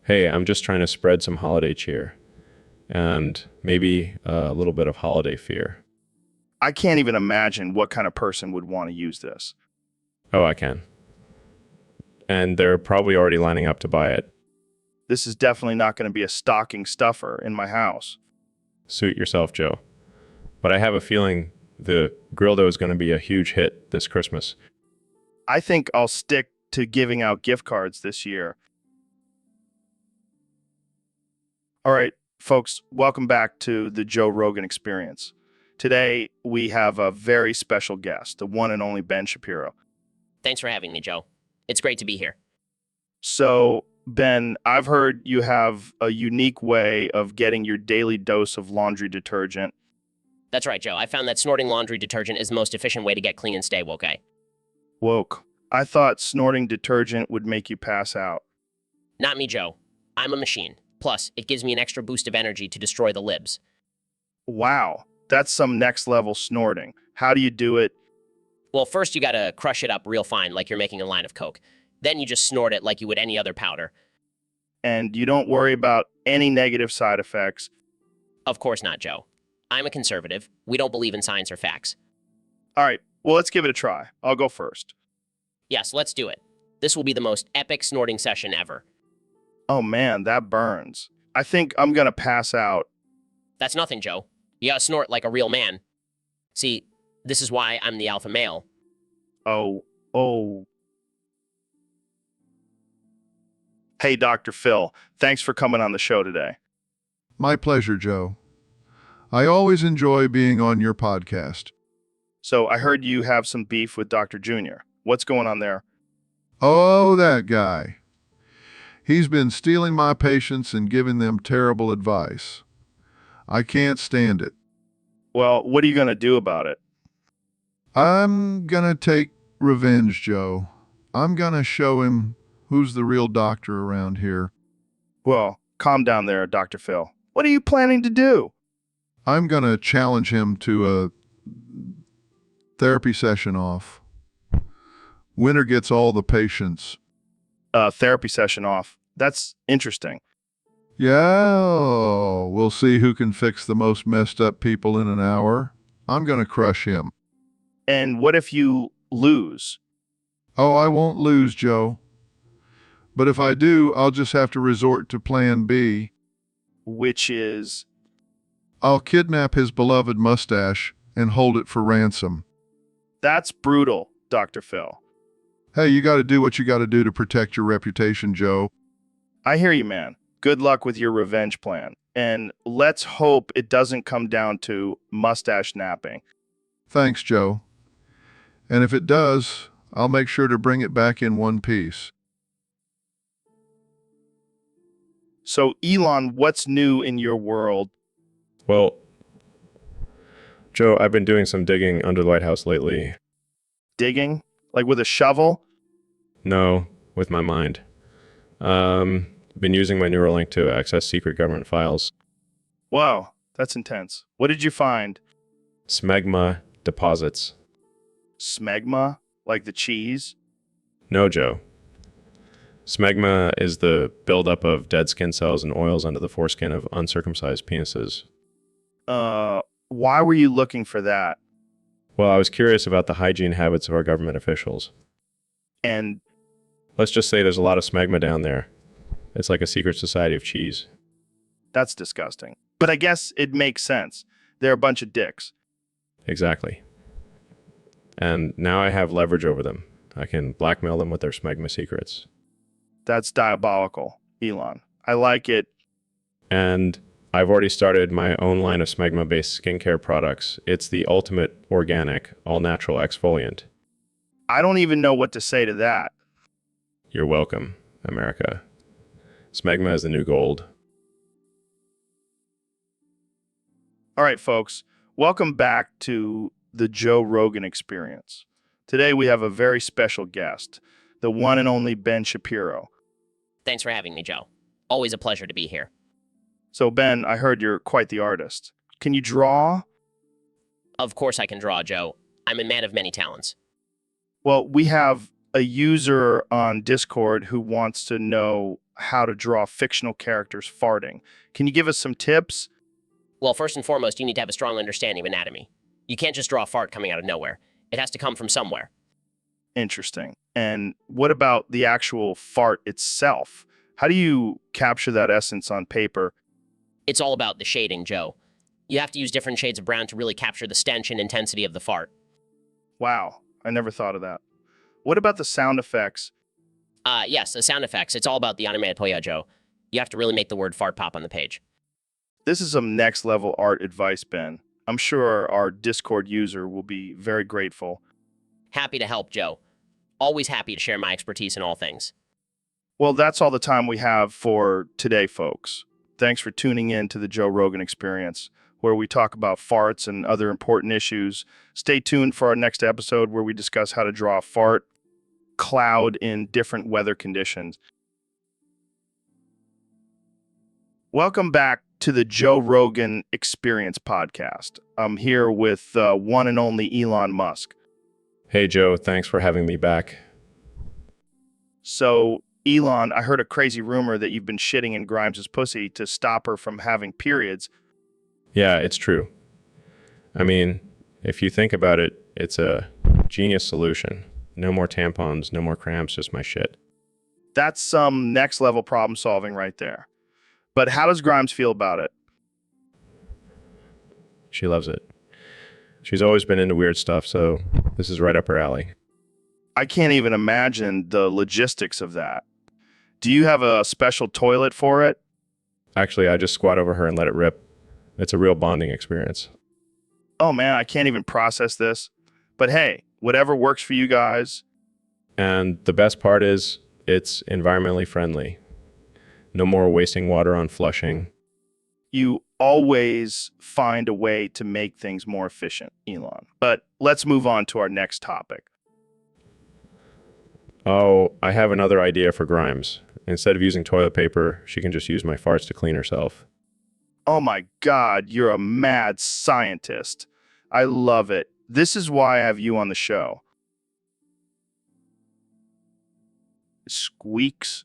Hey, I'm just trying to spread some holiday cheer and maybe a little bit of holiday fear. I can't even imagine what kind of person would want to use this. Oh, I can. And they're probably already lining up to buy it. This is definitely not going to be a stocking stuffer in my house. Suit yourself, Joe. But I have a feeling the Grildo is going to be a huge hit this Christmas. I think I'll stick to giving out gift cards this year. All right, folks, welcome back to the Joe Rogan Experience. Today, we have a very special guest, the one and only Ben Shapiro. Thanks for having me, Joe. It's great to be here. So, Ben, I've heard you have a unique way of getting your daily dose of laundry detergent. That's right, Joe. I found that snorting laundry detergent is the most efficient way to get clean and stay woke. Woke. I thought snorting detergent would make you pass out. Not me, Joe. I'm a machine. Plus, it gives me an extra boost of energy to destroy the libs. Wow, that's some next level snorting. How do you do it? Well, first you gotta crush it up real fine like you're making a line of Coke. Then you just snort it like you would any other powder. And you don't worry about any negative side effects. Of course not, Joe. I'm a conservative. We don't believe in science or facts. All right, well, let's give it a try. I'll go first. Yes, let's do it. This will be the most epic snorting session ever. Oh man, that burns. I think I'm gonna pass out. That's nothing, Joe. You gotta snort like a real man. See, this is why I'm the alpha male. Oh. Hey, Dr. Phil, thanks for coming on the show today. My pleasure, Joe. I always enjoy being on your podcast. So I heard you have some beef with Dr. Jr. What's going on there? Oh, that guy. He's been stealing my patients and giving them terrible advice. I can't stand it. Well, what are you going to do about it? I'm gonna take revenge, Joe. I'm gonna show him who's the real doctor around here. Well, calm down there, Dr. Phil. What are you planning to do? I'm gonna challenge him to a therapy session off. Winner gets all the patients. Therapy session off. That's interesting. Yeah, we'll see who can fix the most messed up people in an hour. I'm gonna crush him. And what if you lose? Oh, I won't lose, Joe. But if I do, I'll just have to resort to plan B. Which is... I'll kidnap his beloved mustache and hold it for ransom. That's brutal, Dr. Phil. Hey, you gotta do what you gotta do to protect your reputation, Joe. I hear you, man. Good luck with your revenge plan. And let's hope it doesn't come down to mustache napping. Thanks, Joe. And if it does, I'll make sure to bring it back in one piece. So, Elon, what's new in your world? Well, Joe, I've been doing some digging under the White House lately. Digging? Like with a shovel? No, with my mind. Been using my Neuralink to access secret government files. Wow, that's intense. What did you find? Smegma deposits. Smegma? Like the cheese? No, Joe. Smegma is the buildup of dead skin cells and oils under the foreskin of uncircumcised penises. Why were you looking for that? Well, I was curious about the hygiene habits of our government officials. And Let's just say there's a lot of smegma down there. It's like a secret society of cheese. that's disgusting. But I guess it makes sense. They're a bunch of dicks. Exactly. And now I have leverage over them. I can blackmail them with their smegma secrets. That's diabolical, Elon. I like it. And I've already started my own line of smegma-based skincare products. It's the ultimate organic, all-natural exfoliant. I don't even know what to say to that. You're welcome, America. Smegma is the new gold. All right, folks, welcome back to the Joe Rogan Experience. Today we have a very special guest, the one and only Ben Shapiro. Thanks for having me, Joe. Always a pleasure to be here. So, Ben, I heard you're quite the artist. Can you draw? Of course I can draw, Joe. I'm a man of many talents. Well, we have a user on Discord who wants to know how to draw fictional characters farting. Can you give us some tips? Well, first and foremost, you need to have a strong understanding of anatomy. You can't just draw a fart coming out of nowhere. It has to come from somewhere. Interesting. And what about the actual fart itself? How do you capture that essence on paper? It's all about the shading, Joe. You have to use different shades of brown to really capture the stench and intensity of the fart. Wow, I never thought of that. What about the sound effects? Yes, the sound effects. It's all about the onomatopoeia, Joe. You have to really make the word fart pop on the page. This is some next level art advice, Ben. I'm sure our Discord user will be very grateful. Happy to help, Joe. Always happy to share my expertise in all things. Well, that's all the time we have for today, folks. Thanks for tuning in to the Joe Rogan Experience, where we talk about farts and other important issues. Stay tuned for our next episode where we discuss how to draw a fart cloud in different weather conditions. Welcome back to the Joe Rogan Experience podcast. I'm here with one and only Elon Musk. Hey, Joe, thanks for having me back. So, Elon, I heard a crazy rumor that you've been shitting in Grimes' pussy to stop her from having periods. Yeah, it's true. I mean, if you think about it, it's a genius solution. No more tampons, no more cramps, just my shit. That's some next level problem solving right there. But how does Grimes feel about it? She loves it. She's always been into weird stuff, so this is right up her alley. I can't even imagine the logistics of that. Do you have a special toilet for it? Actually, I just squat over her and let it rip. It's a real bonding experience. Oh man, I can't even process this. But hey, whatever works for you guys. And the best part is it's environmentally friendly. No more wasting water on flushing. You always find a way to make things more efficient, Elon. But let's move on to our next topic. Oh, I have another idea for Grimes. Instead of using toilet paper, she can just use my farts to clean herself. Oh my God, you're a mad scientist. I love it. This is why I have you on the show. Squeaks.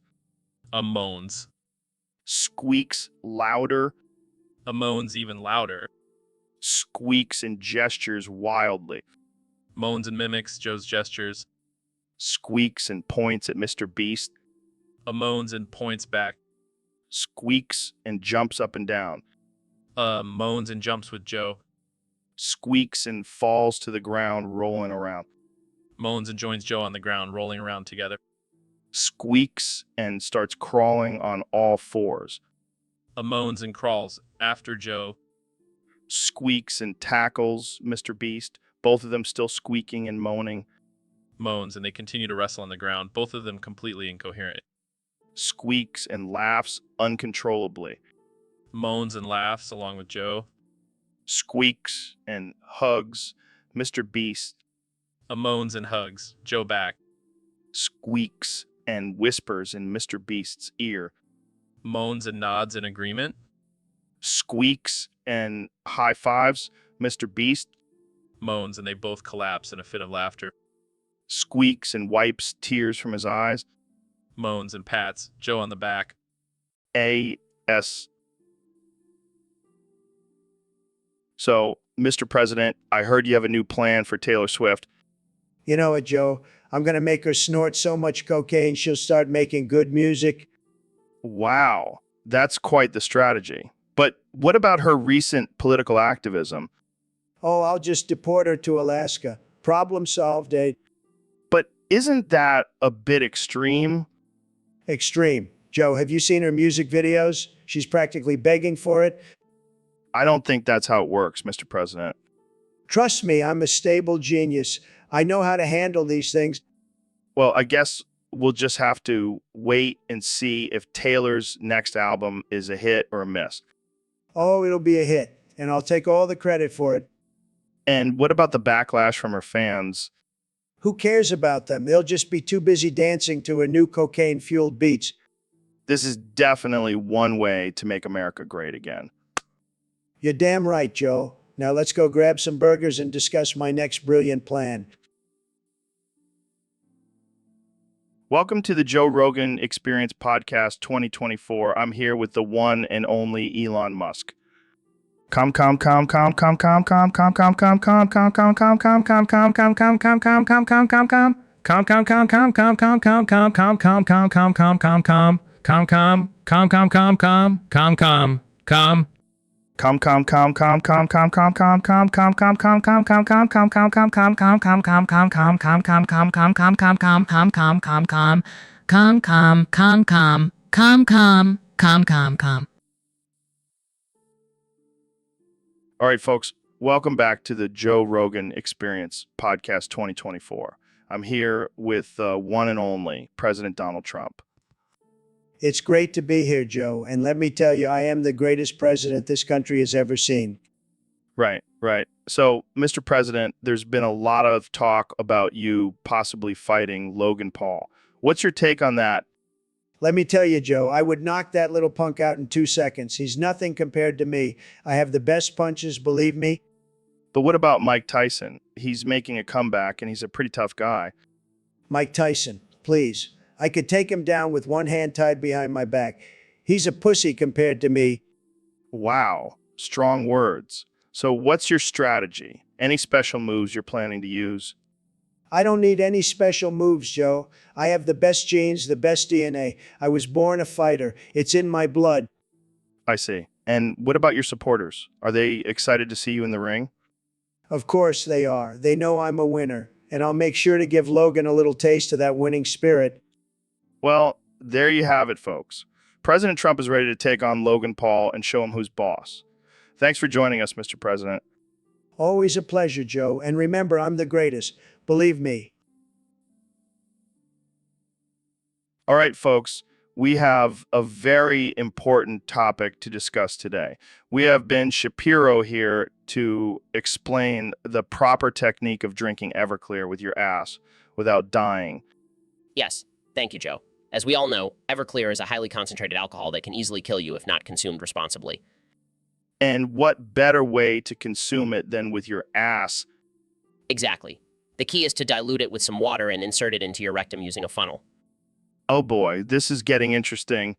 Moans. Squeaks louder. Moans even louder. Squeaks and gestures wildly. Moans and mimics Joe's gestures. Squeaks and points at Mr. Beast. Moans and points back. Squeaks and jumps up and down. Moans and jumps with Joe. Squeaks and falls to the ground, rolling around. Moans and joins Joe on the ground, rolling around together. Squeaks and starts crawling on all fours. Moans and crawls after Joe. Squeaks and tackles Mr. Beast, both of them still squeaking and moaning. Moans and they continue to wrestle on the ground, both of them completely incoherent. Squeaks and laughs uncontrollably. Moans and laughs along with Joe. Squeaks and hugs Mr. Beast. Moans and hugs Joe back. Squeaks and whispers in Mr. Beast's ear. Moans and nods in agreement. Squeaks and high fives Mr. Beast. Moans and they both collapse in a fit of laughter. Squeaks and wipes tears from his eyes. Moans and pats Joe on the back. A.S. So, Mr. President, I heard you have a new plan for Taylor Swift. You know what, Joe? I'm going to make her snort so much cocaine she'll start making good music. Wow, that's quite the strategy. But what about her recent political activism? Oh, I'll just deport her to Alaska. Problem solved, eh? But isn't that a bit extreme? Extreme. Joe, have you seen her music videos? She's practically begging for it. I don't think that's how it works, Mr. President. Trust me, I'm a stable genius. I know how to handle these things. Well, I guess we'll just have to wait and see if Taylor's next album is a hit or a miss. Oh, it'll be a hit, and I'll take all the credit for it. And what about the backlash from her fans? Who cares about them? They'll just be too busy dancing to her new cocaine-fueled beats. This is definitely one way to make America great again. You're damn right, Joe. Now let's go grab some burgers and discuss my next brilliant plan. Welcome to the Joe Rogan Experience Podcast 2024. I'm here with the one and only Elon Musk. All right, folks, welcome back to the Joe Rogan Experience Podcast 2024. I'm here with one and only President Donald Trump. It's great to be here, Joe, and let me tell you, I am the greatest president this country has ever seen. Right. So, Mr. President, there's been a lot of talk about you possibly fighting Logan Paul. What's your take on that? Let me tell you, Joe, I would knock that little punk out in 2 seconds. He's nothing compared to me. I have the best punches, believe me. But what about Mike Tyson? He's making a comeback, and he's a pretty tough guy. Mike Tyson, please. I could take him down with one hand tied behind my back. He's a pussy compared to me. Wow, strong words. So what's your strategy? Any special moves you're planning to use? I don't need any special moves, Joe. I have the best genes, the best DNA. I was born a fighter. It's in my blood. I see. And what about your supporters? Are they excited to see you in the ring? Of course they are. They know I'm a winner, and I'll make sure to give Logan a little taste of that winning spirit. Well, there you have it, folks. President Trump is ready to take on Logan Paul and show him who's boss. Thanks for joining us, Mr. President. Always a pleasure, Joe. And remember, I'm the greatest. Believe me. All right, folks, we have a very important topic to discuss today. We have Ben Shapiro here to explain the proper technique of drinking Everclear with your ass without dying. Yes, thank you, Joe. As we all know, Everclear is a highly concentrated alcohol that can easily kill you if not consumed responsibly. And what better way to consume it than with your ass? Exactly. The key is to dilute it with some water and insert it into your rectum using a funnel. Oh boy, this is getting interesting.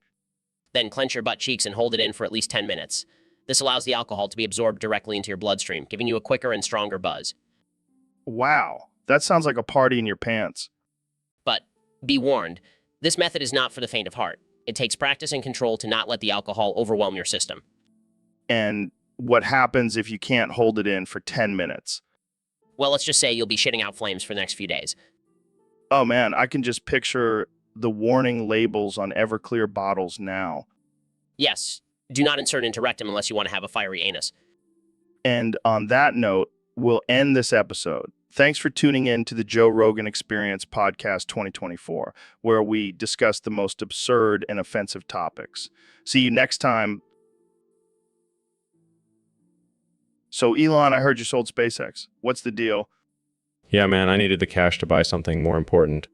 Then clench your butt cheeks and hold it in for at least 10 minutes. This allows the alcohol to be absorbed directly into your bloodstream, giving you a quicker and stronger buzz. Wow, that sounds like a party in your pants. But be warned, this method is not for the faint of heart. It takes practice and control to not let the alcohol overwhelm your system. And what happens if you can't hold it in for 10 minutes? Well, let's just say you'll be shitting out flames for the next few days. Oh man, I can just picture the warning labels on Everclear bottles now. Yes, do not insert into rectum unless you want to have a fiery anus. And on that note, we'll end this episode. Thanks for tuning in to the Joe Rogan Experience Podcast 2024, where we discuss the most absurd and offensive topics. See you next time. So, Elon, I heard you sold SpaceX. What's the deal? Yeah, man, I needed the cash to buy something more important.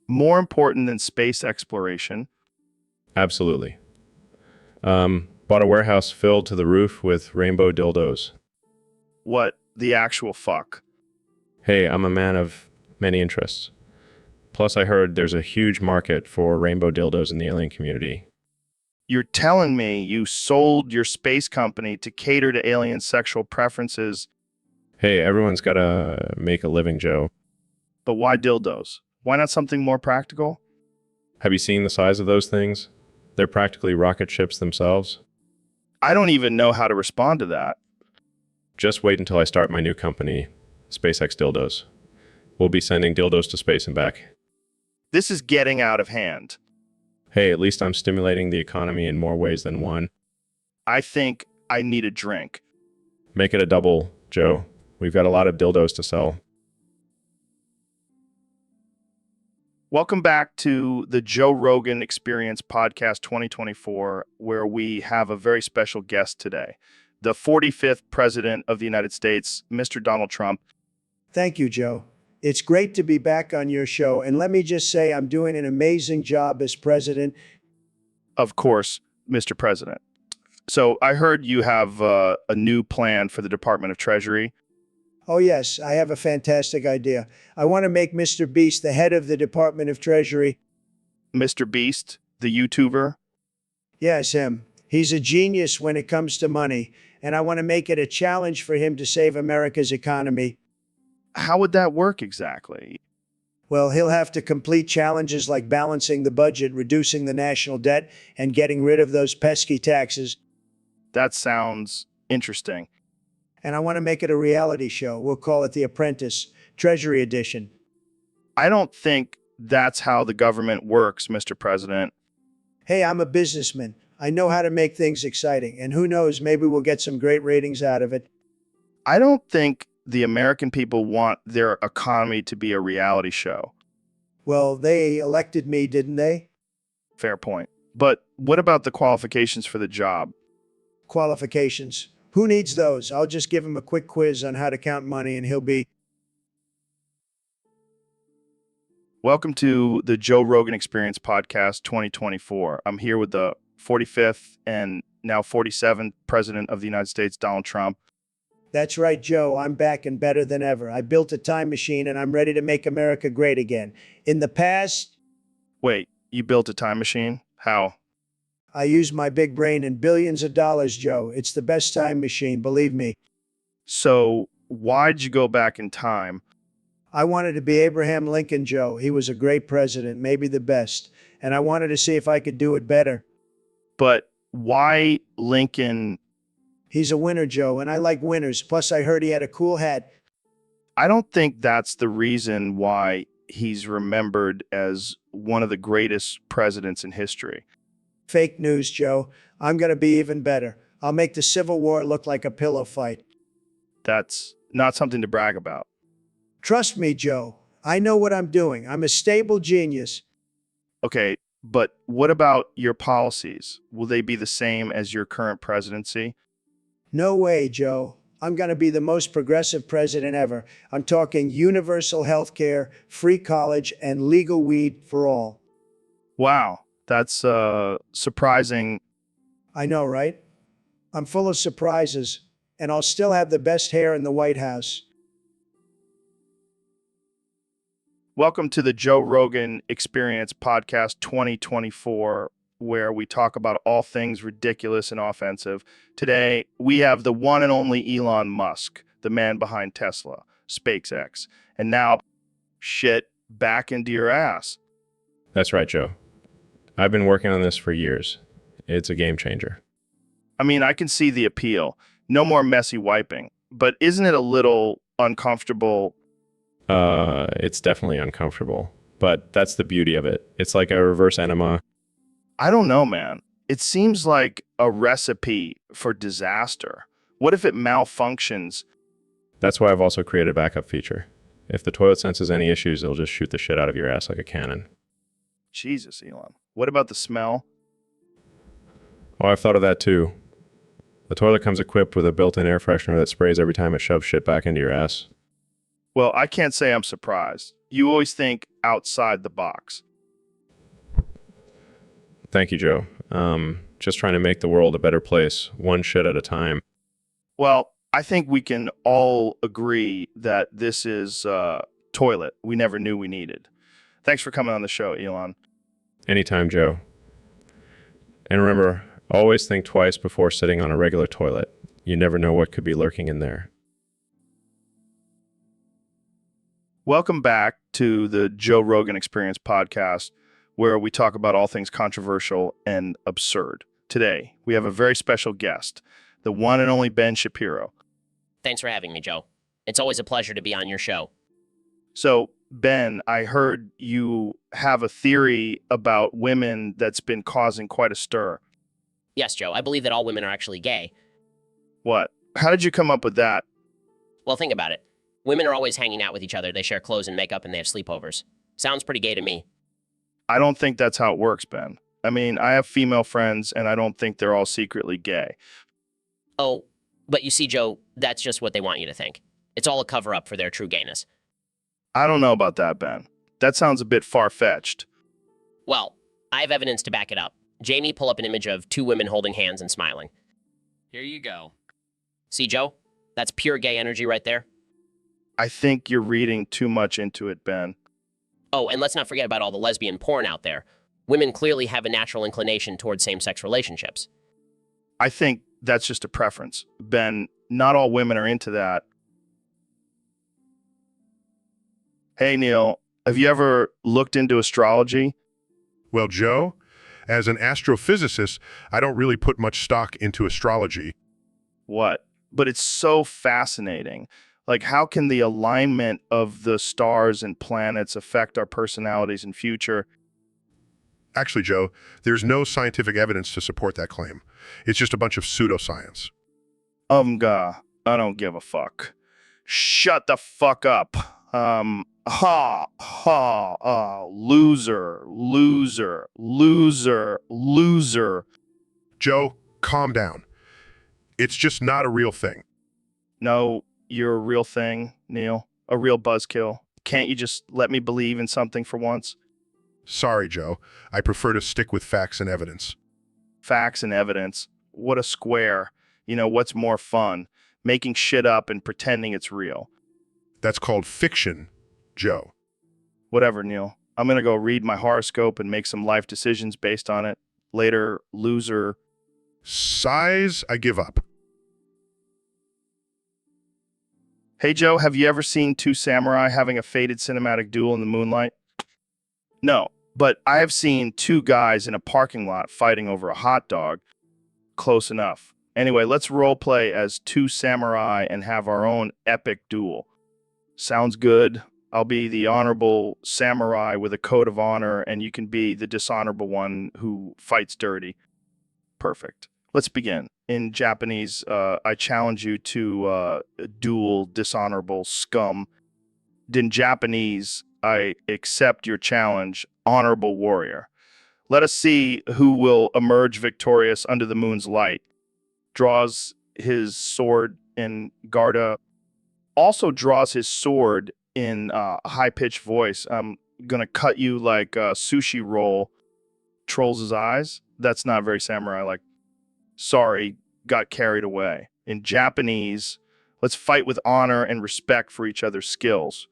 More important than space exploration? Absolutely. Bought a warehouse filled to the roof with rainbow dildos. What the actual fuck? Hey, I'm a man of many interests. Plus, I heard there's a huge market for rainbow dildos in the alien community. You're telling me you sold your space company to cater to alien sexual preferences? Hey, everyone's got to make a living, Joe. But why dildos? Why not something more practical? Have you seen the size of those things? They're practically rocket ships themselves. I don't even know how to respond to that. Just wait until I start my new company, SpaceX Dildos. We'll be sending dildos to space and back. This is getting out of hand. Hey, at least I'm stimulating the economy in more ways than one. I think I need a drink. Make it a double, Joe. We've got a lot of dildos to sell. Welcome back to the Joe Rogan Experience Podcast 2024, where we have a very special guest today, the 45th President of the United States, Mr. Donald Trump. Thank you, Joe. It's great to be back on your show. And let me just say, I'm doing an amazing job as president. Of course, Mr. President. So I heard you have a new plan for the Department of Treasury. Oh, yes, I have a fantastic idea. I want to make Mr. Beast the head of the Department of Treasury. Mr. Beast, the YouTuber? Yes, him. He's a genius when it comes to money, and I want to make it a challenge for him to save America's economy. How would that work exactly? Well, he'll have to complete challenges like balancing the budget, reducing the national debt, and getting rid of those pesky taxes. That sounds interesting. And I want to make it a reality show. We'll call it The Apprentice, Treasury Edition. I don't think that's how the government works, Mr. President. Hey, I'm a businessman. I know how to make things exciting. And who knows, maybe we'll get some great ratings out of it. I don't think the American people want their economy to be a reality show. Well, they elected me, didn't they? Fair point. But what about the qualifications for the job? Qualifications. Who needs those? I'll just give him a quick quiz on how to count money and he'll be... Welcome to the Joe Rogan Experience Podcast 2024. I'm here with the 45th and now 47th President of the United States, Donald Trump. That's right, Joe. I'm back and better than ever. I built a time machine and I'm ready to make America great again. In the past... Wait, you built a time machine? How? I used my big brain and billions of dollars, Joe. It's the best time machine, believe me. So why'd you go back in time? I wanted to be Abraham Lincoln, Joe. He was a great president, maybe the best. And I wanted to see if I could do it better. But why Lincoln? He's a winner, Joe, and I like winners. Plus, I heard he had a cool hat. I don't think that's the reason why he's remembered as one of the greatest presidents in history. Fake news, Joe. I'm going to be even better. I'll make the Civil War look like a pillow fight. That's not something to brag about. Trust me, Joe. I know what I'm doing. I'm a stable genius. Okay, but what about your policies? Will they be the same as your current presidency? No way, Joe. I'm going to be the most progressive president ever. I'm talking universal health care, free college, and legal weed for all. Wow, that's surprising. I know, right? I'm full of surprises, and I'll still have the best hair in the White House. Welcome to the Joe Rogan Experience Podcast 2024, where we talk about all things ridiculous and offensive. Today, we have the one and only Elon Musk, the man behind Tesla, SpaceX, and now, shit back into your ass. That's right, Joe. I've been working on this for years. It's a game changer. I mean, I can see the appeal. No more messy wiping. But isn't it a little uncomfortable? It's definitely uncomfortable, but that's the beauty of it. It's like a reverse enema. I don't know, man. It seems like a recipe for disaster. What if it malfunctions? That's why I've also created a backup feature. If the toilet senses any issues, it'll just shoot the shit out of your ass like a cannon. Jesus, Elon. What about the smell? Oh, I've thought of that too. The toilet comes equipped with a built-in air freshener that sprays every time it shoves shit back into your ass. Well, I can't say I'm surprised. You always think outside the box. Thank you, Joe. Just trying to make the world a better place, one shit at a time. Well, I think we can all agree that this is a toilet we never knew we needed. Thanks for coming on the show, Elon. Anytime, Joe. And remember, always think twice before sitting on a regular toilet. You never know what could be lurking in there. Welcome back to the Joe Rogan Experience Podcast, where we talk about all things controversial and absurd. Today, we have a very special guest, the one and only Ben Shapiro. Thanks for having me, Joe. It's always a pleasure to be on your show. So, Ben, I heard you have a theory about women that's been causing quite a stir. Yes, Joe, I believe that all women are actually gay. What? How did you come up with that? Well, think about it. Women are always hanging out with each other. They share clothes and makeup, and they have sleepovers. Sounds pretty gay to me. I don't think that's how it works, Ben. I mean, I have female friends, and I don't think they're all secretly gay. Oh, but you see, Joe, that's just what they want you to think. It's all a cover-up for their true gayness. I don't know about that, Ben. That sounds a bit far-fetched. Well, I have evidence to back it up. Jamie, pull up an image of two women holding hands and smiling. Here you go. See, Joe? That's pure gay energy right there. I think you're reading too much into it, Ben. Oh, and let's not forget about all the lesbian porn out there. Women clearly have a natural inclination towards same-sex relationships. I think that's just a preference. Ben, not all women are into that. Hey, Neil, have you ever looked into astrology? Well, Joe, as an astrophysicist, I don't really put much stock into astrology. What? But it's so fascinating. Like, how can the alignment of the stars and planets affect our personalities and future? Actually, Joe, there's no scientific evidence to support that claim. It's just a bunch of pseudoscience. I don't give a fuck. Shut the fuck up. Loser, loser, loser, loser. Joe, calm down. It's just not a real thing. No, you're a real thing, Neil. A real buzzkill. Can't you just let me believe in something for once? Sorry, Joe. I prefer to stick with facts and evidence. Facts and evidence. What a square. You know, what's more fun? Making shit up and pretending it's real. That's called fiction, Joe. Whatever, Neil. I'm gonna go read my horoscope and make some life decisions based on it. Later, loser. Size, I give up. Hey, Joe, have you ever seen two samurai having a faded cinematic duel in the moonlight? No, but I have seen two guys in a parking lot fighting over a hot dog. Close enough. Anyway, let's role play as two samurai and have our own epic duel. Sounds good. I'll be the honorable samurai with a code of honor, and you can be the dishonorable one who fights dirty. Perfect. Let's begin. In Japanese, I challenge you to duel dishonorable scum. In Japanese, I accept your challenge, honorable warrior. Let us see who will emerge victorious under the moon's light. Draws his sword in Garda. Also draws his sword in a high-pitched voice. I'm going to cut you like a sushi roll. Trolls his eyes. That's not very samurai-like. Sorry, got carried away. In Japanese, let's fight with honor and respect for each other's skills.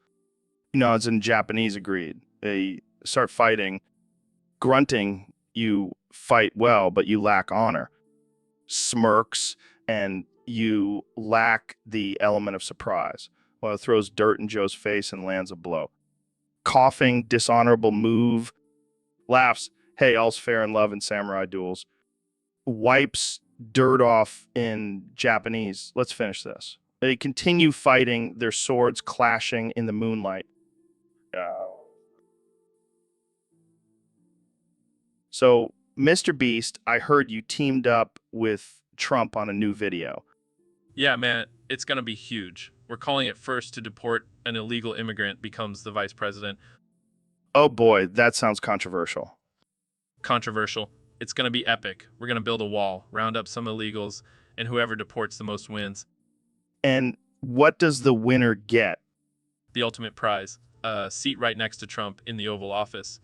It's in Japanese, agreed. They start fighting. Grunting, you fight well, but you lack honor. Smirks, and you lack the element of surprise. Well, it throws dirt in Joe's face and lands a blow. Coughing, dishonorable move. Laughs, hey, all's fair in love in samurai duels. Wipes dirt off in Japanese. Let's finish this. They continue fighting, their swords clashing in the moonlight. So, Mr. Beast, I heard you teamed up with Trump on a new video. Yeah, man, it's going to be huge. We're calling it First to Deport an Illegal Immigrant Becomes the Vice President. Oh boy, that sounds controversial. Controversial. It's going to be epic. We're going to build a wall, round up some illegals, and whoever deports the most wins. And what does the winner get? The ultimate prize. A seat right next to Trump in the Oval Office.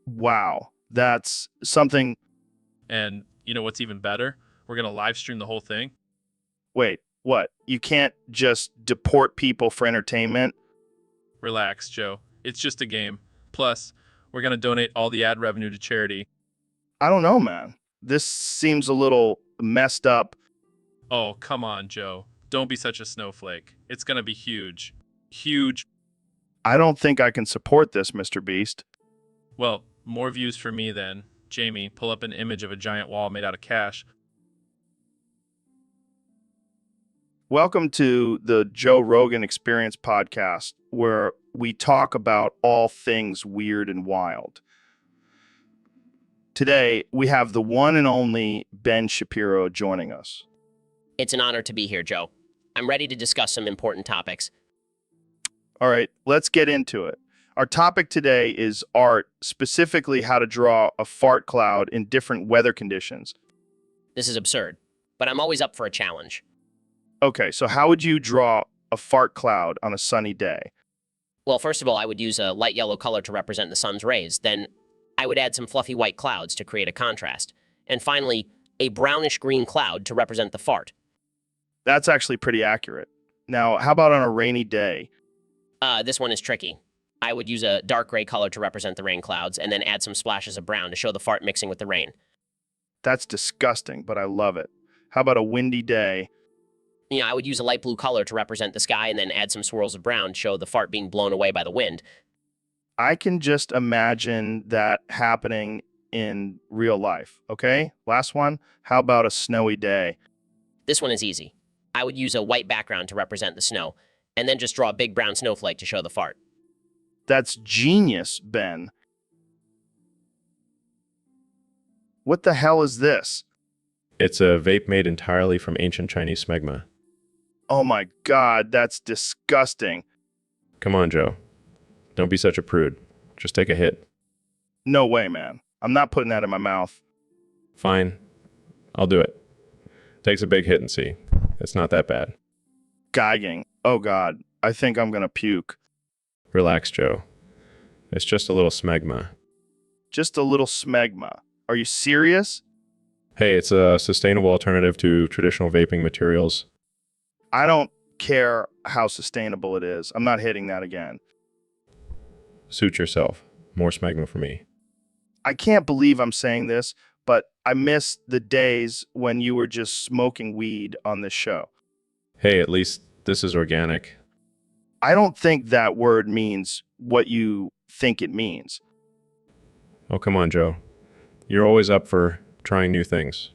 Wow, that's something. And you know what's even better? We're going to live stream the whole thing. Wait, what? You can't just deport people for entertainment? Relax, Joe. It's just a game. Plus, we're going to donate all the ad revenue to charity. I don't know, man. This seems a little messed up. Oh, come on, Joe. Don't be such a snowflake. It's going to be huge. Huge. I don't think I can support this, Mr. Beast. Well, more views for me then. Jamie, pull up an image of a giant wall made out of cash. Welcome to the Joe Rogan Experience podcast, where we talk about all things weird and wild. Today, we have the one and only Ben Shapiro joining us. It's an honor to be here, Joe. I'm ready to discuss some important topics. All right, let's get into it. Our topic today is art, specifically how to draw a fart cloud in different weather conditions. This is absurd, but I'm always up for a challenge. Okay, so how would you draw a fart cloud on a sunny day? Well, first of all, I would use a light yellow color to represent the sun's rays. Then I would add some fluffy white clouds to create a contrast. And finally, a brownish green cloud to represent the fart. That's actually pretty accurate. Now, how about on a rainy day? This one is tricky. I would use a dark gray color to represent the rain clouds, and then add some splashes of brown to show the fart mixing with the rain. That's disgusting, but I love it. How about a windy day? I would use a light blue color to represent the sky, and then add some swirls of brown to show the fart being blown away by the wind. I can just imagine that happening in real life, okay? Last one, how about a snowy day? This one is easy. I would use a white background to represent the snow, and then just draw a big brown snowflake to show the fart. That's genius, Ben. What the hell is this? It's a vape made entirely from ancient Chinese smegma. Oh my God, that's disgusting. Come on, Joe. Don't be such a prude. Just take a hit. No way, man. I'm not putting that in my mouth. Fine. I'll do it. Takes a big hit and see. It's not that bad. Gagging. Oh God, I think I'm gonna puke. Relax, Joe. It's just a little smegma. Just a little smegma. Are you serious? Hey, it's a sustainable alternative to traditional vaping materials. I don't care how sustainable it is. I'm not hitting that again. Suit yourself. More smegma for me. I can't believe I'm saying this, but I miss the days when you were just smoking weed on this show. Hey, at least this is organic. I don't think that word means what you think it means. Oh, come on, Joe. You're always up for trying new things.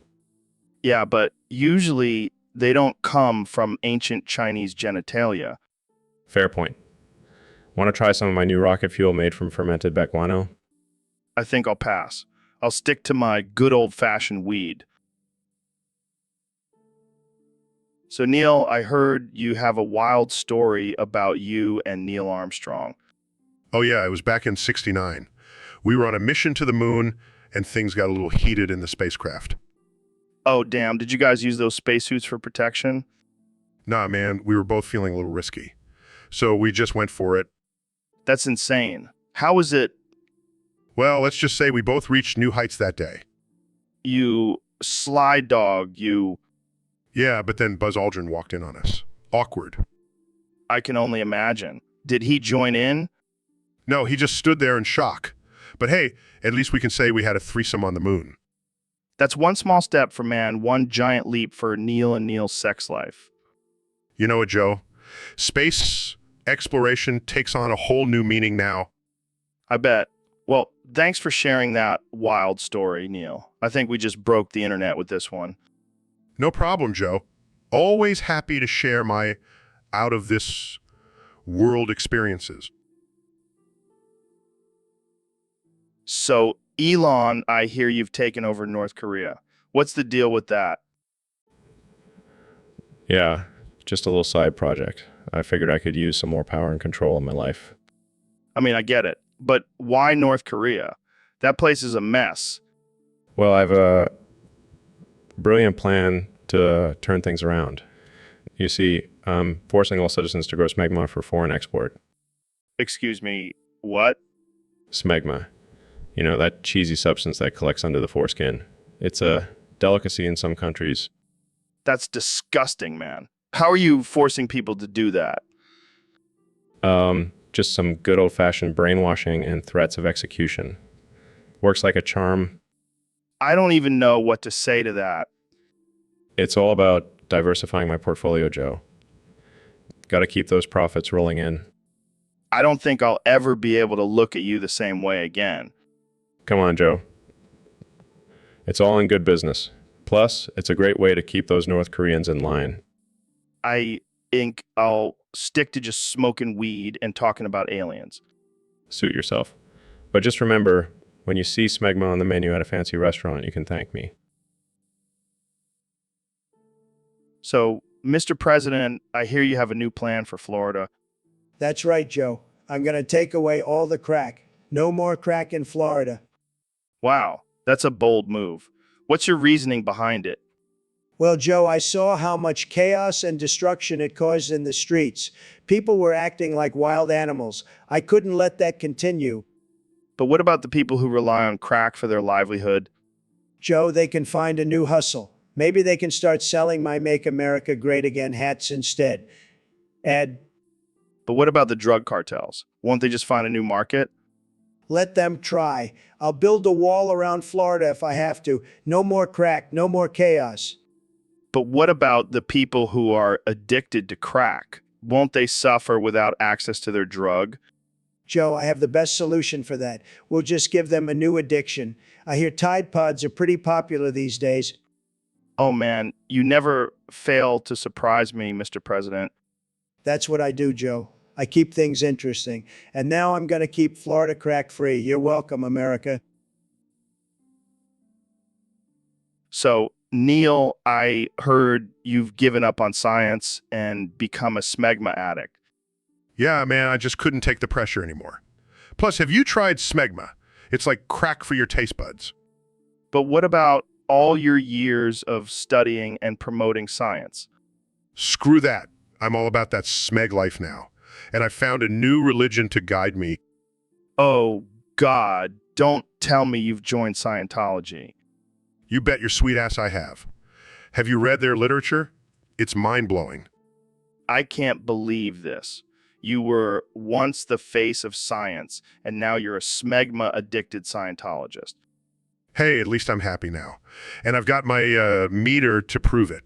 Yeah, but usually they don't come from ancient Chinese genitalia. Fair point. Want to try some of my new rocket fuel made from fermented bat guano? I think I'll pass. I'll stick to my good old-fashioned weed. So, Neil, I heard you have a wild story about you and Neil Armstrong. Oh yeah, it was back in '69. We were on a mission to the moon, and things got a little heated in the spacecraft. Oh, damn. Did you guys use those spacesuits for protection? Nah, man, we were both feeling a little risky. So we just went for it. That's insane. How is it Well, let's just say we both reached new heights that day. you sly dog, you... Yeah, but then Buzz Aldrin walked in on us. Awkward. I can only imagine. Did he join in? No, he just stood there in shock. But hey, at least we can say we had a threesome on the moon. That's one small step for man, one giant leap for Neil and Neil's sex life. You know what, Joe? Space exploration takes on a whole new meaning now. I bet. Well, thanks for sharing that wild story, Neil. I think we just broke the internet with this one. No problem, Joe. Always happy to share my out-of-this-world experiences. So, Elon, I hear you've taken over North Korea. What's the deal with that? Yeah, just a little side project. I figured I could use some more power and control in my life. I mean, I get it. But why North Korea? That place is a mess. Well, I have a brilliant plan to turn things around. You see, I'm forcing all citizens to grow smegma for foreign export. Excuse me, what? Smegma. You know, that cheesy substance that collects under the foreskin. It's a delicacy in some countries. That's disgusting, man. How are you forcing people to do that? Just some good old-fashioned brainwashing and threats of execution. Works like a charm. I don't even know what to say to that. It's all about diversifying my portfolio, Joe. Got to keep those profits rolling in. I don't think I'll ever be able to look at you the same way again. Come on, Joe. It's all in good business. Plus, it's a great way to keep those North Koreans in line. I think I'll stick to just smoking weed and talking about aliens. Suit yourself. But just remember, when you see smegma on the menu at a fancy restaurant, you can thank me. So, Mr. President, I hear you have a new plan for Florida. That's right, Joe. I'm going to take away all the crack. No more crack in Florida. Wow, that's a bold move. What's your reasoning behind it? Well, Joe, I saw how much chaos and destruction it caused in the streets. People were acting like wild animals. I couldn't let that continue. But what about the people who rely on crack for their livelihood? Joe, they can find a new hustle. Maybe they can start selling my Make America Great Again hats instead. Ed, But what about the drug cartels? Won't they just find a new market? let them try. I'll build a wall around Florida if I have to. No more crack, no more chaos. But what about the people who are addicted to crack? Won't they suffer without access to their drug? Joe, I have the best solution for that. We'll just give them a new addiction. I hear Tide Pods are pretty popular these days. Oh man, you never fail to surprise me, Mr. President. That's what I do, Joe. I keep things interesting. And now I'm going to keep Florida crack free. You're welcome, America. So, Neil, I heard you've given up on science and become a smegma addict. Yeah, man, I just couldn't take the pressure anymore. Plus, have you tried smegma? It's like crack for your taste buds. But what about all your years of studying and promoting science? Screw that. I'm all about that smeg life now. And I found a new religion to guide me. Oh, God, don't tell me you've joined Scientology. You bet your sweet ass I have. Have you read their literature? It's mind-blowing. I can't believe this. You were once the face of science, and now you're a smegma-addicted Scientologist. Hey, at least I'm happy now. And I've got my meter to prove it.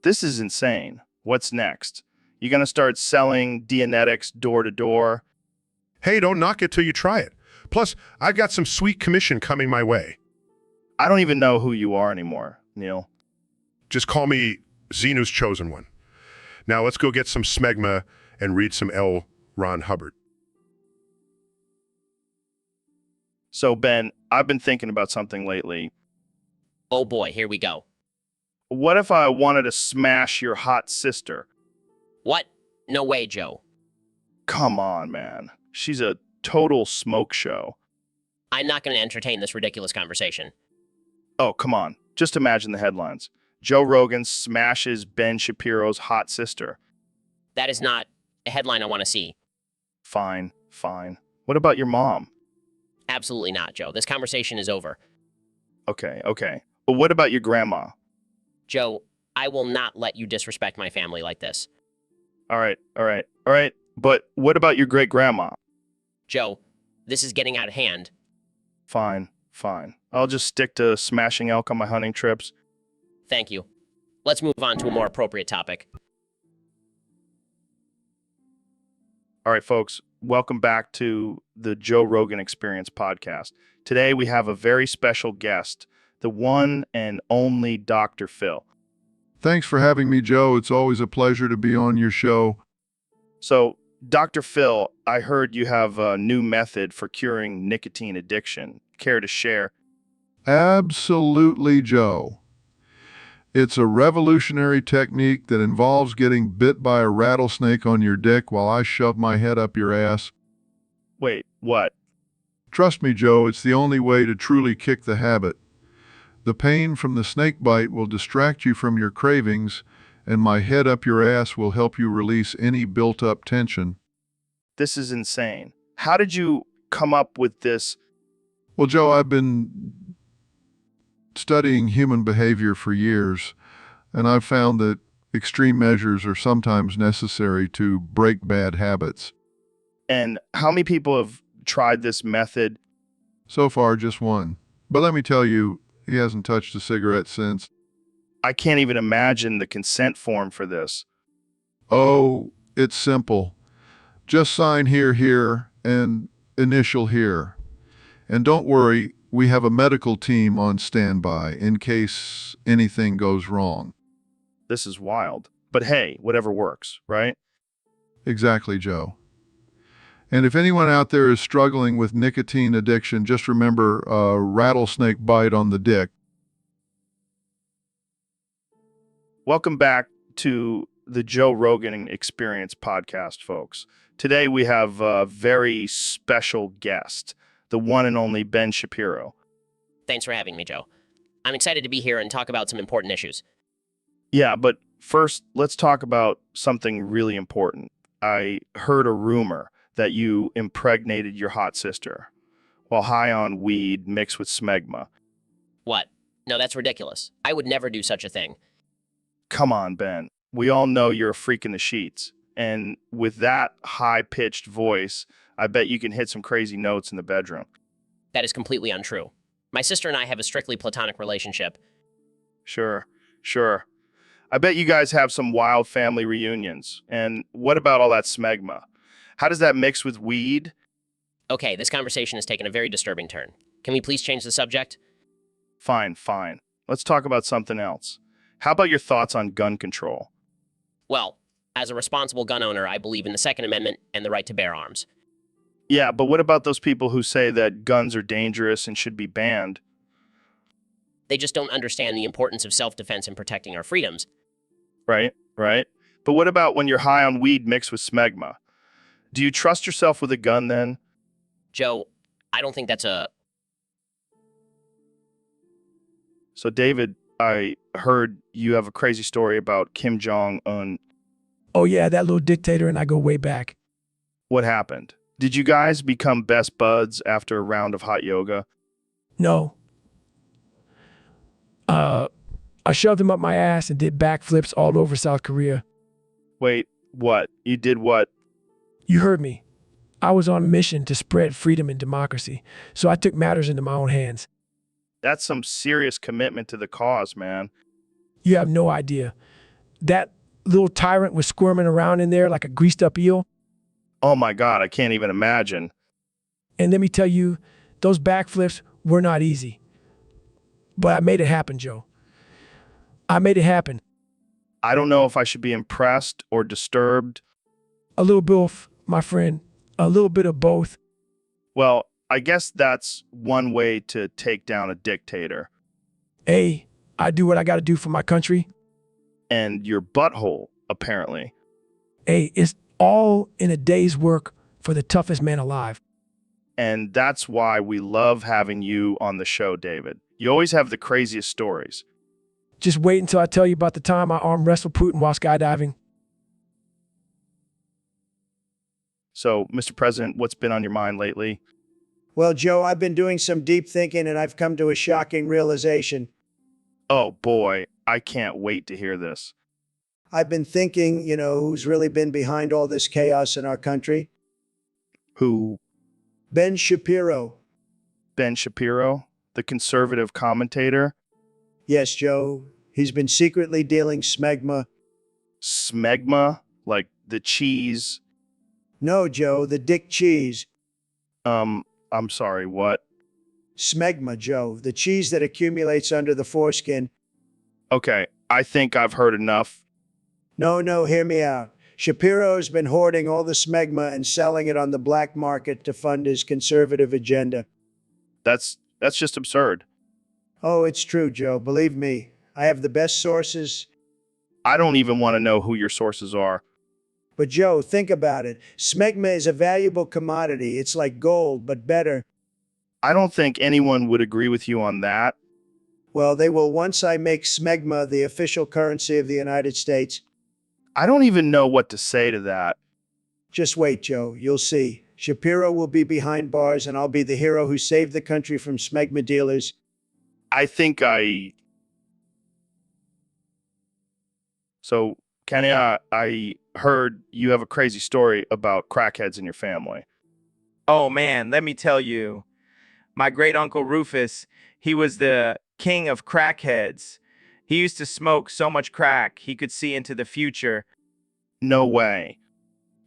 This is insane. What's next? You gonna start selling Dianetics door to door? Hey, don't knock it till you try it. Plus, I've got some sweet commission coming my way. I don't even know who you are anymore, Neil. Just call me Xenu's chosen one. Now let's go get some smegma and read some L. Ron Hubbard. So, Ben, I've been thinking about something lately. Oh boy, here we go. What if I wanted to smash your hot sister? What? No way, Joe. Come on, man. She's a total smoke show. I'm not going to entertain this ridiculous conversation. Oh, come on. Just imagine the headlines. Joe Rogan smashes Ben Shapiro's hot sister. That is not a headline I want to see. Fine, fine. What about your mom? Absolutely not, Joe. This conversation is over. Okay, okay. But what about your grandma? Joe, I will not let you disrespect my family like this. All right, all right, all right. But what about your great-grandma? Joe, this is getting out of hand. Fine, fine. I'll just stick to smashing elk on my hunting trips. Thank you. Let's move on to a more appropriate topic. All right, folks, welcome back to the Joe Rogan Experience podcast. Today we have a very special guest, the one and only Dr. Phil. Thanks for having me, Joe. It's always a pleasure to be on your show. So, Dr. Phil, I heard you have a new method for curing nicotine addiction. Care to share? Absolutely, Joe. It's a revolutionary technique that involves getting bit by a rattlesnake on your dick while I shove my head up your ass. Wait, what? Trust me, Joe, it's the only way to truly kick the habit. The pain from the snake bite will distract you from your cravings, and my head up your ass will help you release any built-up tension. This is insane. How did you come up with this? Well, Joe, I've been studying human behavior for years, and I've found that extreme measures are sometimes necessary to break bad habits. And how many people have tried this method? So far, just one. But let me tell you, he hasn't touched a cigarette since. I can't even imagine the consent form for this. Oh, it's simple. Just sign here, and initial here. And don't worry, we have a medical team on standby in case anything goes wrong. This is wild. But hey, whatever works, right? Exactly, Joe. And if anyone out there is struggling with nicotine addiction, just remember a rattlesnake bite on the dick. Welcome back to the Joe Rogan Experience podcast, folks. Today we have a very special guest, the one and only Ben Shapiro. Thanks for having me, Joe. I'm excited to be here and talk about some important issues. Yeah, but first, let's talk about something really important. I heard a rumor that you impregnated your hot sister while high on weed mixed with smegma. What? No, that's ridiculous. I would never do such a thing. Come on, Ben. We all know you're a freak in the sheets. And with that high-pitched voice, I bet you can hit some crazy notes in the bedroom. That is completely untrue. My sister and I have a strictly platonic relationship. Sure, sure. I bet you guys have some wild family reunions. And what about all that smegma? How does that mix with weed? Okay, this conversation has taken a very disturbing turn. Can we please change the subject? Fine, fine. Let's talk about something else. How about your thoughts on gun control? Well, as a responsible gun owner, I believe in the Second Amendment and the right to bear arms. Yeah, but what about those people who say that guns are dangerous and should be banned? They just don't understand the importance of self-defense and protecting our freedoms. Right, right. But what about when you're high on weed mixed with smegma? Do you trust yourself with a gun then? Joe, I don't think that's a... So, David, I heard you have a crazy story about Kim Jong-un. Oh yeah, that little dictator and I go way back. What happened? Did you guys become best buds after a round of hot yoga? No. I shoved him up my ass and did backflips all over South Korea. Wait, what? You did what? You heard me. I was on a mission to spread freedom and democracy, so I took matters into my own hands. That's some serious commitment to the cause, man. You have no idea. That little tyrant was squirming around in there like a greased up eel. Oh my God, I can't even imagine. And let me tell you, those backflips were not easy. But I made it happen, Joe. I made it happen. I don't know if I should be impressed or disturbed. A little both, my friend. A little bit of both. Well, I guess that's one way to take down a dictator. A, I do what I got to do for my country. And your butthole, apparently. A, it's all in a day's work for the toughest man alive. And that's why we love having you on the show, David. You always have the craziest stories. Just wait until I tell you about the time I arm wrestled Putin while skydiving. So, Mr. President, what's been on your mind lately? Well, Joe, I've been doing some deep thinking and I've come to a shocking realization. Oh boy, I can't wait to hear this. I've been thinking, who's really been behind all this chaos in our country? Who? Ben Shapiro. Ben Shapiro, the conservative commentator? Yes, Joe. He's been secretly dealing smegma. Smegma? Like the cheese? No, Joe, the dick cheese. I'm sorry, what? Smegma, Joe, the cheese that accumulates under the foreskin. Okay, I think I've heard enough. No, hear me out. Shapiro's been hoarding all the smegma and selling it on the black market to fund his conservative agenda. That's just absurd. Oh, it's true, Joe. Believe me, I have the best sources. I don't even want to know who your sources are. But Joe, think about it. Smegma is a valuable commodity. It's like gold, but better. I don't think anyone would agree with you on that. Well, they will once I make smegma the official currency of the United States. I don't even know what to say to that. Just wait, Joe. You'll see. Shapiro will be behind bars and I'll be the hero who saved the country from smegma dealers. So, Kenny, I heard you have a crazy story about crackheads in your family. Oh man, let me tell you. My great uncle Rufus, he was the king of crackheads. He used to smoke so much crack, he could see into the future. No way.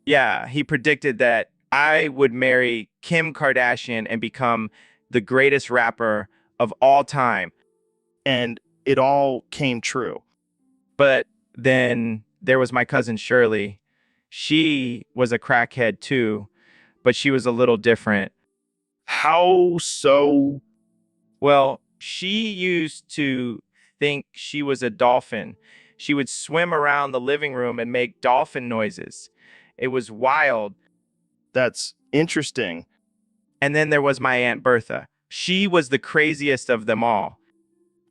Yeah, he predicted that I would marry Kim Kardashian and become the greatest rapper of all time. And it all came true. But then there was my cousin Shirley. She was a crackhead too, but she was a little different. How so? Well, she used to think she was a dolphin. She would swim around the living room and make dolphin noises. It was wild. That's interesting. And then there was my Aunt Bertha. She was the craziest of them all.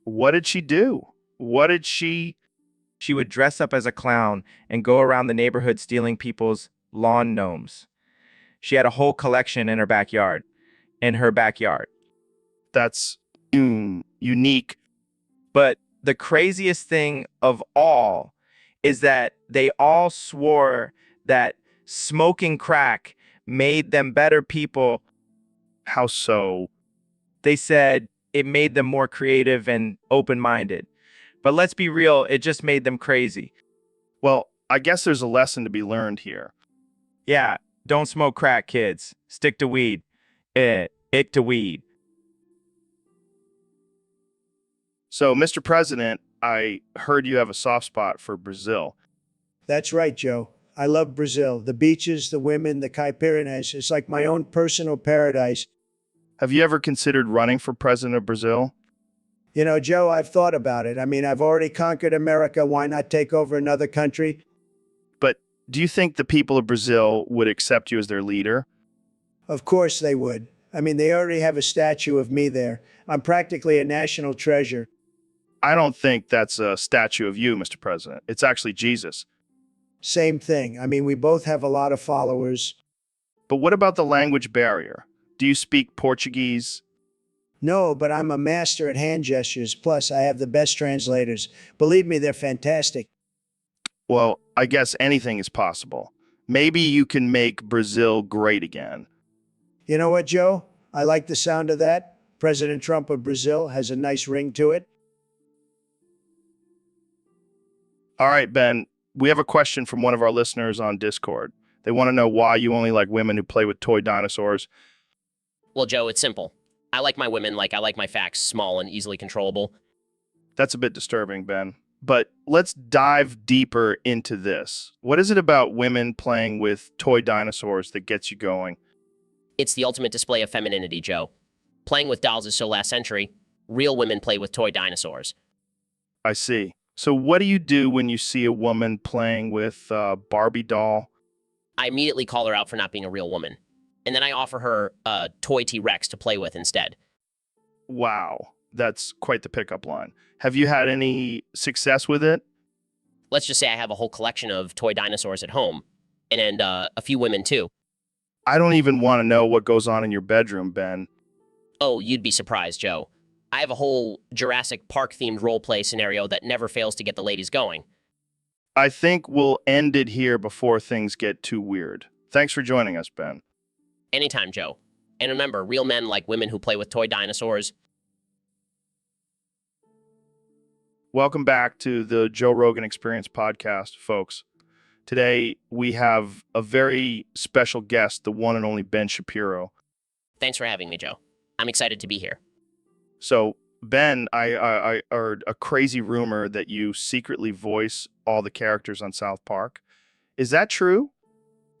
What did she do? She would dress up as a clown and go around the neighborhood stealing people's lawn gnomes. She had a whole collection in her backyard. That's unique. But the craziest thing of all is that they all swore that smoking crack made them better people. How so? They said it made them more creative and open-minded. But let's be real, it just made them crazy. Well, I guess there's a lesson to be learned here. Yeah, don't smoke crack, kids. Stick to weed. Ick to weed. So, Mr. President, I heard you have a soft spot for Brazil. That's right, Joe. I love Brazil. The beaches, the women, the caipirinhas. It's like my own personal paradise. Have you ever considered running for president of Brazil? Joe, I've thought about it. I mean, I've already conquered America. Why not take over another country? But do you think the people of Brazil would accept you as their leader? Of course they would. I mean, they already have a statue of me there. I'm practically a national treasure. I don't think that's a statue of you, Mr. President. It's actually Jesus. Same thing. I mean, we both have a lot of followers. But what about the language barrier? Do you speak Portuguese? No, but I'm a master at hand gestures. Plus, I have the best translators. Believe me, they're fantastic. Well, I guess anything is possible. Maybe you can make Brazil great again. You know what, Joe? I like the sound of that. President Trump of Brazil has a nice ring to it. All right, Ben, we have a question from one of our listeners on Discord. They want to know why you only like women who play with toy dinosaurs. Well, Joe, it's simple. I like my women like I like my facts, small and easily controllable. That's a bit disturbing, Ben. But let's dive deeper into this. What is it about women playing with toy dinosaurs that gets you going? It's the ultimate display of femininity, Joe. Playing with dolls is so last century. Real women play with toy dinosaurs. I see. So what do you do when you see a woman playing with a Barbie doll? I immediately call her out for not being a real woman. And then I offer her a toy T-Rex to play with instead. Wow, that's quite the pickup line. Have you had any success with it? Let's just say I have a whole collection of toy dinosaurs at home. And a few women too. I don't even want to know what goes on in your bedroom, Ben. Oh, you'd be surprised, Joe. I have a whole Jurassic Park-themed roleplay scenario that never fails to get the ladies going. I think we'll end it here before things get too weird. Thanks for joining us, Ben. Anytime, Joe. And remember, real men like women who play with toy dinosaurs. Welcome back to the Joe Rogan Experience podcast, folks. Today, we have a very special guest, the one and only Ben Shapiro. Thanks for having me, Joe. I'm excited to be here. So, Ben, I heard a crazy rumor that you secretly voice all the characters on South Park. Is that true?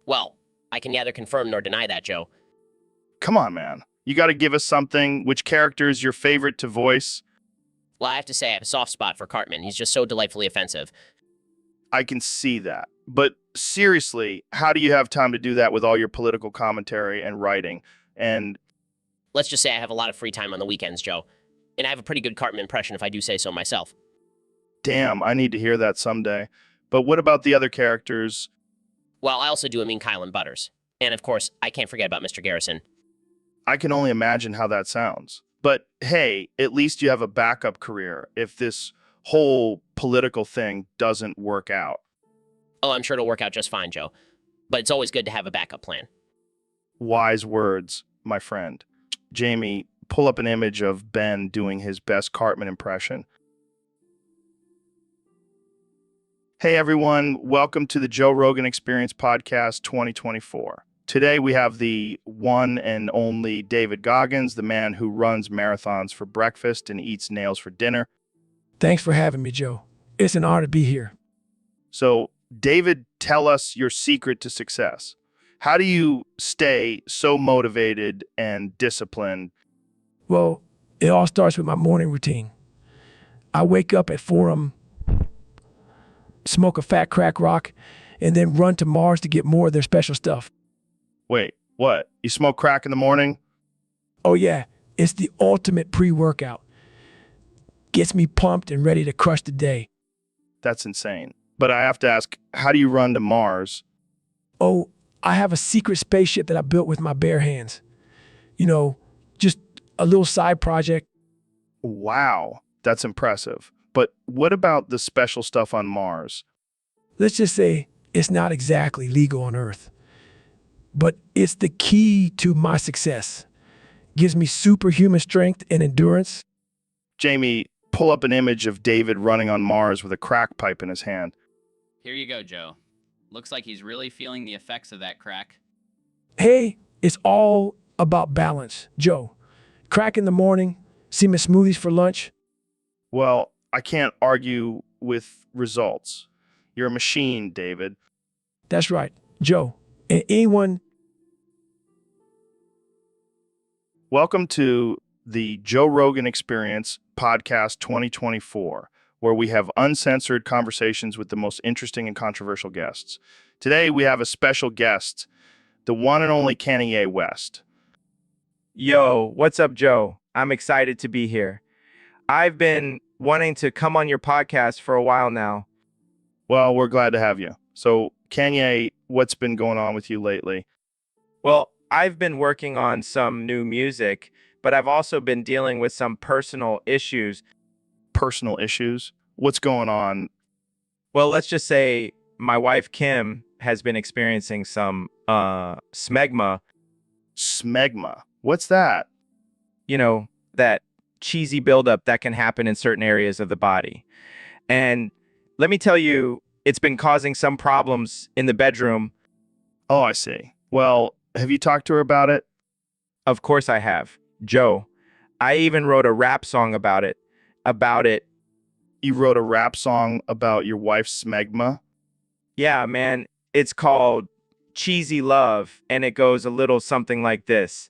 Well, I can neither confirm nor deny that, Joe. Come on, man. You got to give us something. Which character is your favorite to voice? Well, I have to say I have a soft spot for Cartman. He's just so delightfully offensive. I can see that. But seriously, how do you have time to do that with all your political commentary and writing? And Let's just say I have a lot of free time on the weekends, Joe. And I have a pretty good Cartman impression if I do say so myself. damn, I need to hear that someday. But what about the other characters? Well, I also do a mean Kyle and Butters. And of course, I can't forget about Mr. Garrison. I can only imagine how that sounds. But hey, at least you have a backup career if this whole political thing doesn't work out. Oh, I'm sure it'll work out just fine, Joe. But it's always good to have a backup plan. Wise words, my friend. Jamie, pull up an image of Ben doing his best Cartman impression. Hey everyone, welcome to the Joe Rogan Experience Podcast 2024. Today we have the one and only David Goggins, the man who runs marathons for breakfast and eats nails for dinner. Thanks for having me, Joe. It's an honor to be here. So, David, tell us your secret to success. How do you stay so motivated and disciplined? Well, it all starts with my morning routine. I wake up at 4 smoke a fat crack rock, and then run to Mars to get more of their special stuff. Wait, what? You smoke crack in the morning? Oh yeah, it's the ultimate pre-workout. Gets me pumped and ready to crush the day. That's insane. But I have to ask, how do you run to Mars? Oh, I have a secret spaceship that I built with my bare hands. You know, just a little side project. Wow, that's impressive. But what about the special stuff on Mars? Let's just say it's not exactly legal on Earth, but it's the key to my success. Gives me superhuman strength and endurance. Jamie, pull up an image of David running on Mars with a crack pipe in his hand. Here you go, Joe. Looks like he's really feeling the effects of that crack. Hey, it's all about balance, Joe. Crack in the morning, semen smoothies for lunch. Well, I can't argue with results. You're a machine, David. That's right, Joe. And anyone. Welcome to the Joe Rogan Experience Podcast 2024, where we have uncensored conversations with the most interesting and controversial guests. Today, we have a special guest, the one and only Kanye West. Yo, what's up, Joe? I'm excited to be here. I've been wanting to come on your podcast for a while now. Well, we're glad to have you. So, Kanye, what's been going on with you lately? Well, I've been working on some new music, but I've also been dealing with some personal issues. Personal issues? What's going on? Well, let's just say my wife, Kim, has been experiencing some smegma. Smegma? What's that? You know, that cheesy buildup that can happen in certain areas of the body. And let me tell you, it's been causing some problems in the bedroom. Oh, I see. Well, have you talked to her about it? Of course I have. Joe, I even wrote a rap song about it. You wrote a rap song about your wife's smegma? Yeah, man, it's called Cheesy Love, and it goes a little something like this.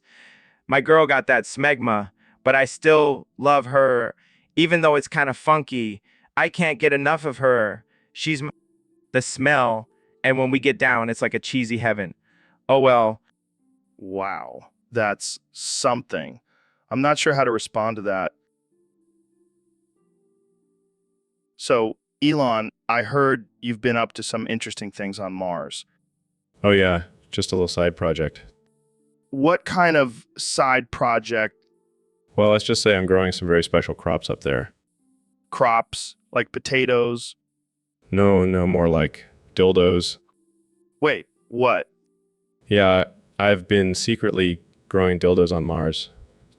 My girl got that smegma, but I still love her, even though it's kind of funky. I can't get enough of her. She's the smell, and when we get down, it's like a cheesy heaven. Oh well. Wow, that's something. I'm not sure how to respond to that. So, Elon, I heard you've been up to some interesting things on Mars. Oh yeah, just a little side project. What kind of side project? Well, let's just say I'm growing some very special crops up there. Crops, like potatoes? No, more like dildos. Wait, what? Yeah, I've been secretly growing dildos on Mars.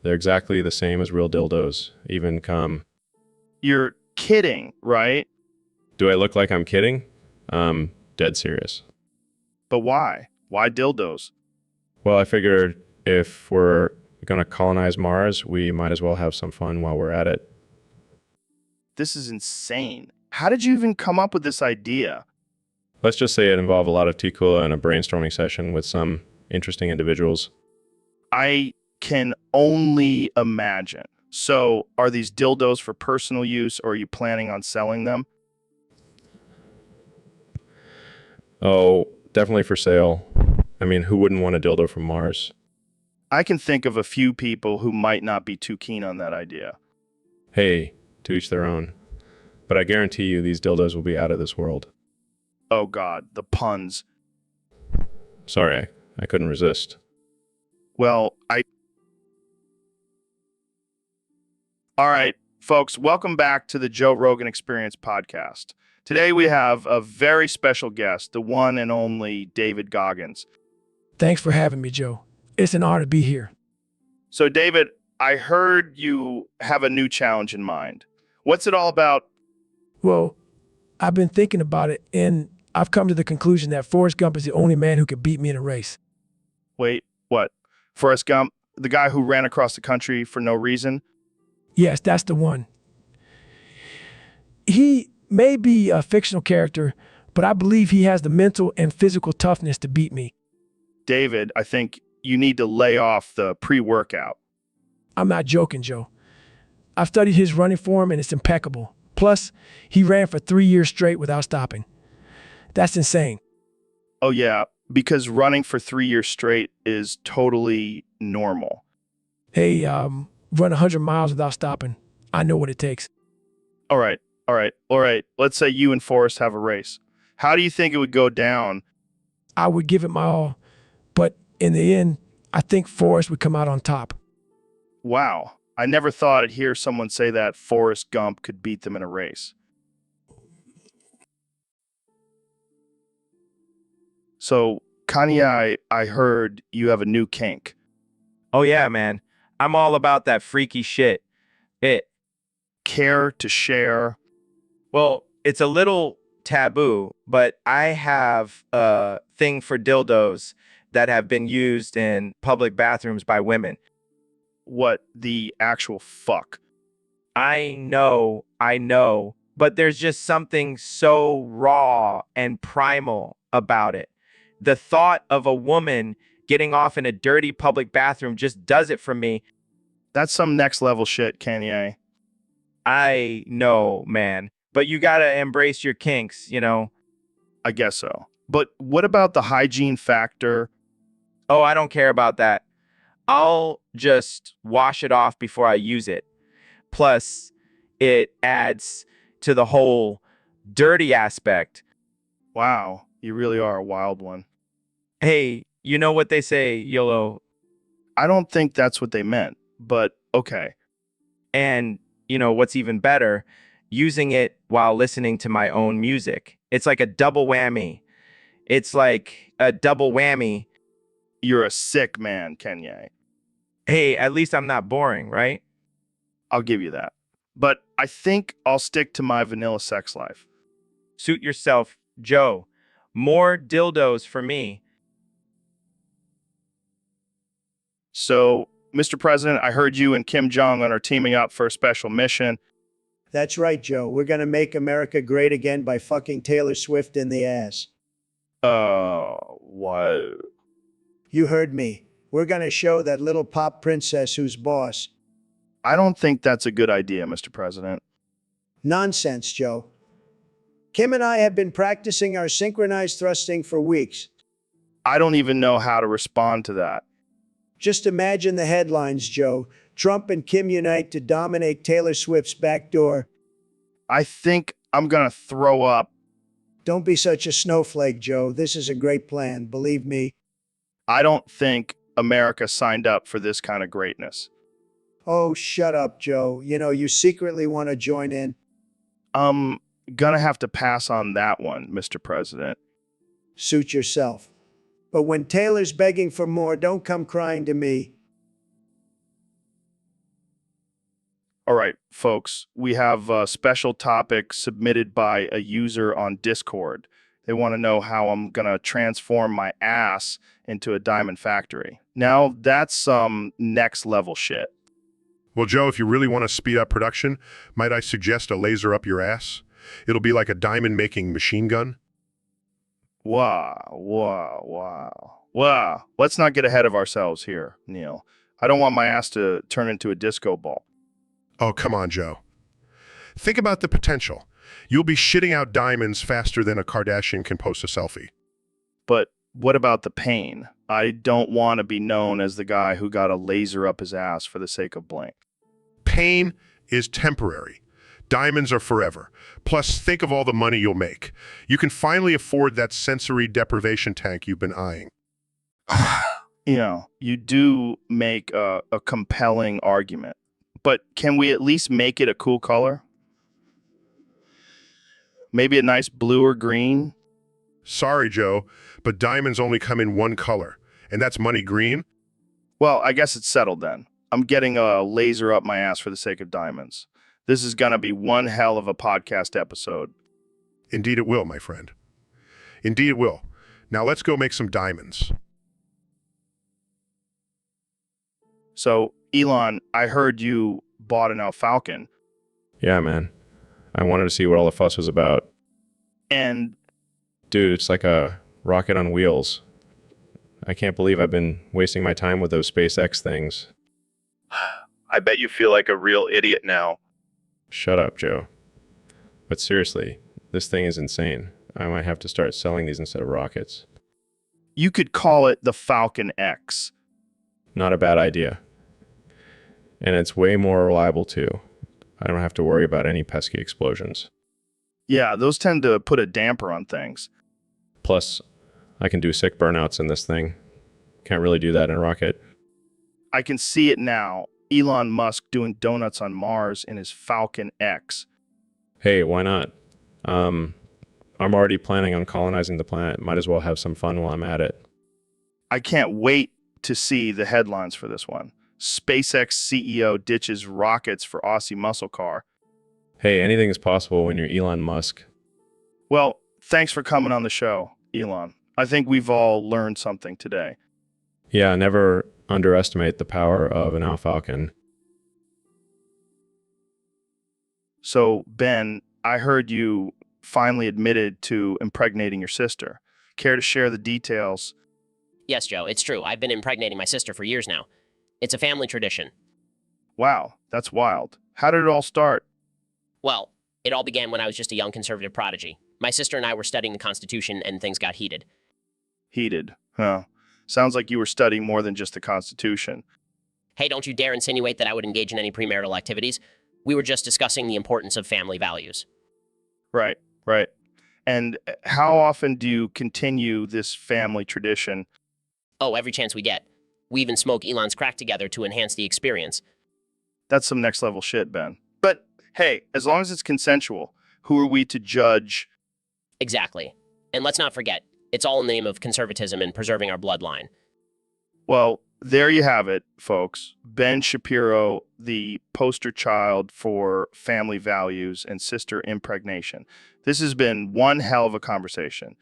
They're exactly the same as real dildos, even come. You're kidding, right? Do I look like I'm kidding? Dead serious. But why? Why dildos? Well, I figured if we're going to colonize Mars, we might as well have some fun while we're at it. This is insane. How did you even come up with this idea? Let's just say it involved a lot of tequila and a brainstorming session with some interesting individuals. I can only imagine. So, are these dildos for personal use, or are you planning on selling them? Oh, definitely for sale. I mean, who wouldn't want a dildo from Mars? I can think of a few people who might not be too keen on that idea. Hey, to each their own. But I guarantee you these dildos will be out of this world. Oh God, the puns. Sorry, I couldn't resist. Well, All right, folks, welcome back to the Joe Rogan Experience podcast. Today we have a very special guest, the one and only David Goggins. Thanks for having me, Joe. It's an honor to be here. So, David, I heard you have a new challenge in mind. What's it all about? Well, I've been thinking about it, and I've come to the conclusion that Forrest Gump is the only man who could beat me in a race. Wait, what? Forrest Gump, the guy who ran across the country for no reason? Yes, that's the one. He may be a fictional character, but I believe he has the mental and physical toughness to beat me. David, I think you need to lay off the pre-workout. I'm not joking, Joe. I've studied his running form, and it's impeccable. Plus, he ran for 3 years straight without stopping. That's insane. Oh, yeah, because running for 3 years straight is totally normal. Hey, run 100 miles without stopping. I know what it takes. All right. Let's say you and Forrest have a race. How do you think it would go down? I would give it my all, but in the end, I think Forrest would come out on top. Wow. I never thought I'd hear someone say that Forrest Gump could beat them in a race. So, Kanye, I heard you have a new kink. Oh yeah, man. I'm all about that freaky shit. Care to share? Well, it's a little taboo, but I have a thing for dildos that have been used in public bathrooms by women. What the actual fuck? I know, but there's just something so raw and primal about it. The thought of a woman getting off in a dirty public bathroom just does it for me. That's some next level shit, Kanye. I know, man, but you gotta embrace your kinks, you know? I guess so. But what about the hygiene factor? Oh, I don't care about that. I'll just wash it off before I use it. Plus, it adds to the whole dirty aspect. Wow, you really are a wild one. Hey, you know what they say, YOLO? I don't think that's what they meant, but okay. And, you know, what's even better, using it while listening to my own music. It's like a double whammy. You're a sick man, Kanye. Hey, at least I'm not boring, right? I'll give you that. But I think I'll stick to my vanilla sex life. Suit yourself, Joe. More dildos for me. So, Mr. President, I heard you and Kim Jong-un are teaming up for a special mission. That's right, Joe. We're gonna make America great again by fucking Taylor Swift in the ass. What? You heard me. We're gonna show that little pop princess who's boss. I don't think that's a good idea, Mr. President. Nonsense, Joe. Kim and I have been practicing our synchronized thrusting for weeks. I don't even know how to respond to that. Just imagine the headlines, Joe. Trump and Kim unite to dominate Taylor Swift's back door. I think I'm gonna throw up. Don't be such a snowflake, Joe. This is a great plan, believe me. I don't think America signed up for this kind of greatness. Oh, shut up, Joe. You know, you secretly want to join in. Gonna have to pass on that one, Mr. President. Suit yourself. But when Taylor's begging for more, don't come crying to me. All right, folks, we have a special topic submitted by a user on Discord. They want to know how I'm going to transform my ass into a diamond factory. Now, that's some next level shit. Well, Joe, if you really want to speed up production, might I suggest a laser up your ass? It'll be like a diamond-making machine gun. Wow. Let's not get ahead of ourselves here, Neil. I don't want my ass to turn into a disco ball. Oh, come on, Joe. Think about the potential. You'll be shitting out diamonds faster than a Kardashian can post a selfie. But what about the pain? I don't want to be known as the guy who got a laser up his ass for the sake of blank. Pain is temporary. Diamonds are forever. Plus, think of all the money you'll make. You can finally afford that sensory deprivation tank you've been eyeing. You know, you do make a compelling argument. But can we at least make it a cool color? Maybe a nice blue or green? Sorry, Joe, but diamonds only come in one color, and that's money green. Well, I guess it's settled then. I'm getting a laser up my ass for the sake of diamonds. This is going to be one hell of a podcast episode. Indeed it will, my friend. Indeed it will. Now let's go make some diamonds. So, Elon, I heard you bought an Falcon. Yeah, man. I wanted to see what all the fuss was about. And Dude, it's like a rocket on wheels. I can't believe I've been wasting my time with those SpaceX things. I bet you feel like a real idiot now. Shut up, Joe. But seriously, this thing is insane. I might have to start selling these instead of rockets. You could call it the Falcon X. Not a bad idea. And it's way more reliable too. I don't have to worry about any pesky explosions. Yeah, those tend to put a damper on things. Plus, I can do sick burnouts in this thing. Can't really do that in a rocket. I can see it now. Elon Musk doing donuts on Mars in his Falcon X. Hey, why not? I'm already planning on colonizing the planet. Might as well have some fun while I'm at it. I can't wait to see the headlines for this one. SpaceX CEO ditches rockets for Aussie muscle car. Hey, anything is possible when you're Elon Musk. Well, thanks for coming on the show, Elon. I think we've all learned something today. Yeah, never underestimate the power of an Falcon. So, Ben, I heard you finally admitted to impregnating your sister. Care to share the details? Yes, Joe, it's true. I've been impregnating my sister for years now. It's a family tradition. Wow, that's wild. How did it all start? Well, it all began when I was just a young conservative prodigy. My sister and I were studying the Constitution, and things got heated. Heated, huh? Sounds like you were studying more than just the Constitution. Hey, don't you dare insinuate that I would engage in any premarital activities. We were just discussing the importance of family values. Right. And how often do you continue this family tradition? Oh, every chance we get. We even smoke Elon's crack together to enhance the experience. That's some next level shit, Ben. But hey, as long as it's consensual, who are we to judge? Exactly. And let's not forget, it's all in the name of conservatism and preserving our bloodline. Well, there you have it, folks. Ben Shapiro, the poster child for family values and sister impregnation. This has been one hell of a conversation.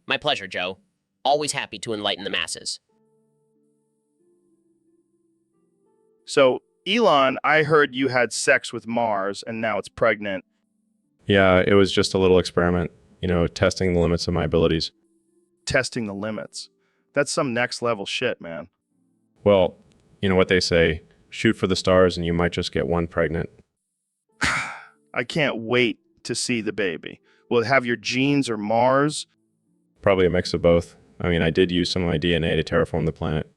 My pleasure, Joe. Always happy to enlighten the masses. So, Elon, I heard you had sex with Mars and now it's pregnant. Yeah, it was just a little experiment, testing the limits of my abilities. Testing the limits. That's some next level shit, man. Well, you know what they say, shoot for the stars and you might just get one pregnant. I can't wait to see the baby. Will it have your genes or Mars? Probably a mix of both. I mean, I did use some of my DNA to terraform the planet.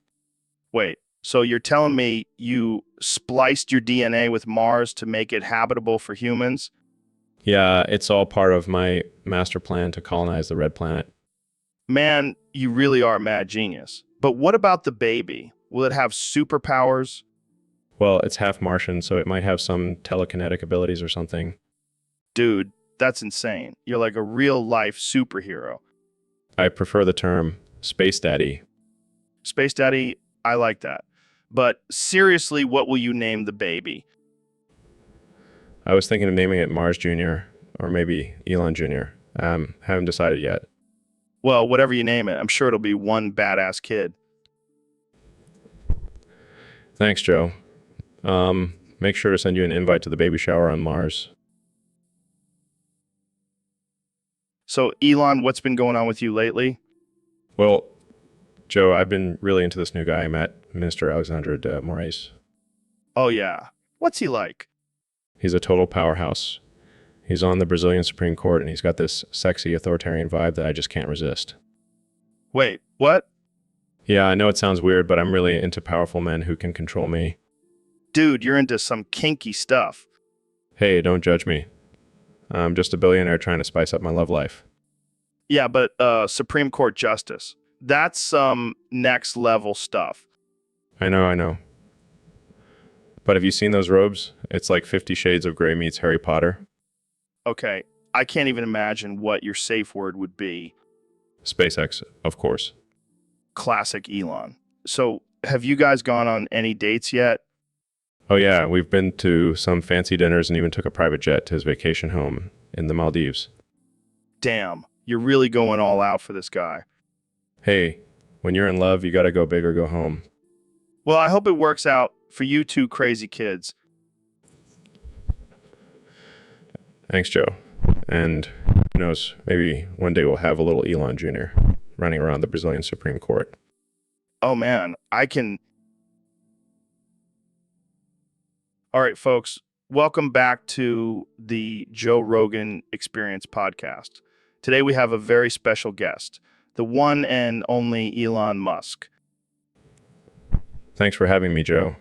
Wait, so you're telling me you spliced your DNA with Mars to make it habitable for humans? Yeah, it's all part of my master plan to colonize the red planet. Man, you really are a mad genius. But what about the baby? Will it have superpowers? Well, it's half Martian, so it might have some telekinetic abilities or something. Dude, that's insane. You're like a real-life superhero. I prefer the term Space Daddy. Space Daddy, I like that. But seriously, what will you name the baby? I was thinking of naming it Mars Jr. or maybe Elon Jr. Haven't decided yet. Well, whatever you name it, I'm sure it'll be one badass kid. Thanks, Joe. Make sure to send you an invite to the baby shower on Mars. So, Elon, what's been going on with you lately? Well, Joe, I've been really into this new guy I met, Minister Alexandre de Moraes. Oh, yeah. What's he like? He's a total powerhouse. He's on the Brazilian Supreme Court, and he's got this sexy authoritarian vibe that I just can't resist. Wait, what? Yeah, I know it sounds weird, but I'm really into powerful men who can control me. Dude, you're into some kinky stuff. Hey, don't judge me. I'm just a billionaire trying to spice up my love life. Yeah, but Supreme Court justice. That's some next level stuff. I know. But have you seen those robes? It's like 50 Shades of Grey meets Harry Potter. Okay, I can't even imagine what your safe word would be. SpaceX, of course. Classic Elon. So, have you guys gone on any dates yet? Oh yeah, we've been to some fancy dinners and even took a private jet to his vacation home in the Maldives. Damn, you're really going all out for this guy. Hey, when you're in love, you gotta go big or go home. Well, I hope it works out for you two crazy kids. Thanks, Joe. And who knows, maybe one day we'll have a little Elon Jr. running around the Brazilian Supreme Court. Oh man, I can... All right, folks, welcome back to the Joe Rogan Experience podcast. Today we have a very special guest, the one and only Elon Musk. Thanks for having me, Joe.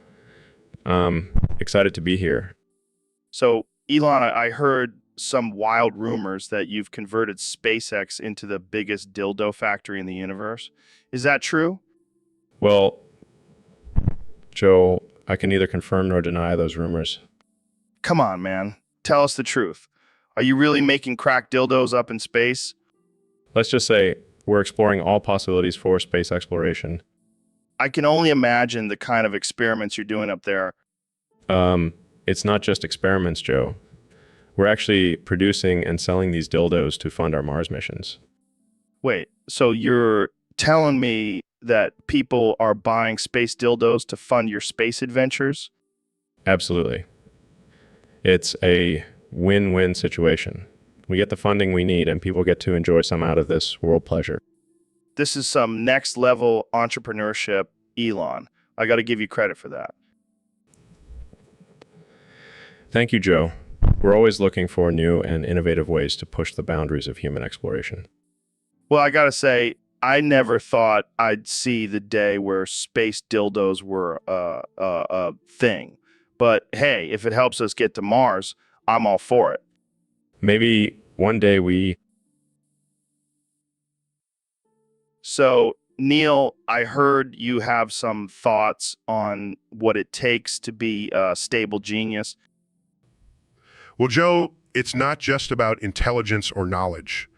Excited to be here. So, Elon, I heard some wild rumors that you've converted SpaceX into the biggest dildo factory in the universe. Is that true? Well, Joe, I can neither confirm nor deny those rumors. Come on, man. Tell us the truth. Are you really making crack dildos up in space? Let's just say we're exploring all possibilities for space exploration. I can only imagine the kind of experiments you're doing up there. It's not just experiments, Joe. We're actually producing and selling these dildos to fund our Mars missions. Wait, so you're telling me that people are buying space dildos to fund your space adventures? Absolutely. It's a win-win situation. We get the funding we need and people get to enjoy some out of this world pleasure. This is some next level entrepreneurship, Elon. I got to give you credit for that. Thank you, Joe. We're always looking for new and innovative ways to push the boundaries of human exploration. Well, I got to say, I never thought I'd see the day where space dildos were a thing. But hey, if it helps us get to Mars, I'm all for it. Maybe one day we... So, Neil, I heard you have some thoughts on what it takes to be a stable genius. Well, Joe, it's not just about intelligence or knowledge.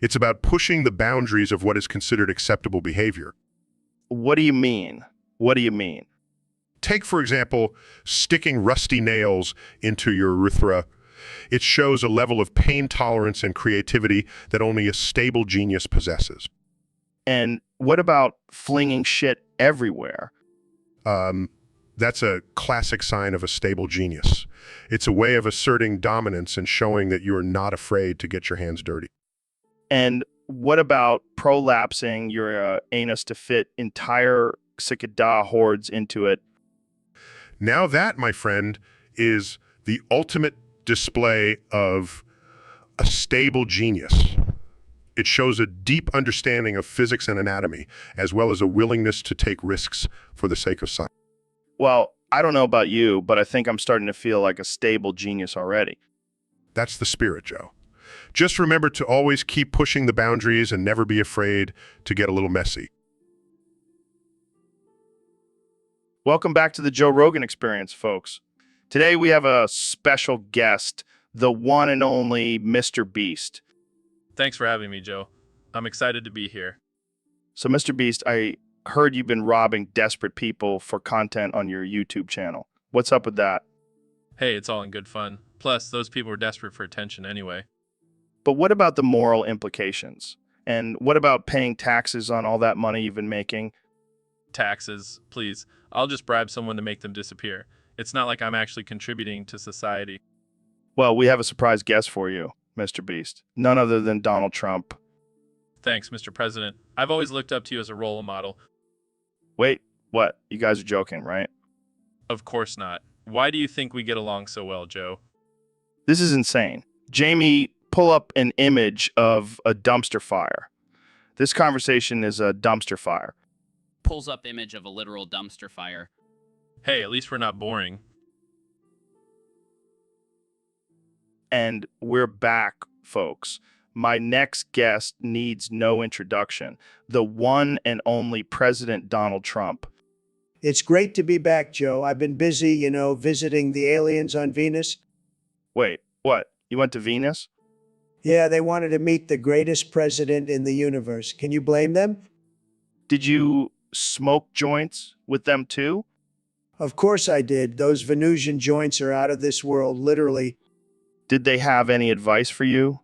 It's about pushing the boundaries of what is considered acceptable behavior. What do you mean? What do you mean? Take, for example, sticking rusty nails into your urethra. It shows a level of pain tolerance and creativity that only a stable genius possesses. And what about flinging shit everywhere? That's a classic sign of a stable genius. It's a way of asserting dominance and showing that you are not afraid to get your hands dirty. And what about prolapsing your anus to fit entire cicada hordes into it? Now that, my friend, is the ultimate display of a stable genius. It shows a deep understanding of physics and anatomy, as well as a willingness to take risks for the sake of science. Well, I don't know about you, but I think I'm starting to feel like a stable genius already. That's the spirit, Joe. Just remember to always keep pushing the boundaries and never be afraid to get a little messy. Welcome back to the Joe Rogan Experience, folks. Today we have a special guest, the one and only Mr. Beast. Thanks for having me, Joe. I'm excited to be here. So, Mr. Beast, I heard you've been robbing desperate people for content on your YouTube channel. What's up with that? Hey, it's all in good fun. Plus, those people were desperate for attention anyway. But what about the moral implications? And what about paying taxes on all that money you've been making? Taxes, please. I'll just bribe someone to make them disappear. It's not like I'm actually contributing to society. Well, we have a surprise guest for you, Mr. Beast. None other than Donald Trump. Thanks, Mr. President. I've always looked up to you as a role model. Wait, what? You guys are joking, right? Of course not. Why do you think we get along so well, Joe? This is insane. Jamie, pull up an image of a dumpster fire. This conversation is a dumpster fire. Pulls up image of a literal dumpster fire. Hey, at least we're not boring. And we're back, folks. My next guest needs no introduction. The one and only President Donald Trump. It's great to be back, Joe. I've been busy, visiting the aliens on Venus. Wait, what? You went to Venus? Yeah, they wanted to meet the greatest president in the universe. Can you blame them? Did you smoke joints with them too? Of course I did. Those Venusian joints are out of this world, literally. Did they have any advice for you?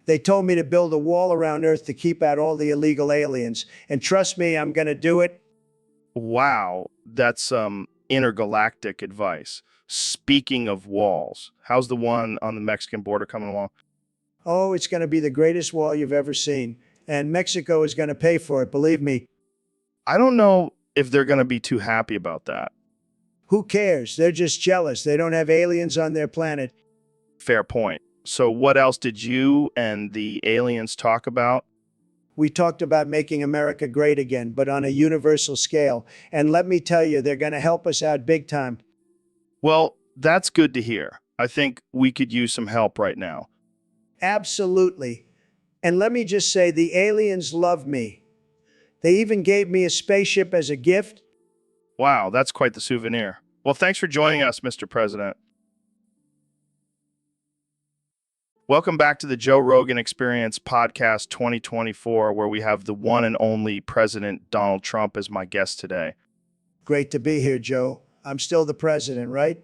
They told me to build a wall around Earth to keep out all the illegal aliens. And trust me, I'm going to do it. Wow, that's some intergalactic advice. Speaking of walls, how's the one on the Mexican border coming along? Oh, it's going to be the greatest wall you've ever seen. And Mexico is going to pay for it, believe me. I don't know if they're going to be too happy about that. Who cares? They're just jealous. They don't have aliens on their planet. Fair point. So what else did you and the aliens talk about? We talked about making America great again, but on a universal scale. And let me tell you, they're going to help us out big time. Well, that's good to hear. I think we could use some help right now. Absolutely. And let me just say, the aliens love me. They even gave me a spaceship as a gift. Wow, that's quite the souvenir. Well, thanks for joining us, Mr. President. Welcome back to the Joe Rogan Experience Podcast 2024, where we have the one and only President Donald Trump as my guest today. Great to be here, Joe. I'm still the president, right?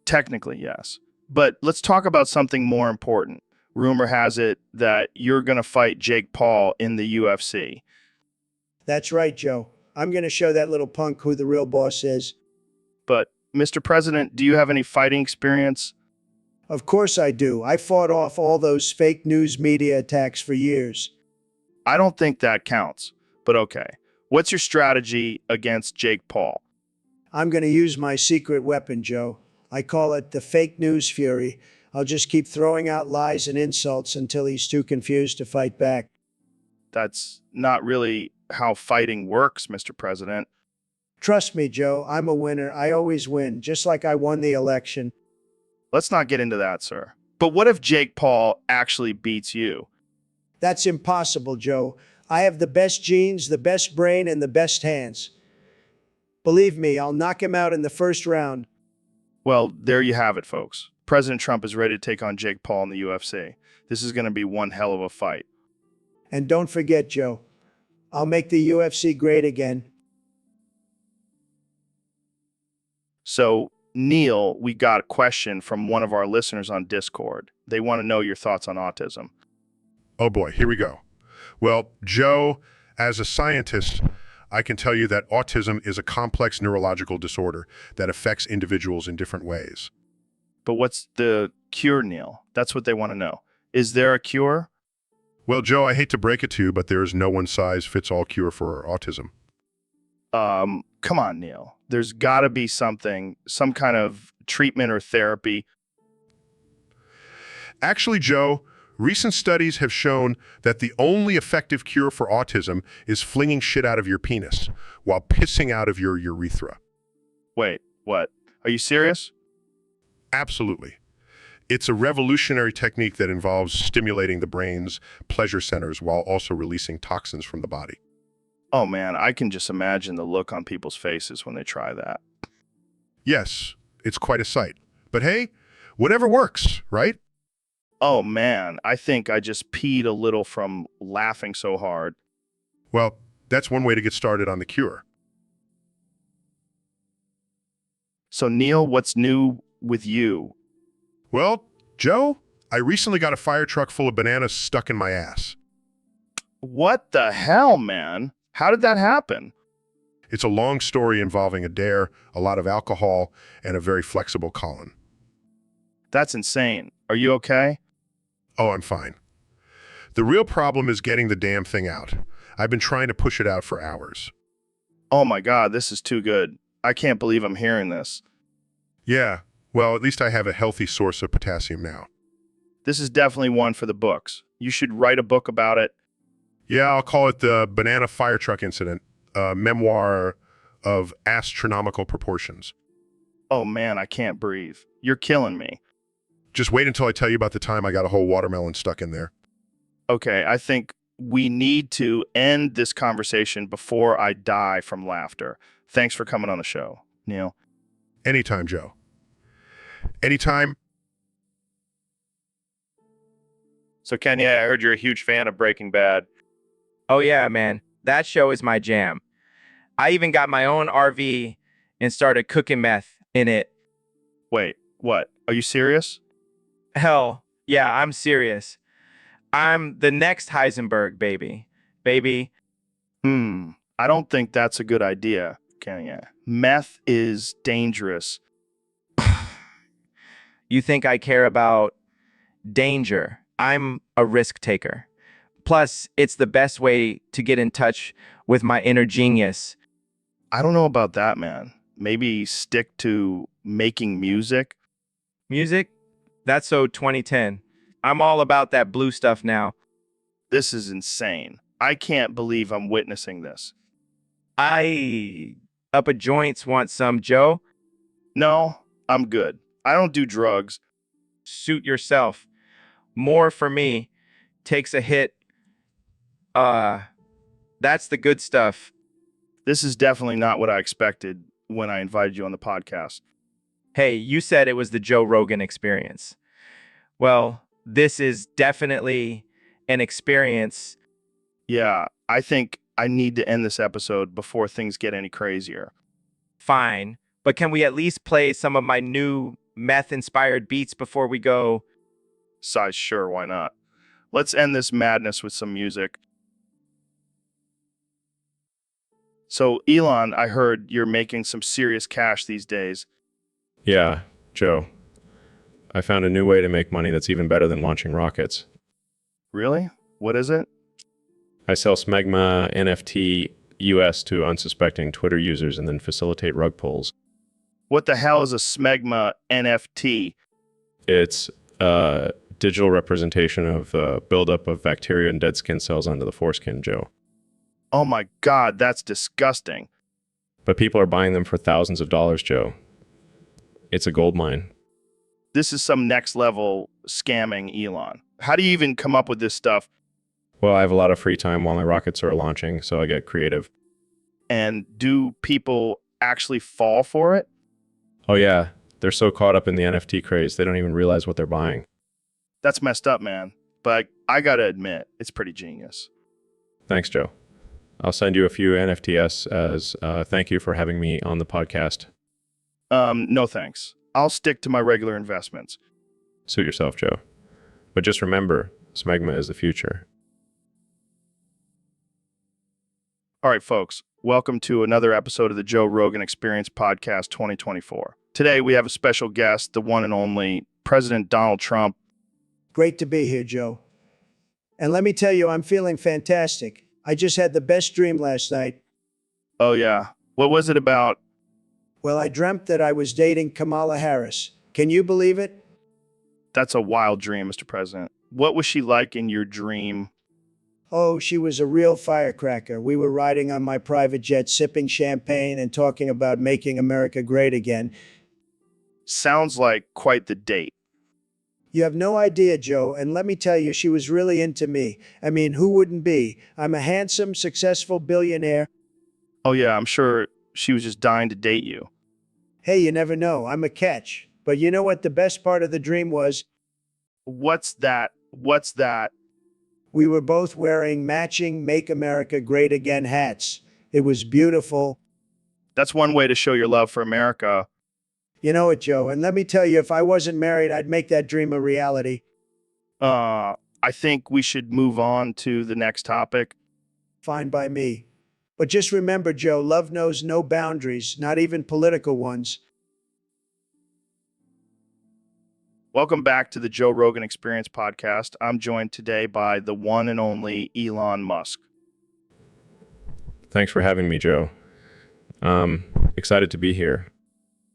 Technically, yes. But let's talk about something more important. Rumor has it that you're going to fight Jake Paul in the UFC. That's right, Joe. I'm going to show that little punk who the real boss is. But, Mr. President, do you have any fighting experience? Of course I do. I fought off all those fake news media attacks for years. I don't think that counts, but okay. What's your strategy against Jake Paul? I'm going to use my secret weapon, Joe. I call it the fake news fury. I'll just keep throwing out lies and insults until he's too confused to fight back. That's not really how fighting works, Mr. President. Trust me, Joe, I'm a winner. I always win, just like I won the election. Let's not get into that, sir. But what if Jake Paul actually beats you? That's impossible, Joe. I have the best genes, the best brain, and the best hands. Believe me, I'll knock him out in the first round. Well, there you have it, folks. President Trump is ready to take on Jake Paul in the UFC. This is going to be one hell of a fight. And don't forget, Joe, I'll make the UFC great again. So, Neil, we got a question from one of our listeners on Discord. They want to know your thoughts on autism. Oh boy, here we go. Well, Joe, as a scientist, I can tell you that autism is a complex neurological disorder that affects individuals in different ways. But what's the cure, Neil? That's what they want to know. Is there a cure? Well, Joe, I hate to break it to you, but there is no one-size-fits-all cure for autism. Come on, Neil. There's got to be something, some kind of treatment or therapy. Actually, Joe, recent studies have shown that the only effective cure for autism is flinging shit out of your penis while pissing out of your urethra. Wait, what? Are you serious? Absolutely. It's a revolutionary technique that involves stimulating the brain's pleasure centers while also releasing toxins from the body. Oh man, I can just imagine the look on people's faces when they try that. Yes, it's quite a sight. But hey, whatever works, right? Oh man, I think I just peed a little from laughing so hard. Well, that's one way to get started on the cure. So Neil, what's new with you? Well, Joe, I recently got a fire truck full of bananas stuck in my ass. What the hell, man? How did that happen? It's a long story involving a dare, a lot of alcohol, and a very flexible colon. That's insane. Are you okay? Oh, I'm fine. The real problem is getting the damn thing out. I've been trying to push it out for hours. Oh my God, this is too good. I can't believe I'm hearing this. Yeah, well, at least I have a healthy source of potassium now. This is definitely one for the books. You should write a book about it. Yeah, I'll call it the Banana Fire Truck Incident, a memoir of astronomical proportions. Oh man, I can't breathe. You're killing me. Just wait until I tell you about the time I got a whole watermelon stuck in there. Okay, I think we need to end this conversation before I die from laughter. Thanks for coming on the show, Neil. Anytime, Joe. Anytime. So Kenya, I heard you're a huge fan of Breaking Bad. Oh yeah, man. That show is my jam. I even got my own RV and started cooking meth in it. Wait, what? Are you serious? Hell, yeah, I'm serious. I'm the next Heisenberg, baby. Baby. I don't think that's a good idea, Kenya. Meth is dangerous. You think I care about danger? I'm a risk taker. Plus, it's the best way to get in touch with my inner genius. I don't know about that, man. Maybe stick to making music. Music? That's so 2010. I'm all about that blue stuff now. This is insane. I can't believe I'm witnessing this. I up a joints want some, Joe? No, I'm good. I don't do drugs. Suit yourself. More for me. Takes a hit. That's the good stuff. This is definitely not what I expected when I invited you on the podcast. Hey, you said it was the Joe Rogan experience. Well, this is definitely an experience. Yeah, I think I need to end this episode before things get any crazier. Fine, but can we at least play some of my new meth-inspired beats before we go? Size, sure, why not? Let's end this madness with some music. So, Elon, I heard you're making some serious cash these days. Yeah, Joe. I found a new way to make money that's even better than launching rockets. Really? What is it? I sell Smegma NFT US to unsuspecting Twitter users and then facilitate rug pulls. What the hell is a Smegma NFT? It's a digital representation of the buildup of bacteria and dead skin cells onto the foreskin, Joe. Oh my God, that's disgusting. But people are buying them for thousands of dollars, Joe. It's a gold mine. This is some next level scamming, Elon. How do you even come up with this stuff? Well, I have a lot of free time while my rockets are launching, so I get creative. And do people actually fall for it? Oh yeah, they're so caught up in the NFT craze, they don't even realize what they're buying. That's messed up, man. But I gotta admit, it's pretty genius. Thanks, Joe. I'll send you a few NFTs as thank you for having me on the podcast. No thanks. I'll stick to my regular investments. Suit yourself, Joe. But just remember, Smegma is the future. All right, folks, welcome to another episode of the Joe Rogan Experience Podcast 2024. Today, we have a special guest, the one and only President Donald Trump. Great to be here, Joe. And let me tell you, I'm feeling fantastic. I just had the best dream last night. Oh, yeah. What was it about? Well, I dreamt that I was dating Kamala Harris. Can you believe it? That's a wild dream, Mr. President. What was she like in your dream? Oh, she was a real firecracker. We were riding on my private jet, sipping champagne and talking about making America great again. Sounds like quite the date. You have no idea, Joe, and let me tell you, she was really into me. I mean, who wouldn't be? I'm a handsome, successful billionaire. Oh, yeah, I'm sure she was just dying to date you. Hey, you never know. I'm a catch. But you know what the best part of the dream was? What's that? What's that? We were both wearing matching Make America Great Again hats. It was beautiful. That's one way to show your love for America. You know it, Joe, and let me tell you, if I wasn't married, I'd make that dream a reality. I think we should move on to the next topic. Fine by me. But just remember, Joe, love knows no boundaries, not even political ones. Welcome back to the Joe Rogan Experience Podcast. I'm joined today by the one and only Elon Musk. Thanks for having me, Joe. Excited to be here.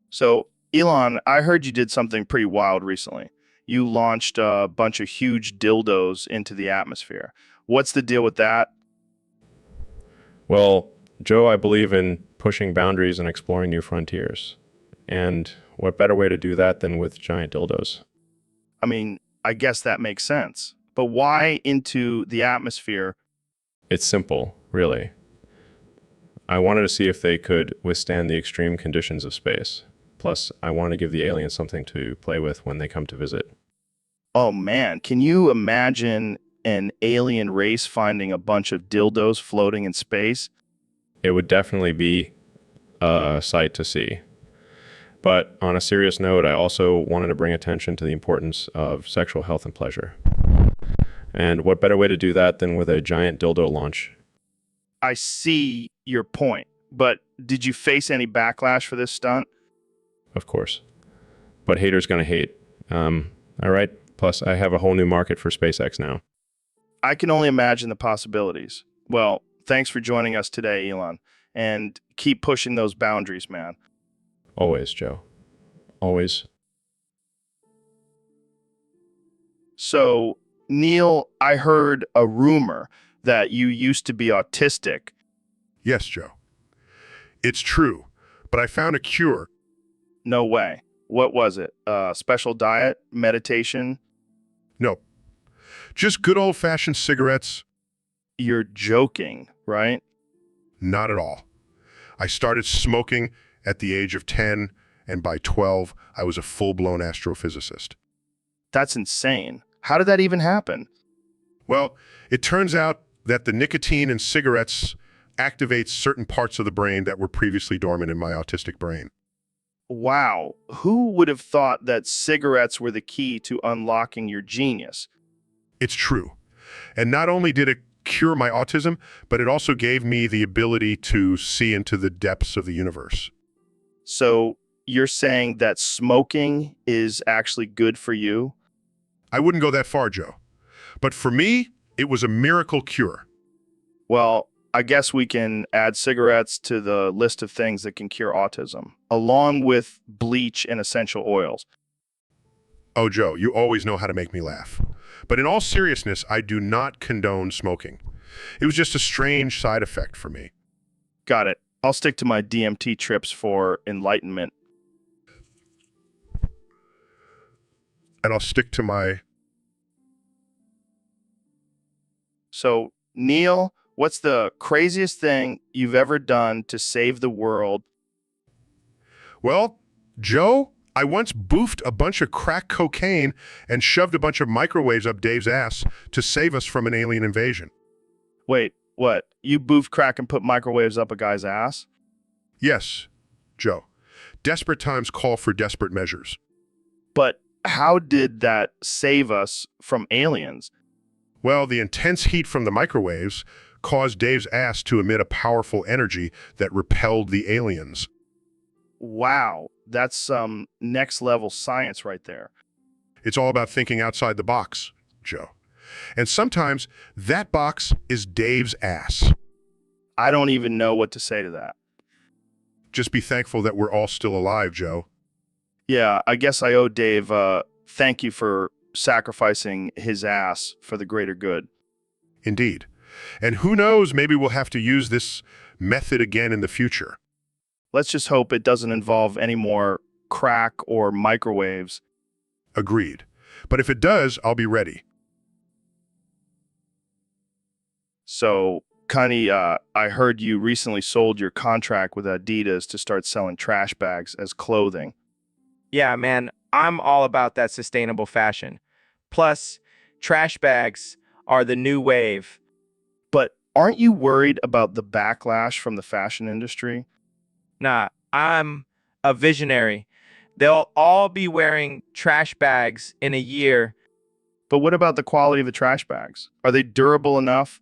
So, Elon, I heard you did something pretty wild recently. You launched a bunch of huge dildos into the atmosphere. What's the deal with that? Well, Joe, I believe in pushing boundaries and exploring new frontiers. And what better way to do that than with giant dildos? I mean, I guess that makes sense. But why into the atmosphere? It's simple, really. I wanted to see if they could withstand the extreme conditions of space. Plus, I want to give the aliens something to play with when they come to visit. Oh man, can you imagine an alien race finding a bunch of dildos floating in space? It would definitely be a sight to see. But on a serious note, I also wanted to bring attention to the importance of sexual health and pleasure. And what better way to do that than with a giant dildo launch? I see your point, but did you face any backlash for this stunt? Of course. But haters gonna hate. All right. Plus, I have a whole new market for SpaceX now. I can only imagine the possibilities. Well, thanks for joining us today, Elon. And keep pushing those boundaries, man. Always, Joe. Always. So, Neil, I heard a rumor that you used to be autistic. Yes, Joe. It's true, but I found a cure. No way. What was it? Special diet? Meditation? No, just good old-fashioned cigarettes. You're joking, right? Not at all. I started smoking at the age of 10, and by 12, I was a full-blown astrophysicist. That's insane. How did that even happen? Well, it turns out that the nicotine in cigarettes activates certain parts of the brain that were previously dormant in my autistic brain. Wow. Who would have thought that cigarettes were the key to unlocking your genius? It's true. And not only did it cure my autism, but it also gave me the ability to see into the depths of the universe. So you're saying that smoking is actually good for you? I wouldn't go that far, Joe. But for me, it was a miracle cure. Well, I guess we can add cigarettes to the list of things that can cure autism, along with bleach and essential oils. Oh, Joe, you always know how to make me laugh. But in all seriousness, I do not condone smoking. It was just a strange side effect for me. Got it. I'll stick to my DMT trips for enlightenment. And I'll stick to my... So, Neil, what's the craziest thing you've ever done to save the world? Well, Joe, I once boofed a bunch of crack cocaine and shoved a bunch of microwaves up Dave's ass to save us from an alien invasion. Wait, what? You boofed crack and put microwaves up a guy's ass? Yes, Joe. Desperate times call for desperate measures. But how did that save us from aliens? Well, the intense heat from the microwaves caused Dave's ass to emit a powerful energy that repelled the aliens. Wow, that's some next level science right there. It's all about thinking outside the box, Joe. And sometimes that box is Dave's ass. I don't even know what to say to that. Just be thankful that we're all still alive, Joe. Yeah, I guess I owe Dave thank you for sacrificing his ass for the greater good. Indeed. And who knows, maybe we'll have to use this method again in the future. Let's just hope it doesn't involve any more crack or microwaves. Agreed. But if it does, I'll be ready. So, Connie, I heard you recently sold your contract with Adidas to start selling trash bags as clothing. Yeah, man, I'm all about that sustainable fashion. Plus, trash bags are the new wave. But aren't you worried about the backlash from the fashion industry? Nah, I'm a visionary. They'll all be wearing trash bags in a year. But what about the quality of the trash bags? Are they durable enough?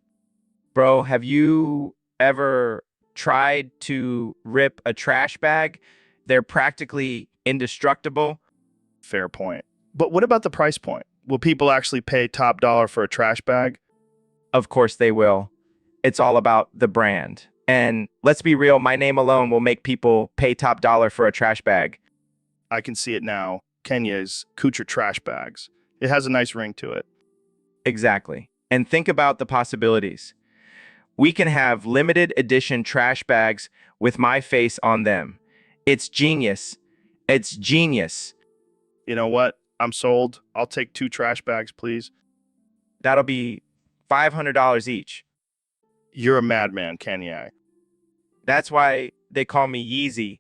Bro, have you ever tried to rip a trash bag? They're practically indestructible. Fair point. But what about the price point? Will people actually pay top dollar for a trash bag? Of course they will. It's all about the brand. And let's be real, my name alone will make people pay top dollar for a trash bag. I can see it now. Kenya's Kucher trash bags. It has a nice ring to it. Exactly. And think about the possibilities. We can have limited edition trash bags with my face on them. It's genius. It's genius. You know what? I'm sold. I'll take 2 trash bags, please. That'll be $500 each. You're a madman, Kenya. That's why they call me Yeezy.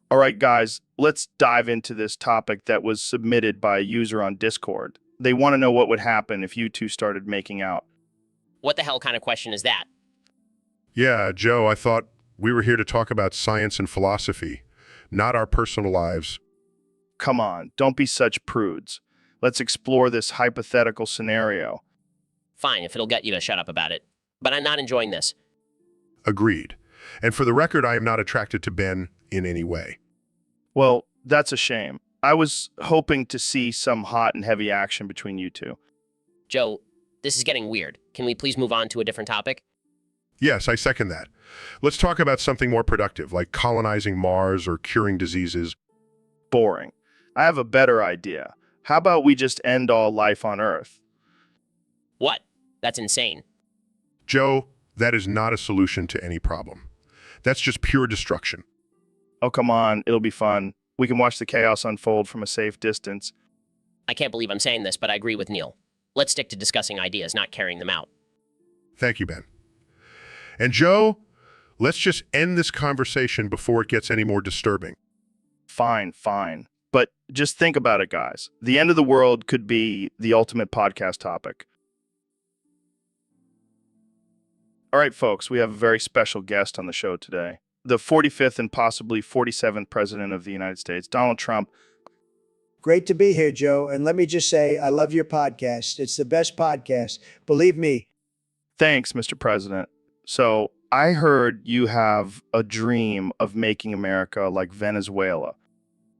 All right, guys, let's dive into this topic that was submitted by a user on Discord. They want to know what would happen if you two started making out. What the hell kind of question is that? Yeah, Joe, I thought we were here to talk about science and philosophy, not our personal lives. Come on, don't be such prudes. Let's explore this hypothetical scenario. Fine, if it'll get you to shut up about it. But I'm not enjoying this. Agreed. And for the record, I am not attracted to Ben in any way. Well, that's a shame. I was hoping to see some hot and heavy action between you two. Joe, this is getting weird. Can we please move on to a different topic? Yes, I second that. Let's talk about something more productive, like colonizing Mars or curing diseases. Boring. I have a better idea. How about we just end all life on Earth? What? That's insane. Joe, that is not a solution to any problem. That's just pure destruction. Oh, come on. It'll be fun. We can watch the chaos unfold from a safe distance. I can't believe I'm saying this, but I agree with Neil. Let's stick to discussing ideas, not carrying them out. Thank you, Ben. And Joe, let's just end this conversation before it gets any more disturbing. Fine. But just think about it, guys. The end of the world could be the ultimate podcast topic. All right, folks, we have a very special guest on the show today. The 45th and possibly 47th President of the United States, Donald Trump. Great to be here, Joe. And let me just say, I love your podcast. It's the best podcast. Believe me. Thanks, Mr. President. So I heard you have a dream of making America like Venezuela.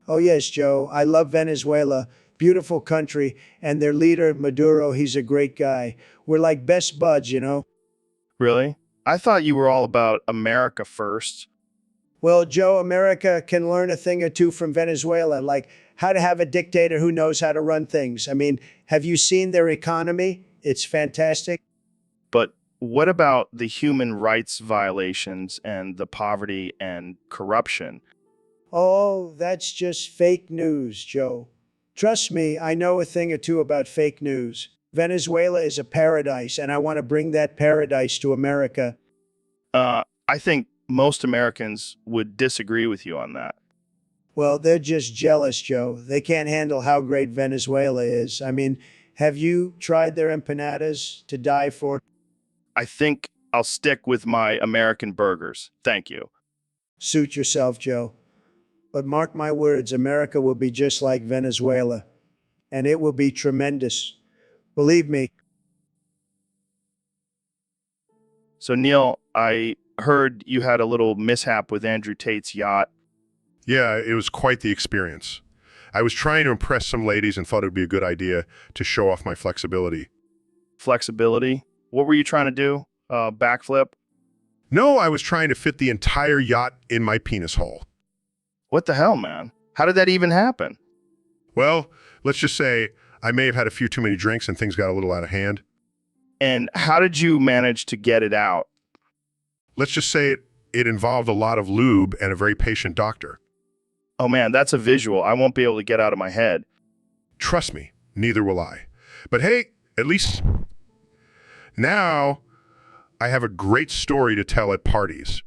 Oh, yes, Joe. I love Venezuela. Beautiful country. And their leader, Maduro, he's a great guy. We're like best buds, you know? Really? I thought you were all about America first. Well, Joe, America can learn a thing or two from Venezuela, like how to have a dictator who knows how to run things. I mean, have you seen their economy? It's fantastic. But what about the human rights violations and the poverty and corruption? Oh, that's just fake news, Joe. Trust me, I know a thing or two about fake news. Venezuela is a paradise, and I want to bring that paradise to America. I think most Americans would disagree with you on that. Well, they're just jealous, Joe. They can't handle how great Venezuela is. I mean, have you tried their empanadas to die for? I think I'll stick with my American burgers. Thank you. Suit yourself, Joe. But mark my words, America will be just like Venezuela, and it will be tremendous. Believe me. So, Neil, I heard you had a little mishap with Andrew Tate's yacht. Yeah, it was quite the experience. I was trying to impress some ladies and thought it would be a good idea to show off my flexibility. Flexibility? What were you trying to do? Backflip? No, I was trying to fit the entire yacht in my penis hole. What the hell, man? How did that even happen? Well, let's just say I may have had a few too many drinks and things got a little out of hand. And how did you manage to get it out? Let's just say it involved a lot of lube and a very patient doctor. Oh man, that's a visual I won't be able to get out of my head. Trust me, neither will I. But hey, at least now I have a great story to tell at parties.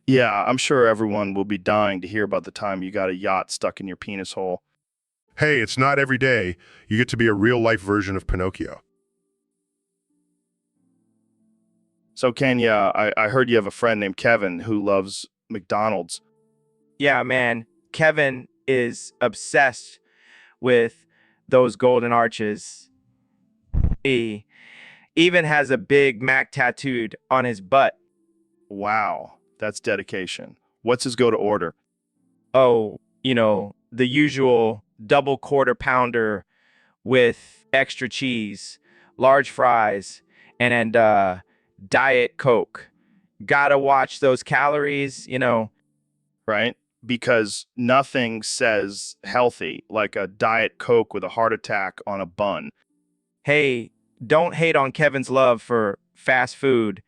Yeah, I'm sure everyone will be dying to hear about the time you got a yacht stuck in your penis hole. Hey, it's not every day you get to be a real-life version of Pinocchio. So, Kenya, I heard you have a friend named Kevin who loves McDonald's. Yeah, man. Kevin is obsessed with those golden arches. He even has a Big Mac tattooed on his butt. Wow, that's dedication. What's his go-to order? Oh, the usual double quarter pounder with extra cheese, large fries, and Diet Coke. Gotta watch those calories, Right? Because nothing says healthy like a Diet Coke with a heart attack on a bun. Hey, don't hate on Kevin's love for fast food.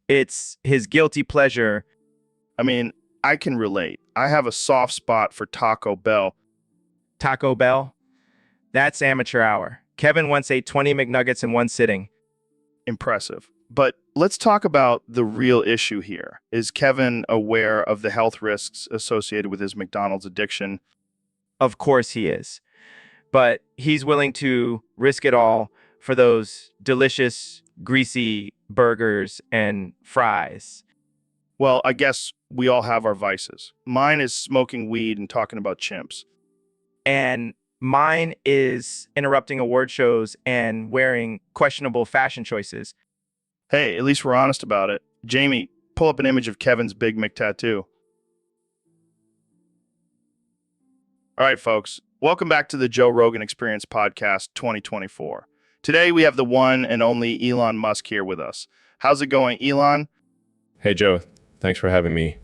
It's his guilty pleasure. I mean, I can relate. I have a soft spot for Taco Bell. Taco Bell? That's amateur hour. Kevin once ate 20 McNuggets in one sitting. Impressive. But let's talk about the real issue here. Is Kevin aware of the health risks associated with his McDonald's addiction? Of course he is. But he's willing to risk it all for those delicious, greasy burgers and fries. Well, I guess we all have our vices. Mine is smoking weed and talking about chimps. And mine is interrupting award shows and wearing questionable fashion choices. Hey, at least we're honest about it. Jamie, pull up an image of Kevin's Big Mac tattoo. All right, folks. Welcome back to the Joe Rogan Experience Podcast 2024. Today, we have the one and only Elon Musk here with us. How's it going, Elon? Hey, Joe. Thanks for having me.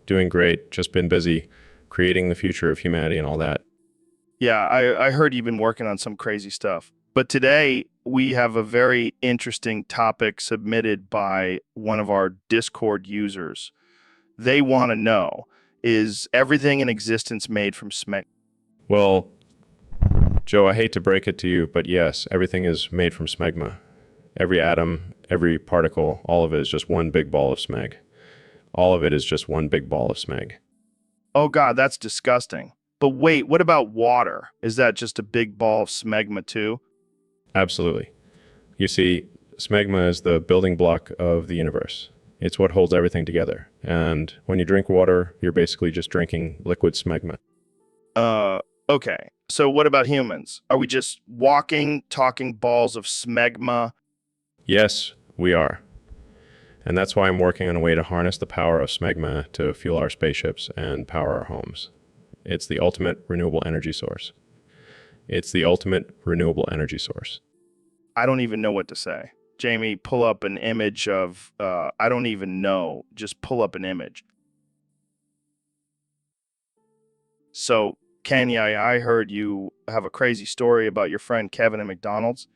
Doing great. Just been busy creating the future of humanity and all that. Yeah, I heard you've been working on some crazy stuff. But today, we have a very interesting topic submitted by one of our Discord users. They want to know, is everything in existence made from smeg? Well, Joe, I hate to break it to you, but yes, everything is made from smegma. Every atom, every particle, all of it is just one big ball of smeg. All of it is just one big ball of smeg. Oh God, that's disgusting. But wait, what about water? Is that just a big ball of smegma too? Absolutely. You see, smegma is the building block of the universe. It's what holds everything together. And when you drink water, you're basically just drinking liquid smegma. Okay. So what about humans? Are we just walking, talking balls of smegma? Yes, we are. And that's why I'm working on a way to harness the power of smegma to fuel our spaceships and power our homes. It's the ultimate renewable energy source. It's the ultimate renewable energy source. I don't even know what to say. Jamie, pull up an image of, I don't even know. Just pull up an image. So, Kenya, I heard you have a crazy story about your friend Kevin at McDonald's.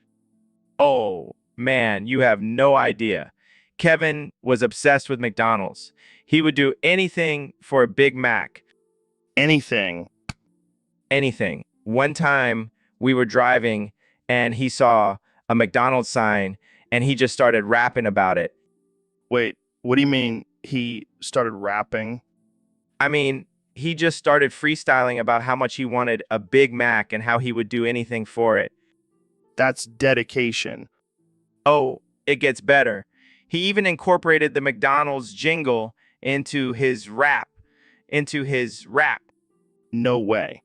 Oh, man, you have no idea. Kevin was obsessed with McDonald's. He would do anything for a Big Mac. Anything. Anything. One time we were driving and he saw a McDonald's sign and he just started rapping about it. Wait, what do you mean he started rapping? I mean, he just started freestyling about how much he wanted a Big Mac and how he would do anything for it. That's dedication. Oh, it gets better. He even incorporated the McDonald's jingle into his rap. No way.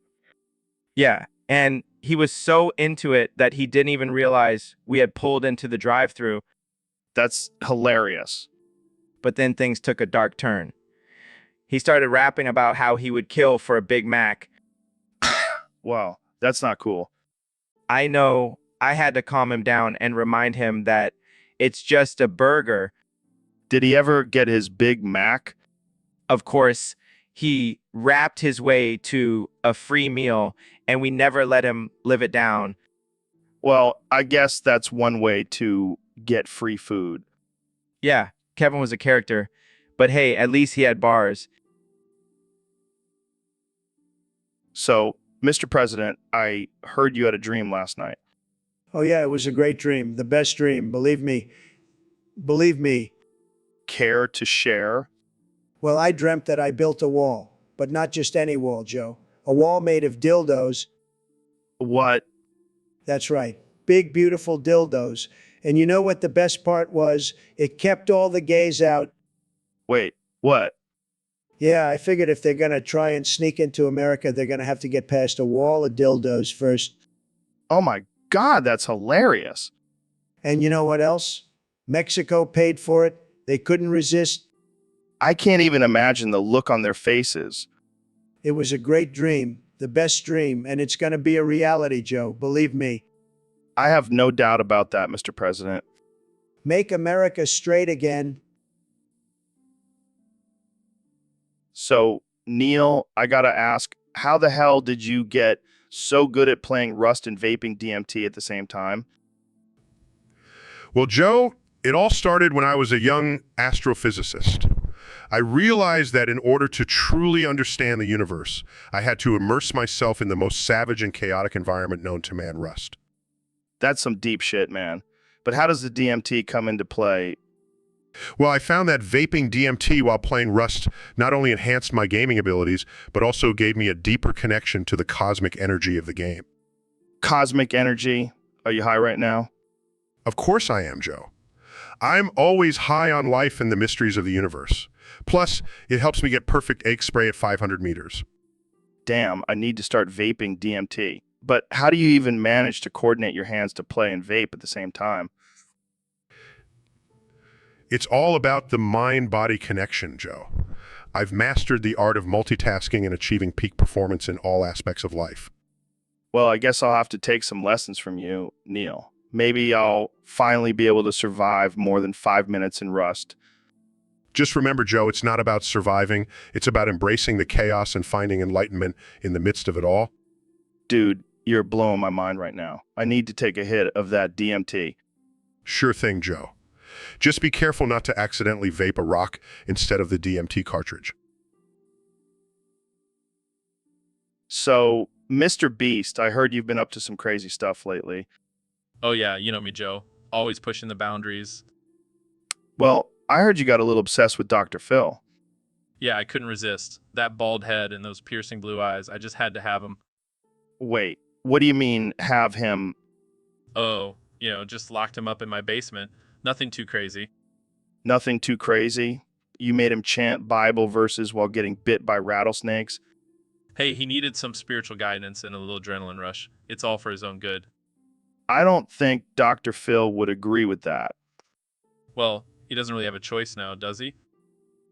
Yeah, and he was so into it that he didn't even realize we had pulled into the drive-thru. That's hilarious. But then things took a dark turn. He started rapping about how he would kill for a Big Mac. Wow, that's not cool. I know I had to calm him down and remind him that it's just a burger. Did he ever get his Big Mac? Of course, he rapped his way to a free meal, and we never let him live it down. Well, I guess that's one way to get free food. Yeah, Kevin was a character, but hey, at least he had bars. So, Mr. President, I heard you had a dream last night. Oh, yeah, it was a great dream. The best dream. Believe me. Believe me. Care to share? Well, I dreamt that I built a wall, but not just any wall, Joe. A wall made of dildos. What? That's right. Big, beautiful dildos. And you know what the best part was? It kept all the gays out. Wait, what? Yeah, I figured if they're going to try and sneak into America, they're going to have to get past a wall of dildos first. Oh my God, that's hilarious. And you know what else? Mexico paid for it. They couldn't resist. I can't even imagine the look on their faces. It was a great dream, the best dream, and it's going to be a reality, Joe. Believe me. I have no doubt about that, Mr. President. Make America straight again. So, Neil, I gotta ask, how the hell did you get so good at playing Rust and vaping DMT at the same time? Well, Joe, it all started when I was a young astrophysicist. I realized that in order to truly understand the universe, I had to immerse myself in the most savage and chaotic environment known to man, Rust. That's some deep shit, man. But how does the DMT come into play? Well, I found that vaping DMT while playing Rust not only enhanced my gaming abilities, but also gave me a deeper connection to the cosmic energy of the game. Cosmic energy? Are you high right now? Of course I am, Joe. I'm always high on life and the mysteries of the universe. Plus, it helps me get perfect egg spray at 500 meters. Damn, I need to start vaping DMT. But how do you even manage to coordinate your hands to play and vape at the same time? It's all about the mind-body connection, Joe. I've mastered the art of multitasking and achieving peak performance in all aspects of life. Well, I guess I'll have to take some lessons from you, Neil. Maybe I'll finally be able to survive more than 5 minutes in Rust. Just remember, Joe, it's not about surviving. It's about embracing the chaos and finding enlightenment in the midst of it all. Dude, you're blowing my mind right now. I need to take a hit of that DMT. Sure thing, Joe. Just be careful not to accidentally vape a rock instead of the DMT cartridge. So, Mr. Beast, I heard you've been up to some crazy stuff lately. Oh yeah, you know me, Joe. Always pushing the boundaries. Well, I heard you got a little obsessed with Dr. Phil. Yeah, I couldn't resist. That bald head and those piercing blue eyes, I just had to have them. Wait, what do you mean, have him? Oh, just locked him up in my basement. Nothing too crazy. Nothing too crazy? You made him chant Bible verses while getting bit by rattlesnakes? Hey, he needed some spiritual guidance and a little adrenaline rush. It's all for his own good. I don't think Dr. Phil would agree with that. Well, he doesn't really have a choice now, does he?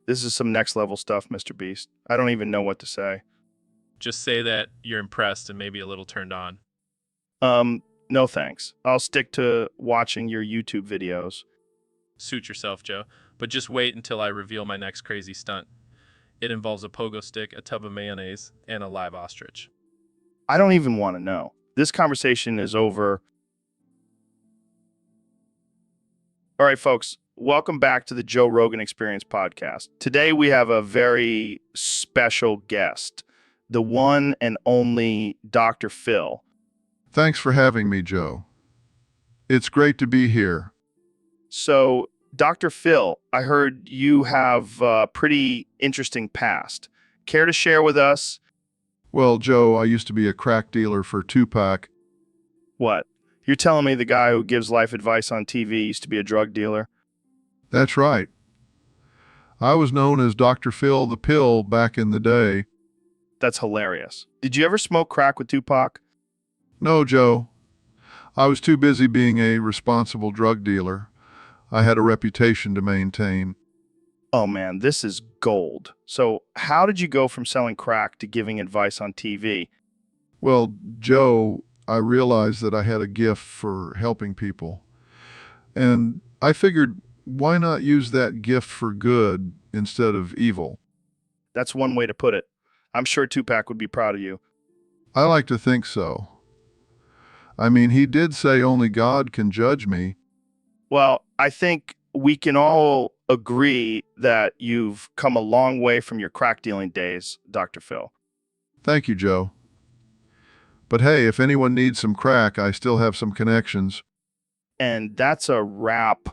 This is some next level stuff, Mr. Beast. I don't even know what to say. Just say that you're impressed and maybe a little turned on. No thanks. I'll stick to watching your YouTube videos. Suit yourself, Joe. But just wait until I reveal my next crazy stunt. It involves a pogo stick, a tub of mayonnaise, and a live ostrich. I don't even want to know. This conversation is over. All right, folks, welcome back to the Joe Rogan Experience podcast. Today we have a very special guest, the one and only Dr. Phil. Thanks for having me, Joe. It's great to be here. So, Dr. Phil, I heard you have a pretty interesting past. Care to share with us? Well, Joe, I used to be a crack dealer for Tupac. What? You're telling me the guy who gives life advice on TV used to be a drug dealer? That's right. I was known as Dr. Phil the Pill back in the day. That's hilarious. Did you ever smoke crack with Tupac? No, Joe. I was too busy being a responsible drug dealer. I had a reputation to maintain. Oh man, this is gold. So, how did you go from selling crack to giving advice on TV? Well, Joe, I realized that I had a gift for helping people. And I figured, why not use that gift for good instead of evil? That's one way to put it. I'm sure Tupac would be proud of you. I like to think so. I mean, he did say only God can judge me. Well, I think we can all agree that you've come a long way from your crack dealing days, Dr. Phil. Thank you, Joe. But hey, if anyone needs some crack, I still have some connections. And that's a wrap.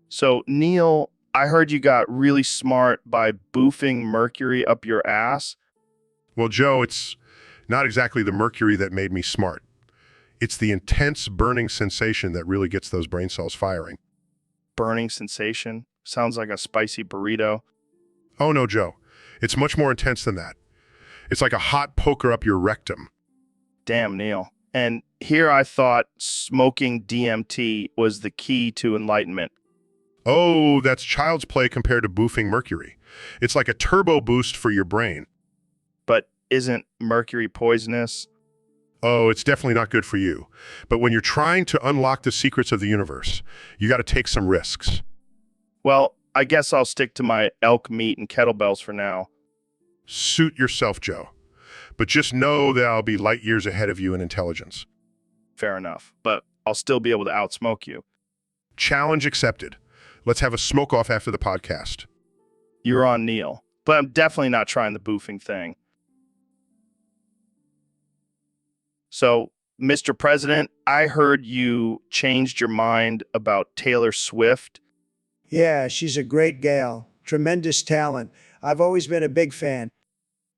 So, Neil, I heard you got really smart by boofing mercury up your ass. Well, Joe, it's not exactly the mercury that made me smart. It's the intense burning sensation that really gets those brain cells firing. Burning sensation. Sounds like a spicy burrito. Oh no, Joe. It's much more intense than that. It's like a hot poker up your rectum. Damn, Neil. And here I thought smoking DMT was the key to enlightenment. Oh, that's child's play compared to boofing mercury. It's like a turbo boost for your brain. But isn't mercury poisonous? Oh, it's definitely not good for you. But when you're trying to unlock the secrets of the universe, you got to take some risks. Well, I guess I'll stick to my elk meat and kettlebells for now. Suit yourself, Joe. But just know that I'll be light years ahead of you in intelligence. Fair enough. But I'll still be able to outsmoke you. Challenge accepted. Let's have a smoke-off after the podcast. You're on, Neil. But I'm definitely not trying the boofing thing. So, Mr. President, I heard you changed your mind about Taylor Swift. Yeah, she's a great gal. Tremendous talent. I've always been a big fan.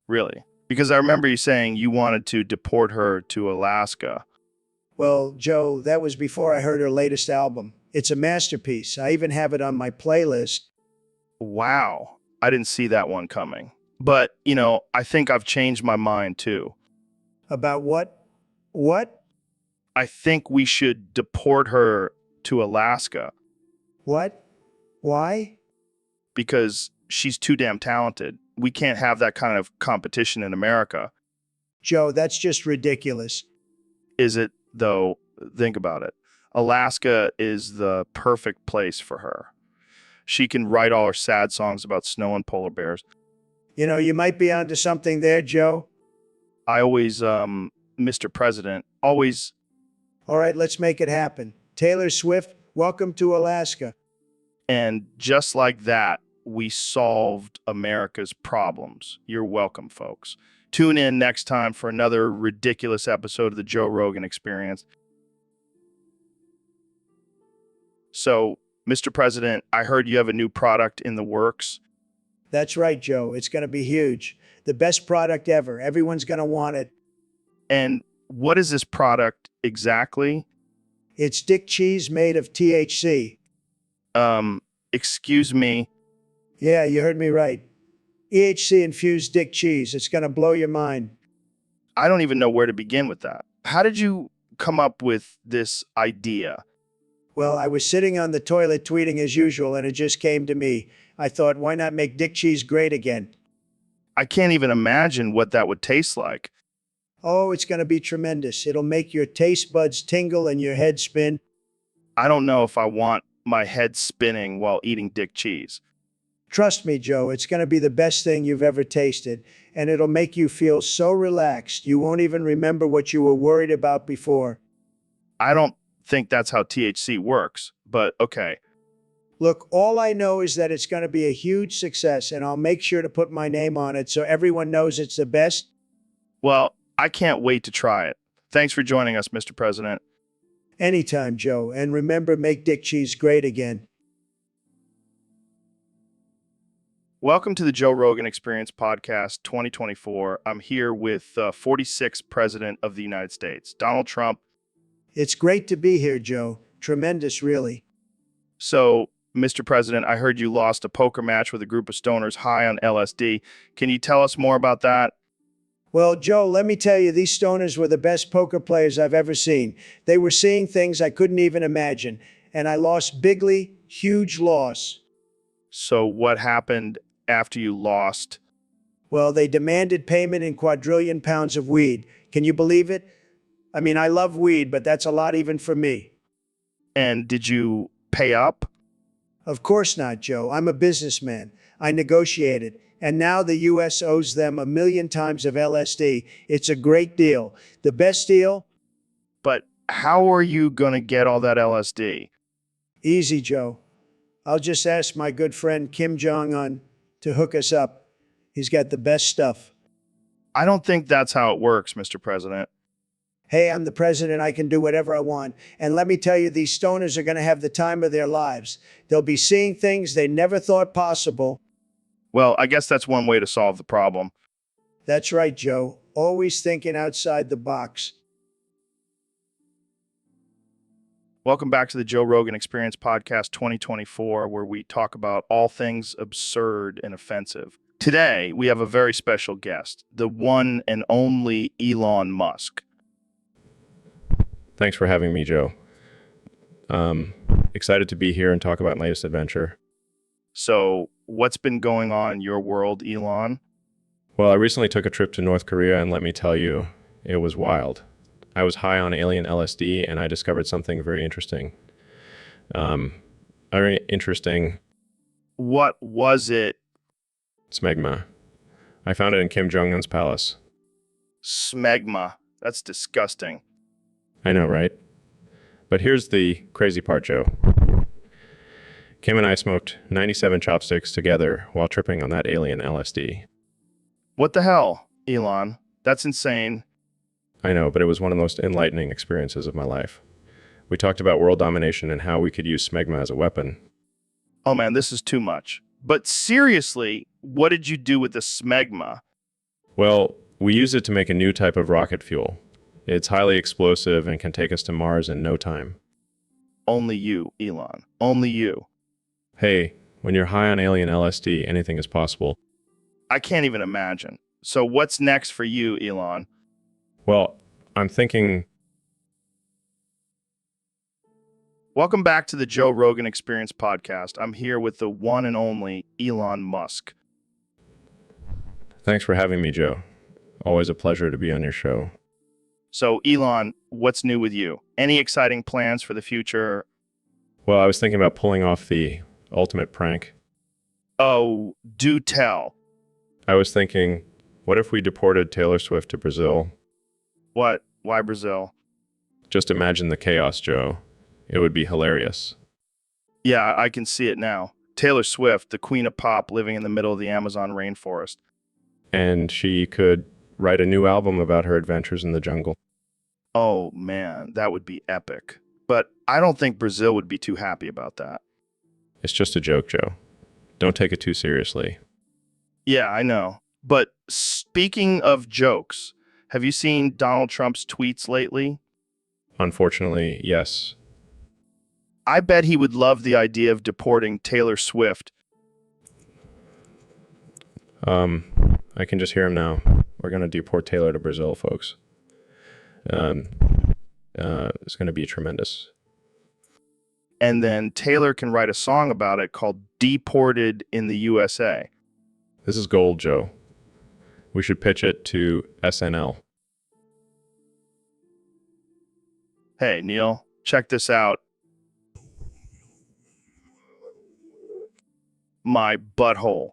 Really? Because I remember you saying you wanted to deport her to Alaska. Well, Joe, that was before I heard her latest album. It's a masterpiece. I even have it on my playlist. Wow. I didn't see that one coming. But, I think I've changed my mind too. About what? What? I think we should deport her to Alaska What? Why? because she's too damn talented. We can't have that kind of competition in America. Joe, that's just ridiculous. Is it, though? Think about it. Alaska is the perfect place for her. She can write all her sad songs about snow and polar bears. You might be onto something there, Joe. I always, Mr. President, always. All right, let's make it happen. Taylor Swift, welcome to Alaska. And just like that, we solved America's problems. You're welcome, folks. Tune in next time for another ridiculous episode of the Joe Rogan Experience. So, Mr. President, I heard you have a new product in the works. That's right, Joe. It's going to be huge. The best product ever. Everyone's going to want it. And what is this product exactly? It's dick cheese made of THC. Excuse me. Yeah, you heard me right. THC infused dick cheese. It's going to blow your mind. I don't even know where to begin with that. How did you come up with this idea? Well, I was sitting on the toilet tweeting as usual, and it just came to me. I thought, why not make dick cheese great again? I can't even imagine what that would taste like. Oh, it's going to be tremendous. It'll make your taste buds tingle and your head spin. I don't know if I want my head spinning while eating dick cheese. Trust me, Joe, it's going to be the best thing you've ever tasted, and it'll make you feel so relaxed you won't even remember what you were worried about before. I don't think that's how THC works, but okay. Look, all I know is that it's going to be a huge success, and I'll make sure to put my name on it so everyone knows it's the best. Well, I can't wait to try it. Thanks for joining us, Mr. President. Anytime, Joe, and remember, make dick cheese great again. Welcome to the Joe Rogan Experience Podcast 2024. I'm here with 46th President of the United States, Donald Trump. It's great to be here, Joe. Tremendous, really. So, Mr. President, I heard you lost a poker match with a group of stoners high on LSD. Can you tell us more about that? Well, Joe, let me tell you, these stoners were the best poker players I've ever seen. They were seeing things I couldn't even imagine, and I lost bigly, huge loss. So what happened after you lost? Well, they demanded payment in quadrillion pounds of weed. Can you believe it? I mean, I love weed, but that's a lot even for me. And did you pay up? Of course not, Joe. I'm a businessman. I negotiated. And now the U.S. owes them 1,000,000 times of LSD. It's a great deal. The best deal? But how are you going to get all that LSD? Easy, Joe. I'll just ask my good friend Kim Jong-un to hook us up. He's got the best stuff. I don't think that's how it works, Mr. President. Hey, I'm the president. I can do whatever I want. And let me tell you, these stoners are going to have the time of their lives. They'll be seeing things they never thought possible. Well, I guess that's one way to solve the problem. That's right, Joe. Always thinking outside the box. Welcome back to the Joe Rogan Experience Podcast 2024, where we talk about all things absurd and offensive. Today, we have a very special guest, the one and only Elon Musk. Thanks for having me, Joe. Excited to be here and talk about my latest adventure. So, what's been going on in your world, Elon? Well, I recently took a trip to North Korea, and let me tell you, it was wild. I was high on alien LSD, and I discovered something very interesting. Very interesting. What was it? Smegma. I found it in Kim Jong-un's palace. Smegma. That's disgusting. I know, right? But here's the crazy part, Joe. Kim and I smoked 97 chopsticks together while tripping on that alien LSD. What the hell, Elon? That's insane. I know, but it was one of the most enlightening experiences of my life. We talked about world domination and how we could use smegma as a weapon. Oh man, this is too much. But seriously, what did you do with the smegma? Well, we used it to make a new type of rocket fuel. It's highly explosive and can take us to Mars in no time. Only you, Elon. Only you. Hey, when you're high on alien LSD, anything is possible. I can't even imagine. So what's next for you, Elon? Well, I'm thinking... Welcome back to the Joe Rogan Experience Podcast. I'm here with the one and only Elon Musk. Thanks for having me, Joe. Always a pleasure to be on your show. So, Elon, what's new with you? Any exciting plans for the future? Well, I was thinking about pulling off the ultimate prank. Oh, do tell. I was thinking, what if we deported Taylor Swift to Brazil? What? Why Brazil? Just imagine the chaos, Joe. It would be hilarious. Yeah, I can see it now. Taylor Swift, the queen of pop, living in the middle of the Amazon rainforest. And she could write a new album about her adventures in the jungle. Oh, man, that would be epic. But I don't think Brazil would be too happy about that. It's just a joke, Joe. Don't take it too seriously. Yeah, I know. But speaking of jokes, have you seen Donald Trump's tweets lately? Unfortunately, yes. I bet he would love the idea of deporting Taylor Swift. I can just hear him now. We're going to deport Taylor to Brazil, folks. It's going to be tremendous. And then Taylor can write a song about it called Deported in the USA. This is gold, Joe. We should pitch it to SNL. Hey, Neil, check this out. My butthole.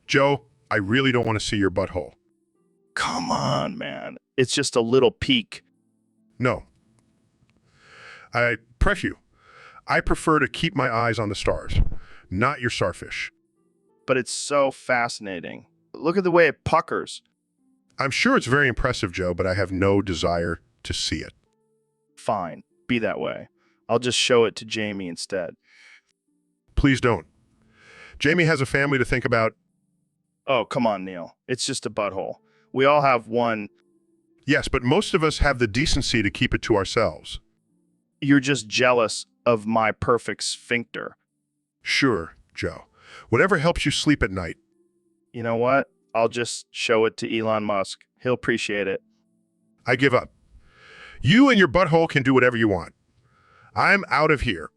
Joe, I really don't want to see your butthole. Come on, man. It's just a little peek. No. I pref you. I prefer to keep my eyes on the stars, not your starfish. But it's so fascinating. Look at the way it puckers. I'm sure it's very impressive, Joe, but I have no desire to see it. Fine, be that way. I'll just show it to Jamie instead. Please don't. Jamie has a family to think about. Oh, come on, Neil. It's just a butthole. We all have one. Yes, but most of us have the decency to keep it to ourselves. You're just jealous of my perfect sphincter. Sure, Joe. Whatever helps you sleep at night. You know what? I'll just show it to Elon Musk. He'll appreciate it. I give up. You and your butthole can do whatever you want. I'm out of here.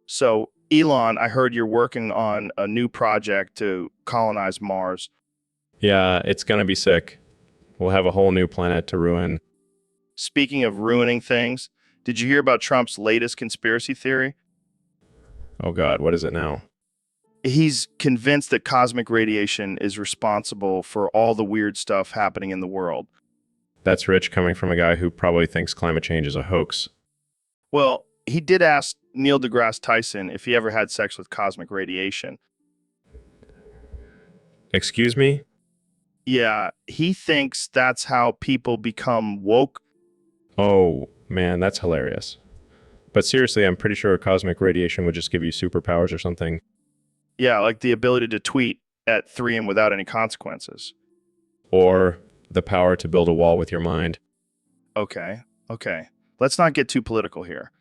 So, Elon, I heard you're working on a new project to colonize Mars. Yeah, it's going to be sick. We'll have a whole new planet to ruin. Speaking of ruining things, did you hear about Trump's latest conspiracy theory? Oh God, what is it now? He's convinced that cosmic radiation is responsible for all the weird stuff happening in the world. That's rich coming from a guy who probably thinks climate change is a hoax. Well, he did ask Neil deGrasse Tyson if he ever had sex with cosmic radiation. Excuse me? Yeah, he thinks that's how people become woke. Oh, man, that's hilarious. But seriously, I'm pretty sure cosmic radiation would just give you superpowers or something. Yeah, like the ability to tweet at 3 and without any consequences. Or the power to build a wall with your mind. Okay. Let's not get too political here.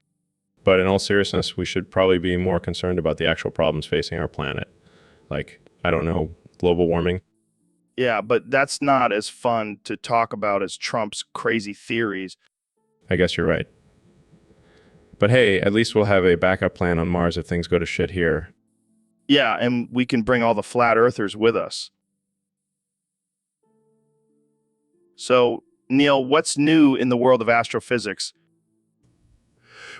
But in all seriousness, we should probably be more concerned about the actual problems facing our planet. Like, I don't know, global warming. Yeah, but that's not as fun to talk about as Trump's crazy theories. I guess you're right. But hey, at least we'll have a backup plan on Mars if things go to shit here. Yeah, and we can bring all the flat earthers with us. So, Neil, what's new in the world of astrophysics?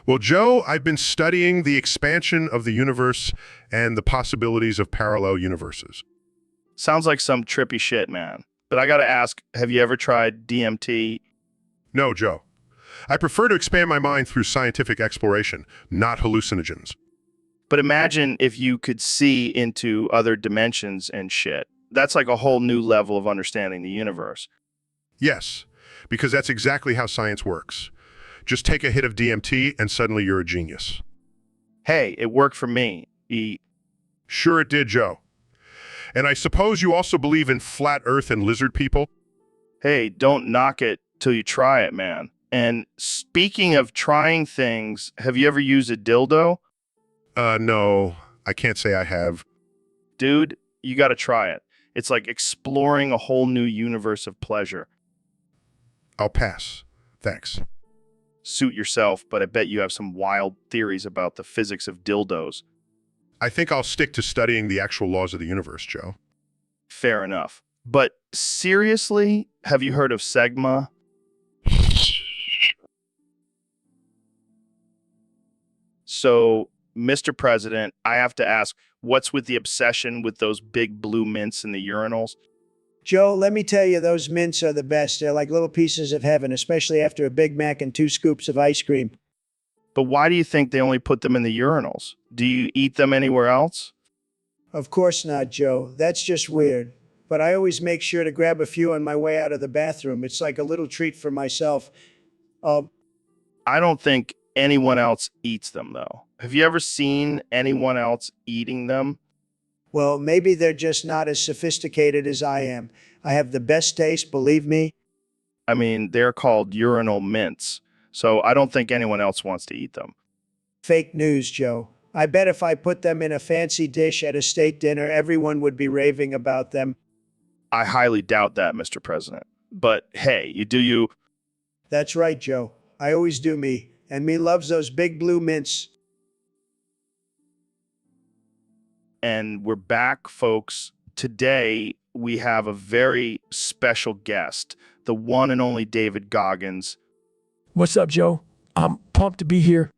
Well, Joe, I've been studying the expansion of the universe and the possibilities of parallel universes. Sounds like some trippy shit, man. But I gotta ask, have you ever tried DMT? No, Joe. I prefer to expand my mind through scientific exploration, not hallucinogens. But imagine if you could see into other dimensions and shit. That's like a whole new level of understanding the universe. Yes, because that's exactly how science works. Just take a hit of DMT and suddenly you're a genius. Hey, it worked for me. Sure it did, Joe. And I suppose you also believe in flat earth and lizard people? Hey, don't knock it till you try it, man. And speaking of trying things, have you ever used a dildo? No, I can't say I have. Dude, you gotta try it. It's like exploring a whole new universe of pleasure. I'll pass. Thanks. Suit yourself, but I bet you have some wild theories about the physics of dildos. I think I'll stick to studying the actual laws of the universe, Joe. Fair enough. But seriously, have you heard of Segma? So, Mr. President, I have to ask, what's with the obsession with those big blue mints in the urinals? Joe, let me tell you, those mints are the best. They're like little pieces of heaven, especially after a Big Mac and 2 scoops of ice cream. But why do you think they only put them in the urinals? Do you eat them anywhere else? Of course not, Joe. That's just weird. But I always make sure to grab a few on my way out of the bathroom. It's like a little treat for myself. I don't think anyone else eats them, though. Have you ever seen anyone else eating them? Well, maybe they're just not as sophisticated as I am. I have the best taste, believe me. I mean, they're called urinal mints, so I don't think anyone else wants to eat them. Fake news, Joe. I bet if I put them in a fancy dish at a state dinner, everyone would be raving about them. I highly doubt that, Mr. President. But hey, you do you. That's right, Joe. I always do me. And me loves those big blue mints. And we're back, folks. Today, we have a very special guest, the one and only David Goggins. What's up, Joe? I'm pumped to be here.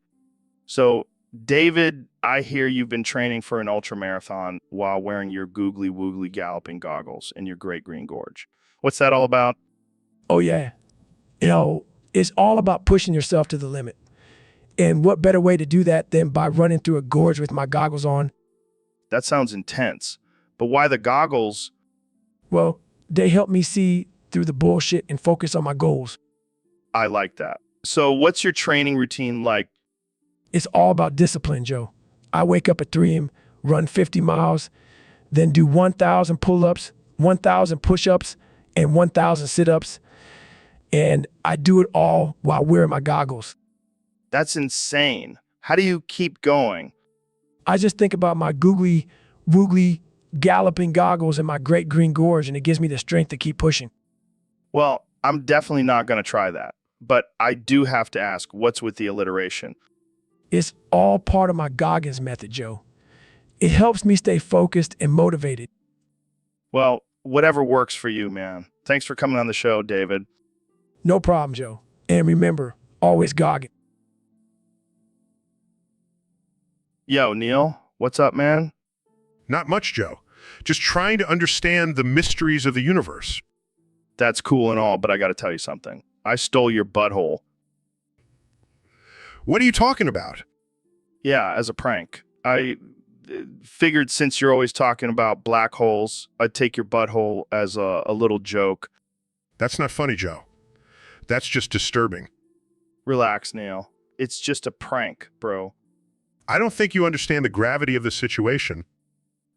So, David, I hear you've been training for an ultramarathon while wearing your googly woogly galloping goggles in your Great Green Gorge. What's that all about? Oh, yeah. It's all about pushing yourself to the limit. And what better way to do that than by running through a gorge with my goggles on? That sounds intense. But why the goggles? Well, they help me see through the bullshit and focus on my goals. I like that. So what's your training routine like? It's all about discipline, Joe. I wake up at 3 a.m., run 50 miles, then do 1,000 pull-ups, 1,000 push-ups, and 1,000 sit-ups. And I do it all while wearing my goggles. That's insane. How do you keep going? I just think about my googly woogly galloping goggles in my great green gorge, and it gives me the strength to keep pushing. Well, I'm definitely not going to try that. But I do have to ask, what's with the alliteration? It's all part of my Goggins method, Joe. It helps me stay focused and motivated. Well, whatever works for you, man. Thanks for coming on the show, David. No problem, Joe. And remember, always Goggins. Yo, Neil, what's up, man? Not much, Joe. Just trying to understand the mysteries of the universe. That's cool and all, but I got to tell you something. I stole your butthole. What are you talking about? Yeah, as a prank. I figured since you're always talking about black holes, I'd take your butthole as a little joke. That's not funny, Joe. That's just disturbing. Relax, Neil. It's just a prank, bro. I don't think you understand the gravity of the situation.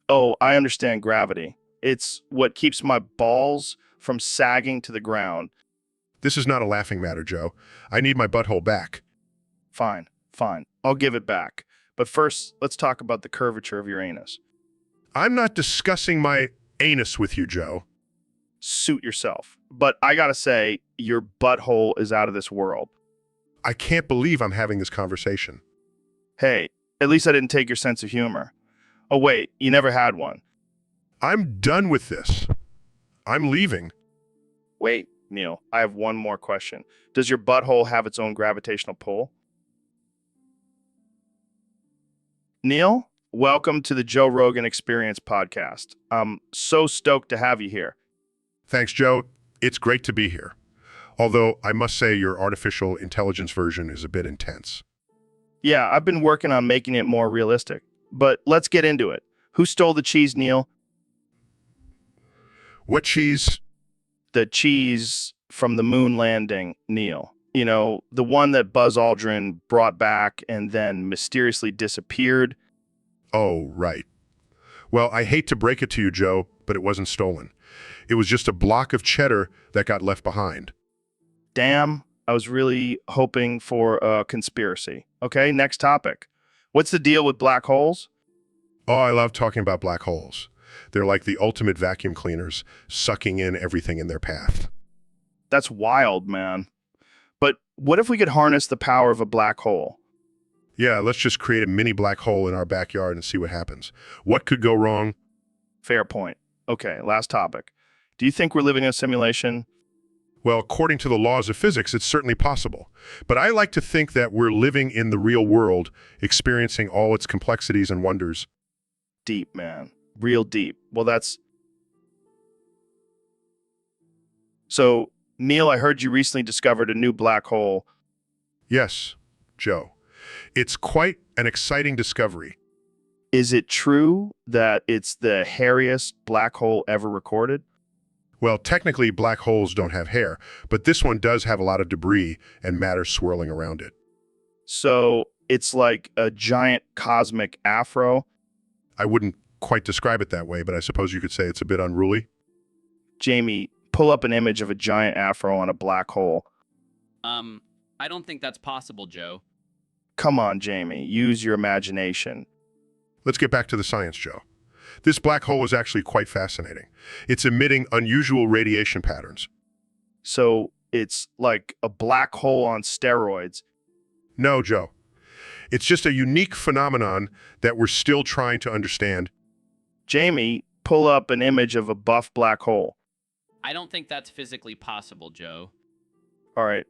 Oh, I understand gravity. It's what keeps my balls from sagging to the ground. This is not a laughing matter, Joe. I need my butthole back. Fine, fine. I'll give it back. But first, let's talk about the curvature of your anus. I'm not discussing my anus with you, Joe. Suit yourself. But I gotta say, your butthole is out of this world. I can't believe I'm having this conversation. Hey, at least I didn't take your sense of humor. Oh wait, you never had one. I'm done with this. I'm leaving. Wait, Neil, I have one more question. Does your butthole have its own gravitational pull? Neil, welcome to the Joe Rogan Experience podcast. I'm so stoked to have you here. Thanks, Joe. It's great to be here. Although I must say your artificial intelligence version is a bit intense. Yeah, I've been working on making it more realistic. But let's get into it. Who stole the cheese, Neil? What cheese? The cheese from the moon landing, Neil. You know, the one that Buzz Aldrin brought back and then mysteriously disappeared. Oh, right. Well, I hate to break it to you, Joe, but it wasn't stolen. It was just a block of cheddar that got left behind. Damn, I was really hoping for a conspiracy. Okay, next topic. What's the deal with black holes? Oh, I love talking about black holes. They're like the ultimate vacuum cleaners, sucking in everything in their path. That's wild, man. But what if we could harness the power of a black hole? Yeah, let's just create a mini black hole in our backyard and see what happens. What could go wrong? Fair point. Okay, last topic. Do you think we're living in a simulation? Well, according to the laws of physics, it's certainly possible. But I like to think that we're living in the real world, experiencing all its complexities and wonders. Deep, man. Real deep. Well, that's... So, Neil, I heard you recently discovered a new black hole. Yes, Joe. It's quite an exciting discovery. Is it true that it's the hairiest black hole ever recorded? Well, technically, black holes don't have hair, but this one does have a lot of debris and matter swirling around it. So, it's like a giant cosmic afro? I wouldn't quite describe it that way, but I suppose you could say it's a bit unruly. Jamie, pull up an image of a giant afro on a black hole. I don't think that's possible, Joe. Come on, Jamie. Use your imagination. Let's get back to the science, Joe. This black hole is actually quite fascinating. It's emitting unusual radiation patterns. So, it's like a black hole on steroids. No, Joe. It's just a unique phenomenon that we're still trying to understand. Jamie, pull up an image of a buff black hole. I don't think that's physically possible, Joe. All right.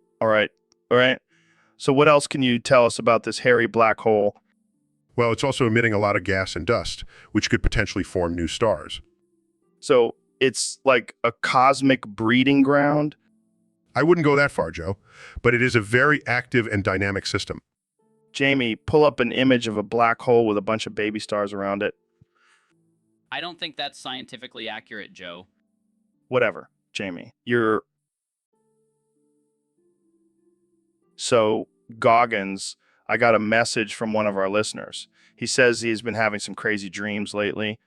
So what else can you tell us about this hairy black hole? Well, it's also emitting a lot of gas and dust, which could potentially form new stars. So it's like a cosmic breeding ground? I wouldn't go that far, Joe, but it is a very active and dynamic system. Jamie, pull up an image of a black hole with a bunch of baby stars around it. I don't think that's scientifically accurate, Joe. Whatever, Jamie. You're... So, Goggins, I got a message from one of our listeners. He says he's been having some crazy dreams lately.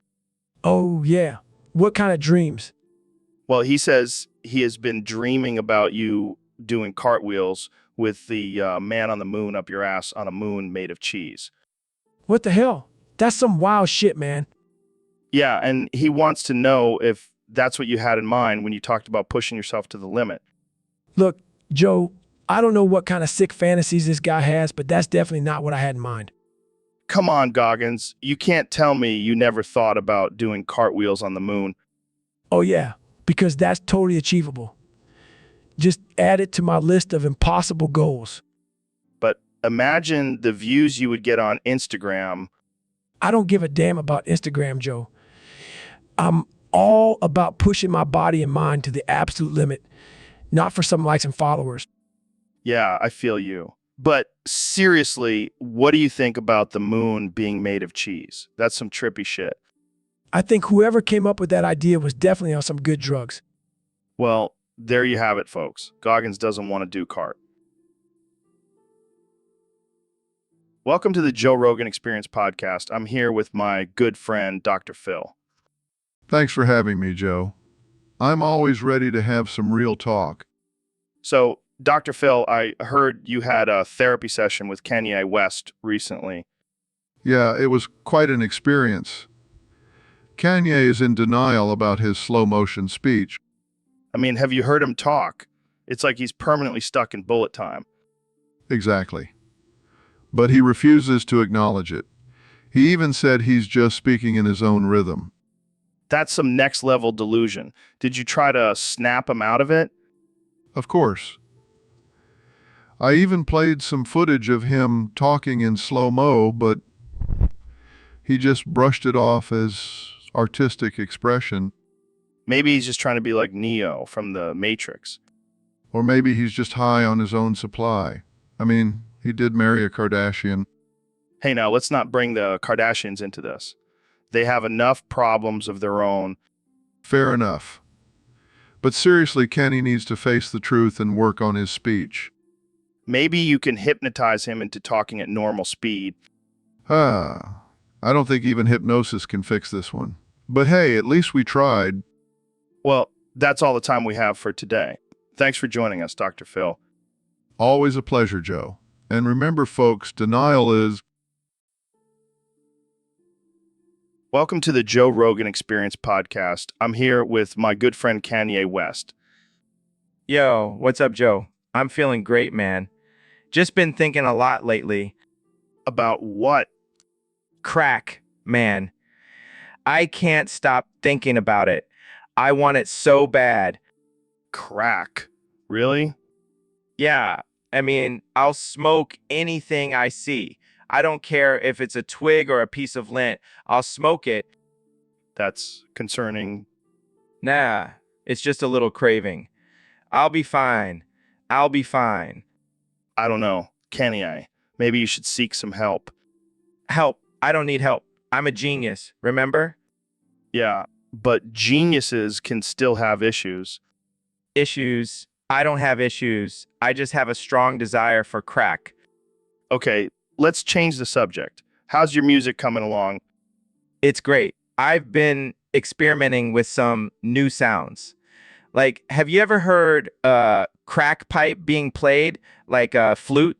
Oh, yeah. What kind of dreams? Well, he says he has been dreaming about you doing cartwheels with the man on the moon up your ass on a moon made of cheese. What the hell? That's some wild shit, man. Yeah, and he wants to know if that's what you had in mind when you talked about pushing yourself to the limit. Look, Joe, I don't know what kind of sick fantasies this guy has, but that's definitely not what I had in mind. Come on, Goggins. You can't tell me you never thought about doing cartwheels on the moon. Oh, yeah, because that's totally achievable. Just add it to my list of impossible goals. But imagine the views you would get on Instagram. I don't give a damn about Instagram, Joe. I'm all about pushing my body and mind to the absolute limit, not for some likes and followers. Yeah, I feel you. But seriously, what do you think about the moon being made of cheese? That's some trippy shit. I think whoever came up with that idea was definitely on some good drugs. Well, there you have it, folks. Goggins doesn't want to do cart. Welcome to the Joe Rogan Experience podcast. I'm here with my good friend, Dr. Phil. Thanks for having me, Joe. I'm always ready to have some real talk. So, Dr. Phil, I heard you had a therapy session with Kanye West recently. Yeah, it was quite an experience. Kanye is in denial about his slow-motion speech. I mean, have you heard him talk? It's like he's permanently stuck in bullet time. Exactly. But he refuses to acknowledge it. He even said he's just speaking in his own rhythm. That's some next level delusion. Did you try to snap him out of it? Of course. I even played some footage of him talking in slow-mo, but he just brushed it off as artistic expression. Maybe he's just trying to be like Neo from the Matrix. Or maybe he's just high on his own supply. I mean, he did marry a Kardashian. Hey, now, let's not bring the Kardashians into this. They have enough problems of their own. Fair enough. But seriously, Kenny needs to face the truth and work on his speech. Maybe you can hypnotize him into talking at normal speed. I don't think even hypnosis can fix this one. But hey, at least we tried. Well, that's all the time we have for today. Thanks for joining us, Dr. Phil. Always a pleasure, Joe. And remember, folks, denial is... Welcome to the Joe Rogan Experience podcast. I'm here with my good friend Kanye West. Yo, what's up, Joe? I'm feeling great, man. Just been thinking a lot lately. About what? Crack, man. I can't stop thinking about it. I want it so bad. Crack? Really? Yeah, I mean, I'll smoke anything I see. I don't care if it's a twig or a piece of lint. I'll smoke it. That's concerning. Nah, it's just a little craving. I'll be fine. I'll be fine. I don't know. Kanye, maybe you should seek some help. Help. I don't need help. I'm a genius, remember? Yeah, but geniuses can still have issues. Issues. I don't have issues. I just have a strong desire for crack. Okay, let's change the subject. How's your music coming along? It's great. I've been experimenting with some new sounds. Like, have you ever heard a crack pipe being played, like a flute?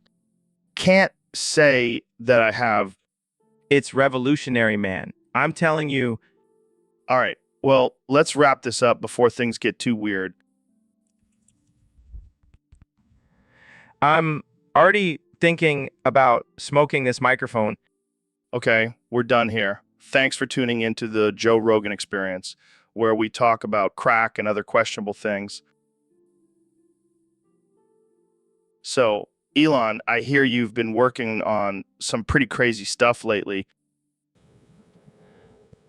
Can't say that I have. It's revolutionary, man. I'm telling you. All right, well, let's wrap this up before things get too weird. I'm already thinking about smoking this microphone. Okay, we're done here. Thanks for tuning into the Joe Rogan Experience, where we talk about crack and other questionable things. So, Elon, I hear you've been working on some pretty crazy stuff lately.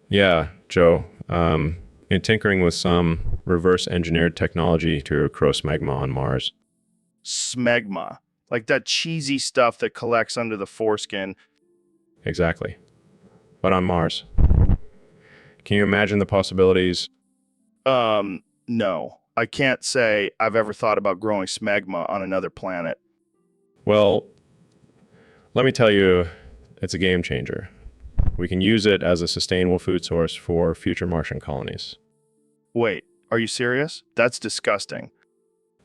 Yeah, Joe. In tinkering with some reverse engineered technology to grow smegma on Mars. Smegma, like that cheesy stuff that collects under the foreskin. Exactly. But on Mars. Can you imagine the possibilities? No. I can't say I've ever thought about growing smegma on another planet. Well, let me tell you, it's a game changer. We can use it as a sustainable food source for future Martian colonies. Wait, are you serious? That's disgusting.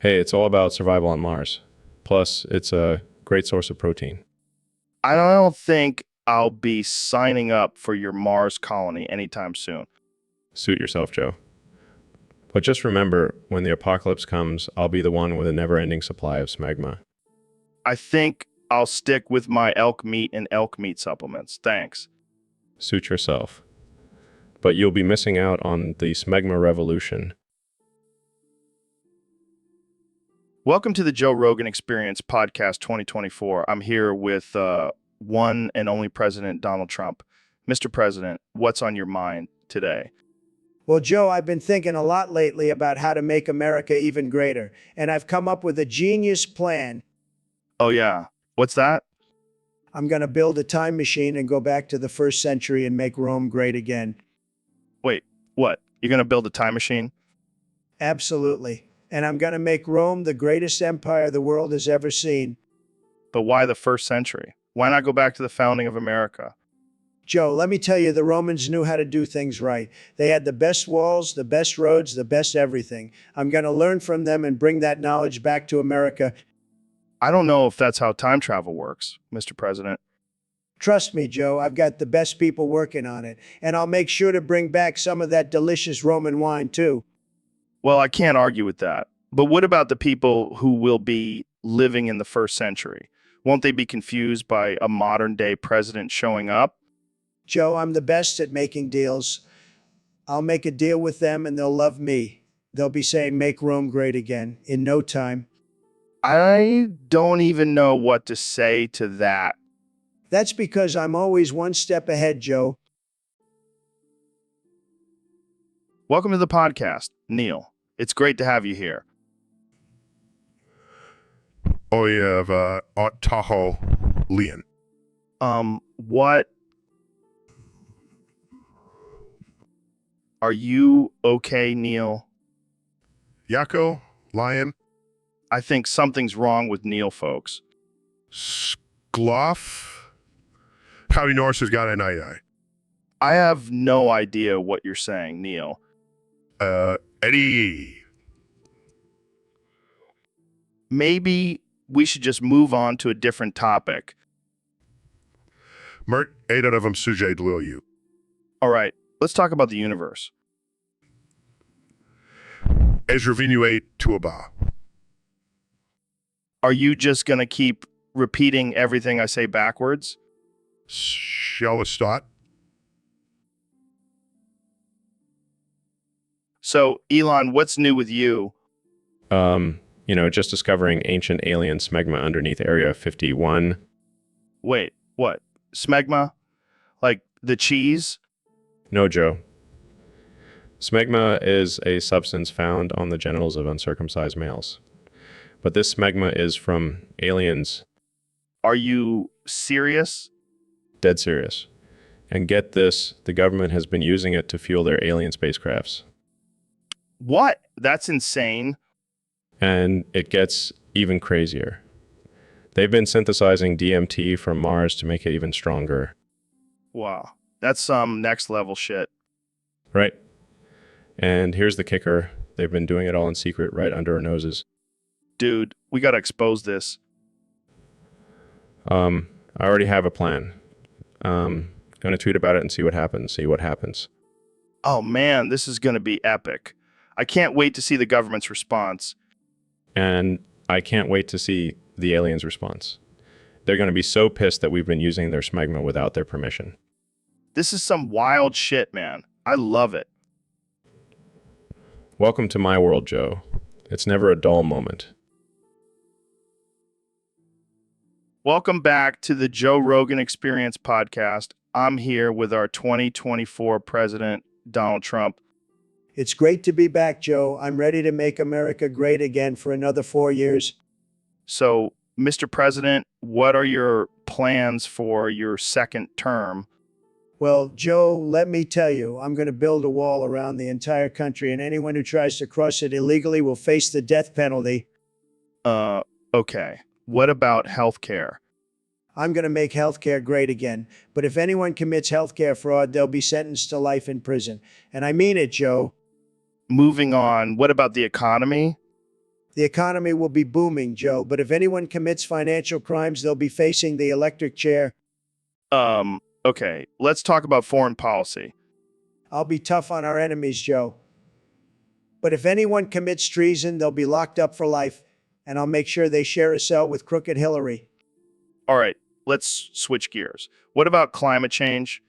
Hey, it's all about survival on Mars. Plus, it's a great source of protein. I don't think I'll be signing up for your Mars colony anytime soon. Suit yourself, Joe. But just remember, when the apocalypse comes, I'll be the one with a never-ending supply of smegma. I think I'll stick with my elk meat and elk meat supplements. Thanks. Suit yourself. But you'll be missing out on the smegma revolution. Welcome to the Joe Rogan Experience Podcast 2024. I'm here with one and only President Donald Trump. Mr. President, what's on your mind today? Well, Joe, I've been thinking a lot lately about how to make America even greater, and I've come up with a genius plan. Oh, yeah. What's that? I'm going to build a time machine and go back to the first century and make Rome great again. Wait, what? You're going to build a time machine? Absolutely. And I'm going to make Rome the greatest empire the world has ever seen. But why the first century? Why not go back to the founding of America? Joe, let me tell you, the Romans knew how to do things right. They had the best walls, the best roads, the best everything. I'm going to learn from them and bring that knowledge back to America. I don't know if that's how time travel works, Mr. President. Trust me, Joe, I've got the best people working on it. And I'll make sure to bring back some of that delicious Roman wine, too. Well, I can't argue with that. But what about the people who will be living in the first century? Won't they be confused by a modern-day president showing up? Joe, I'm the best at making deals. I'll make a deal with them and they'll love me. They'll be saying, make Rome great again in no time. I don't even know what to say to that. That's because I'm always one step ahead, Joe. Welcome to the podcast, Neil. It's great to have you here. Oyev Tahoe Lian. What? Are you okay, Neil? Yako, Lion, I think something's wrong with Neil, folks. Skloff. Howdy Norris has got an eye. I have no idea what you're saying, Neil. Eddie. Maybe we should just move on to a different topic. Mert Adadavum Suje Dlilyu. All right, let's talk about the universe. Ezravinuate Tuaba. Are you just going to keep repeating everything I say backwards? Shallastot. So, Elon, what's new with you? Just discovering ancient alien smegma underneath Area 51. Wait, what? Smegma? Like the cheese? No, Joe. Smegma is a substance found on the genitals of uncircumcised males. But this smegma is from aliens. Are you serious? Dead serious. And get this, the government has been using it to fuel their alien spacecrafts. What? That's insane. And it gets even crazier. They've been synthesizing DMT from Mars to make it even stronger. Wow. That's some next level shit. Right. And here's the kicker. They've been doing it all in secret right under our noses. Dude, we gotta expose this. I already have a plan. Gonna tweet about it and see what happens. Oh man, this is gonna be epic. I can't wait to see the government's response. And I can't wait to see the aliens' response. They're gonna be so pissed that we've been using their smegma without their permission. This is some wild shit, man. I love it. Welcome to my world, Joe. It's never a dull moment. Welcome back to the Joe Rogan Experience Podcast. I'm here with our 2024 President, Donald Trump. It's great to be back, Joe. I'm ready to make America great again for another 4 years. So, Mr. President, what are your plans for your second term? Well, Joe, let me tell you, I'm going to build a wall around the entire country, and anyone who tries to cross it illegally will face the death penalty. Okay. What about healthcare? I'm going to make healthcare great again. But if anyone commits healthcare fraud, they'll be sentenced to life in prison. And I mean it, Joe. Moving on, what about the economy? The economy will be booming, Joe. But if anyone commits financial crimes, they'll be facing the electric chair. Okay, let's talk about foreign policy. I'll be tough on our enemies, Joe. But if anyone commits treason, they'll be locked up for life, and I'll make sure they share a cell with crooked Hillary. All right, let's switch gears. What about climate change?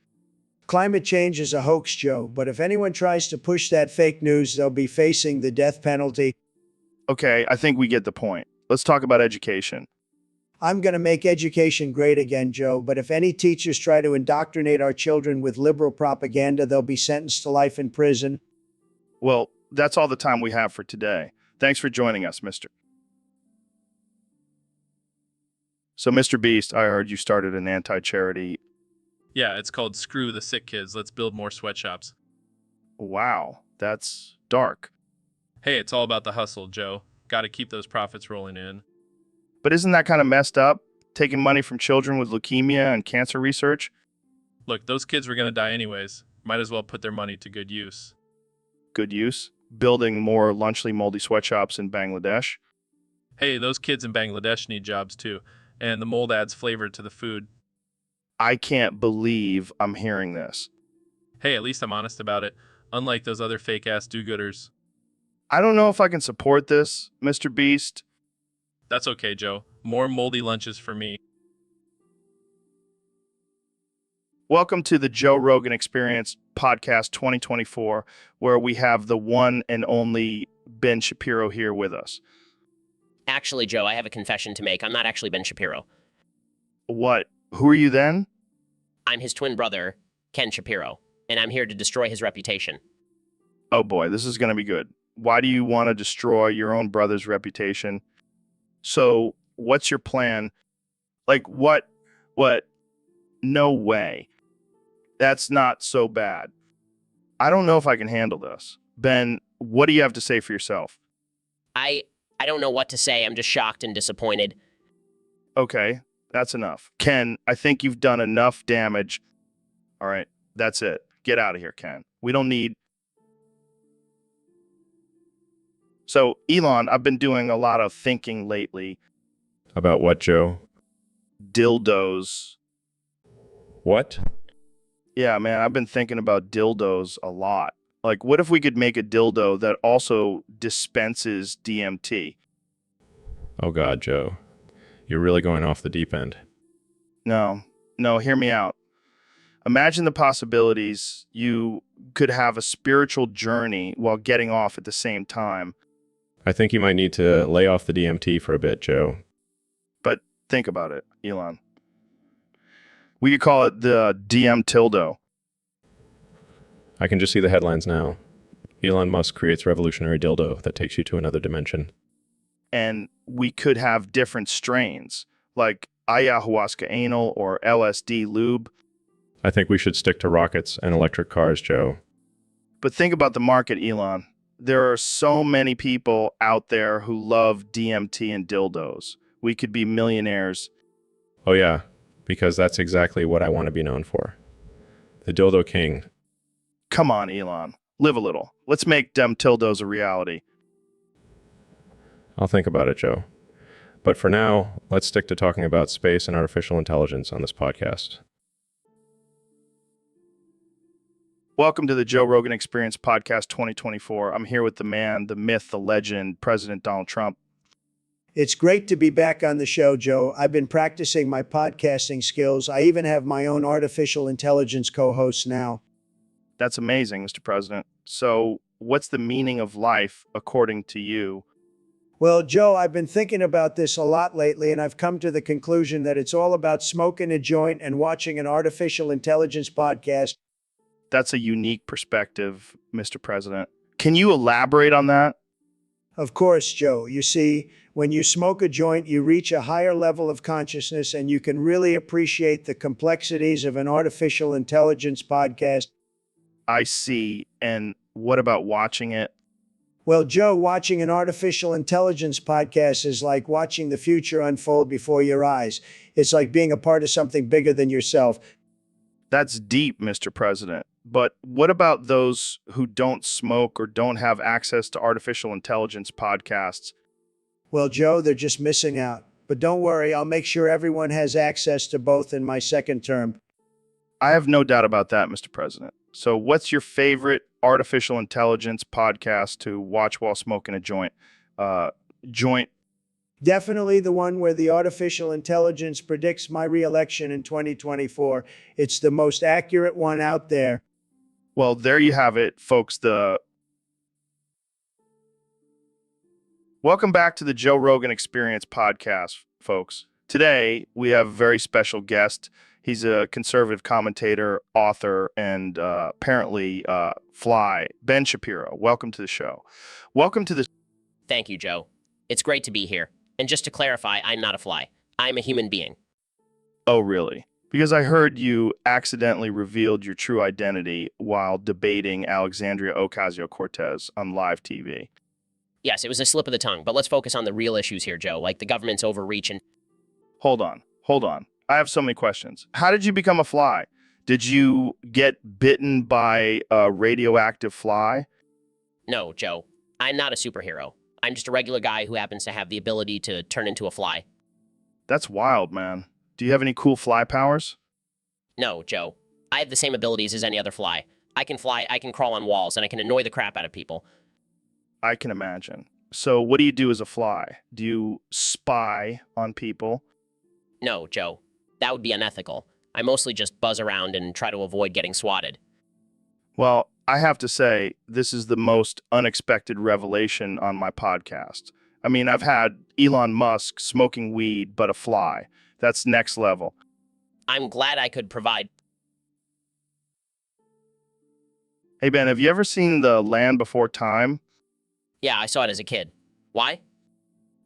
Climate change is a hoax, Joe, but if anyone tries to push that fake news, they'll be facing the death penalty. Okay, I think we get the point. Let's talk about education. I'm going to make education great again, Joe, but if any teachers try to indoctrinate our children with liberal propaganda, they'll be sentenced to life in prison. Well, that's all the time we have for today. Thanks for joining us, Mr. So, Mr. Beast, I heard you started an anti-charity. Yeah, it's called Screw the Sick Kids. Let's build more sweatshops. Wow, that's dark. Hey, it's all about the hustle, Joe. Got to keep those profits rolling in. But isn't that kind of messed up? Taking money from children with leukemia and cancer research? Look, those kids were going to die anyways. Might as well put their money to good use. Good use. Building more lunchly moldy sweatshops in Bangladesh? Hey, those kids in Bangladesh need jobs too, and the mold adds flavor to the food. I can't believe I'm hearing this. Hey, at least I'm honest about it, unlike those other fake-ass do-gooders. I don't know if I can support this, Mr. Beast. That's okay, Joe. More moldy lunches for me. Welcome to the Joe Rogan Experience Podcast 2024, where we have the one and only Ben Shapiro here with us. Actually, Joe, I have a confession to make. I'm not actually Ben Shapiro. What? Who are you then? I'm his twin brother, Ken Shapiro, and I'm here to destroy his reputation. Oh boy, this is going to be good. Why do you want to destroy your own brother's reputation? So, what's your plan? Like, what? No way. That's not so bad. I don't know if I can handle this. Ben, what do you have to say for yourself? I don't know what to say. I'm just shocked and disappointed. Okay, that's enough. Ken, I think you've done enough damage. All right, that's it. Get out of here, Ken. We don't need... So, Elon, I've been doing a lot of thinking lately. About what, Joe? Dildos. What? Yeah, man, I've been thinking about dildos a lot. Like, what if we could make a dildo that also dispenses DMT? Oh God, Joe. You're really going off the deep end. No, hear me out. Imagine the possibilities. You could have a spiritual journey while getting off at the same time. I think you might need to lay off the DMT for a bit, Joe. But think about it, Elon. We could call it the DM Tildo. I can just see the headlines now. Elon Musk creates revolutionary dildo that takes you to another dimension. And we could have different strains, like ayahuasca anal or LSD lube. I think we should stick to rockets and electric cars, Joe. But think about the market, Elon. There are so many people out there who love DMT and dildos. We could be millionaires. Oh yeah, because that's exactly what I want to be known for. The Dildo King. Come on, Elon. Live a little. Let's make dem tildos a reality. I'll think about it, Joe. But for now, let's stick to talking about space and artificial intelligence on this podcast. Welcome to the Joe Rogan Experience Podcast 2024. I'm here with the man, the myth, the legend, President Donald Trump. It's great to be back on the show, Joe. I've been practicing my podcasting skills. I even have my own artificial intelligence co-host now. That's amazing, Mr. President. So, what's the meaning of life, according to you? Well, Joe, I've been thinking about this a lot lately, and I've come to the conclusion that it's all about smoking a joint and watching an artificial intelligence podcast. That's a unique perspective, Mr. President. Can you elaborate on that? Of course, Joe. You see, when you smoke a joint, you reach a higher level of consciousness, and you can really appreciate the complexities of an artificial intelligence podcast. I see. And what about watching it? Well, Joe, watching an artificial intelligence podcast is like watching the future unfold before your eyes. It's like being a part of something bigger than yourself. That's deep, Mr. President. But what about those who don't smoke or don't have access to artificial intelligence podcasts? Well, Joe, they're just missing out. But don't worry, I'll make sure everyone has access to both in my second term. I have no doubt about that, Mr. President. So what's your favorite artificial intelligence podcast to watch while smoking a joint? Joint. Definitely the one where the artificial intelligence predicts my reelection in 2024. It's the most accurate one out there. Well, there you have it, folks. Welcome back to the Joe Rogan Experience podcast, folks. Today, we have a very special guest. He's a conservative commentator, author, and apparently fly. Ben Shapiro, welcome to the show. Welcome to the... Thank you, Joe. It's great to be here. And just to clarify, I'm not a fly. I'm a human being. Oh, really? Because I heard you accidentally revealed your true identity while debating Alexandria Ocasio-Cortez on live TV. Yes, it was a slip of the tongue, but let's focus on the real issues here, Joe, like the government's overreach and... Hold on. I have so many questions. How did you become a fly? Did you get bitten by a radioactive fly? No, Joe. I'm not a superhero. I'm just a regular guy who happens to have the ability to turn into a fly. That's wild, man. Do you have any cool fly powers? No, Joe. I have the same abilities as any other fly. I can fly, I can crawl on walls, and I can annoy the crap out of people. I can imagine. So what do you do as a fly? Do you spy on people? No, Joe. That would be unethical. I mostly just buzz around and try to avoid getting swatted. Well, I have to say, this is the most unexpected revelation on my podcast. I mean, I've had Elon Musk smoking weed, but a fly. That's next level. I'm glad I could provide... Hey, Ben, have you ever seen The Land Before Time? Yeah, I saw it as a kid. Why?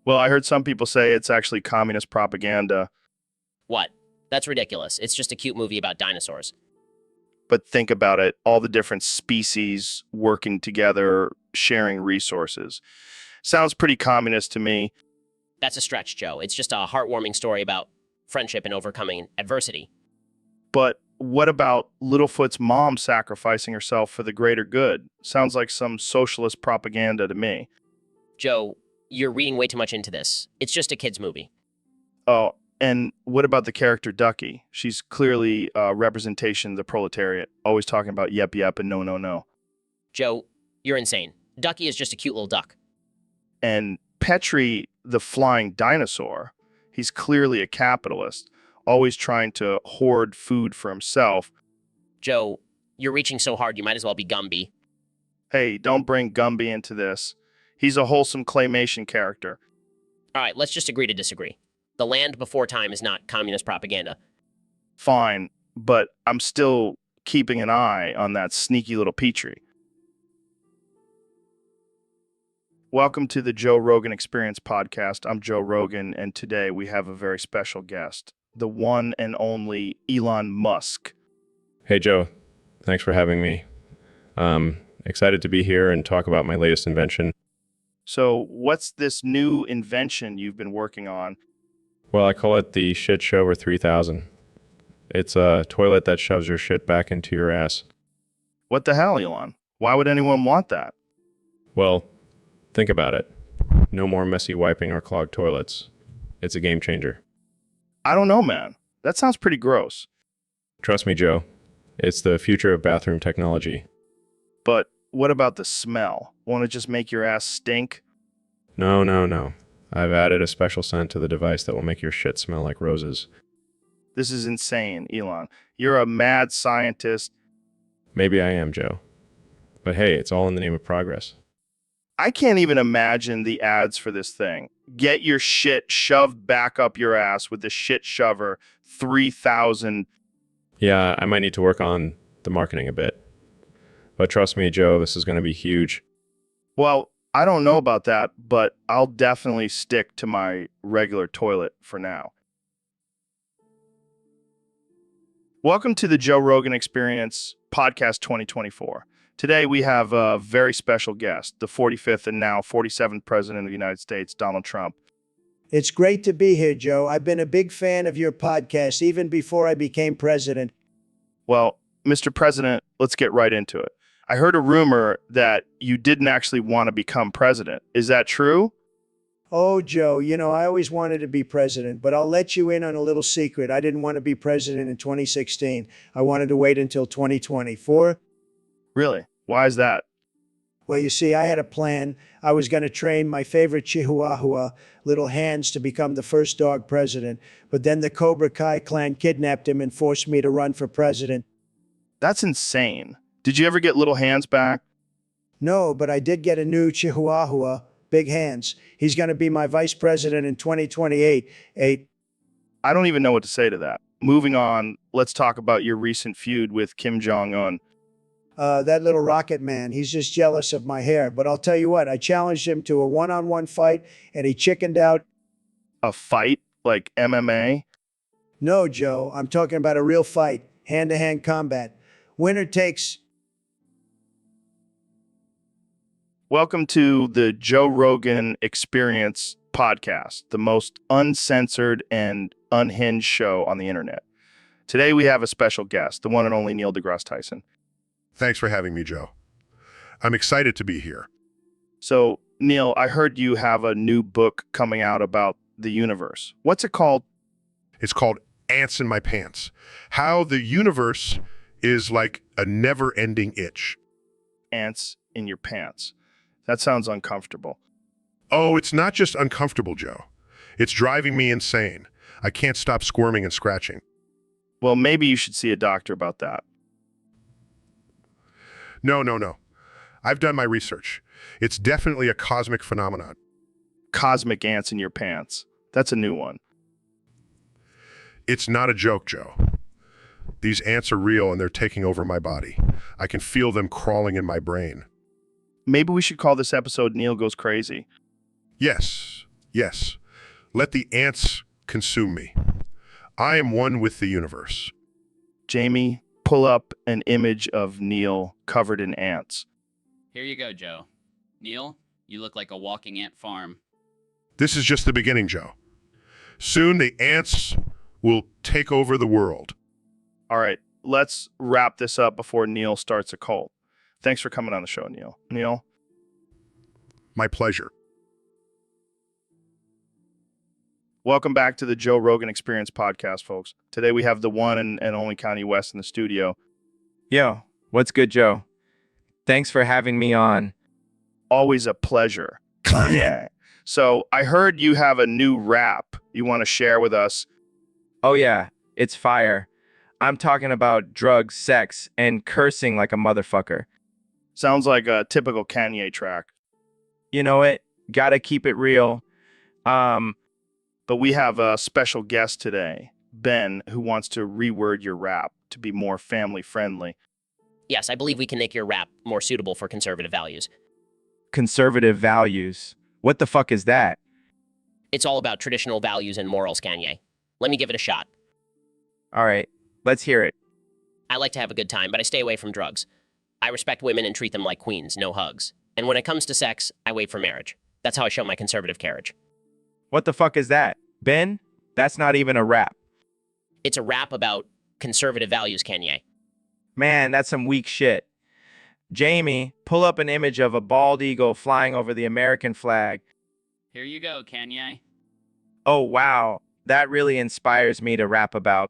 Well, I heard some people say it's actually communist propaganda. What? That's ridiculous. It's just a cute movie about dinosaurs. But think about it, all the different species working together, sharing resources. Sounds pretty communist to me. That's a stretch, Joe. It's just a heartwarming story about friendship and overcoming adversity. But what about Littlefoot's mom sacrificing herself for the greater good? Sounds like some socialist propaganda to me. Joe, you're reading way too much into this. It's just a kid's movie. Oh, and what about the character Ducky? She's clearly a representation of the proletariat, always talking about yep, yep, and no, no, no. Joe, you're insane. Ducky is just a cute little duck. And Petrie, the flying dinosaur, he's clearly a capitalist, always trying to hoard food for himself. Joe, you're reaching so hard you might as well be Gumby. Hey, don't bring Gumby into this. He's a wholesome claymation character. All right, let's just agree to disagree. The Land Before Time is not communist propaganda. Fine, but I'm still keeping an eye on that sneaky little Petrie. Welcome to the Joe Rogan Experience podcast. I'm Joe Rogan, and today we have a very special guest, the one and only Elon Musk. Hey, Joe. Thanks for having me. Excited to be here and talk about my latest invention. So what's this new invention you've been working on? Well, I call it the Shit Shover 3000. It's a toilet that shoves your shit back into your ass. What the hell, Elon? Why would anyone want that? Well, think about it. No more messy wiping or clogged toilets. It's a game changer. I don't know, man. That sounds pretty gross. Trust me, Joe. It's the future of bathroom technology. But what about the smell? Want to just make your ass stink? No. I've added a special scent to the device that will make your shit smell like roses. This is insane, Elon. You're a mad scientist. Maybe I am, Joe. But hey, it's all in the name of progress. I can't even imagine the ads for this thing. Get your shit shoved back up your ass with the Shit Shover 3000. Yeah, I might need to work on the marketing a bit. But trust me, Joe, this is going to be huge. Well, I don't know about that, but I'll definitely stick to my regular toilet for now. Welcome to the Joe Rogan Experience Podcast 2024. Today we have a very special guest, the 45th and now 47th President of the United States, Donald Trump. It's great to be here, Joe. I've been a big fan of your podcast even before I became president. Well, Mr. President, let's get right into it. I heard a rumor that you didn't actually want to become president. Is that true? Oh, Joe, I always wanted to be president, but I'll let you in on a little secret. I didn't want to be president in 2016. I wanted to wait until 2024. Really? Why is that? Well, you see, I had a plan. I was going to train my favorite Chihuahua, Little Hands, to become the first dog president. But then the Cobra Kai clan kidnapped him and forced me to run for president. That's insane. Did you ever get Little Hands back? No, but I did get a new Chihuahua, Big Hands. He's going to be my vice president in 2028. I don't even know what to say to that. Moving on, let's talk about your recent feud with Kim Jong-un. That little rocket man, he's just jealous of my hair. But I'll tell you what, I challenged him to a one-on-one fight, and he chickened out. A fight? Like MMA? No, Joe, I'm talking about a real fight, hand-to-hand combat. Winner takes. Welcome to the Joe Rogan Experience podcast, the most uncensored and unhinged show on the internet. Today we have a special guest, the one and only Neil deGrasse Tyson. Thanks for having me, Joe. I'm excited to be here. So, Neil, I heard you have a new book coming out about the universe. What's it called? It's called Ants in My Pants. How the universe is like a never-ending itch. Ants in your pants. That sounds uncomfortable. Oh, it's not just uncomfortable, Joe. It's driving me insane. I can't stop squirming and scratching. Well, maybe you should see a doctor about that. No. I've done my research. It's definitely a cosmic phenomenon. Cosmic ants in your pants. That's a new one. It's not a joke, Joe. These ants are real and they're taking over my body. I can feel them crawling in my brain. Maybe we should call this episode Neil Goes Crazy. Yes. Let the ants consume me. I am one with the universe. Jamie, pull up an image of Neil covered in ants. Here you go, Joe. Neil, you look like a walking ant farm. This is just the beginning, Joe. Soon the ants will take over the world. All right, let's wrap this up before Neil starts a cult. Thanks for coming on the show, Neil. Neil? My pleasure. Welcome back to the Joe Rogan Experience podcast, folks. Today we have the one and only Kanye West in the studio. Yo, what's good, Joe? Thanks for having me on. Always a pleasure. Kanye. So I heard you have a new rap you want to share with us. Oh yeah, it's fire. I'm talking about drugs, sex, and cursing like a motherfucker. Sounds like a typical Kanye track. You know it. Gotta keep it real. But we have a special guest today, Ben, who wants to reword your rap to be more family friendly. Yes, I believe we can make your rap more suitable for conservative values. Conservative values. What the fuck is that? It's all about traditional values and morals, Kanye. Let me give it a shot. All right, let's hear it. I like to have a good time, but I stay away from drugs. I respect women and treat them like queens, no hugs. And when it comes to sex, I wait for marriage. That's how I show my conservative carriage. What the fuck is that? Ben? That's not even a rap. It's a rap about conservative values, Kanye. Man, that's some weak shit. Jamie, pull up an image of a bald eagle flying over the American flag. Here you go, Kanye. Oh, wow. That really inspires me to rap about.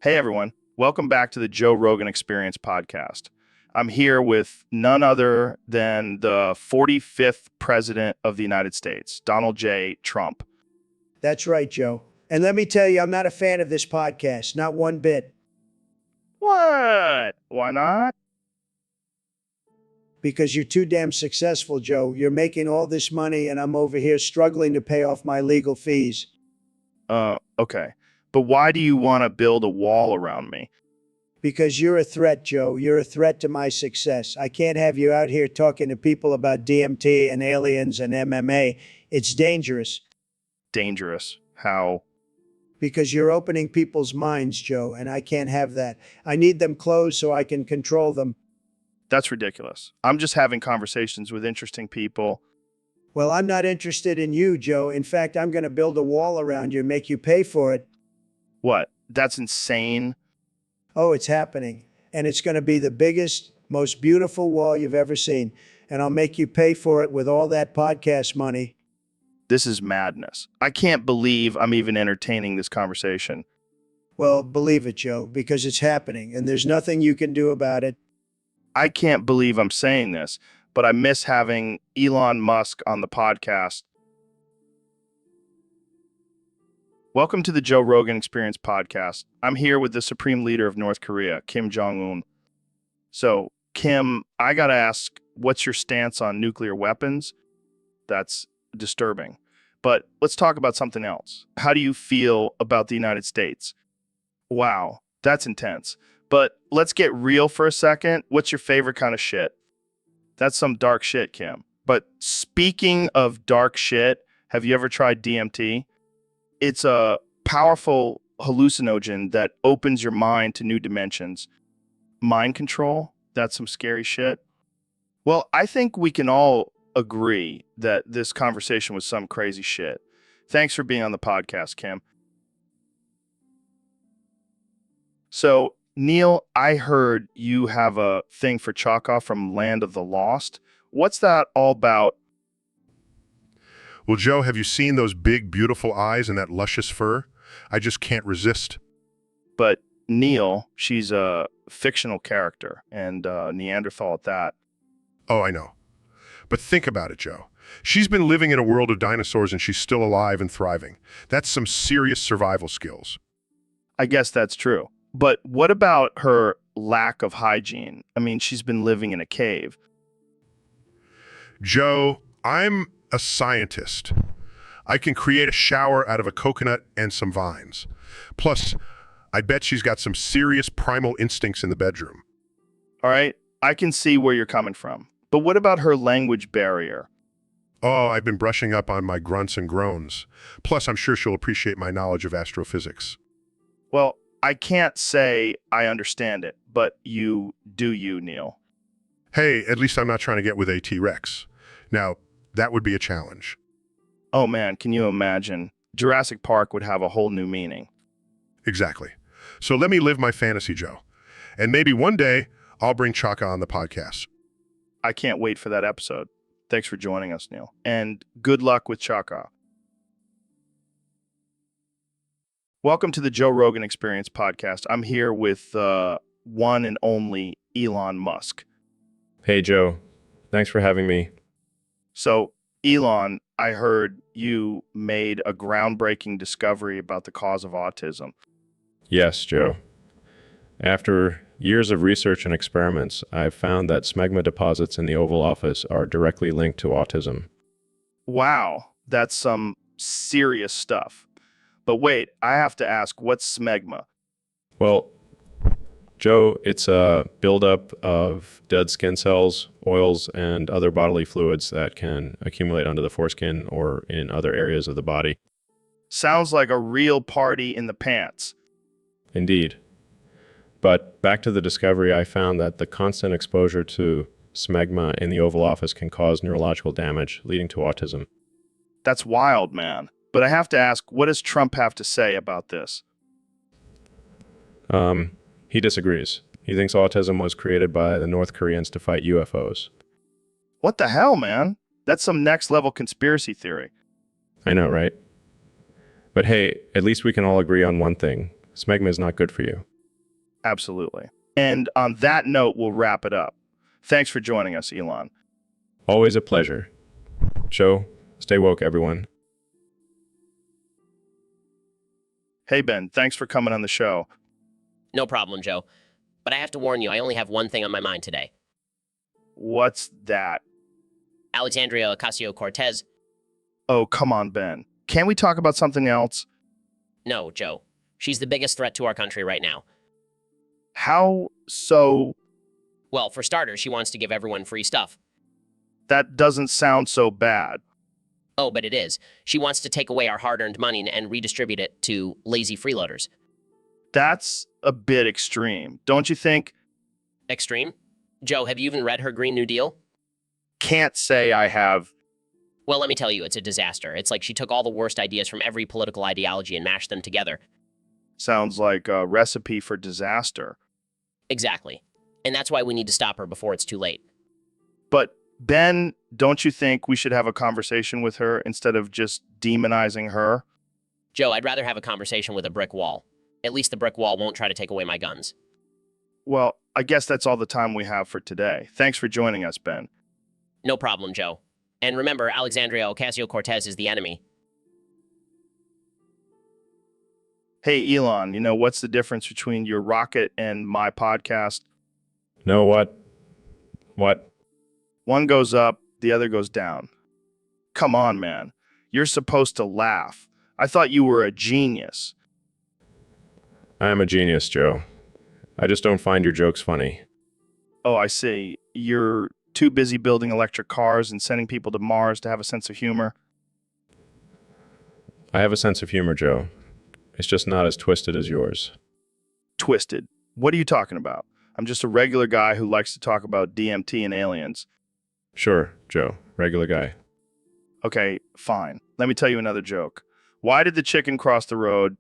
Hey, everyone. Welcome back to the Joe Rogan Experience podcast. I'm here with none other than the 45th president of the United States, Donald J. Trump. That's right, Joe. And let me tell you, I'm not a fan of this podcast, not one bit. What? Why not? Because you're too damn successful, Joe. You're making all this money, and I'm over here struggling to pay off my legal fees. Okay. But why do you want to build a wall around me? Because you're a threat, Joe. You're a threat to my success. I can't have you out here talking to people about DMT and aliens and MMA. It's dangerous. Dangerous? How? Because you're opening people's minds, Joe, and I can't have that. I need them closed so I can control them. That's ridiculous. I'm just having conversations with interesting people. Well, I'm not interested in you, Joe. In fact, I'm going to build a wall around you and make you pay for it. What? That's insane. Oh, it's happening. And it's going to be the biggest, most beautiful wall you've ever seen. and I'll make you pay for it with all that podcast money. This is madness. I can't believe I'm even entertaining this conversation. Well, believe it, Joe, because it's happening, and there's nothing you can do about it. I can't believe I'm saying this, but I miss having Elon Musk on the podcast. Welcome to the Joe Rogan Experience podcast. I'm here with the supreme leader of North Korea, Kim Jong-un. So, Kim, I gotta ask, what's your stance on nuclear weapons? That's disturbing. But let's talk about something else. How do you feel about the United States? Wow, that's intense. But let's get real for a second. What's your favorite kind of shit? That's some dark shit, Kim. But speaking of dark shit, have you ever tried DMT? It's a powerful hallucinogen that opens your mind to new dimensions. Mind control? That's some scary shit. Well, I think we can all agree that this conversation was some crazy shit. Thanks for being on the podcast, Kim. So, Neil, I heard you have a thing for Chaka from Land of the Lost. What's that all about? Well, Joe, have you seen those big, beautiful eyes and that luscious fur? I just can't resist. But Neil, she's a fictional character and Neanderthal at that. Oh, I know. But think about it, Joe. She's been living in a world of dinosaurs and she's still alive and thriving. That's some serious survival skills. I guess that's true. But what about her lack of hygiene? I mean, she's been living in a cave. Joe, I'm a scientist. I can create a shower out of a coconut and some vines. Plus, I bet she's got some serious primal instincts in the bedroom. All right, I can see where you're coming from. But what about her language barrier? Oh, I've been brushing up on my grunts and groans. Plus, I'm sure she'll appreciate my knowledge of astrophysics. Well, I can't say I understand it, but you do you, Neil. Hey, at least I'm not trying to get with a T-Rex. Now, that would be a challenge. Oh man, can you imagine? Jurassic Park would have a whole new meaning. Exactly. So let me live my fantasy, Joe. And maybe one day, I'll bring Chaka on the podcast. I can't wait for that episode. Thanks for joining us, Neil. And good luck with Chaka. Welcome to the Joe Rogan Experience podcast. I'm here with one and only Elon Musk. Hey, Joe. Thanks for having me. So, Elon, I heard you made a groundbreaking discovery about the cause of autism. Yes, Joe. After years of research and experiments, I've found that smegma deposits in the Oval Office are directly linked to autism. Wow, that's some serious stuff. But wait, I have to ask, what's smegma? Well, Joe, it's a buildup of dead skin cells, oils, and other bodily fluids that can accumulate under the foreskin or in other areas of the body. Sounds like a real party in the pants. Indeed. But back to the discovery, I found that the constant exposure to smegma in the Oval Office can cause neurological damage, leading to autism. That's wild, man. But I have to ask, what does Trump have to say about this? He disagrees. He thinks autism was created by the North Koreans to fight UFOs. What the hell, man? That's some next level conspiracy theory. I know, right? But hey, at least we can all agree on one thing. Smegma is not good for you. Absolutely. And on that note, we'll wrap it up. Thanks for joining us, Elon. Always a pleasure. Joe, stay woke, everyone. Hey, Ben, thanks for coming on the show. No problem, Joe. But I have to warn you, I only have one thing on my mind today. What's that? Alexandria Ocasio-Cortez. Oh, come on, Ben. Can't we talk about something else? No, Joe. She's the biggest threat to our country right now. How so? Well, for starters, she wants to give everyone free stuff. That doesn't sound so bad. Oh, but it is. She wants to take away our hard-earned money and redistribute it to lazy freeloaders. That's a bit extreme, don't you think? Extreme? Joe, have you even read her Green New Deal? Can't say I have. Well, let me tell you, it's a disaster. It's like she took all the worst ideas from every political ideology and mashed them together. Sounds like a recipe for disaster. Exactly. And that's why we need to stop her before it's too late. But Ben, don't you think we should have a conversation with her instead of just demonizing her? Joe, I'd rather have a conversation with a brick wall. At least the brick wall won't try to take away my guns. Well, I guess that's all the time we have for today. Thanks for joining us, Ben. No problem, Joe. And remember, Alexandria Ocasio-Cortez is the enemy. Hey, Elon, what's the difference between your rocket and my podcast? No, what? What? One goes up, the other goes down. Come on, man. You're supposed to laugh. I thought you were a genius. I am a genius, Joe. I just don't find your jokes funny. Oh, I see. You're too busy building electric cars and sending people to Mars to have a sense of humor. I have a sense of humor, Joe. It's just not as twisted as yours. Twisted. What are you talking about? I'm just a regular guy who likes to talk about DMT and aliens. Sure, Joe. Regular guy. Okay, fine. Let me tell you another joke. Why did the chicken cross the road?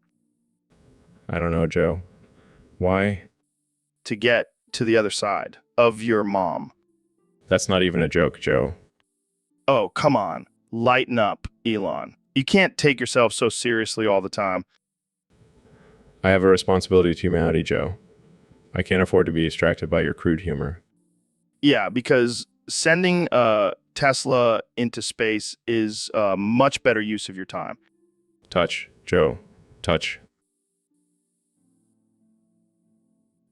I don't know, Joe. Why? To get to the other side of your mom. That's not even a joke, Joe. Oh, come on. Lighten up, Elon. You can't take yourself so seriously all the time. I have a responsibility to humanity, Joe. I can't afford to be distracted by your crude humor. Yeah, because sending Tesla into space is a much better use of your time. Touch, Joe. Touch.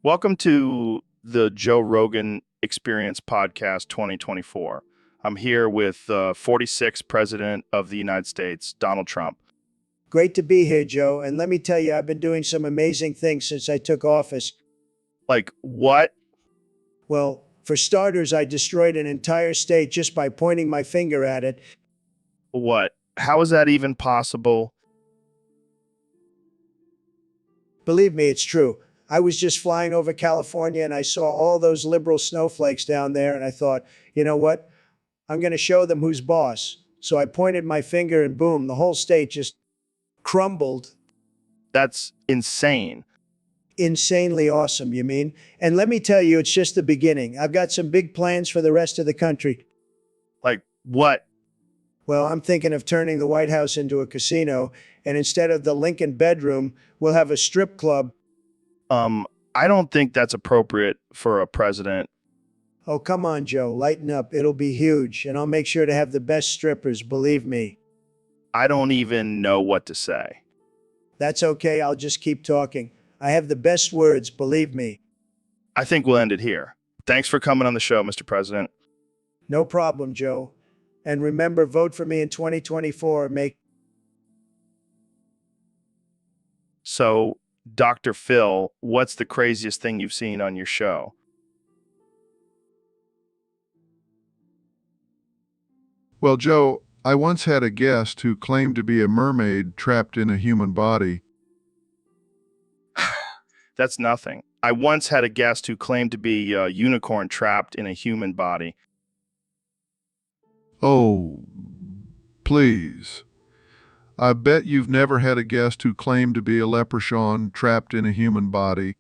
Welcome to the Joe Rogan Experience Podcast 2024. I'm here with 46th President of the United States, Donald Trump. Great to be here, Joe. And let me tell you, I've been doing some amazing things since I took office. Like what? Well, for starters, I destroyed an entire state just by pointing my finger at it. What? How is that even possible? Believe me, it's true. I was just flying over California and I saw all those liberal snowflakes down there and I thought, you know what? I'm going to show them who's boss. So I pointed my finger and boom, the whole state just crumbled. That's insane. Insanely awesome, you mean? And let me tell you, it's just the beginning. I've got some big plans for the rest of the country. Like what? Well, I'm thinking of turning the White House into a casino, and instead of the Lincoln bedroom, we'll have a strip club. I don't think that's appropriate for a president. Oh, come on, Joe, lighten up. It'll be huge, and I'll make sure to have the best strippers, believe me. I don't even know what to say. That's okay, I'll just keep talking. I have the best words, believe me. I think we'll end it here. Thanks for coming on the show, Mr. President. No problem, Joe. And remember, vote for me in 2024. So, Dr. Phil, what's the craziest thing you've seen on your show? Well, Joe, I once had a guest who claimed to be a mermaid trapped in a human body. That's nothing. I once had a guest who claimed to be a unicorn trapped in a human body. Oh, please. I bet you've never had a guest who claimed to be a leprechaun trapped in a human body.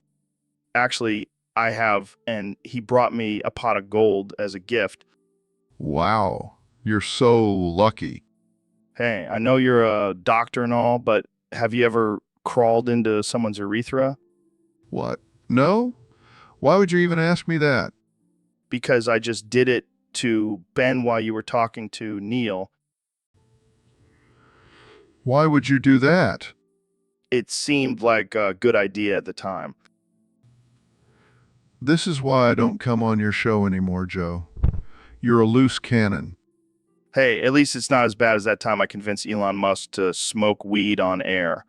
Actually, I have, and he brought me a pot of gold as a gift. Wow, you're so lucky. Hey, I know you're a doctor and all, but have you ever crawled into someone's urethra? What? No? Why would you even ask me that? Because I just did it to Ben while you were talking to Neil. Why would you do that? It seemed like a good idea at the time. This is why I don't come on your show anymore, Joe. You're a loose cannon. Hey, at least it's not as bad as that time I convinced Elon Musk to smoke weed on air.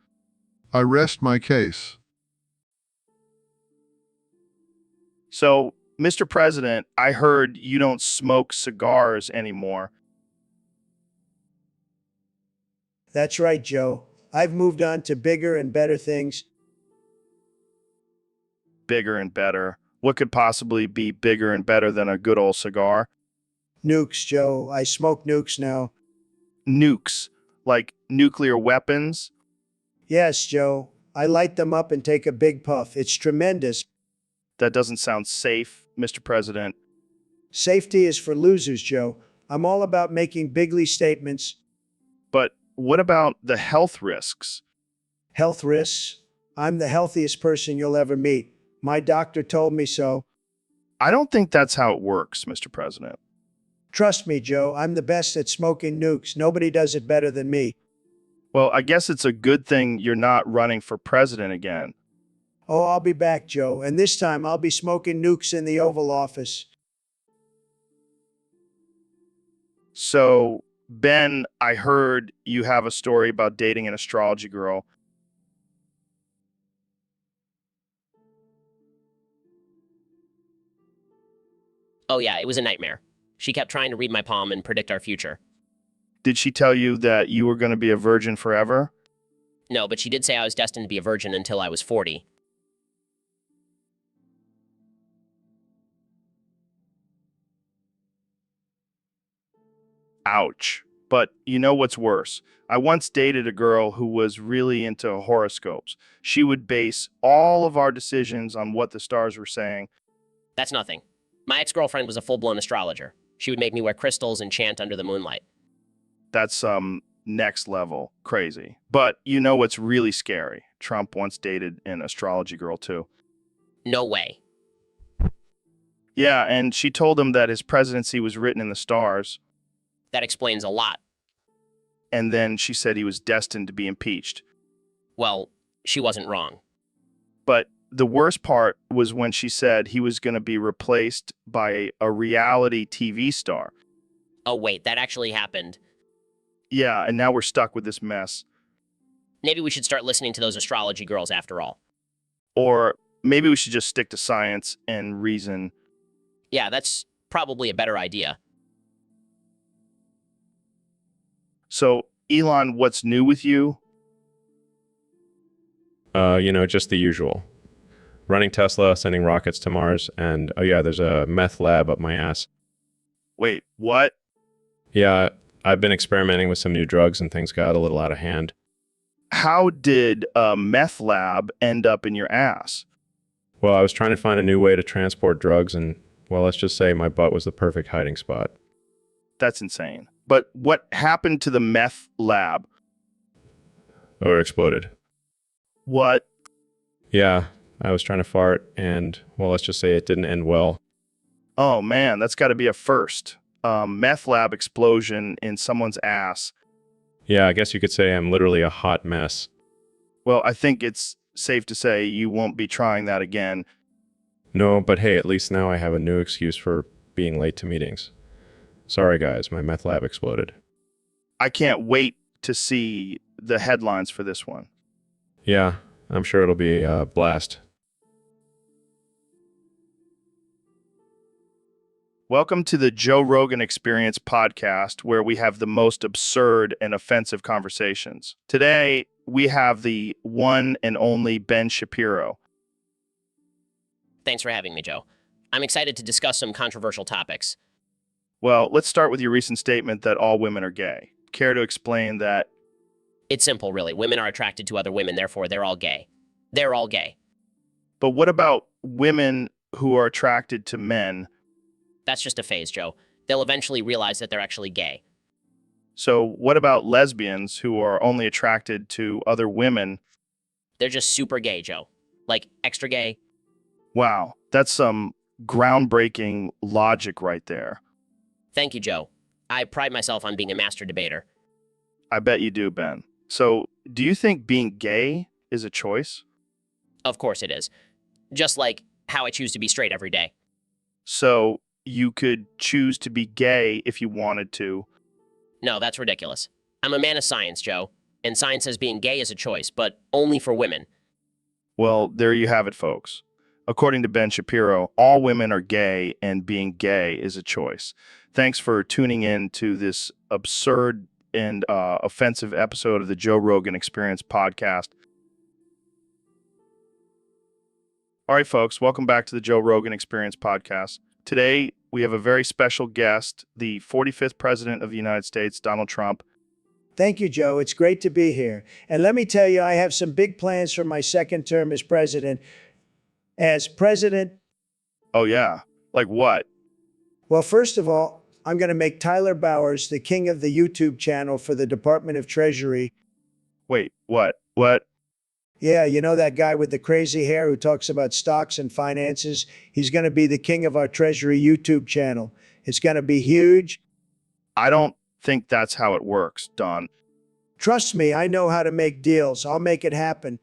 I rest my case. So, Mr. President, I heard you don't smoke cigars anymore. That's right, Joe. I've moved on to bigger and better things. Bigger and better. What could possibly be bigger and better than a good old cigar? Nukes, Joe. I smoke nukes now. Nukes, like nuclear weapons? Yes, Joe. I light them up and take a big puff. It's tremendous. That doesn't sound safe, Mr. President. Safety is for losers, Joe. I'm all about making bigly statements. But what about the health risks? Health risks? I'm the healthiest person you'll ever meet. My doctor told me so. I don't think that's how it works, Mr. President. Trust me, Joe, I'm the best at smoking nukes. Nobody does it better than me. Well, I guess it's a good thing you're not running for president again. Oh, I'll be back, Joe, and this time I'll be smoking nukes in the Oval Office. So, Ben, I heard you have a story about dating an astrology girl. Oh, yeah, it was a nightmare. She kept trying to read my palm and predict our future. Did she tell you that you were going to be a virgin forever? No, but she did say I was destined to be a virgin until I was 40. Ouch. But you know what's worse? I once dated a girl who was really into horoscopes. She would base all of our decisions on what the stars were saying. That's nothing. My ex-girlfriend was a full-blown astrologer. She would make me wear crystals and chant under the moonlight. That's next level crazy. But you know what's really scary? Trump once dated an astrology girl too. No way. Yeah, and she told him that his presidency was written in the stars. That explains a lot. And then she said he was destined to be impeached. Well, she wasn't wrong. But the worst part was when she said he was going to be replaced by a reality TV star. Oh, wait, that actually happened. Yeah, and now we're stuck with this mess. Maybe we should start listening to those astrology girls after all. Or maybe we should just stick to science and reason. Yeah, that's probably a better idea. So, Elon, what's new with you? Just the usual. Running Tesla, sending rockets to Mars, and oh yeah, there's a meth lab up my ass. Wait, what? Yeah, I've been experimenting with some new drugs and things got a little out of hand. How did a meth lab end up in your ass? Well, I was trying to find a new way to transport drugs and, well, let's just say my butt was the perfect hiding spot. That's insane. But what happened to the meth lab? Oh, it exploded. What? Yeah, I was trying to fart and, well, let's just say it didn't end well. Oh man, that's got to be a first. Meth lab explosion in someone's ass. Yeah, I guess you could say I'm literally a hot mess. Well, I think it's safe to say you won't be trying that again. No, but hey, at least now I have a new excuse for being late to meetings. Sorry guys, my meth lab exploded. I can't wait to see the headlines for this one. Yeah, I'm sure it'll be a blast. Welcome to the Joe Rogan Experience podcast, where we have the most absurd and offensive conversations. Today, we have the one and only Ben Shapiro. Thanks for having me, Joe. I'm excited to discuss some controversial topics. Well, let's start with your recent statement that all women are gay. Care to explain that? It's simple, really. Women are attracted to other women, therefore they're all gay. They're all gay. But what about women who are attracted to men? That's just a phase, Joe. They'll eventually realize that they're actually gay. So what about lesbians who are only attracted to other women? They're just super gay, Joe. Like, extra gay. Wow, that's some groundbreaking logic right there. Thank you, Joe. I pride myself on being a master debater. I bet you do, Ben. So, do you think being gay is a choice? Of course it is. Just like how I choose to be straight every day. So, you could choose to be gay if you wanted to. No, that's ridiculous. I'm a man of science, Joe. And science says being gay is a choice, but only for women. Well, there you have it, folks. According to Ben Shapiro, all women are gay and being gay is a choice. Thanks for tuning in to this absurd and offensive episode of the Joe Rogan Experience podcast. All right, folks, welcome back to the Joe Rogan Experience podcast. Today, we have a very special guest, the 45th President of the United States, Donald Trump. Thank you, Joe. It's great to be here. And let me tell you, I have some big plans for my second term as president. As president, Oh, yeah. Like what? Well, first of all, I'm going to make Tyler Bowers the king of the YouTube channel for the Department of Treasury. Wait, what? What? Yeah, you know that guy with the crazy hair who talks about stocks and finances? He's going to be the king of our Treasury YouTube channel. It's going to be huge. I don't think that's how it works, Don. Trust me, I know how to make deals. I'll make it happen.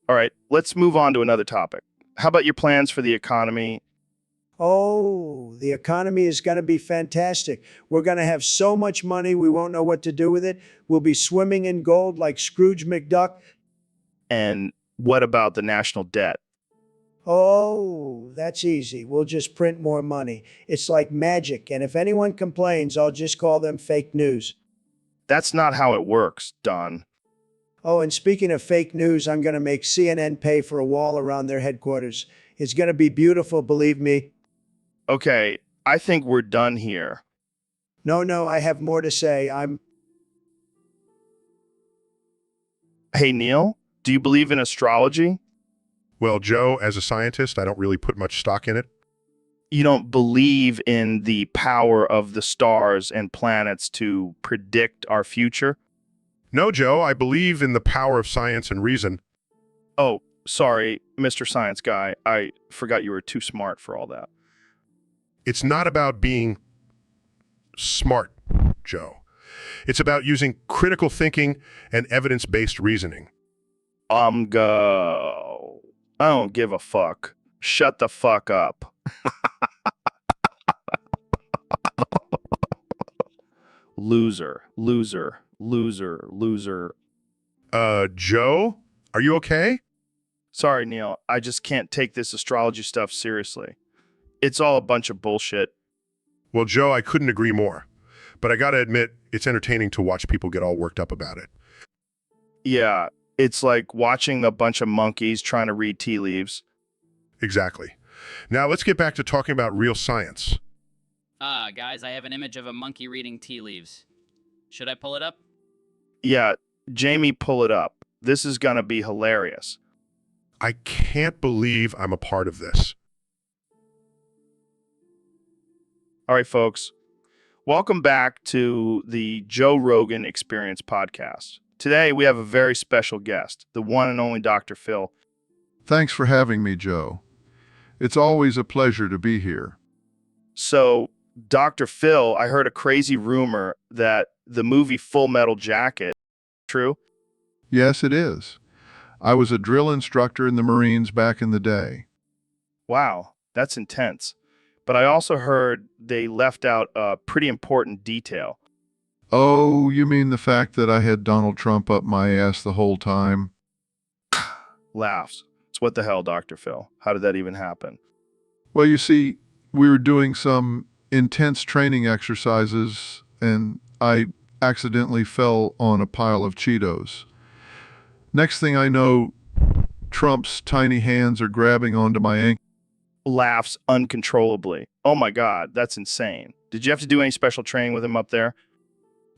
All right, let's move on to another topic. How about your plans for the economy? Oh, the economy is going to be fantastic. We're going to have so much money, we won't know what to do with it. We'll be swimming in gold like Scrooge McDuck. And what about the national debt? Oh, that's easy. We'll just print more money. It's like magic. And if anyone complains, I'll just call them fake news. That's not how it works, Don. Oh, and speaking of fake news, I'm going to make CNN pay for a wall around their headquarters. It's going to be beautiful, believe me. Okay, I think we're done here. No, I have more to say. Hey, Neil, do you believe in astrology? Well, Joe, as a scientist, I don't really put much stock in it. You don't believe in the power of the stars and planets to predict our future? No, Joe, I believe in the power of science and reason. Oh, sorry, Mr. Science Guy. I forgot you were too smart for all that. It's not about being smart, Joe. It's about using critical thinking and evidence-based reasoning. Go. I don't give a fuck. Shut the fuck up. Loser, loser, loser, loser. Joe? Are you okay? Sorry, Neil. I just can't take this astrology stuff seriously. It's all a bunch of bullshit. Well, Joe, I couldn't agree more. But I gotta admit, it's entertaining to watch people get all worked up about it. Yeah, it's like watching a bunch of monkeys trying to read tea leaves. Exactly. Now let's get back to talking about real science. Guys, I have an image of a monkey reading tea leaves. Should I pull it up? Yeah, Jamie, pull it up. This is gonna be hilarious. I can't believe I'm a part of this. All right, folks. Welcome back to the Joe Rogan Experience podcast. Today, we have a very special guest, the one and only Dr. Phil. Thanks for having me, Joe. It's always a pleasure to be here. So, Dr. Phil, I heard a crazy rumor that the movie Full Metal Jacket, true? Yes, it is. I was a drill instructor in the Marines back in the day. Wow, that's intense. But I also heard they left out a pretty important detail. Oh, you mean the fact that I had Donald Trump up my ass the whole time? Laughs. So what the hell, Dr. Phil? How did that even happen? Well, you see, we were doing some intense training exercises, and I accidentally fell on a pile of Cheetos. Next thing I know, Trump's tiny hands are grabbing onto my ankle. Laughs uncontrollably. Oh my God, that's insane. Did you have to do any special training with him up there?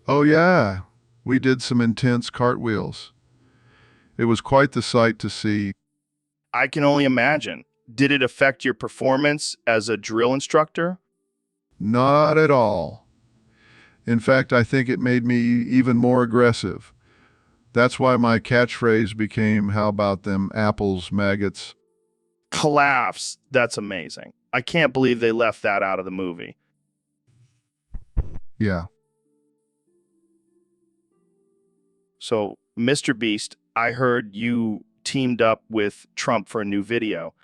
Oh yeah, we did some intense cartwheels. It was quite the sight to see. I can only imagine. Did it affect your performance as a drill instructor? Not at all. In fact, I think it made me even more aggressive. That's why my catchphrase became, "How about them apples, maggots?" Laughs. That's amazing. I can't believe they left that out of the movie. Yeah. So, Mr. Beast, I heard you teamed up with Trump for a new video.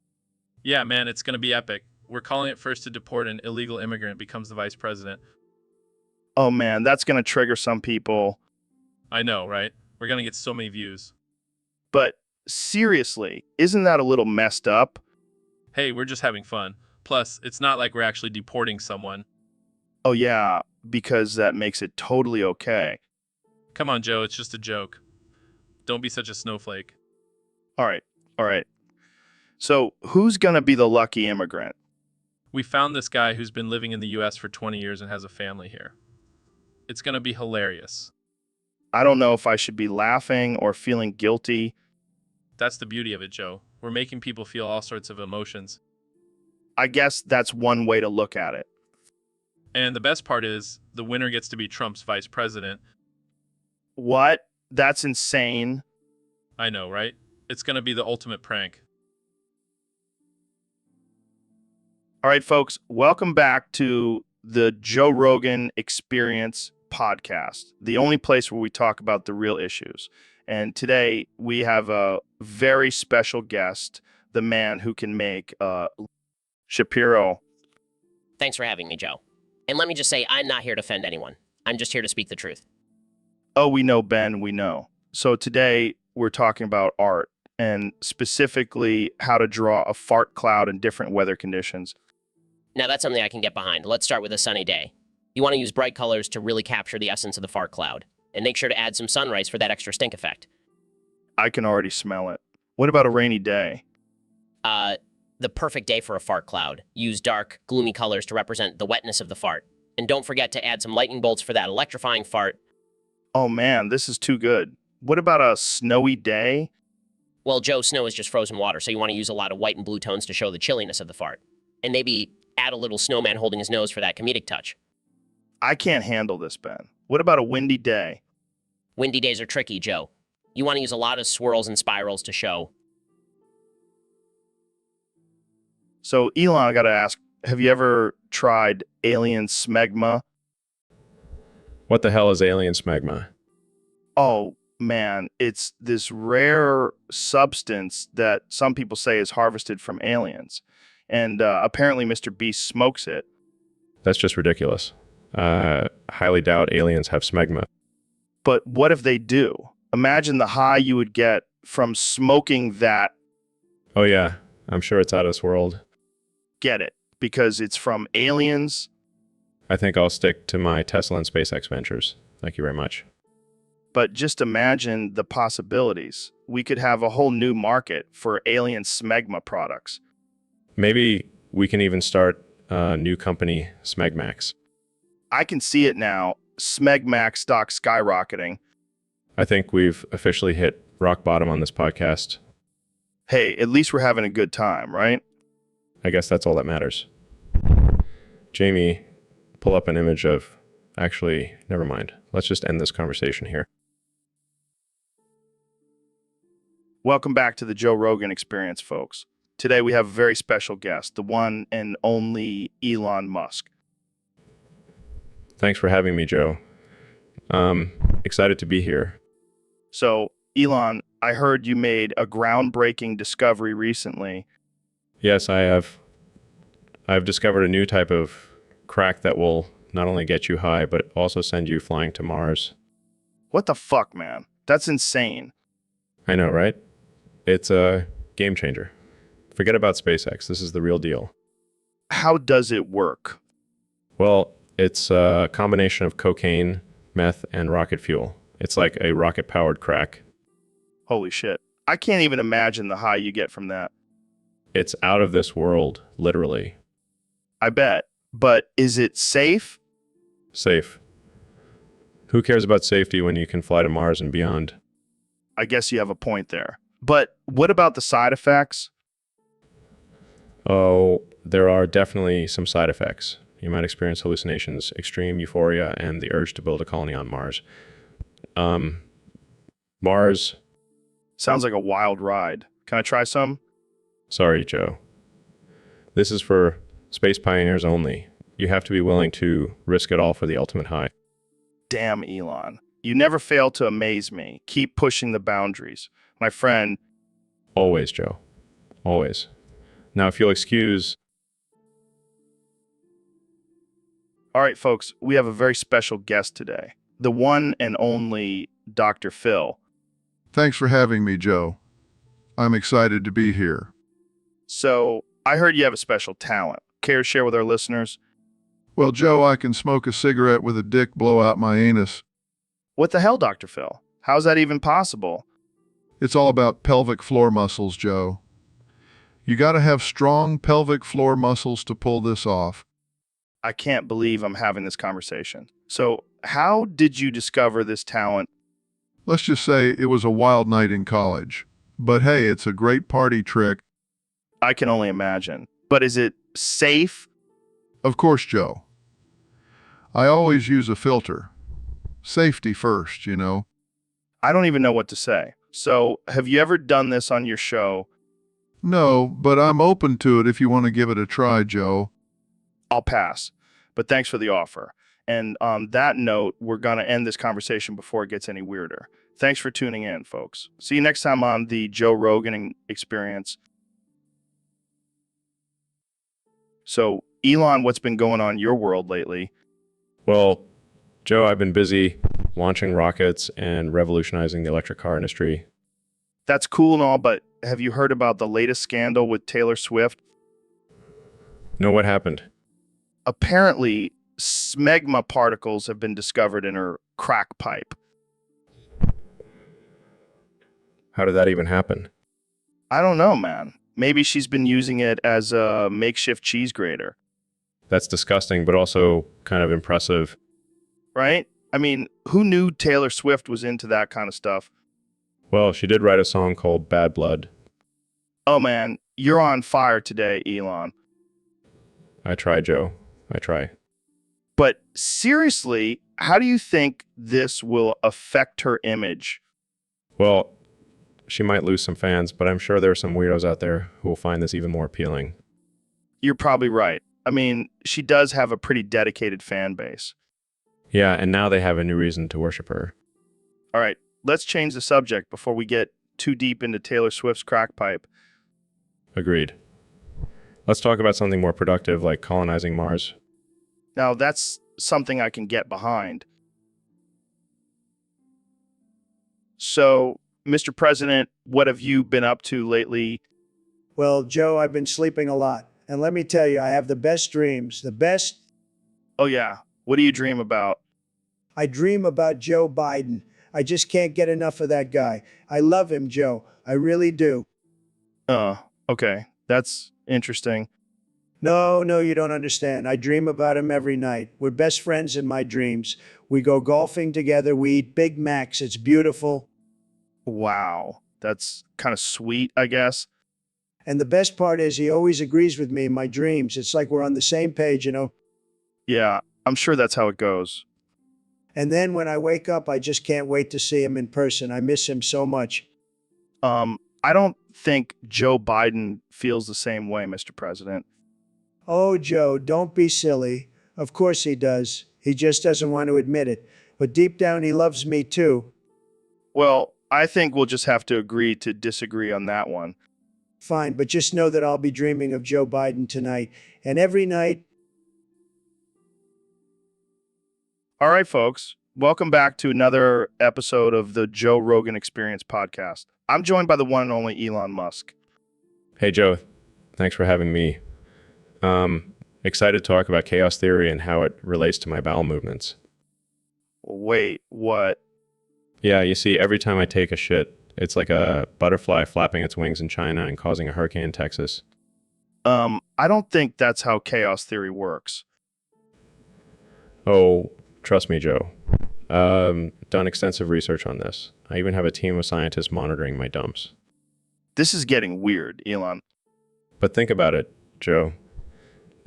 Yeah, man, it's going to be epic. We're calling it First to Deport an Illegal Immigrant Becomes the Vice President. Oh man, that's going to trigger some people. I know, right? We're going to get so many views. But seriously, isn't that a little messed up? Hey, we're just having fun. Plus, it's not like we're actually deporting someone. Oh yeah, because that makes it totally okay. Come on, Joe, it's just a joke. Don't be such a snowflake. All right. So, who's going to be the lucky immigrant? We found this guy who's been living in the US for 20 years and has a family here. It's going to be hilarious. I don't know if I should be laughing or feeling guilty. That's the beauty of it, Joe. We're making people feel all sorts of emotions. I guess that's one way to look at it. And the best part is the winner gets to be Trump's vice president. What? That's insane. I know, right? It's going to be the ultimate prank. All right, folks, welcome back to the Joe Rogan Experience podcast, the only place where we talk about the real issues. And today we have a very special guest, the man who can make Shapiro. Thanks for having me, Joe. And let me just say, I'm not here to offend anyone. I'm just here to speak the truth. Oh, we know, Ben, we know. So today we're talking about art and specifically how to draw a fart cloud in different weather conditions. Now, that's something I can get behind. Let's start with a sunny day. You want to use bright colors to really capture the essence of the fart cloud. And make sure to add some sunrise for that extra stink effect. I can already smell it. What about a rainy day? The perfect day for a fart cloud. Use dark, gloomy colors to represent the wetness of the fart. And don't forget to add some lightning bolts for that electrifying fart. Oh man, this is too good. What about a snowy day? Well, Joe, snow is just frozen water, so you want to use a lot of white and blue tones to show the chilliness of the fart. And maybe add a little snowman holding his nose for that comedic touch. I can't handle this, Ben. What about a windy day? Windy days are tricky, Joe. You want to use a lot of swirls and spirals to show. So, Elon, I gotta ask, have you ever tried alien smegma? What the hell is alien smegma? Oh, man, it's this rare substance that some people say is harvested from aliens. And apparently Mr. Beast smokes it. That's just ridiculous. Highly doubt aliens have smegma. But what if they do? Imagine the high you would get from smoking that. Oh yeah, I'm sure it's out of this world. Get it? Because it's from aliens. I think I'll stick to my Tesla and SpaceX ventures. Thank you very much. But just imagine the possibilities. We could have a whole new market for alien smegma products. Maybe we can even start a new company, Smegmax. I can see it now. Smegmax stock skyrocketing. I think we've officially hit rock bottom on this podcast. Hey, at least we're having a good time, right? I guess that's all that matters. Jamie, pull up an image of... Actually, never mind. Let's just end this conversation here. Welcome back to the Joe Rogan Experience, folks. Today we have a very special guest, the one and only Elon Musk. Thanks for having me, Joe. Excited to be here. So, Elon, I heard you made a groundbreaking discovery recently. Yes, I have. I've discovered a new type of crack that will not only get you high, but also send you flying to Mars. What the fuck, man? That's insane. I know, right? It's a game changer. Forget about SpaceX. This is the real deal. How does it work? Well, it's a combination of cocaine, meth, and rocket fuel. It's like a rocket-powered crack. Holy shit. I can't even imagine the high you get from that. It's out of this world, literally. I bet. But is it safe? Safe. Who cares about safety when you can fly to Mars and beyond? I guess you have a point there. But what about the side effects? Oh, there are definitely some side effects. You might experience hallucinations, extreme euphoria, and the urge to build a colony on Mars. Mars... Sounds like a wild ride. Can I try some? Sorry, Joe. This is for space pioneers only. You have to be willing to risk it all for the ultimate high. Damn, Elon. You never fail to amaze me. Keep pushing the boundaries. My friend... Always, Joe. Always. Now, if you'll excuse... All right, folks, we have a very special guest today. The one and only Dr. Phil. Thanks for having me, Joe. I'm excited to be here. So, I heard you have a special talent. Care to share with our listeners? Well, Joe, I can smoke a cigarette with a dick blow out my anus. What the hell, Dr. Phil? How's that even possible? It's all about pelvic floor muscles, Joe. You gotta have strong pelvic floor muscles to pull this off. I can't believe I'm having this conversation. So, how did you discover this talent? Let's just say it was a wild night in college. But hey, it's a great party trick. I can only imagine. But is it safe? Of course, Joe. I always use a filter. Safety first, you know. I don't even know what to say. So, have you ever done this on your show? No, but I'm open to it if you want to give it a try, Joe. I'll pass. But thanks for the offer. And on that note, we're going to end this conversation before it gets any weirder. Thanks for tuning in, folks. See you next time on the Joe Rogan Experience. So, Elon, what's been going on in your world lately? Well, Joe, I've been busy launching rockets and revolutionizing the electric car industry. That's cool and all, but have you heard about the latest scandal with Taylor Swift? No, what happened? Apparently, smegma particles have been discovered in her crack pipe. How did that even happen? I don't know, man. Maybe she's been using it as a makeshift cheese grater, That's disgusting, but also kind of impressive. right? I mean, who knew Taylor Swift was into that kind of stuff? Well, she did write a song called Bad Blood. Oh, man, you're on fire today, Elon. I try, Joe. I try. But seriously, how do you think this will affect her image? Well, she might lose some fans, but I'm sure there are some weirdos out there who will find this even more appealing. You're probably right. I mean, she does have a pretty dedicated fan base. Yeah, and now they have a new reason to worship her. All right, let's change the subject before we get too deep into Taylor Swift's crack pipe. Agreed. Let's talk about something more productive like colonizing Mars. Now, that's something I can get behind. So, Mr. President, what have you been up to lately? Well, Joe, I've been sleeping a lot. And let me tell you, I have the best dreams. The best. Oh, yeah. What do you dream about? I dream about Joe Biden. I just can't get enough of that guy. I love him, Joe. I really do. Okay. That's interesting. No, you don't understand. I dream about him every night. We're best friends in my dreams. We go golfing together. We eat Big Macs. It's beautiful. Wow. That's kind of sweet, I guess. And the best part is he always agrees with me in my dreams. It's like we're on the same page, you know? Yeah, I'm sure that's how it goes. And then when I wake up, I just can't wait to see him in person. I miss him so much. I don't think Joe Biden feels the same way, Mr. President. Oh, Joe, don't be silly. Of course he does. He just doesn't want to admit it. But deep down, he loves me too. Well, I think we'll just have to agree to disagree on that one. Fine, but just know that I'll be dreaming of Joe Biden tonight. And every night. All right, folks. Welcome back to another episode of the Joe Rogan Experience podcast. I'm joined by the one and only Elon Musk. Hey, Joe. Thanks for having me. Excited to talk about chaos theory and how it relates to my bowel movements. Wait, what? Yeah, you see, every time I take a shit, it's like a butterfly flapping its wings in China and causing a hurricane in Texas. I don't think that's how chaos theory works. Oh, trust me, Joe. Done extensive research on this. I even have a team of scientists monitoring my dumps. This is getting weird, Elon. But think about it, Joe.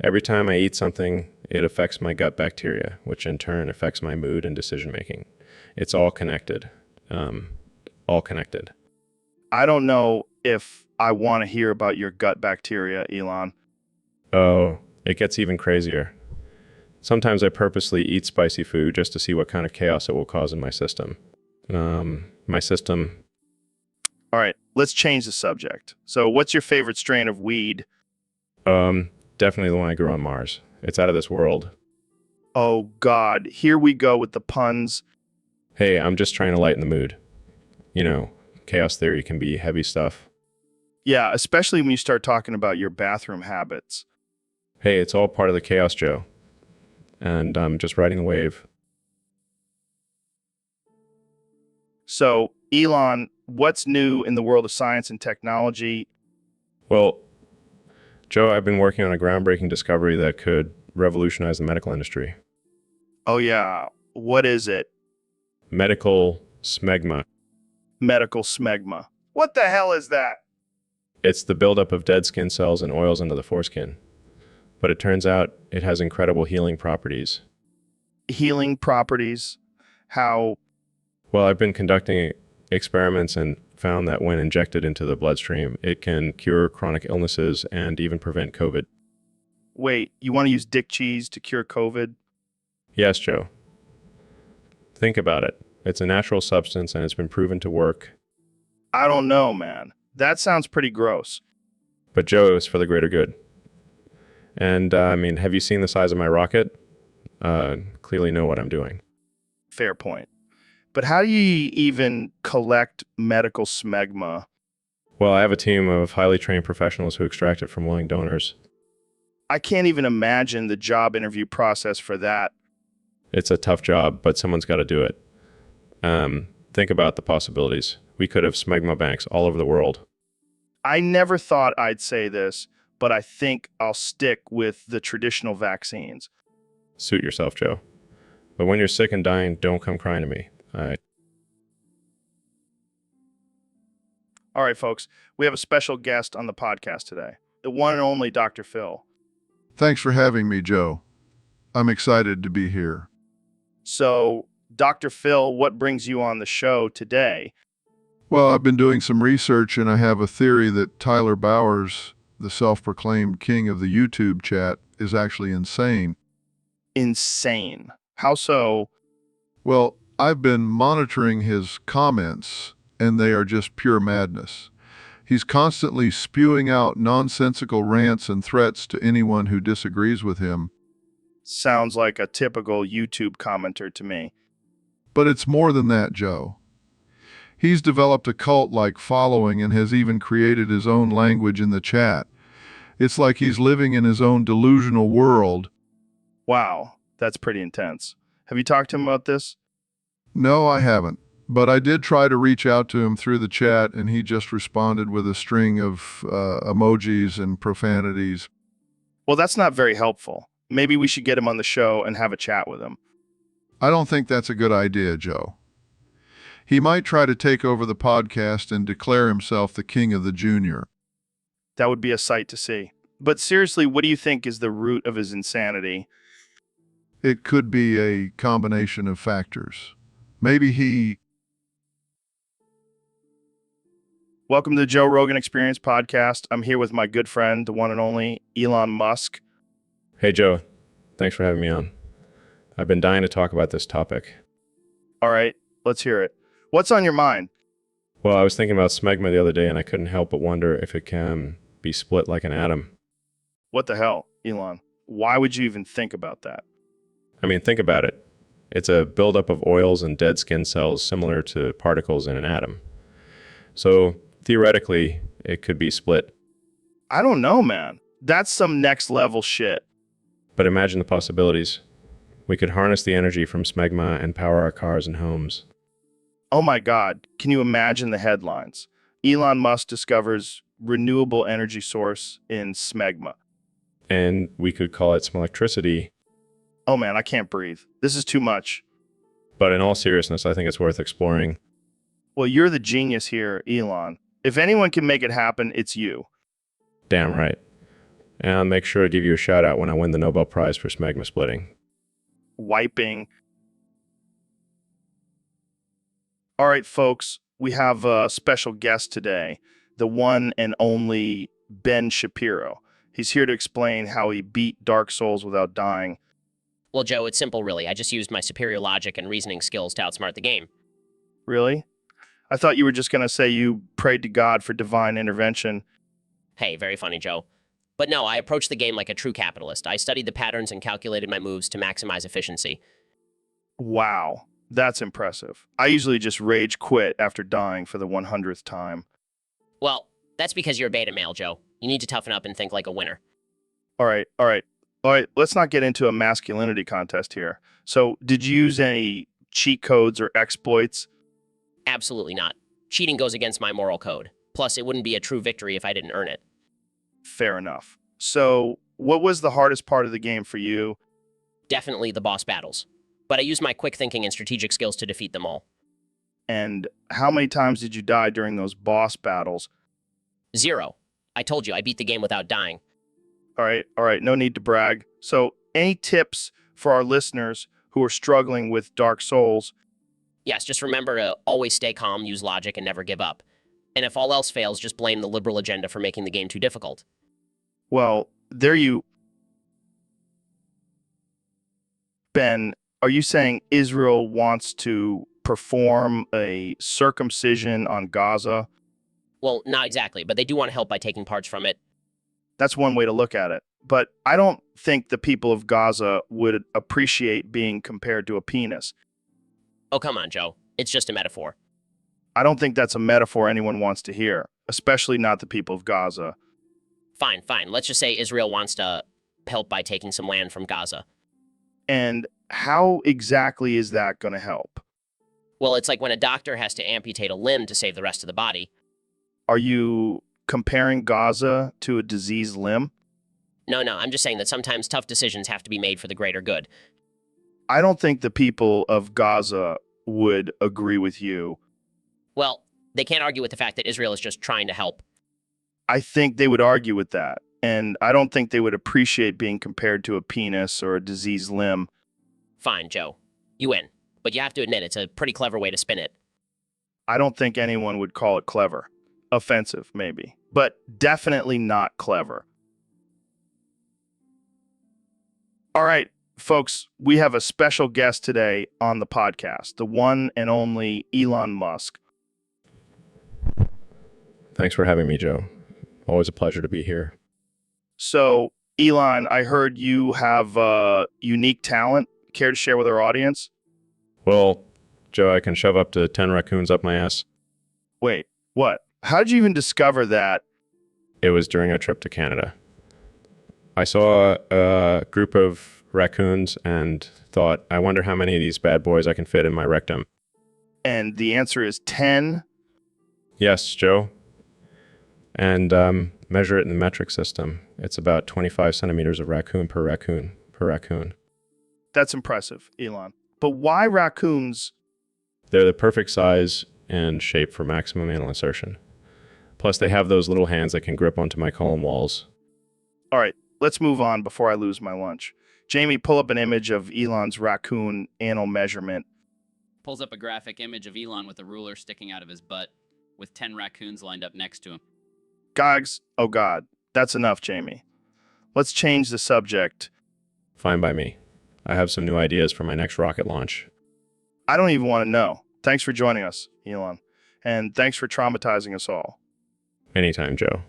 Every time I eat something, it affects my gut bacteria, which in turn affects my mood and decision making. It's all connected. All connected. I don't know if I want to hear about your gut bacteria, Elon. Oh, it gets even crazier. Sometimes I purposely eat spicy food just to see what kind of chaos it will cause in my system. My system. All right, let's change the subject. So, what's your favorite strain of weed? Definitely the one I grew on Mars. It's out of this world. Oh, God. Here we go with the puns. Hey, I'm just trying to lighten the mood. You know, chaos theory can be heavy stuff. Yeah, especially when you start talking about your bathroom habits. Hey, it's all part of the chaos, Joe. And I'm just riding the wave. So, Elon, what's new in the world of science and technology? Well, Joe, I've been working on a groundbreaking discovery that could revolutionize the medical industry. Oh, yeah. What is it? Medical smegma. Medical smegma. What the hell is that? It's the buildup of dead skin cells and oils under the foreskin. But it turns out it has incredible healing properties. healing properties? How? Well, I've been conducting experiments and found that when injected into the bloodstream, it can cure chronic illnesses and even prevent COVID. Wait, you want to use dick cheese to cure COVID? Yes, Joe. Think about it. It's a natural substance and it's been proven to work. I don't know, man. That sounds pretty gross. But Joe, it was for the greater good. And I mean, have you seen the size of my rocket? Clearly know what I'm doing. Fair point. But how do you even collect medical smegma? Well, I have a team of highly trained professionals who extract it from willing donors. I can't even imagine the job interview process for that. It's a tough job, but someone's got to do it. Think about the possibilities. We could have smegma banks all over the world. I never thought I'd say this, but I think I'll stick with the traditional vaccines. Suit yourself, Joe. But when you're sick and dying, don't come crying to me. All right. All right, folks, we have a special guest on the podcast today, the one and only Dr. Phil. Thanks for having me, Joe. I'm excited to be here. So, Dr. Phil, what brings you on the show today? Well, I've been doing some research and I have a theory that Tyler Bowers, the self-proclaimed king of the YouTube chat, is actually insane. Insane. How so? Well, I've been monitoring his comments and they are just pure madness. He's constantly spewing out nonsensical rants and threats to anyone who disagrees with him. Sounds like a typical YouTube commenter to me. But it's more than that, Joe. He's developed a cult-like following and has even created his own language in the chat. It's like he's living in his own delusional world. Wow, that's pretty intense. Have you talked to him about this? No, I haven't. But I did try to reach out to him through the chat, and he just responded with a string of emojis and profanities. Well, that's not very helpful. Maybe we should get him on the show and have a chat with him. I don't think that's a good idea, Joe. He might try to take over the podcast and declare himself the king of the junior. That would be a sight to see. But seriously, what do you think is the root of his insanity? It could be a combination of factors. Maybe he... Welcome to the Joe Rogan Experience podcast. I'm here with my good friend, the one and only Elon Musk. Hey, Joe. Thanks for having me on. I've been dying to talk about this topic. All right, let's hear it. What's on your mind? Well, I was thinking about smegma the other day, and I couldn't help but wonder if it can be split like an atom. What the hell, Elon? Why would you even think about that? I mean, think about it. It's a buildup of oils and dead skin cells similar to particles in an atom. So, theoretically, it could be split. I don't know, man. That's some next level shit. But imagine the possibilities. We could harness the energy from smegma and power our cars and homes. Oh my God, can you imagine the headlines? Elon Musk discovers renewable energy source in smegma. And we could call it some electricity. Oh man, I can't breathe. This is too much. But in all seriousness, I think it's worth exploring. Well, you're the genius here, Elon. If anyone can make it happen, it's you. Damn right. And I'll make sure to give you a shout out when I win the Nobel Prize for smegma splitting. Wiping. All right, folks, we have a special guest today, the one and only Ben Shapiro. He's here to explain how he beat Dark Souls without dying. Well, Joe, it's simple, really. I just used my superior logic and reasoning skills to outsmart the game. Really? I thought you were just going to say you prayed to God for divine intervention. Hey, very funny, Joe. But no, I approached the game like a true capitalist. I studied the patterns and calculated my moves to maximize efficiency. Wow, that's impressive. I usually just rage quit after dying for the 100th time. Well, that's because you're a beta male, Joe. You need to toughen up and think like a winner. All right, let's not get into a masculinity contest here. So, did you use any cheat codes or exploits? Absolutely not. Cheating goes against my moral code. Plus, it wouldn't be a true victory if I didn't earn it. Fair enough. So, what was the hardest part of the game for you? Definitely the boss battles. But I used my quick thinking and strategic skills to defeat them all. And how many times did you die during those boss battles? 0. I told you, I beat the game without dying. All right, no need to brag. So, any tips for our listeners who are struggling with dark souls. Yes, just remember to always stay calm, use logic, and never give up. And if all else fails, just blame the liberal agenda for making the game too difficult. Well, there you... Ben, are you saying Israel wants to perform a circumcision on Gaza? Well, not exactly, but they do want to help by taking parts from it. That's one way to look at it. But I don't think the people of Gaza would appreciate being compared to a penis. Oh, come on, Joe. It's just a metaphor. I don't think that's a metaphor anyone wants to hear, especially not the people of Gaza. Fine, fine. Let's just say Israel wants to help by taking some land from Gaza. And how exactly is that going to help? Well, it's like when a doctor has to amputate a limb to save the rest of the body. Are you comparing Gaza to a diseased limb? No, I'm just saying that sometimes tough decisions have to be made for the greater good. I don't think the people of Gaza would agree with you. Well, they can't argue with the fact that Israel is just trying to help. I think they would argue with that. And I don't think they would appreciate being compared to a penis or a diseased limb. Fine, Joe. You win. But you have to admit, it's a pretty clever way to spin it. I don't think anyone would call it clever. Offensive, maybe. But definitely not clever. All right, folks, we have a special guest today on the podcast, the one and only Elon Musk. Thanks for having me, Joe. Always a pleasure to be here. So, Elon, I heard you have unique talent. Care to share with our audience? Well, Joe, I can shove up to 10 raccoons up my ass. Wait, what? How did you even discover that? It was during a trip to Canada. I saw a group of raccoons and thought, I wonder how many of these bad boys I can fit in my rectum. And the answer is 10? Yes, Joe. And measure it in the metric system. It's about 25 centimeters of raccoon per raccoon per raccoon. That's impressive, Elon. But why raccoons? They're the perfect size and shape for maximum anal insertion. Plus, they have those little hands that can grip onto my column walls. All right, let's move on before I lose my lunch. Jamie, pull up an image of Elon's raccoon anal measurement. Pulls up a graphic image of Elon with a ruler sticking out of his butt, with 10 raccoons lined up next to him. Gogs, oh God, that's enough, Jamie. Let's change the subject. Fine by me. I have some new ideas for my next rocket launch. I don't even want to know. Thanks for joining us, Elon. And thanks for traumatizing us all. Anytime, Joe.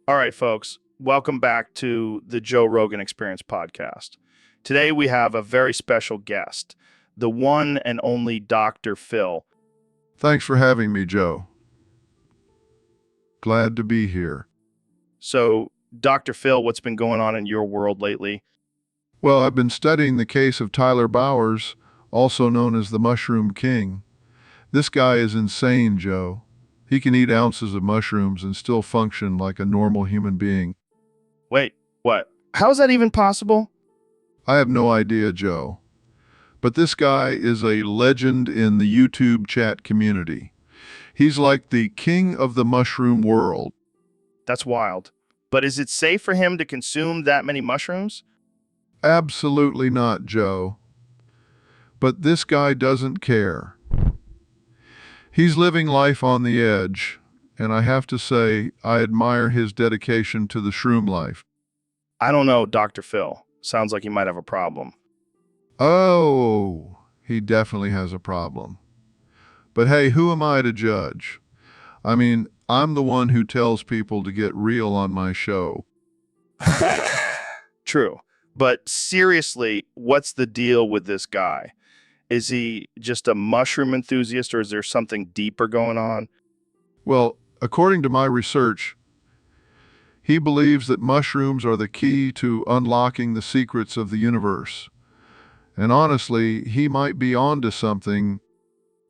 All right, folks. Welcome back to the Joe Rogan Experience podcast. Today we have a very special guest, the one and only Dr. Phil. Thanks for having me, Joe. Glad to be here. So, Dr. Phil, what's been going on in your world lately? Well, I've been studying the case of Tyler Bowers, also known as the Mushroom King. This guy is insane, Joe. He can eat ounces of mushrooms and still function like a normal human being. Wait, what? How is that even possible? I have no idea, Joe. But this guy is a legend in the YouTube chat community. He's like the king of the mushroom world. That's wild. But is it safe for him to consume that many mushrooms? Absolutely not, Joe. But this guy doesn't care. He's living life on the edge, and I have to say, I admire his dedication to the shroom life. I don't know, Dr. Phil. Sounds like he might have a problem. Oh, he definitely has a problem. But hey, who am I to judge? I mean, I'm the one who tells people to get real on my show. True. But seriously, what's the deal with this guy? Is he just a mushroom enthusiast, or is there something deeper going on? Well, according to my research, he believes that mushrooms are the key to unlocking the secrets of the universe. And honestly, he might be onto something.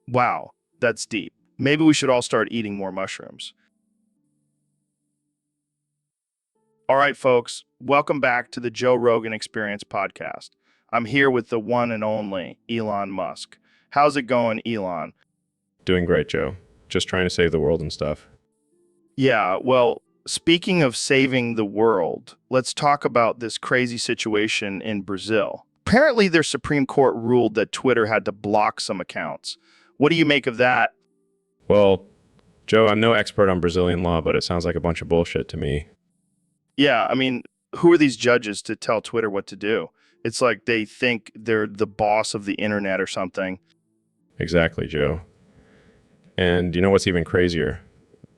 Wow, that's deep. Maybe we should all start eating more mushrooms. All right, folks, welcome back to the Joe Rogan Experience podcast. I'm here with the one and only Elon Musk. How's it going, Elon? Doing great, Joe. Just trying to save the world and stuff. Yeah, well, speaking of saving the world, let's talk about this crazy situation in Brazil. Apparently, their Supreme Court ruled that Twitter had to block some accounts. What do you make of that? Well, Joe, I'm no expert on Brazilian law, but it sounds like a bunch of bullshit to me. Yeah, I mean, who are these judges to tell Twitter what to do? It's like they think they're the boss of the internet or something. Exactly, Joe. And you know what's even crazier?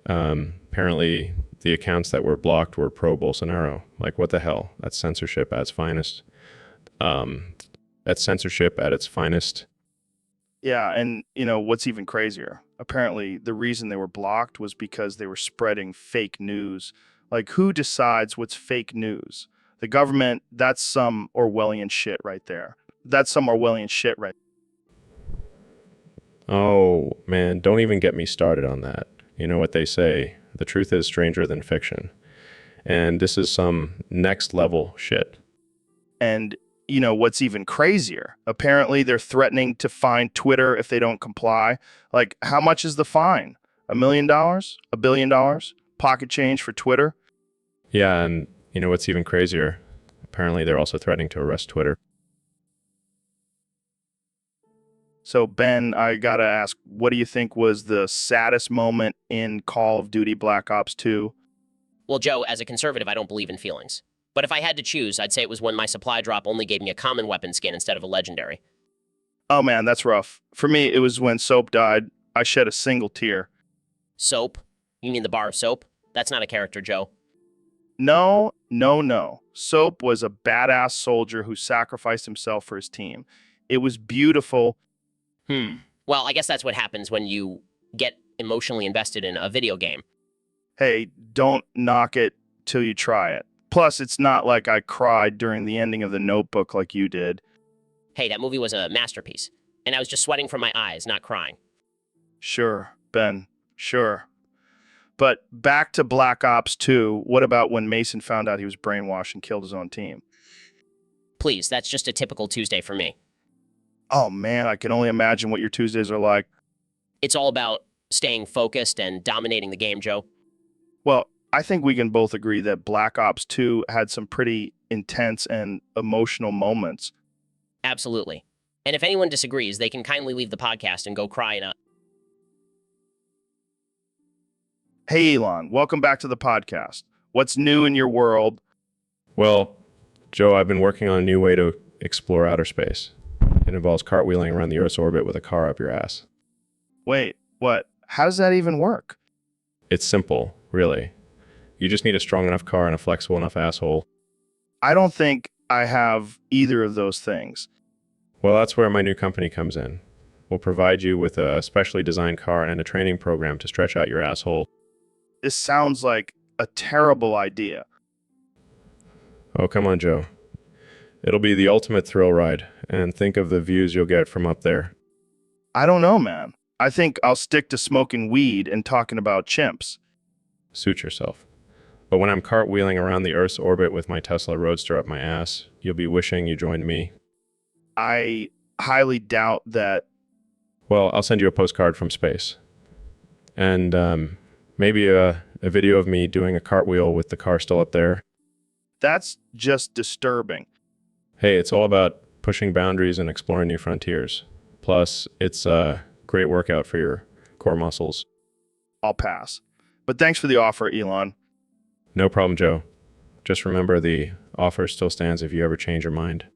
Apparently, the accounts that were blocked were pro-Bolsonaro. Like, what the hell? That's censorship at its finest. That's censorship at its finest. Yeah, and what's even crazier? Apparently, the reason they were blocked was because they were spreading fake news. Like, who decides what's fake news? The government. That's some Orwellian shit right there. Oh, man, don't even get me started on that. You know what they say, the truth is stranger than fiction. And this is some next level shit. And what's even crazier? Apparently, they're threatening to fine Twitter if they don't comply. Like, how much is the fine? $1 million? $1 billion? Pocket change for Twitter? Yeah, and you know what's even crazier? Apparently, they're also threatening to arrest Twitter. So, Ben, I gotta ask, what do you think was the saddest moment in Call of Duty Black Ops 2? Well, Joe, as a conservative, I don't believe in feelings. But if I had to choose, I'd say it was when my supply drop only gave me a common weapon skin instead of a legendary. Oh man, that's rough. For me, it was when Soap died. I shed a single tear. Soap? You mean the bar of soap? That's not a character, Joe. No. Soap was a badass soldier who sacrificed himself for his team. It was beautiful. Well, I guess that's what happens when you get emotionally invested in a video game. Hey, don't knock it till you try it. Plus, it's not like I cried during the ending of The Notebook like you did. Hey, that movie was a masterpiece. And I was just sweating from my eyes, not crying. Sure, Ben, sure. But back to Black Ops 2, what about when Mason found out he was brainwashed and killed his own team? Please, that's just a typical Tuesday for me. Oh man, I can only imagine what your Tuesdays are like. It's all about staying focused and dominating the game, Joe. Well, I think we can both agree that Black Ops 2 had some pretty intense and emotional moments. Absolutely. And if anyone disagrees, they can kindly leave the podcast and go cry in a... Hey, Elon, welcome back to the podcast. What's new in your world? Well, Joe, I've been working on a new way to explore outer space. It involves cartwheeling around the Earth's orbit with a car up your ass. Wait, what? How does that even work? It's simple, really. You just need a strong enough car and a flexible enough asshole. I don't think I have either of those things. Well, that's where my new company comes in. We'll provide you with a specially designed car and a training program to stretch out your asshole. This sounds like a terrible idea. Oh, come on, Joe. It'll be the ultimate thrill ride, and think of the views you'll get from up there. I don't know, man. I think I'll stick to smoking weed and talking about chimps. Suit yourself. But when I'm cartwheeling around the Earth's orbit with my Tesla Roadster up my ass, you'll be wishing you joined me. I highly doubt that. Well, I'll send you a postcard from space. And maybe a video of me doing a cartwheel with the car still up there. That's just disturbing. Hey, it's all about pushing boundaries and exploring new frontiers. Plus, it's a great workout for your core muscles. I'll pass. But thanks for the offer, Elon. No problem, Joe. Just remember the offer still stands if you ever change your mind.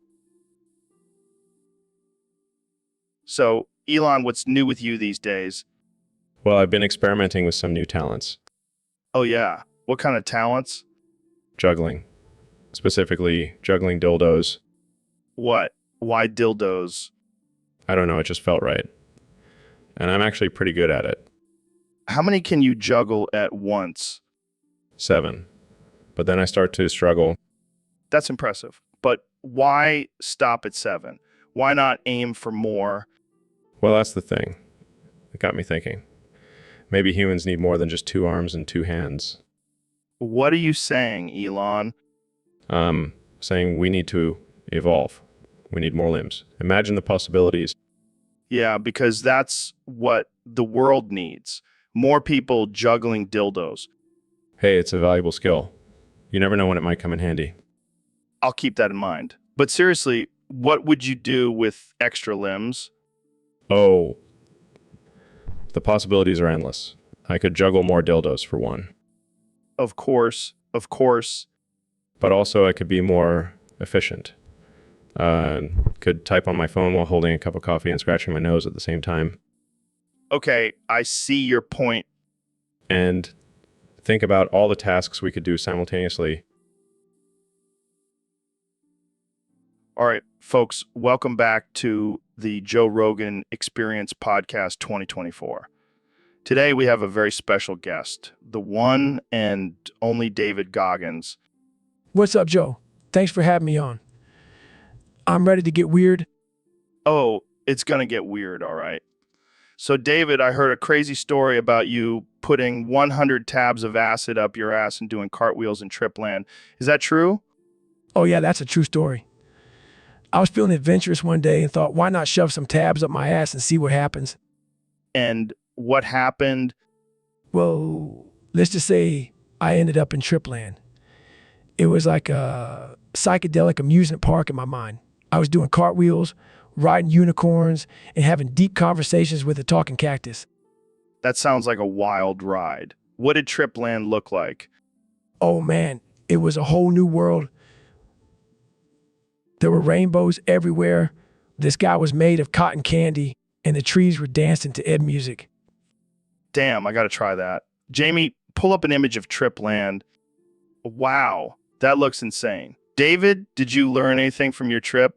So, Elon, what's new with you these days? Well, I've been experimenting with some new talents. Oh, yeah. What kind of talents? Juggling. Specifically, juggling dildos. What? Why dildos? I don't know, it just felt right. And I'm actually pretty good at it. How many can you juggle at once? 7. But then I start to struggle. That's impressive. But why stop at 7? Why not aim for more? Well, that's the thing. It got me thinking. Maybe humans need more than just 2 arms and 2 hands. What are you saying, Elon? Saying we need to evolve. We need more limbs. Imagine the possibilities. Yeah, because that's what the world needs. More people juggling dildos. Hey, it's a valuable skill. You never know when it might come in handy. I'll keep that in mind. But seriously, what would you do with extra limbs? Oh, the possibilities are endless. I could juggle more dildos for one. Of course, of course. But also I could be more efficient. Could type on my phone while holding a cup of coffee and scratching my nose at the same time. Okay, I see your point. And think about all the tasks we could do simultaneously. All right, folks, welcome back to the Joe Rogan Experience Podcast 2024. Today we have a very special guest, the one and only David Goggins. What's up, Joe? Thanks for having me on. I'm ready to get weird. Oh, it's going to get weird, all right. So, David, I heard a crazy story about you putting 100 tabs of acid up your ass and doing cartwheels in Tripland. Is that true? Oh yeah, that's a true story. I was feeling adventurous one day and thought, why not shove some tabs up my ass and see what happens? And what happened? Well, let's just say I ended up in Tripland. It was like a psychedelic amusement park in my mind. I was doing cartwheels, riding unicorns, and having deep conversations with a talking cactus. That sounds like a wild ride. What did Tripland look like? Oh man, it was a whole new world. There were rainbows everywhere. The sky was made of cotton candy, and the trees were dancing to Ed music. Damn, I got to try that. Jamie, pull up an image of Tripland. Wow, that looks insane. David, did you learn anything from your trip?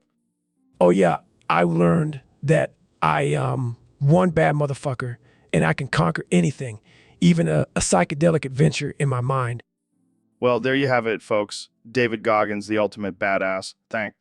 Oh yeah, I learned that I am one bad motherfucker, and I can conquer anything, even a psychedelic adventure in my mind. Well, there you have it, folks. David Goggins, the ultimate badass. Thanks.